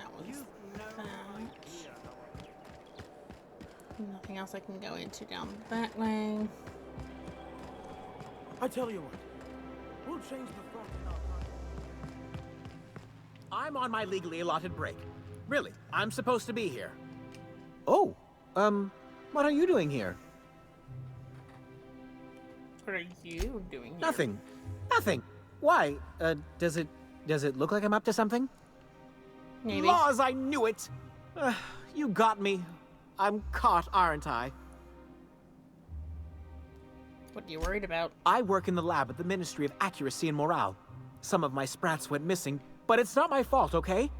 Nothing else I can go into down that way. I tell you what, we'll change the front in our pocket. I'm on my legally allotted break. Really, I'm supposed to be here. Oh, what are you doing here? What are you doing here? Nothing. Nothing. Why? Does it look like I'm up to something? Maybe. Laws, I knew it! You got me. I'm caught, aren't I? What are you worried about? I work in the lab at the Ministry of Accuracy and Morale. Some of my sprats went missing, but it's not my fault, okay?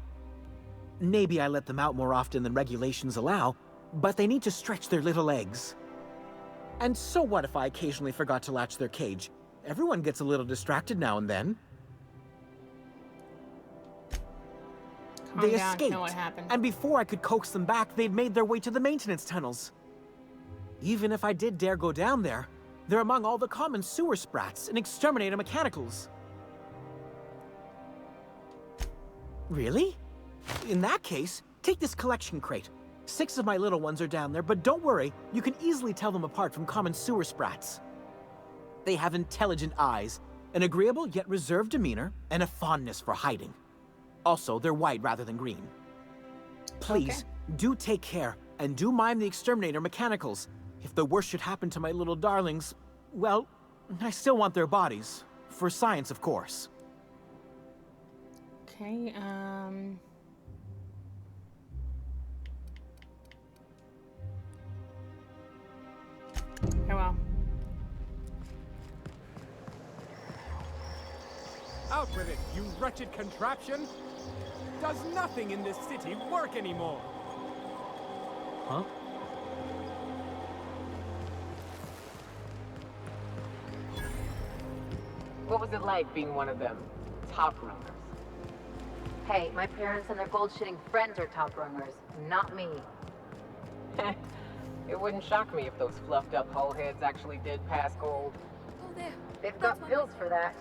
Maybe I let them out more often than regulations allow, but they need to stretch their little legs. And so what if I occasionally forgot to latch their cage? Everyone gets a little distracted now and then. Calm They down, escaped, know what happened. and before I could coax them back, they'd made their way to the maintenance tunnels. Even if I did dare go down there, they're among all the common sewer sprats and exterminator mechanicals. Really? In that case, take this collection crate. 6 of my little ones are down there, but don't worry, you can easily tell them apart from common sewer sprats. They have intelligent eyes, an agreeable yet reserved demeanor, and a fondness for hiding. Also, they're white rather than green. Please, do take care, and do mime the exterminator mechanicals. If the worst should happen to my little darlings, well, I still want their bodies. For science, of course. Okay, Oh well. Out with it, you wretched contraption! Does nothing in this city work anymore? Huh? What was it like being one of them top runners? Hey, my parents and their gold-shitting friends are top runners, not me. It wouldn't shock me if those fluffed up hull heads actually did pass gold. Oh, there. They've got pills for that.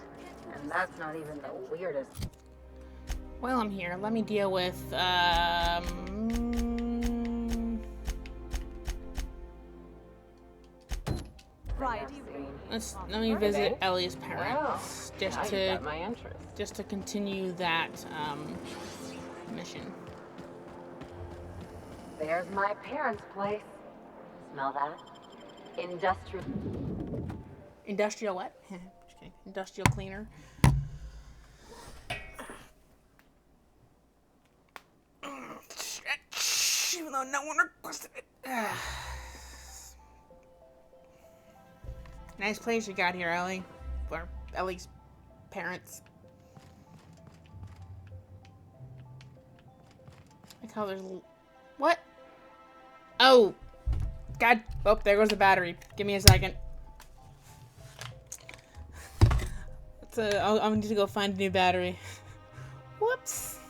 And that's not even the weirdest. While I'm here, let me deal with, let me visit Ellie's parents, just to continue that, mission. There's my parents' place. Smell that? Industrial what? Just kidding. Industrial cleaner. Even though no one requested it. Nice place you got here, Ellie. Or Ellie's parents. Like how there's... What? Oh! God. Oh, there goes the battery. Give me a second. I'll need to go find a new battery. Whoops.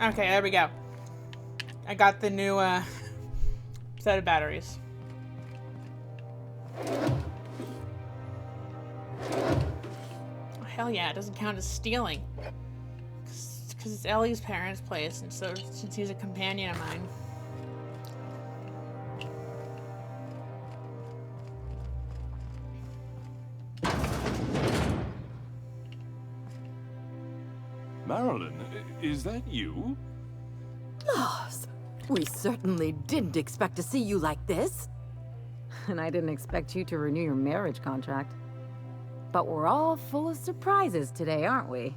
Okay, there we go. I got the new set of batteries. Oh, hell yeah, it doesn't count as stealing. Because it's Ellie's parents' place, and so since he's a companion of mine. Marilyn, is that you? Lars, we certainly didn't expect to see you like this. And I didn't expect you to renew your marriage contract. But we're all full of surprises today, aren't we?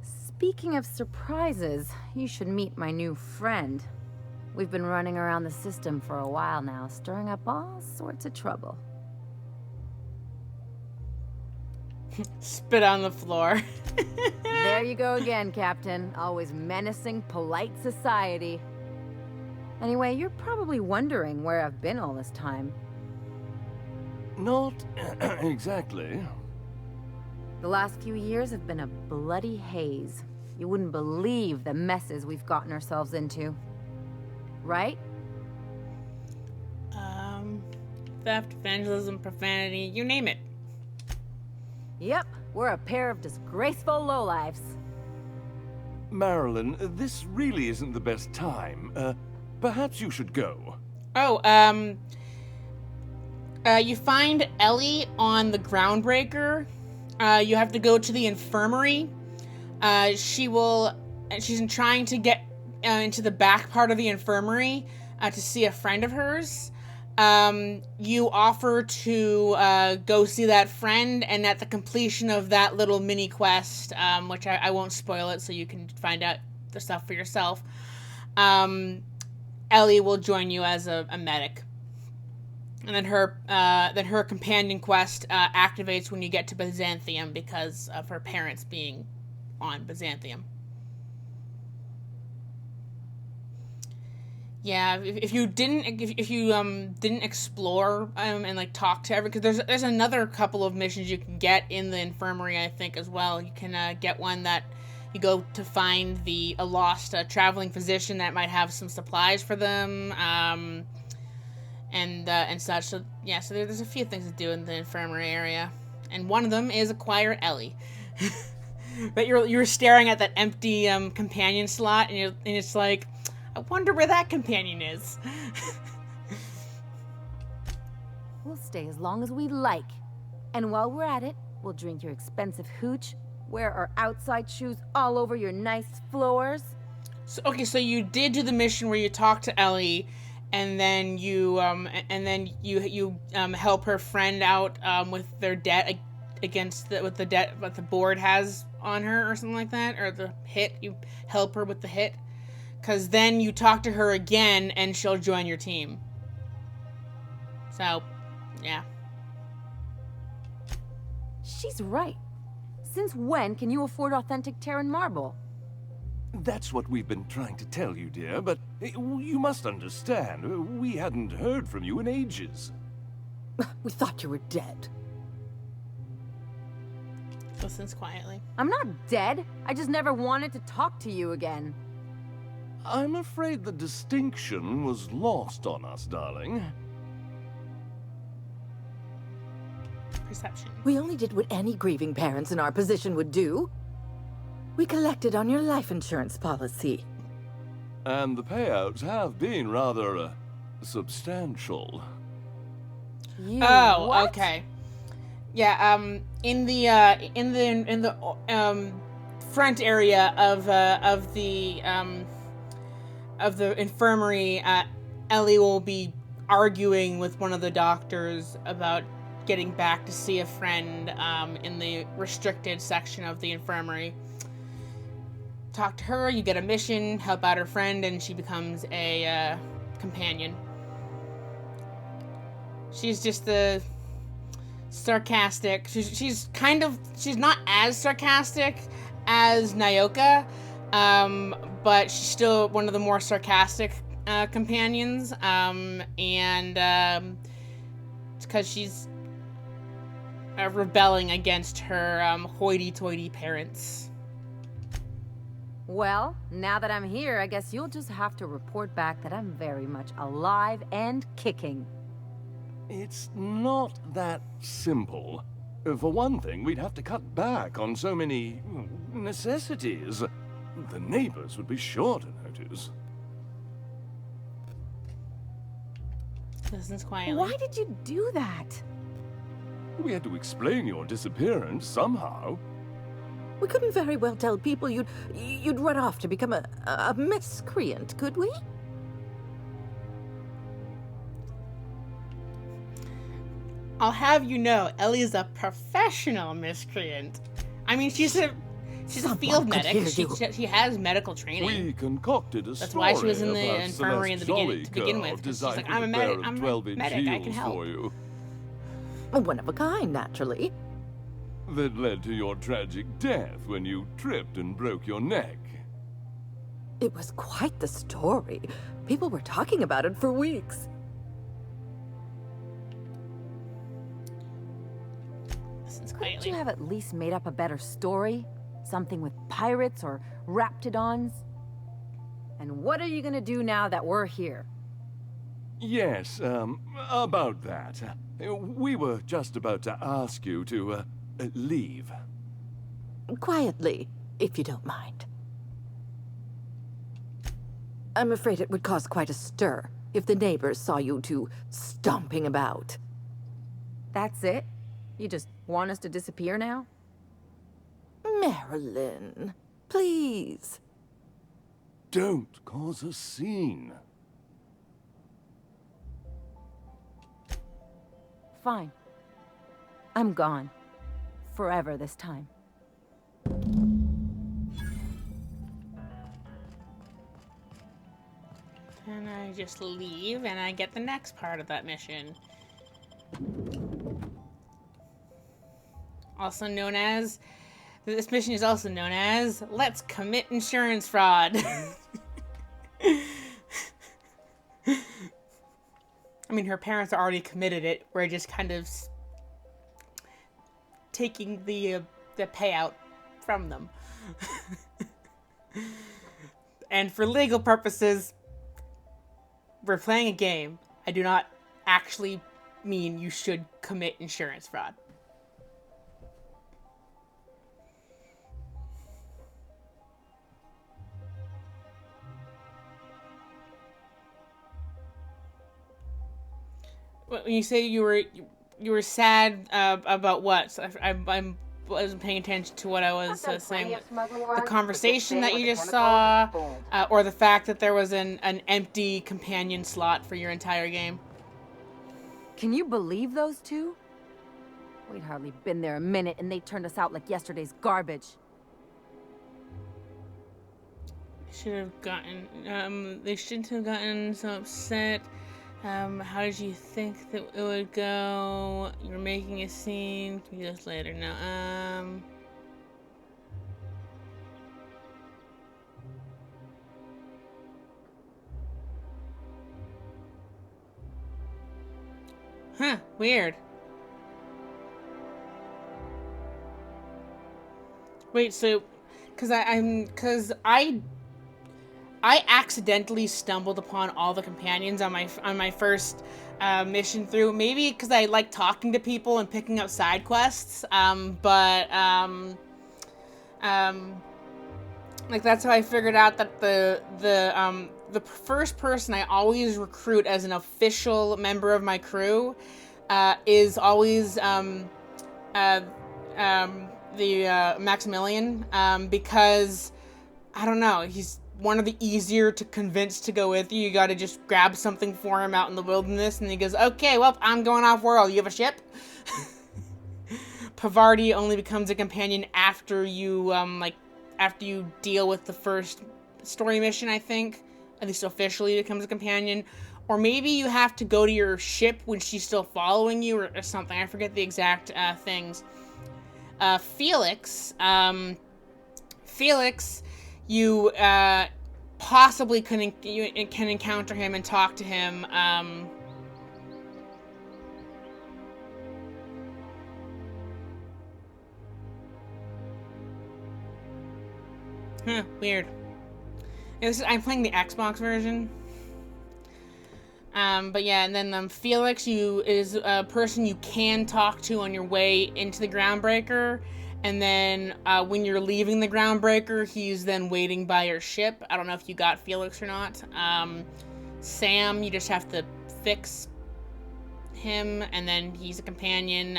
Speaking of surprises, you should meet my new friend. We've been running around the system for a while now, stirring up all sorts of trouble. Spit on the floor. There you go again, Captain. Always menacing polite society. Anyway, you're probably wondering where I've been all this time. Not exactly. The last few years have been a bloody haze. You wouldn't believe the messes we've gotten ourselves into. Right? Theft, vandalism, profanity, you name it. Yep, we're a pair of disgraceful lowlifes. Marilyn, this really isn't the best time. Perhaps you should go. Oh, you find Ellie on the Groundbreaker. You have to go to the infirmary. She's trying to get into the back part of the infirmary to see a friend of hers. You offer to go see that friend, and at the completion of that little mini quest, which I won't spoil it so you can find out the stuff for yourself, Ellie will join you as a medic. And then her companion quest activates when you get to Byzantium because of her parents being on Byzantium. Yeah, if you didn't explore and like talk to everyone, because there's another couple of missions you can get in the infirmary, I think, as well. You can get one that you go to find a lost traveling physician that might have some supplies for them, and such. So yeah, so there's a few things to do in the infirmary area, and one of them is acquire Ellie. But you're staring at that empty companion slot, and it's like, I wonder where that companion is. We'll stay as long as we like. And while we're at it, we'll drink your expensive hooch, wear our outside shoes all over your nice floors. So you did do the mission where you talked to Ellie, and then you help her friend out with their debt. against what the debt what the board has on her or something like that, or the hit. You help her with the hit, because then you talk to her again and she'll join your team. So, yeah. She's right. Since when can you afford authentic Terran marble? That's what we've been trying to tell you, dear, but you must understand, we hadn't heard from you in ages. We thought you were dead. Listens quietly. I'm not dead. I just never wanted to talk to you again. I'm afraid the distinction was lost on us, darling. Perception. We only did what any grieving parents in our position would do. We collected on your life insurance policy. And the payouts have been rather, substantial. Okay. Yeah, in the front area of the infirmary, Ellie will be arguing with one of the doctors about getting back to see a friend in the restricted section of the infirmary. Talk to her, you get a mission, help out her friend, and she becomes a companion. She's just the sarcastic. She's not as sarcastic as Nyoka, but she's still one of the more sarcastic companions. It's because she's rebelling against her hoity-toity parents. Well, now that I'm here, I guess you'll just have to report back that I'm very much alive and kicking. It's not that simple. For one thing, we'd have to cut back on so many necessities. The neighbors would be sure to notice. Listens quietly. Why did you do that? We had to explain your disappearance somehow. We couldn't very well tell people you'd run off to become a miscreant, could we? I'll have you know, Ellie's a professional miscreant. I mean, she's a field medic. She has medical training. We concocted a That's story why she was in the about infirmary in the beginning, to begin with. 'Cause she's like, I'm a medic. I can help. For you. One of a kind, naturally. That led to your tragic death when you tripped and broke your neck. It was quite the story. People were talking about it for weeks. Couldn't you have at least made up a better story? Something with pirates or raptidons? And what are you gonna do now that we're here? Yes, about that. We were just about to ask you to, leave. Quietly, if you don't mind. I'm afraid it would cause quite a stir if the neighbors saw you two stomping about. That's it? You just want us to disappear now? Marilyn, please. Don't cause a scene. Fine. I'm gone. Forever this time. And I just leave, and I get the next part of that mission. Also known as... This mission is also known as, Let's Commit Insurance Fraud. I mean, her parents already committed it. We're just kind of taking the payout from them. And for legal purposes, we're playing a game. I do not actually mean you should commit insurance fraud. When you say you were sad about what? So I wasn't paying attention to what I was saying. The conversation that you just saw, or the fact that there was an empty companion slot for your entire game. Can you believe those two? We'd hardly been there a minute and they turned us out like yesterday's garbage. Should have gotten, they shouldn't have gotten so upset. How did you think that it would go? You were making a scene. Can we do this later? No, huh, weird. Wait, so, cause I accidentally stumbled upon all the companions on my first mission through. Maybe because I like talking to people and picking up side quests. Like that's how I figured out that the first person I always recruit as an official member of my crew is always the Maximilian, because I don't know, he's one of the easier to convince to go with you. You gotta just grab something for him out in the wilderness, and he goes, okay, well, I'm going off world. You have a ship? Pavardi only becomes a companion after you, after you deal with the first story mission, I think. At least officially becomes a companion. Or maybe you have to go to your ship when she's still following you or something. I forget the exact things. Felix, you possibly can encounter him and talk to him. Huh, weird. I'm playing the Xbox version. But yeah, and then Felix is a person you can talk to on your way into the Groundbreaker. And then when you're leaving the Groundbreaker, he's then waiting by your ship. I don't know if you got Felix or not. Sam, you just have to fix him, and then he's a companion.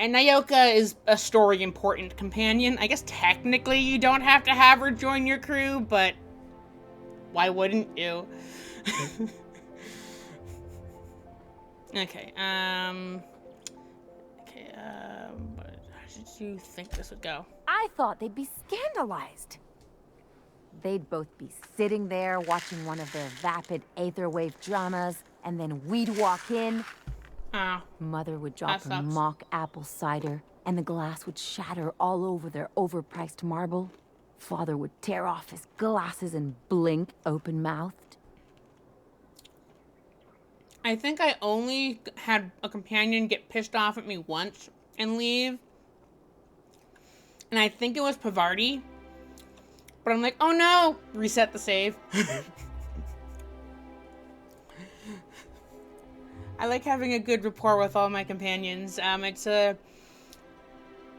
And Nyoka is a story important companion. I guess technically you don't have to have her join your crew, but why wouldn't you? Okay, but how did you think this would go? I thought they'd be scandalized. They'd both be sitting there watching one of their vapid aetherwave dramas, and then we'd walk in. Mother would drop her mock apple cider, and the glass would shatter all over their overpriced marble. Father would tear off his glasses and blink open-mouthed. I think I only had a companion get pissed off at me once and leave. And I think it was Pavardi. But I'm like, oh no! Reset the save. I like having a good rapport with all my companions. And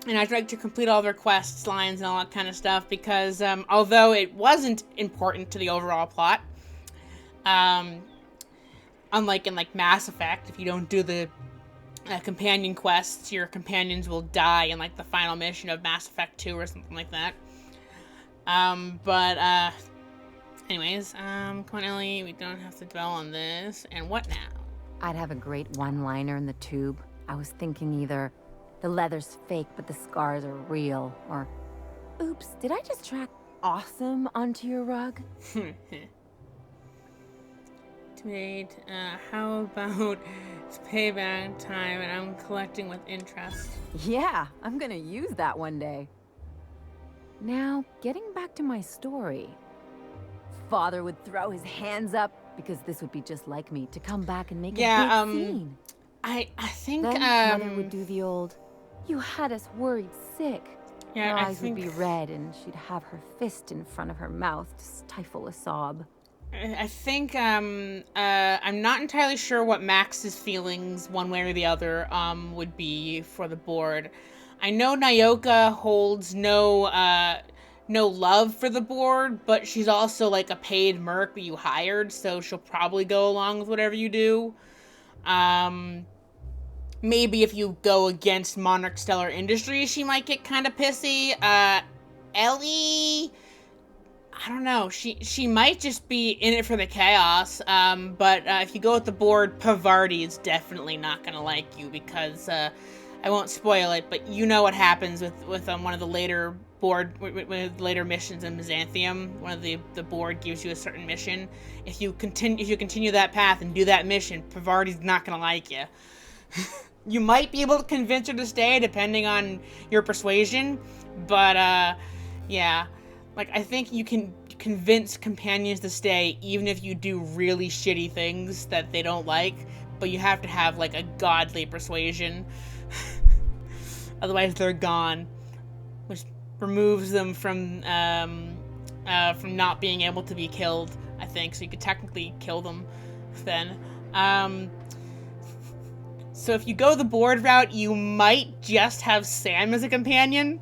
I like to complete all their quests, lines, and all that kind of stuff, because although it wasn't important to the overall plot, unlike in Mass Effect, if you don't do the companion quests, your companions will die in the final mission of Mass Effect 2 or something like that. Anyways, come on, Ellie, we don't have to dwell on this. And what now? I'd have a great one-liner in the tube. I was thinking either, the leather's fake but the scars are real, or, oops, did I just track awesome onto your rug? Wait, how about it's payback time and I'm collecting with interest? Yeah, I'm gonna use that one day. Now, getting back to my story. Father would throw his hands up, because this would be just like me, to come back and make a big scene. I think, then Mother would do the old, you had us worried sick. Yeah, her eyes would be red, and she'd have her fist in front of her mouth to stifle a sob. I think, I'm not entirely sure what Max's feelings, one way or the other, would be for the board. I know Nyoka holds no love for the board, but she's also a paid merc that you hired, so she'll probably go along with whatever you do. Maybe if you go against Monarch Stellar Industries, she might get kind of pissy. Ellie, I don't know. She might just be in it for the chaos. But if you go with the board, Pavardi is definitely not gonna like you, because I won't spoil it, but you know what happens with one of the later later missions in Byzantium. One of the board gives you a certain mission. If you continue that path and do that mission, Pavarti's not gonna like you. You might be able to convince her to stay, depending on your persuasion, but yeah, like I think you can convince companions to stay even if you do really shitty things that they don't like, but you have to have like a godly persuasion. Otherwise they're gone, which removes them from not being able to be killed, I think. So you could technically kill them then. So if you go the board route, you might just have Sam as a companion.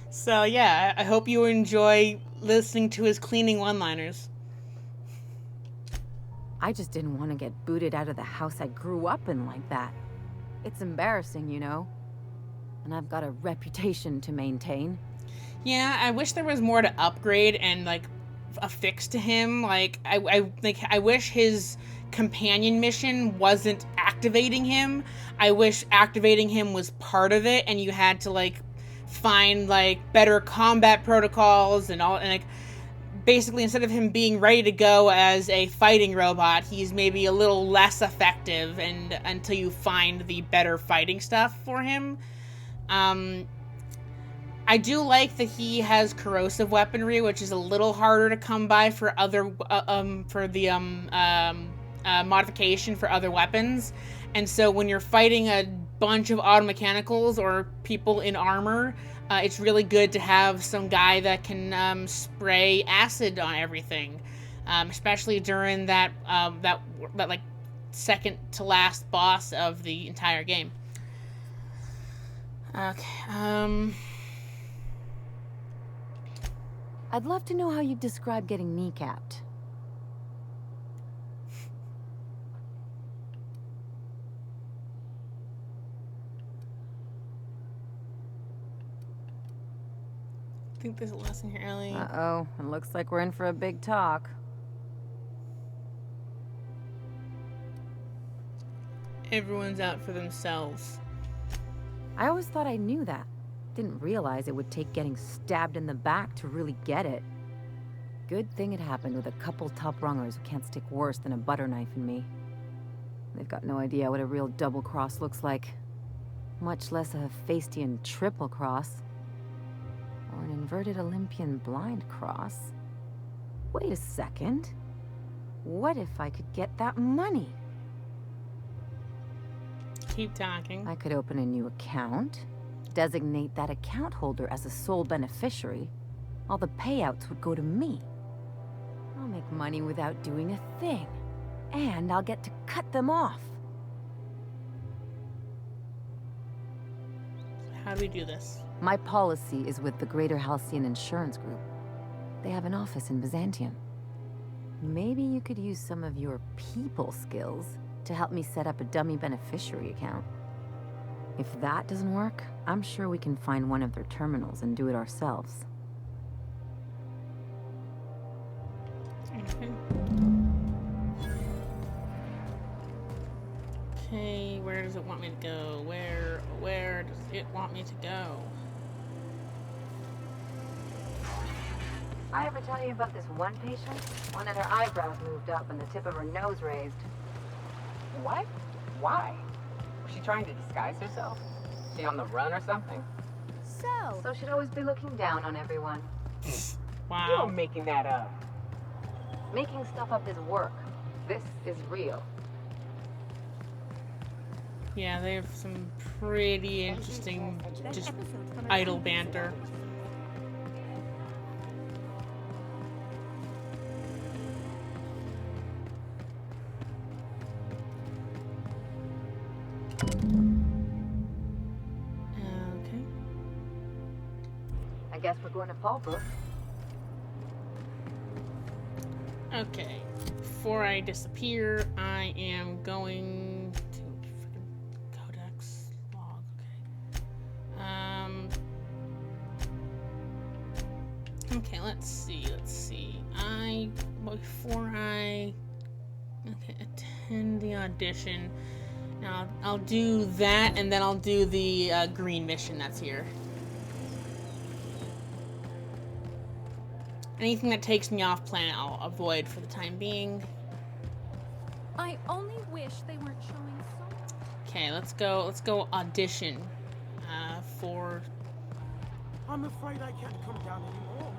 So yeah, I hope you enjoy listening to his cleaning one-liners. I just didn't want to get booted out of the house I grew up in like that. It's embarrassing, you know? And I've got a reputation to maintain. Yeah, I wish there was more to upgrade and like a fix to him. Like I wish his companion mission wasn't activating him. I wish activating him was part of it, and you had to like find like better combat protocols and all, and like basically instead of him being ready to go as a fighting robot, he's maybe a little less effective and until you find the better fighting stuff for him. I do like that he has corrosive weaponry, which is a little harder to come by for other modification for other weapons. And so when you're fighting a bunch of automechanicals or people in armor, it's really good to have some guy that can spray acid on everything, especially during that like second to last boss of the entire game. Okay. I'd love to know how you describe getting kneecapped. I think there's a lesson here, Ellie. Uh-oh, it looks like we're in for a big talk. Everyone's out for themselves. I always thought I knew that. Didn't realize it would take getting stabbed in the back to really get it. Good thing it happened with a couple top-rungers who can't stick worse than a butter knife in me. They've got no idea what a real double cross looks like. Much less a Hephaestian triple cross. Or an inverted Olympian blind cross. Wait a second. What if I could get that money? Keep talking. I could open a new account, designate that account holder as a sole beneficiary. All the payouts would go to me. I'll make money without doing a thing. And I'll get to cut them off. How do we do this? My policy is with the Greater Halcyon Insurance Group. They have an office in Byzantium. Maybe you could use some of your people skills to help me set up a dummy beneficiary account. If that doesn't work, I'm sure we can find one of their terminals and do it ourselves. Okay, where does it want me to go? Where does it want me to go? I ever tell you about this one patient? One had her eyebrows moved up and the tip of her nose raised. What? Why? Was she trying to disguise herself? Is she on the run or something? So she'd always be looking down on everyone. Wow. You're making that up. Making stuff up is work. This is real. Yeah, they have some pretty interesting, just idle banter. Okay. I guess we're going to Fallbrook. Okay. Before I disappear, I am going to freaking codex log. Okay. Okay, let's see. Before I attend the audition. I'll do that, and then I'll do the green mission that's here. Anything that takes me off planet, I'll avoid for the time being. I only wish they weren't showing so. Okay, let's go audition for. I'm afraid I can't come down anymore,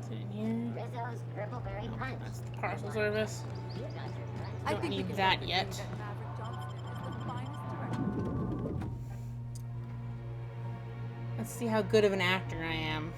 Is it in here? Rizzo's Gribbleberry Punch. That's the parcel service. I Don't think need we that can yet. that Maverick Johnson is the finest director. Let's see how good of an actor I am.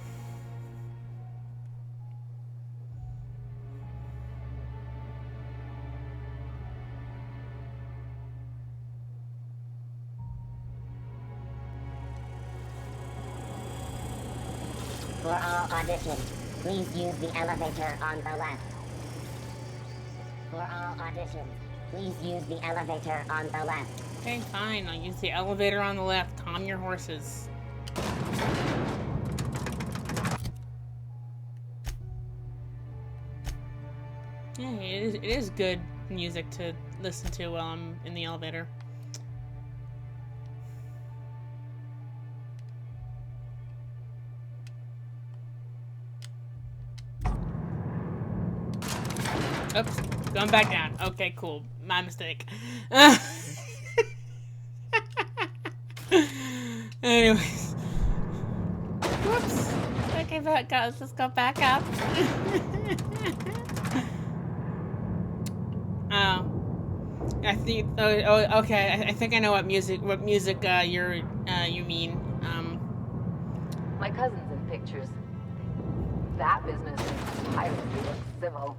For all auditions, please use the elevator on the left. For all auditions, please use the elevator on the left. Okay, fine. I'll use the elevator on the left. Calm your horses. Yeah, it is good music to listen to while I'm in the elevator. Oops, going back down. Okay, cool. My mistake. Anyways. Whoops. Okay, let's just go back up. Oh. I think. Oh, okay. I think I know what music you mean. My cousin's in pictures. That business is piracy looks civil.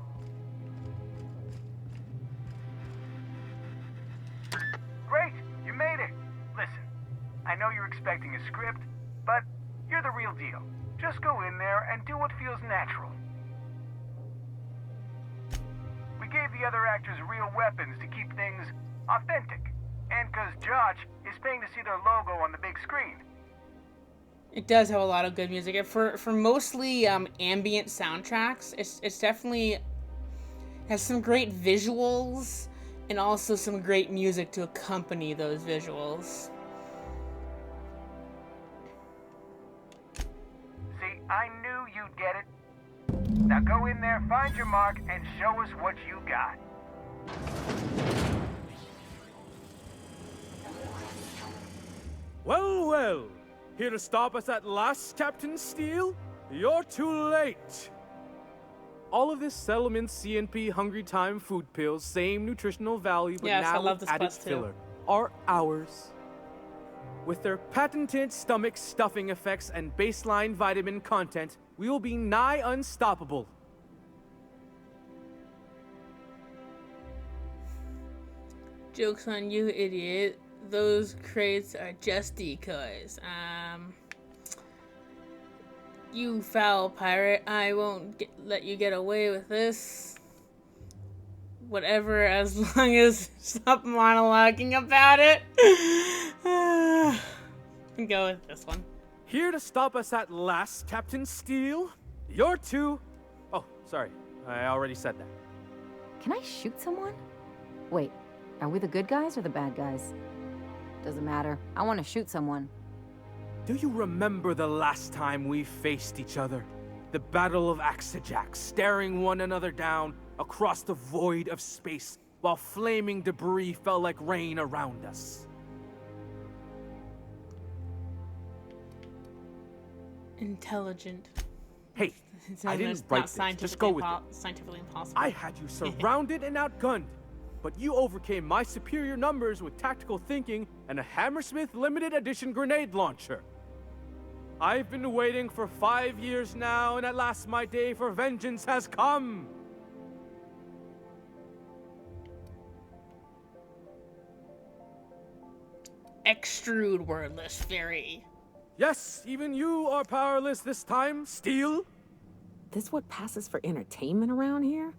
Great, you made it. Listen, I know you're expecting a script, but you're the real deal. Just go in there and do what feels natural. We gave the other actors real weapons to keep things authentic. And because Josh is paying to see their logo on the big screen. It does have a lot of good music. For mostly ambient soundtracks, it's definitely has some great visuals and also some great music to accompany those visuals. See, I knew you'd get it. Now go in there, find your mark, and show us what you got. Well, well. Here to stop us at last, Captain Steele? You're too late. All of this settlement CNP Hungry Time food pills, same nutritional value, but Yes, I now love with this added quest too. filler, are ours. With their patented stomach stuffing effects and baseline vitamin content, we will be nigh unstoppable. Joke's on you, idiot. Those crates are just decoys. You foul pirate, I won't let you get away with this. Whatever, as long as stop monologuing about it. Go with this one. Here to stop us at last, Captain Steele? You're too... Oh, sorry. I already said that. Can I shoot someone? Wait, are we the good guys or the bad guys? Doesn't matter. I want to shoot someone. Do you remember the last time we faced each other? The Battle of Axejack, staring one another down across the void of space while flaming debris fell like rain around us. Intelligent. Hey, I didn't write this. Just go with it. Scientifically impossible. I had you surrounded and outgunned, but you overcame my superior numbers with tactical thinking and a Hammersmith limited edition grenade launcher. I've been waiting for 5 years now, and at last my day for vengeance has come. Extrude wordless fairy. Yes, even you are powerless this time, Steel. This what passes for entertainment around here?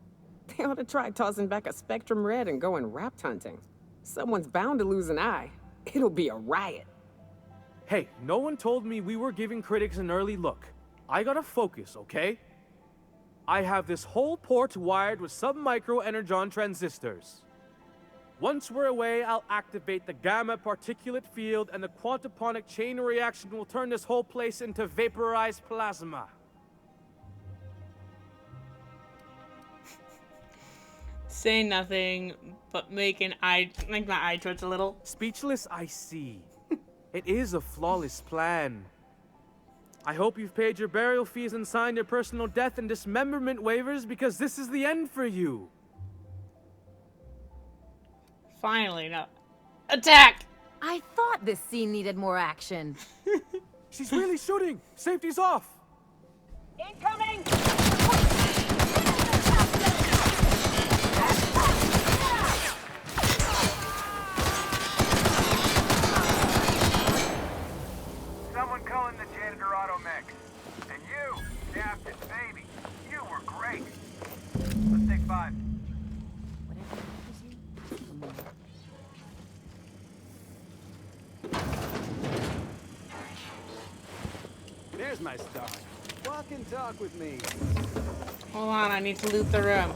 They ought to try tossing back a Spectrum Red and going rapt hunting. Someone's bound to lose an eye. It'll be a riot. Hey, no one told me we were giving critics an early look. I gotta focus, okay? I have this whole port wired with sub-micro energon transistors. Once we're away, I'll activate the gamma particulate field, and the quantaponic chain reaction will turn this whole place into vaporized plasma. Say nothing, but make my eye twitch a little. Speechless, I see. It is a flawless plan. I hope you've paid your burial fees and signed your personal death and dismemberment waivers, because this is the end for you. Finally, no. Attack! I thought this scene needed more action. She's really shooting! Safety's off! Incoming! Someone calling the janitor auto mech. And you, Captain, baby, you were great. Let's take 5. There's my star. Walk and talk with me. Hold on, I need to loot the room.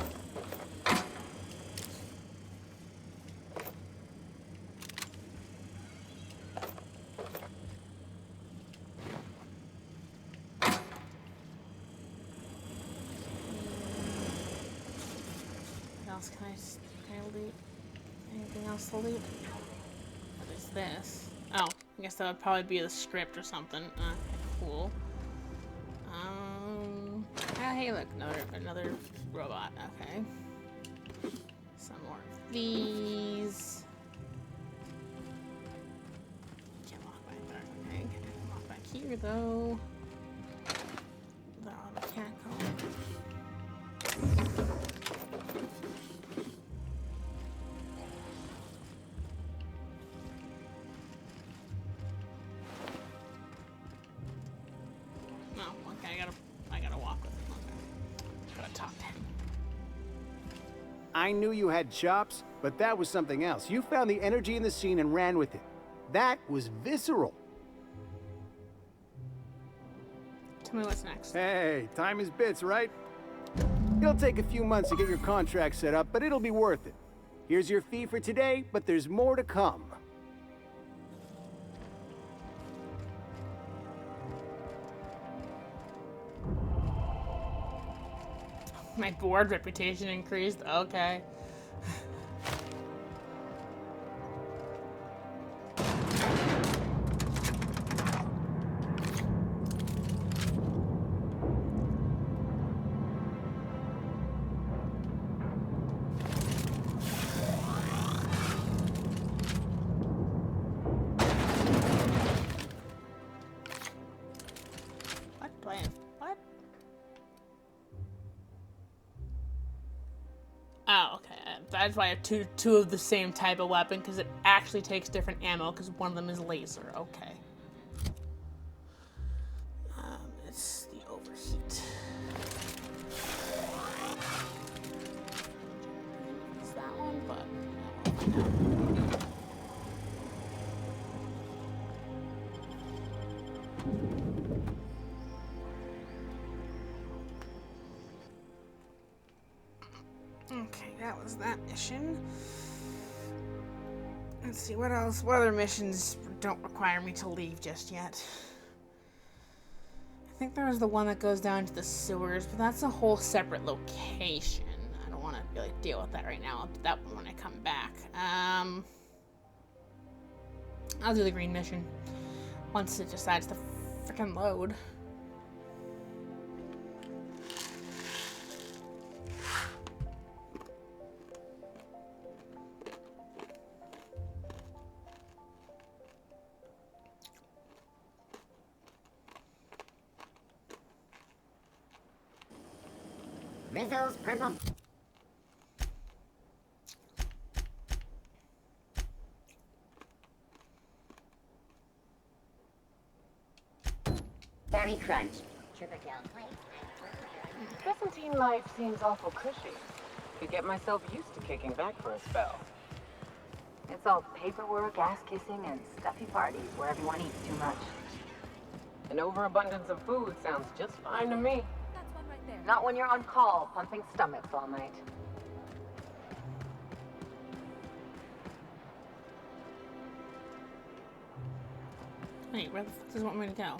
What else can I loot? Anything else to loot? What is this? Oh, I guess that would probably be the script or something. Cool. Oh, hey, look, another robot. Okay. Some more of these. Can't walk back there. Okay, can't walk back here though. There on the cat comb. I knew you had chops, but that was something else. You found the energy in the scene and ran with it. That was visceral. Tell me what's next. Hey, time is bits, right? It'll take a few months to get your contract set up, but it'll be worth it. Here's your fee for today, but there's more to come. My board reputation increased. Okay. What plan? What? Oh, okay. That's why I have two of the same type of weapon, because it actually takes different ammo, because one of them is laser. Okay. It's the overheat. It's that one, but okay, that was that mission. Let's see, what else? What other missions don't require me to leave just yet? I think there was the one that goes down to the sewers, but that's a whole separate location. I don't want to really deal with that right now. I'll do that one when I come back. I'll do the green mission once it decides to freaking load. Rizzo's purple. Berry crunch. Sugar gel plate. Byzantine life seems awful cushy. Could get myself used to kicking back for a spell. It's all paperwork, ass-kissing, and stuffy parties where everyone eats too much. An overabundance of food sounds just fine to me. That's one right there. Not when you're on call, pumping stomachs all night. Wait, where the fuck does it want me to go?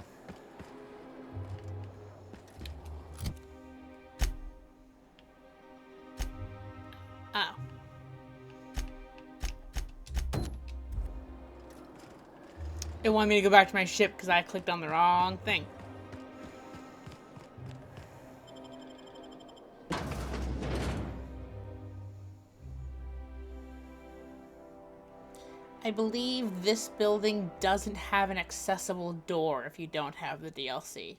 Oh. It wanted me to go back to my ship because I clicked on the wrong thing. I believe this building doesn't have an accessible door if you don't have the DLC.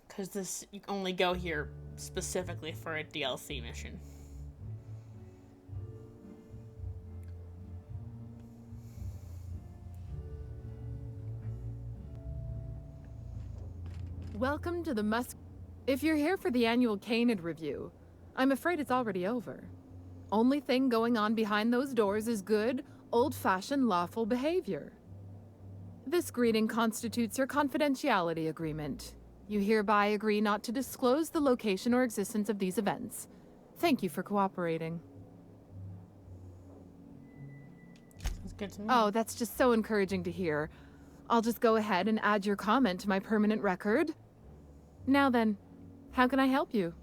Because this, you only go here specifically for a DLC mission. Welcome to the Musk... If you're here for the annual Canid review, I'm afraid it's already over. Only thing going on behind those doors is good, old-fashioned lawful behavior. This greeting constitutes your confidentiality agreement. You hereby agree not to disclose the location or existence of these events. Thank you for cooperating. Sounds good to me. Oh, that's just so encouraging to hear. I'll just go ahead and add your comment to my permanent record. Now then, how can I help you?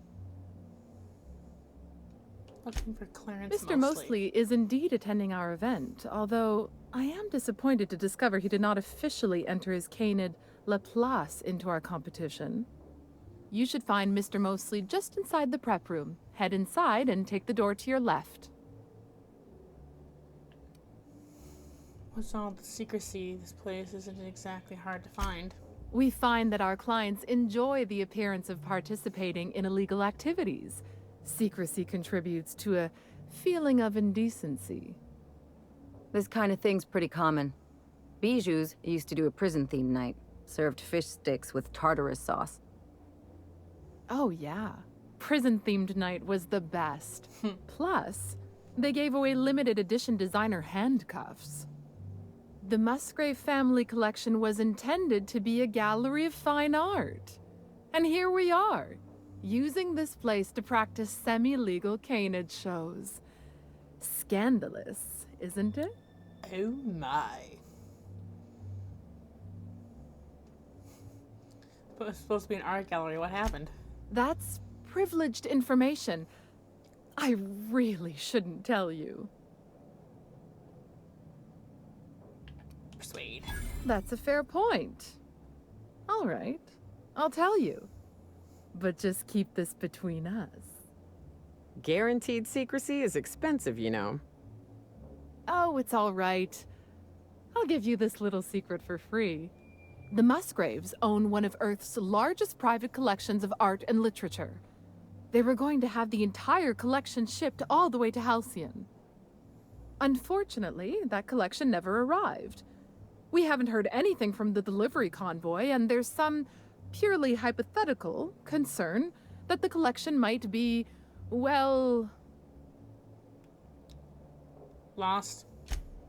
Looking for Clarence Mr. Mosley is indeed attending our event, although I am disappointed to discover he did not officially enter his Canid Laplace into our competition. You should find Mr. Mosley just inside the prep room. Head inside and take the door to your left. What's all the secrecy? This place isn't exactly hard to find. We find that our clients enjoy the appearance of participating in illegal activities. Secrecy contributes to a feeling of indecency. This kind of thing's pretty common. Bijou's used to do a prison-themed night. Served fish sticks with tartarus sauce. Oh yeah. Prison-themed night was the best. Plus, they gave away limited edition designer handcuffs. The Musgrave family collection was intended to be a gallery of fine art. And here we are, using this place to practice semi-legal canid shows. Scandalous, isn't it? Oh my. It was supposed to be an art gallery. What happened? That's privileged information. I really shouldn't tell you. Persuade. That's a fair point. All right, I'll tell you. But just keep this between us. Guaranteed secrecy is expensive, you know. Oh, it's all right. I'll give you this little secret for free. The Musgraves own one of Earth's largest private collections of art and literature. They were going to have the entire collection shipped all the way to Halcyon. Unfortunately, that collection never arrived. We haven't heard anything from the delivery convoy, and there's some purely hypothetical concern that the collection might be, well... lost.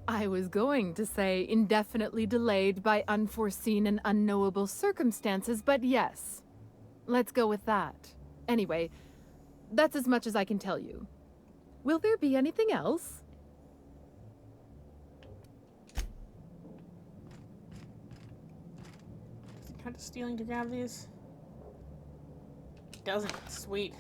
I was going to say indefinitely delayed by unforeseen and unknowable circumstances, but yes. Let's go with that. Anyway, that's as much as I can tell you. Will there be anything else? Is it kind of stealing to grab these? It doesn't. Sweet.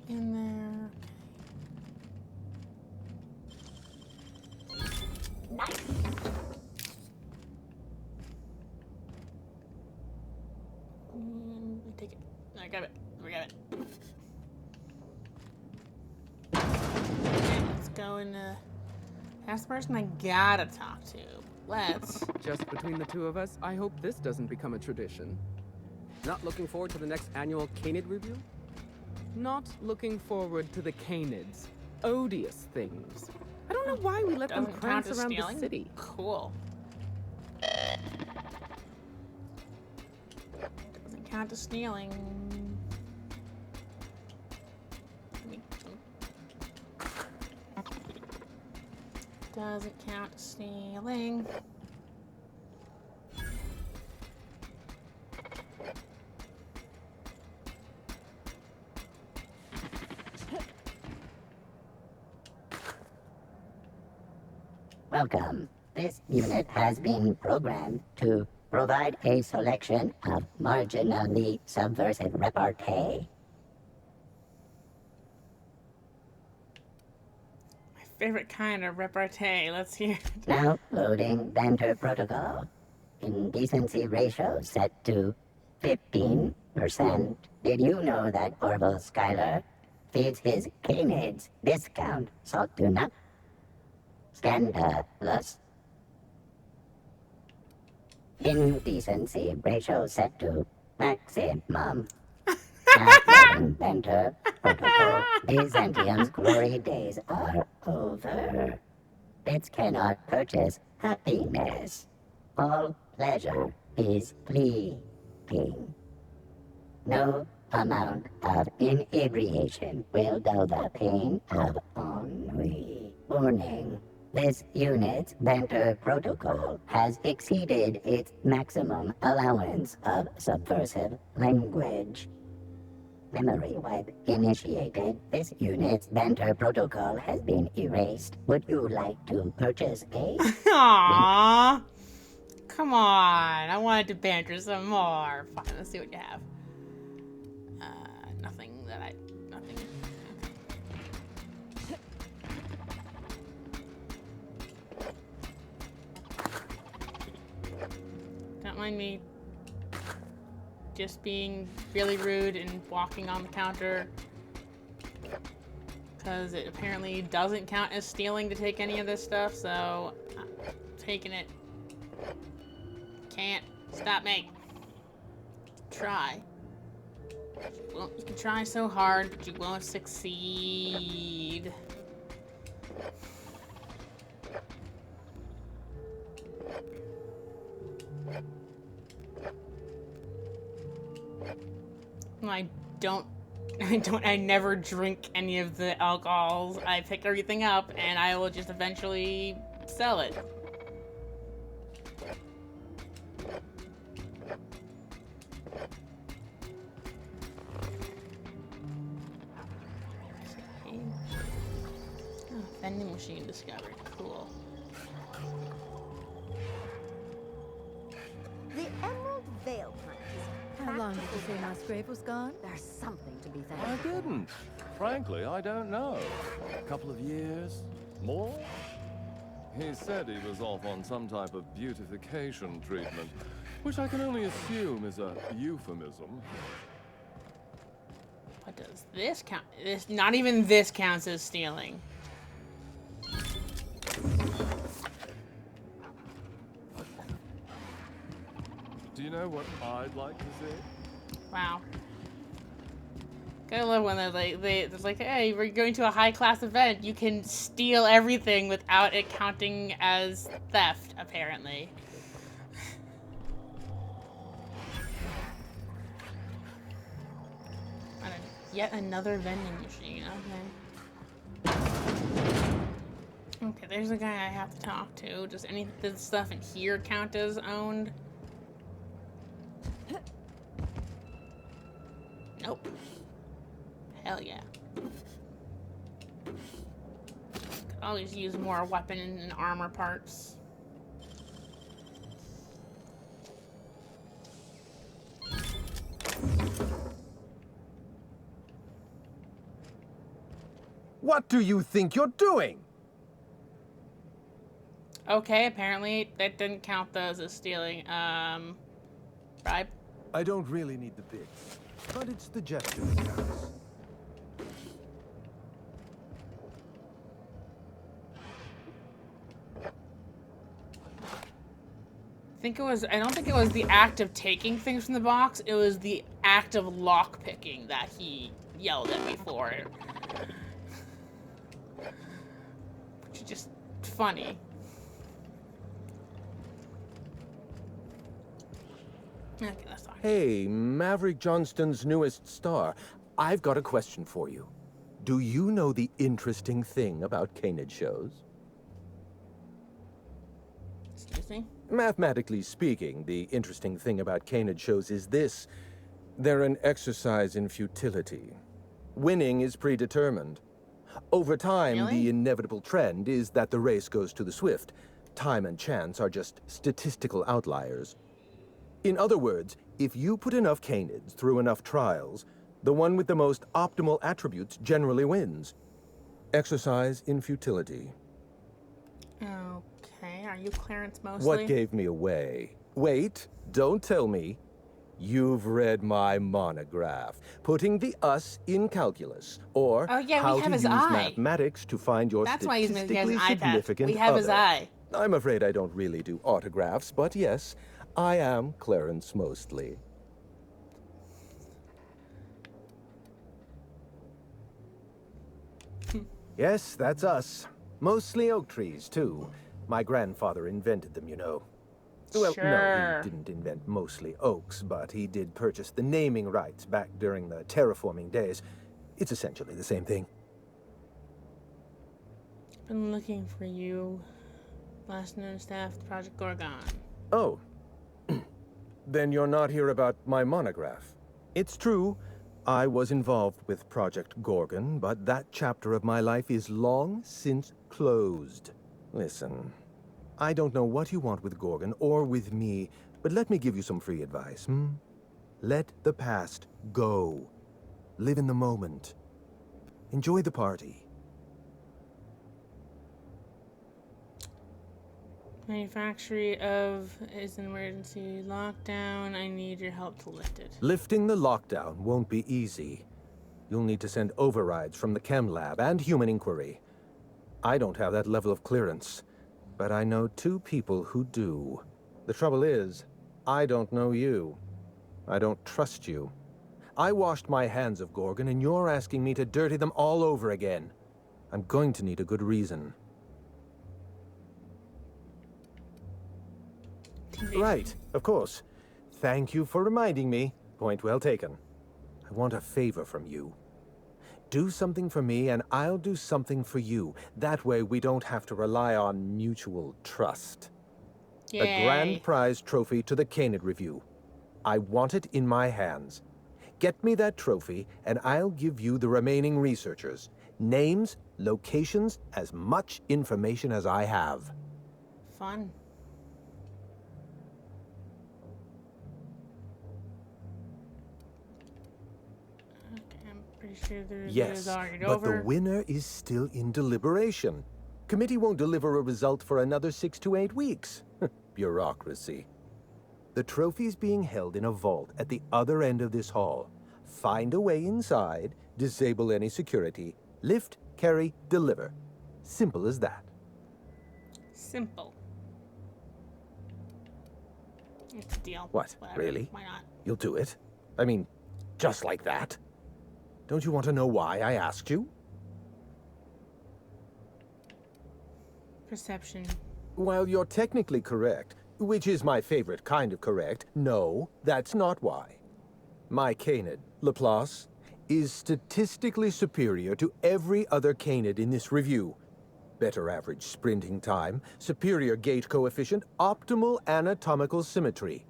In there. Nice. We take it. I got it. We got it. Okay, let's go and ask the person I gotta talk to. Let's. Just between the two of us, I hope this doesn't become a tradition. Not looking forward to the next annual Canid review? Not looking forward to the Canids. Odious things. I don't know why we let them Doesn't count prance as around stealing? the city. Cool. Doesn't count as stealing. Doesn't count as stealing. Welcome. This unit has been programmed to provide a selection of marginally subversive repartee. My favorite kind of repartee. Let's hear it. Now loading banter protocol. Indecency ratio set to 15%. Did you know that Orville Schuyler feeds his canids discount salt tuna? Scandalous. Indecency ratio set to maximum. Loading banter protocol. Byzantium's glory days are over. Bits cannot purchase happiness. All pleasure is fleeting. No amount of inebriation will dull the pain of ennui. Warning. This unit's banter protocol has exceeded its maximum allowance of subversive language. Memory wipe initiated. This unit's banter protocol has been erased. Would you like to purchase a... Aww. Come on. I wanted to banter some more. Fine, let's see what you have. Nothing. Don't mind me just being really rude and walking on the counter. Because it apparently doesn't count as stealing to take any of this stuff, so I'm taking it. Can't stop me. Try. Well, you can try so hard, but you won't succeed. I never drink any of the alcohols. I pick everything up and I will just eventually sell it. Oh, vending machine discovered. Cool. The Emerald Veil Hunt. How long did you say Musgrave was gone? There's something to be thankful I for. didn't. Frankly, I don't know. A couple of years? More? He said he was off on some type of beautification treatment, which I can only assume is a euphemism. What does this count? This, not even this counts as stealing. Do you know what I'd like to see? Wow. Gotta love when they're like, it's like, hey, we're going to a high-class event. You can steal everything without it counting as theft, apparently. Yet another vending machine, okay. Okay, there's a guy I have to talk to. Does any of this stuff in here count as owned? Nope. Hell yeah. Could always use more weapon and armor parts. What do you think you're doing? Okay, apparently that didn't count those as stealing. Bribe? I don't really need the bits, but it's the gesture that counts. I don't think it was the act of taking things from the box, it was the act of lockpicking that he yelled at me for. Which is just funny. Okay, let's talk. Hey, Maverick Johnston's newest star. I've got a question for you. Do you know the interesting thing about canid shows? Excuse me? Mathematically speaking, the interesting thing about canid shows is this. They're an exercise in futility. Winning is predetermined. Over time, Really? the inevitable trend is that the race goes to the swift. Time and chance are just statistical outliers. In other words, if you put enough canids through enough trials, the one with the most optimal attributes generally wins. Exercise in futility. Okay, are you Clarence Mosley? What gave me away? Wait, don't tell me. You've read my monograph, Putting the Us in Calculus, or Oh, yeah, How we have to his Use eye. Mathematics to Find Your That's why he has Statistically an eye patch. Significant We have his Other. eye. I'm afraid I don't really do autographs, but yes, I am Clarence Mosley. Yes, that's us. Mostly oak trees, too. My grandfather invented them, you know. Well, no, Sure. he didn't invent mostly oaks, but he did purchase the naming rights back during the terraforming days. It's essentially the same thing. Been looking for you. Last known staff, Project Gorgon. Oh. Then you're not here about my monograph. It's true, I was involved with Project Gorgon, but that chapter of my life is long since closed. Listen, I don't know what you want with Gorgon or with me, but let me give you some free advice, Let the past go. Live in the moment. Enjoy the party. Manufacturing of is an emergency lockdown. I need your help to lift it. Lifting the lockdown won't be easy. You'll need to send overrides from the chem lab and human inquiry. I don't have that level of clearance, but I know 2 people who do. The trouble is, I don't know you. I don't trust you. I washed my hands of Gorgon, and you're asking me to dirty them all over again. I'm going to need a good reason. Right, of course. Thank you for reminding me. Point well taken. I want a favor from you. Do something for me, and I'll do something for you. That way, we don't have to rely on mutual trust. Yay. A grand prize trophy to the Canid Review. I want it in my hands. Get me that trophy, and I'll give you the remaining researchers. Names, locations, as much information as I have. Fun. Pretty sure the review Yes, is already but over. the winner is still in deliberation. Committee won't deliver a result for another 6 to 8 weeks. Bureaucracy. The trophy's being held in a vault at the other end of this hall. Find a way inside, disable any security, lift, carry, deliver. Simple as that. Simple. It's a deal. What, Whatever. really? Why not? You'll do it? I mean, just like that? Don't you want to know why I asked you? Perception. While you're technically correct, which is my favorite kind of correct, no, that's not why. My canid, Laplace, is statistically superior to every other canid in this review. Better average sprinting time, superior gait coefficient, optimal anatomical symmetry.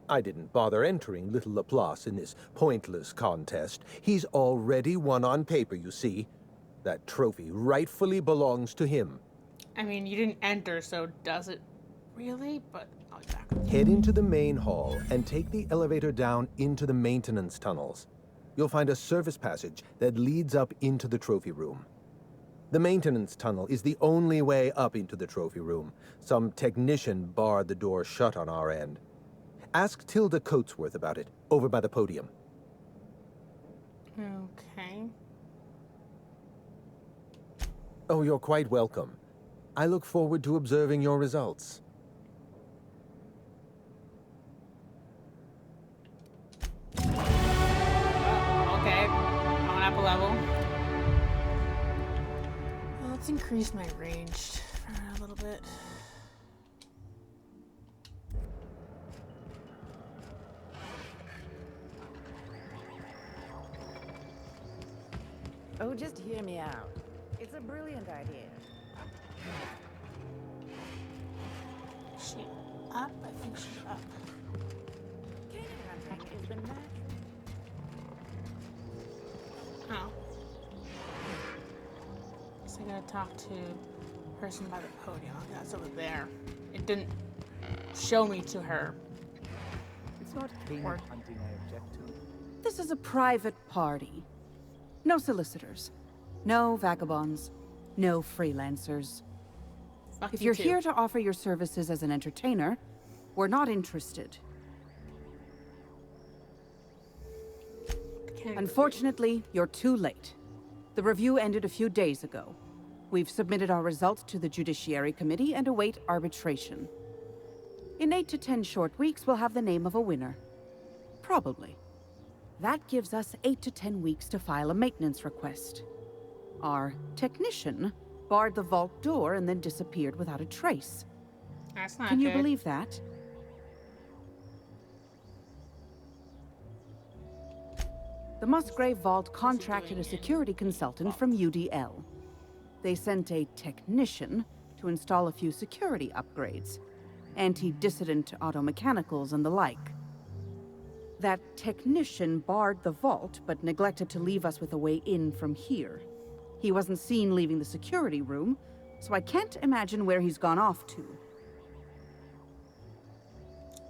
I didn't bother entering little Laplace in this pointless contest. He's already won on paper, you see. That trophy rightfully belongs to him. I mean, you didn't enter, so does it really? But I'll be back. Head into the main hall and take the elevator down into the maintenance tunnels. You'll find a service passage that leads up into the trophy room. The maintenance tunnel is the only way up into the trophy room. Some technician barred the door shut on our end. Ask Tilda Coatsworth about it, over by the podium. Okay. Oh, you're quite welcome. I look forward to observing your results. Okay. Going up a level. Well, let's increase my range a little bit. Oh, just hear me out. It's a brilliant idea. She up? I think she's up. Canid hunting is the natural. Oh. I talked to the person by the podium. Okay, that's over there. It didn't show me to her. It's not cane hunting I object to. This is a private party. No solicitors. No vagabonds. No freelancers. Fuck If you you're too. here to offer your services as an entertainer, we're not interested. Unfortunately, you're too late. The review ended a few days ago. We've submitted our results to the Judiciary Committee and await arbitration. In 8 to 10 short weeks, we'll have the name of a winner. Probably. That gives us 8 to 10 weeks to file a maintenance request. Our technician barred the vault door and then disappeared without a trace. That's not Can you good. believe that? The Musgrave Vault contracted a security consultant from UDL. They sent a technician to install a few security upgrades, anti-dissident automechanicals and the like. That technician barred the vault, but neglected to leave us with a way in from here. He wasn't seen leaving the security room, so I can't imagine where he's gone off to.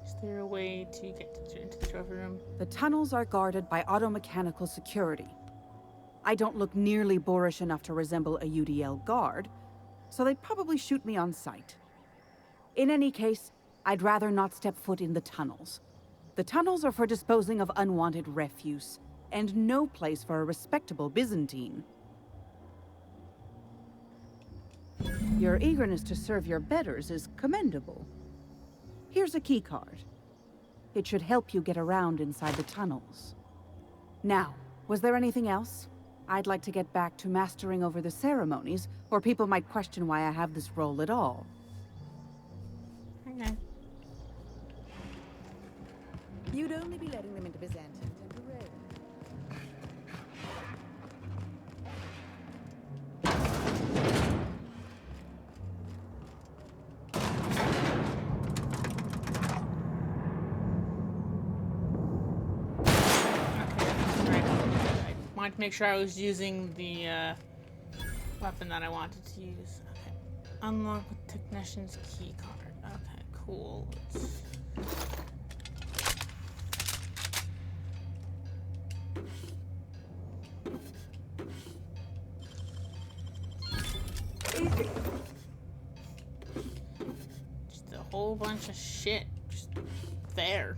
Is there a way to get into the trophy room? The tunnels are guarded by automechanical security. I don't look nearly boorish enough to resemble a UDL guard, so they'd probably shoot me on sight. In any case, I'd rather not step foot in the tunnels. The tunnels are for disposing of unwanted refuse, and no place for a respectable Byzantine. Your eagerness to serve your betters is commendable. Here's a keycard. It should help you get around inside the tunnels. Now, was there anything else? I'd like to get back to mastering over the ceremonies, or people might question why I have this role at all. Okay. You'd only be letting them into Byzantium temporarily. Wanted to make sure I was using the weapon that I wanted to use. Okay. Unlock with technician's key card. Okay, cool. Just a whole bunch of shit just there.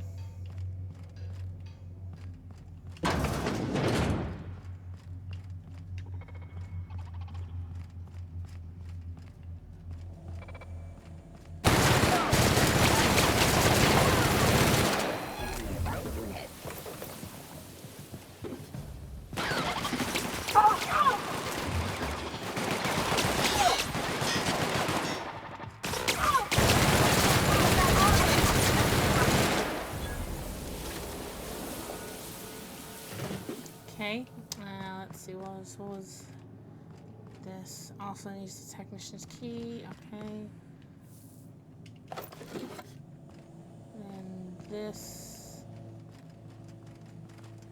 Okay, let's see, what was this? Also needs the technician's key, okay. And this,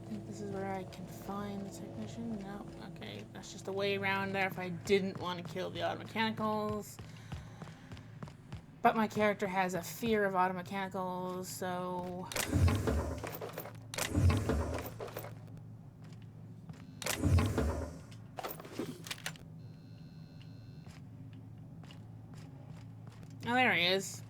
I think this is where I can find the technician. No, okay, that's just a way around there if I didn't want to kill the automechanicals. But my character has a fear of automechanicals, so... Oh, there he is.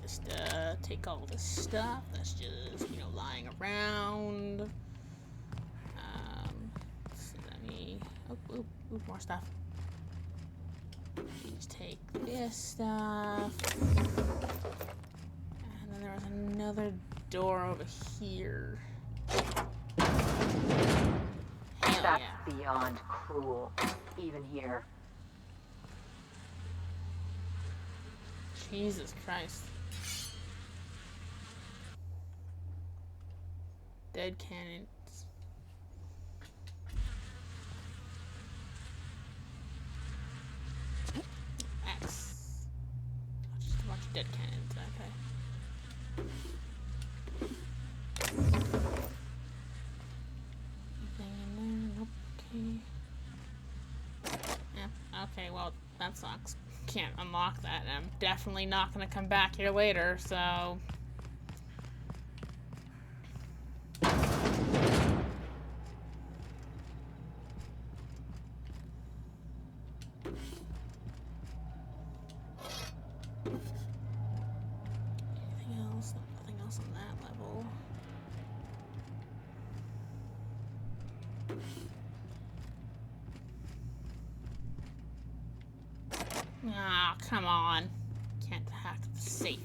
Just take all this stuff that's just, you know, lying around. Let's see, let me... Oh, more stuff. Just take this stuff. And then there was another door over here. Hell That's yeah. beyond cruel, even here. Jesus Christ. Dead cannons. dead cannons, okay. Anything in there? Nope, okay. Yeah, okay, well, that sucks. Can't unlock that, and I'm definitely not gonna come back here later, so... Nothing else on that level. Ah, come on. Can't hack the safe.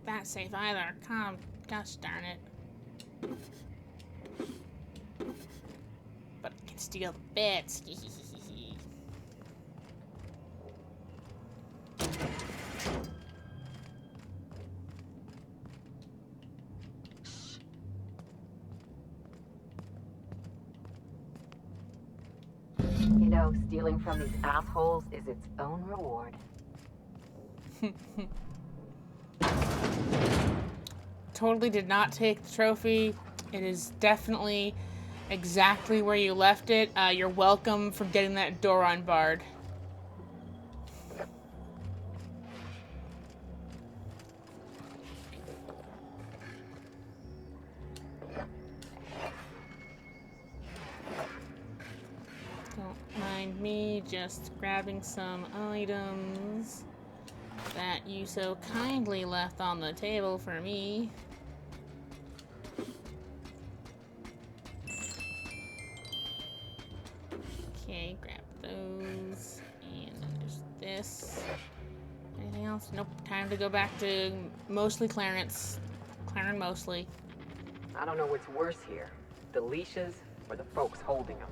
That safe either. Come, gosh darn it. But I can steal the bits. You know, stealing from these assholes is its own reward. Totally did not take the trophy. It is definitely exactly where you left it. You're welcome for getting that door unbarred. Don't mind me just grabbing some items that you so kindly left on the table for me. Okay, grab those, and then there's this. Anything else? Nope. Time to go back to mostly Clarence. Clarence mostly. I don't know what's worse here, the leashes or the folks holding them.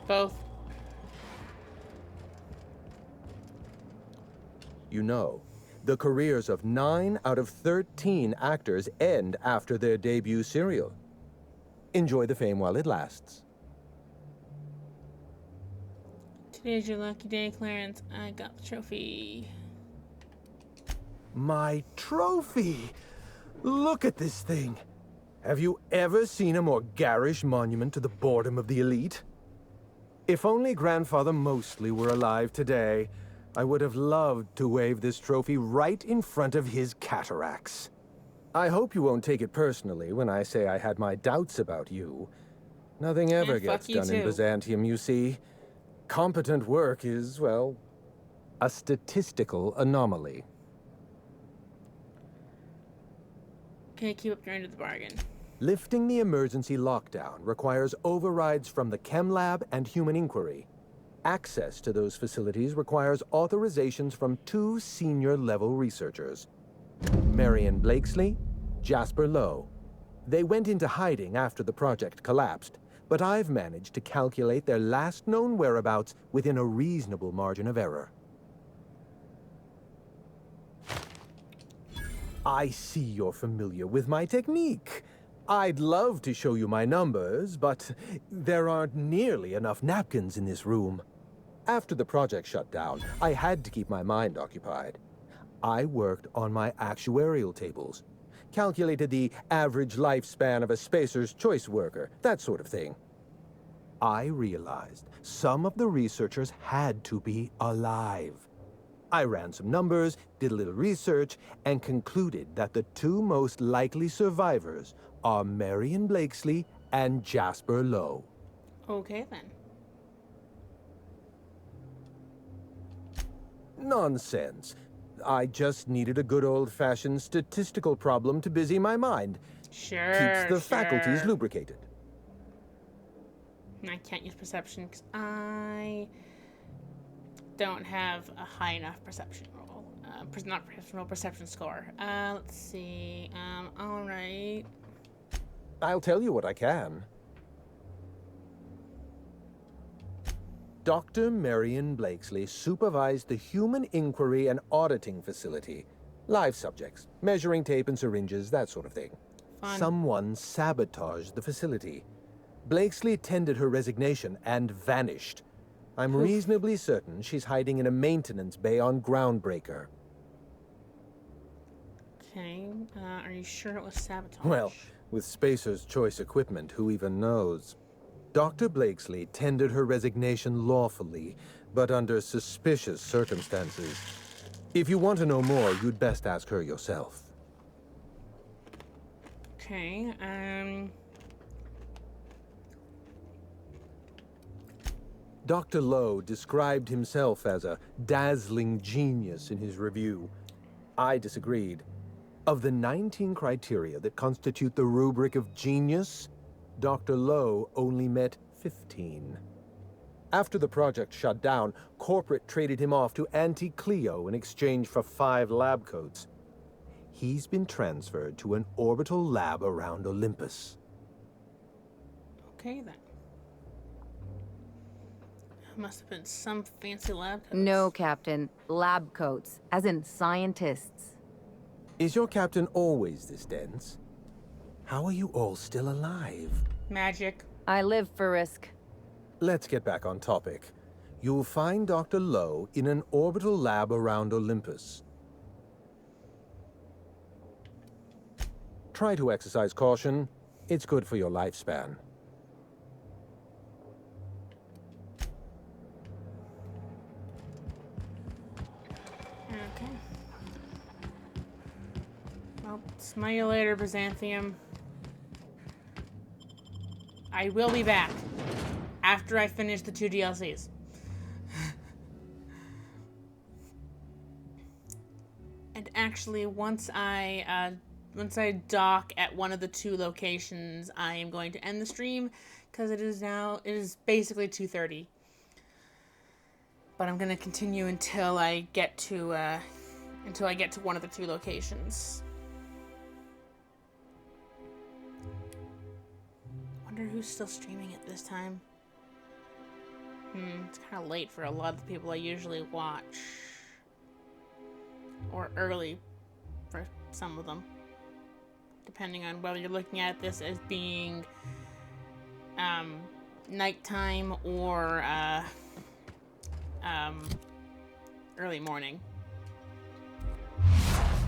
Both. You know, the careers of 9 out of 13 actors end after their debut serial. Enjoy the fame while it lasts. Today's your lucky day, Clarence. I got the trophy. My trophy! Look at this thing. Have you ever seen a more garish monument to the boredom of the elite? If only Grandfather Mostly were alive today, I would have loved to wave this trophy right in front of his cataracts. I hope you won't take it personally when I say I had my doubts about you. Nothing ever gets done in Byzantium, you see. Competent work is, well, a statistical anomaly. Okay, keep up your end of the bargain. Lifting the emergency lockdown requires overrides from the Chem Lab and Human Inquiry. Access to those facilities requires authorizations from 2 senior-level researchers. Marion Blakesley, Jasper Lowe. They went into hiding after the project collapsed, but I've managed to calculate their last known whereabouts within a reasonable margin of error. I see you're familiar with my technique. I'd love to show you my numbers, but there aren't nearly enough napkins in this room. After the project shut down, I had to keep my mind occupied. I worked on my actuarial tables, calculated the average lifespan of a Spacer's Choice worker, that sort of thing. I realized some of the researchers had to be alive. I ran some numbers, did a little research, and concluded that the 2 most likely survivors are Marion Blakesley and Jasper Lowe. Okay, then. Nonsense. I just needed a good old-fashioned statistical problem to busy my mind. Sure, Keeps the faculties lubricated. I can't use perception because I don't have a high enough perception roll. Not perception roll, perception score. Let's see. Alright. I'll tell you what I can. Dr. Marion Blakesley supervised the human inquiry and auditing facility. Live subjects, measuring tape and syringes, that sort of thing. Fun. Someone sabotaged the facility. Blakesley tendered her resignation and vanished. I'm reasonably certain she's hiding in a maintenance bay on Groundbreaker. Okay, are you sure it was sabotage? Well, with Spacer's choice equipment, who even knows? Dr. Blakesley tendered her resignation lawfully, but under suspicious circumstances. If you want to know more, you'd best ask her yourself. Okay, Dr. Lowe described himself as a dazzling genius in his review. I disagreed. Of the 19 criteria that constitute the rubric of genius, Dr. Lowe only met 15. After the project shut down, corporate traded him off to Auntie Cleo in exchange for 5 lab coats. He's been transferred to an orbital lab around Olympus. okay then. Must have been some fancy lab coats. No, Captain. Lab coats, as in scientists. Is your captain always this dense? How are you all still alive? Magic. I live for risk. Let's get back on topic. You'll find Dr. Lowe in an orbital lab around Olympus. Try to exercise caution. It's good for your lifespan. Okay. Well, smell you later, Byzantium. I will be back after I finish the 2 DLCs. And actually, once I dock at one of the 2 locations, I am going to end the stream because it is basically 2:30. But I'm gonna continue until I get to one of the 2 locations. Wonder who's still streaming at this time. It's kind of late for a lot of the people I usually watch. Or early for some of them. Depending on whether you're looking at this as being nighttime or early morning.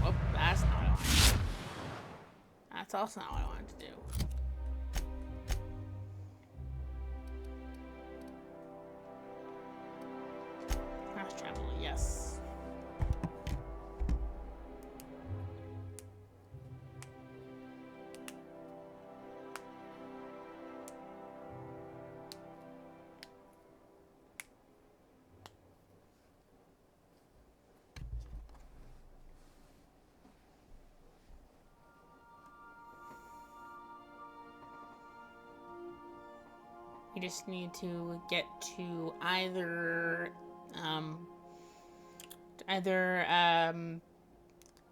Whoop, that's not what I wanted. That's also not what I wanted to do. Fast travel, yes. You just need to get to either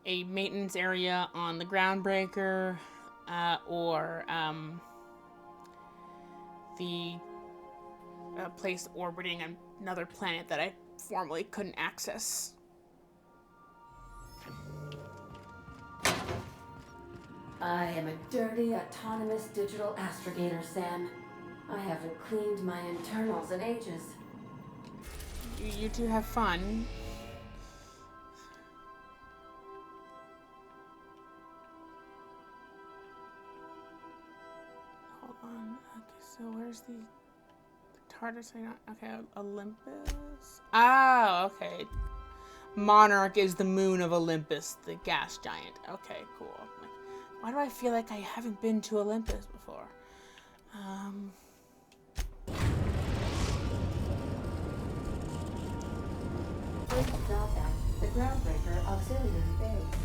a maintenance area on the Groundbreaker, or the place orbiting another planet that I formerly couldn't access. I am a dirty, autonomous digital astrogator, Sam. I haven't cleaned my internals in ages. You two have fun. Hold on. Okay, so where's the TARDIS? Okay, Olympus. Oh, okay. Monarch is the moon of Olympus, the gas giant. Okay, cool. Why do I feel like I haven't been to Olympus before? First stop at the Groundbreaker Auxiliary Base.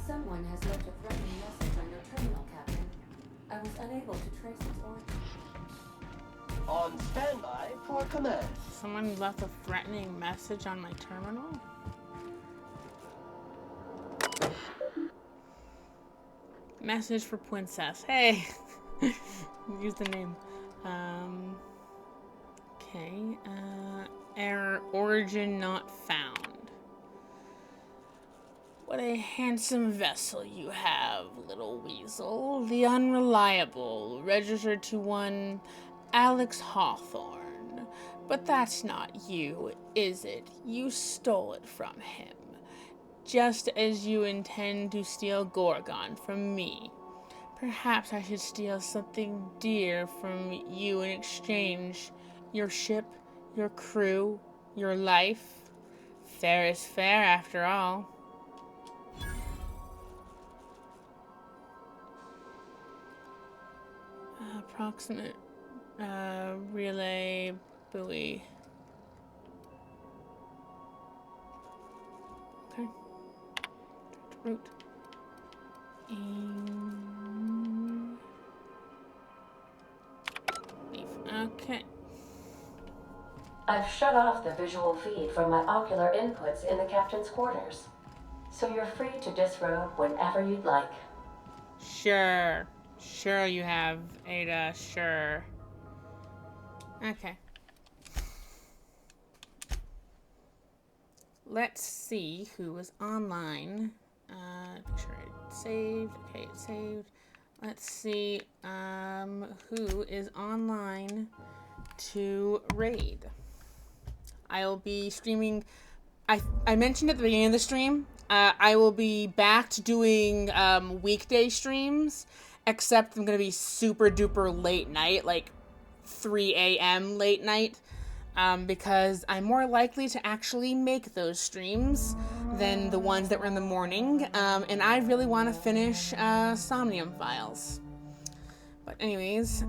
Someone has left a threatening message on your terminal, Captain. I was unable to trace its origin. On standby for command. Someone left a threatening message on my terminal? Message for Pwincess. Hey! Use the name. Okay. Error. Origin not found. What a handsome vessel you have, little weasel. The unreliable, registered to one Alex Hawthorne. But that's not you, is it? You stole it from him. Just as you intend to steal Gorgon from me. Perhaps I should steal something dear from you in exchange. Your ship, your crew, your life. Fair is fair, after all. Approximate relay buoy. Okay. Route. Leave. Okay. I've shut off the visual feed from my ocular inputs in the captain's quarters, so you're free to disrobe whenever you'd like. Sure. Sure you have, Ada. Sure. Okay. Let's see who is online. Make sure it's saved. Okay, it's saved. Let's see who is online to raid. I'll be streaming. I mentioned at the beginning of the stream, I will be back to doing weekday streams, except I'm going to be super duper late night, like 3 a.m. late night, because I'm more likely to actually make those streams than the ones that were in the morning, and I really want to finish Somnium Files. But anyways, so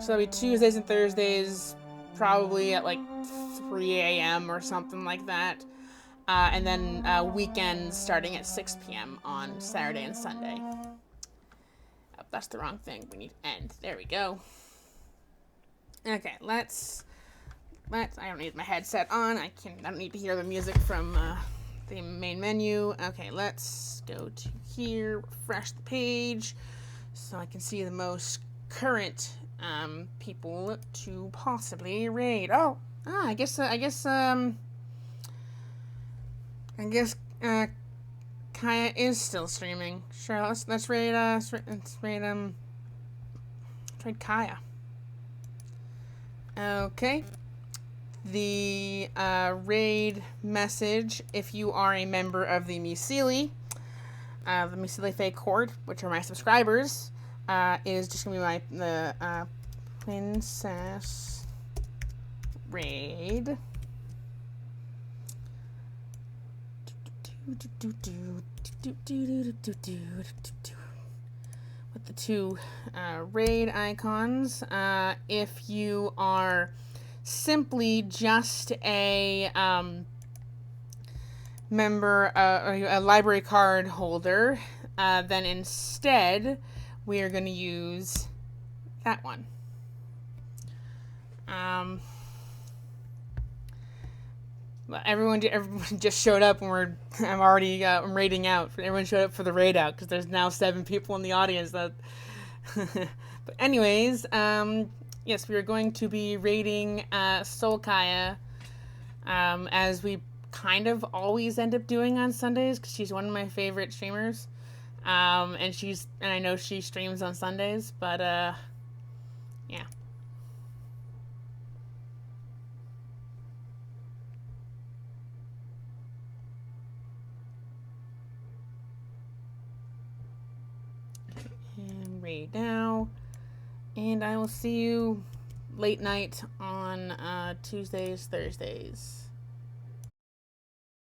that'll be Tuesdays and Thursdays, probably at like 3 a.m. or something like that. And then weekends starting at 6 p.m. on Saturday and Sunday. Oh, that's the wrong thing. We need end. There we go. Okay, let's. I don't need my headset on. I don't need to hear the music from the main menu. Okay, let's go to here, refresh the page, so I can see the most current people to possibly raid. I guess Kaya is still streaming. Sure, let's raid Kaya. Okay. The raid message, if you are a member of the Mucili Fake Horde, which are my subscribers, is just gonna be the Pwincess raid. With the two raid icons. If you are simply just a member, or a library card holder, then instead we are going to use that one. But everyone just showed up, and I'm raiding out. Everyone showed up for the raid out because there's now 7 people in the audience. But anyways, yes, we are going to be raiding Soul Kaya, as we kind of always end up doing on Sundays, because she's one of my favorite streamers, and I know she streams on Sundays. But yeah. And raid now, and I will see you late night on Tuesdays, Thursdays.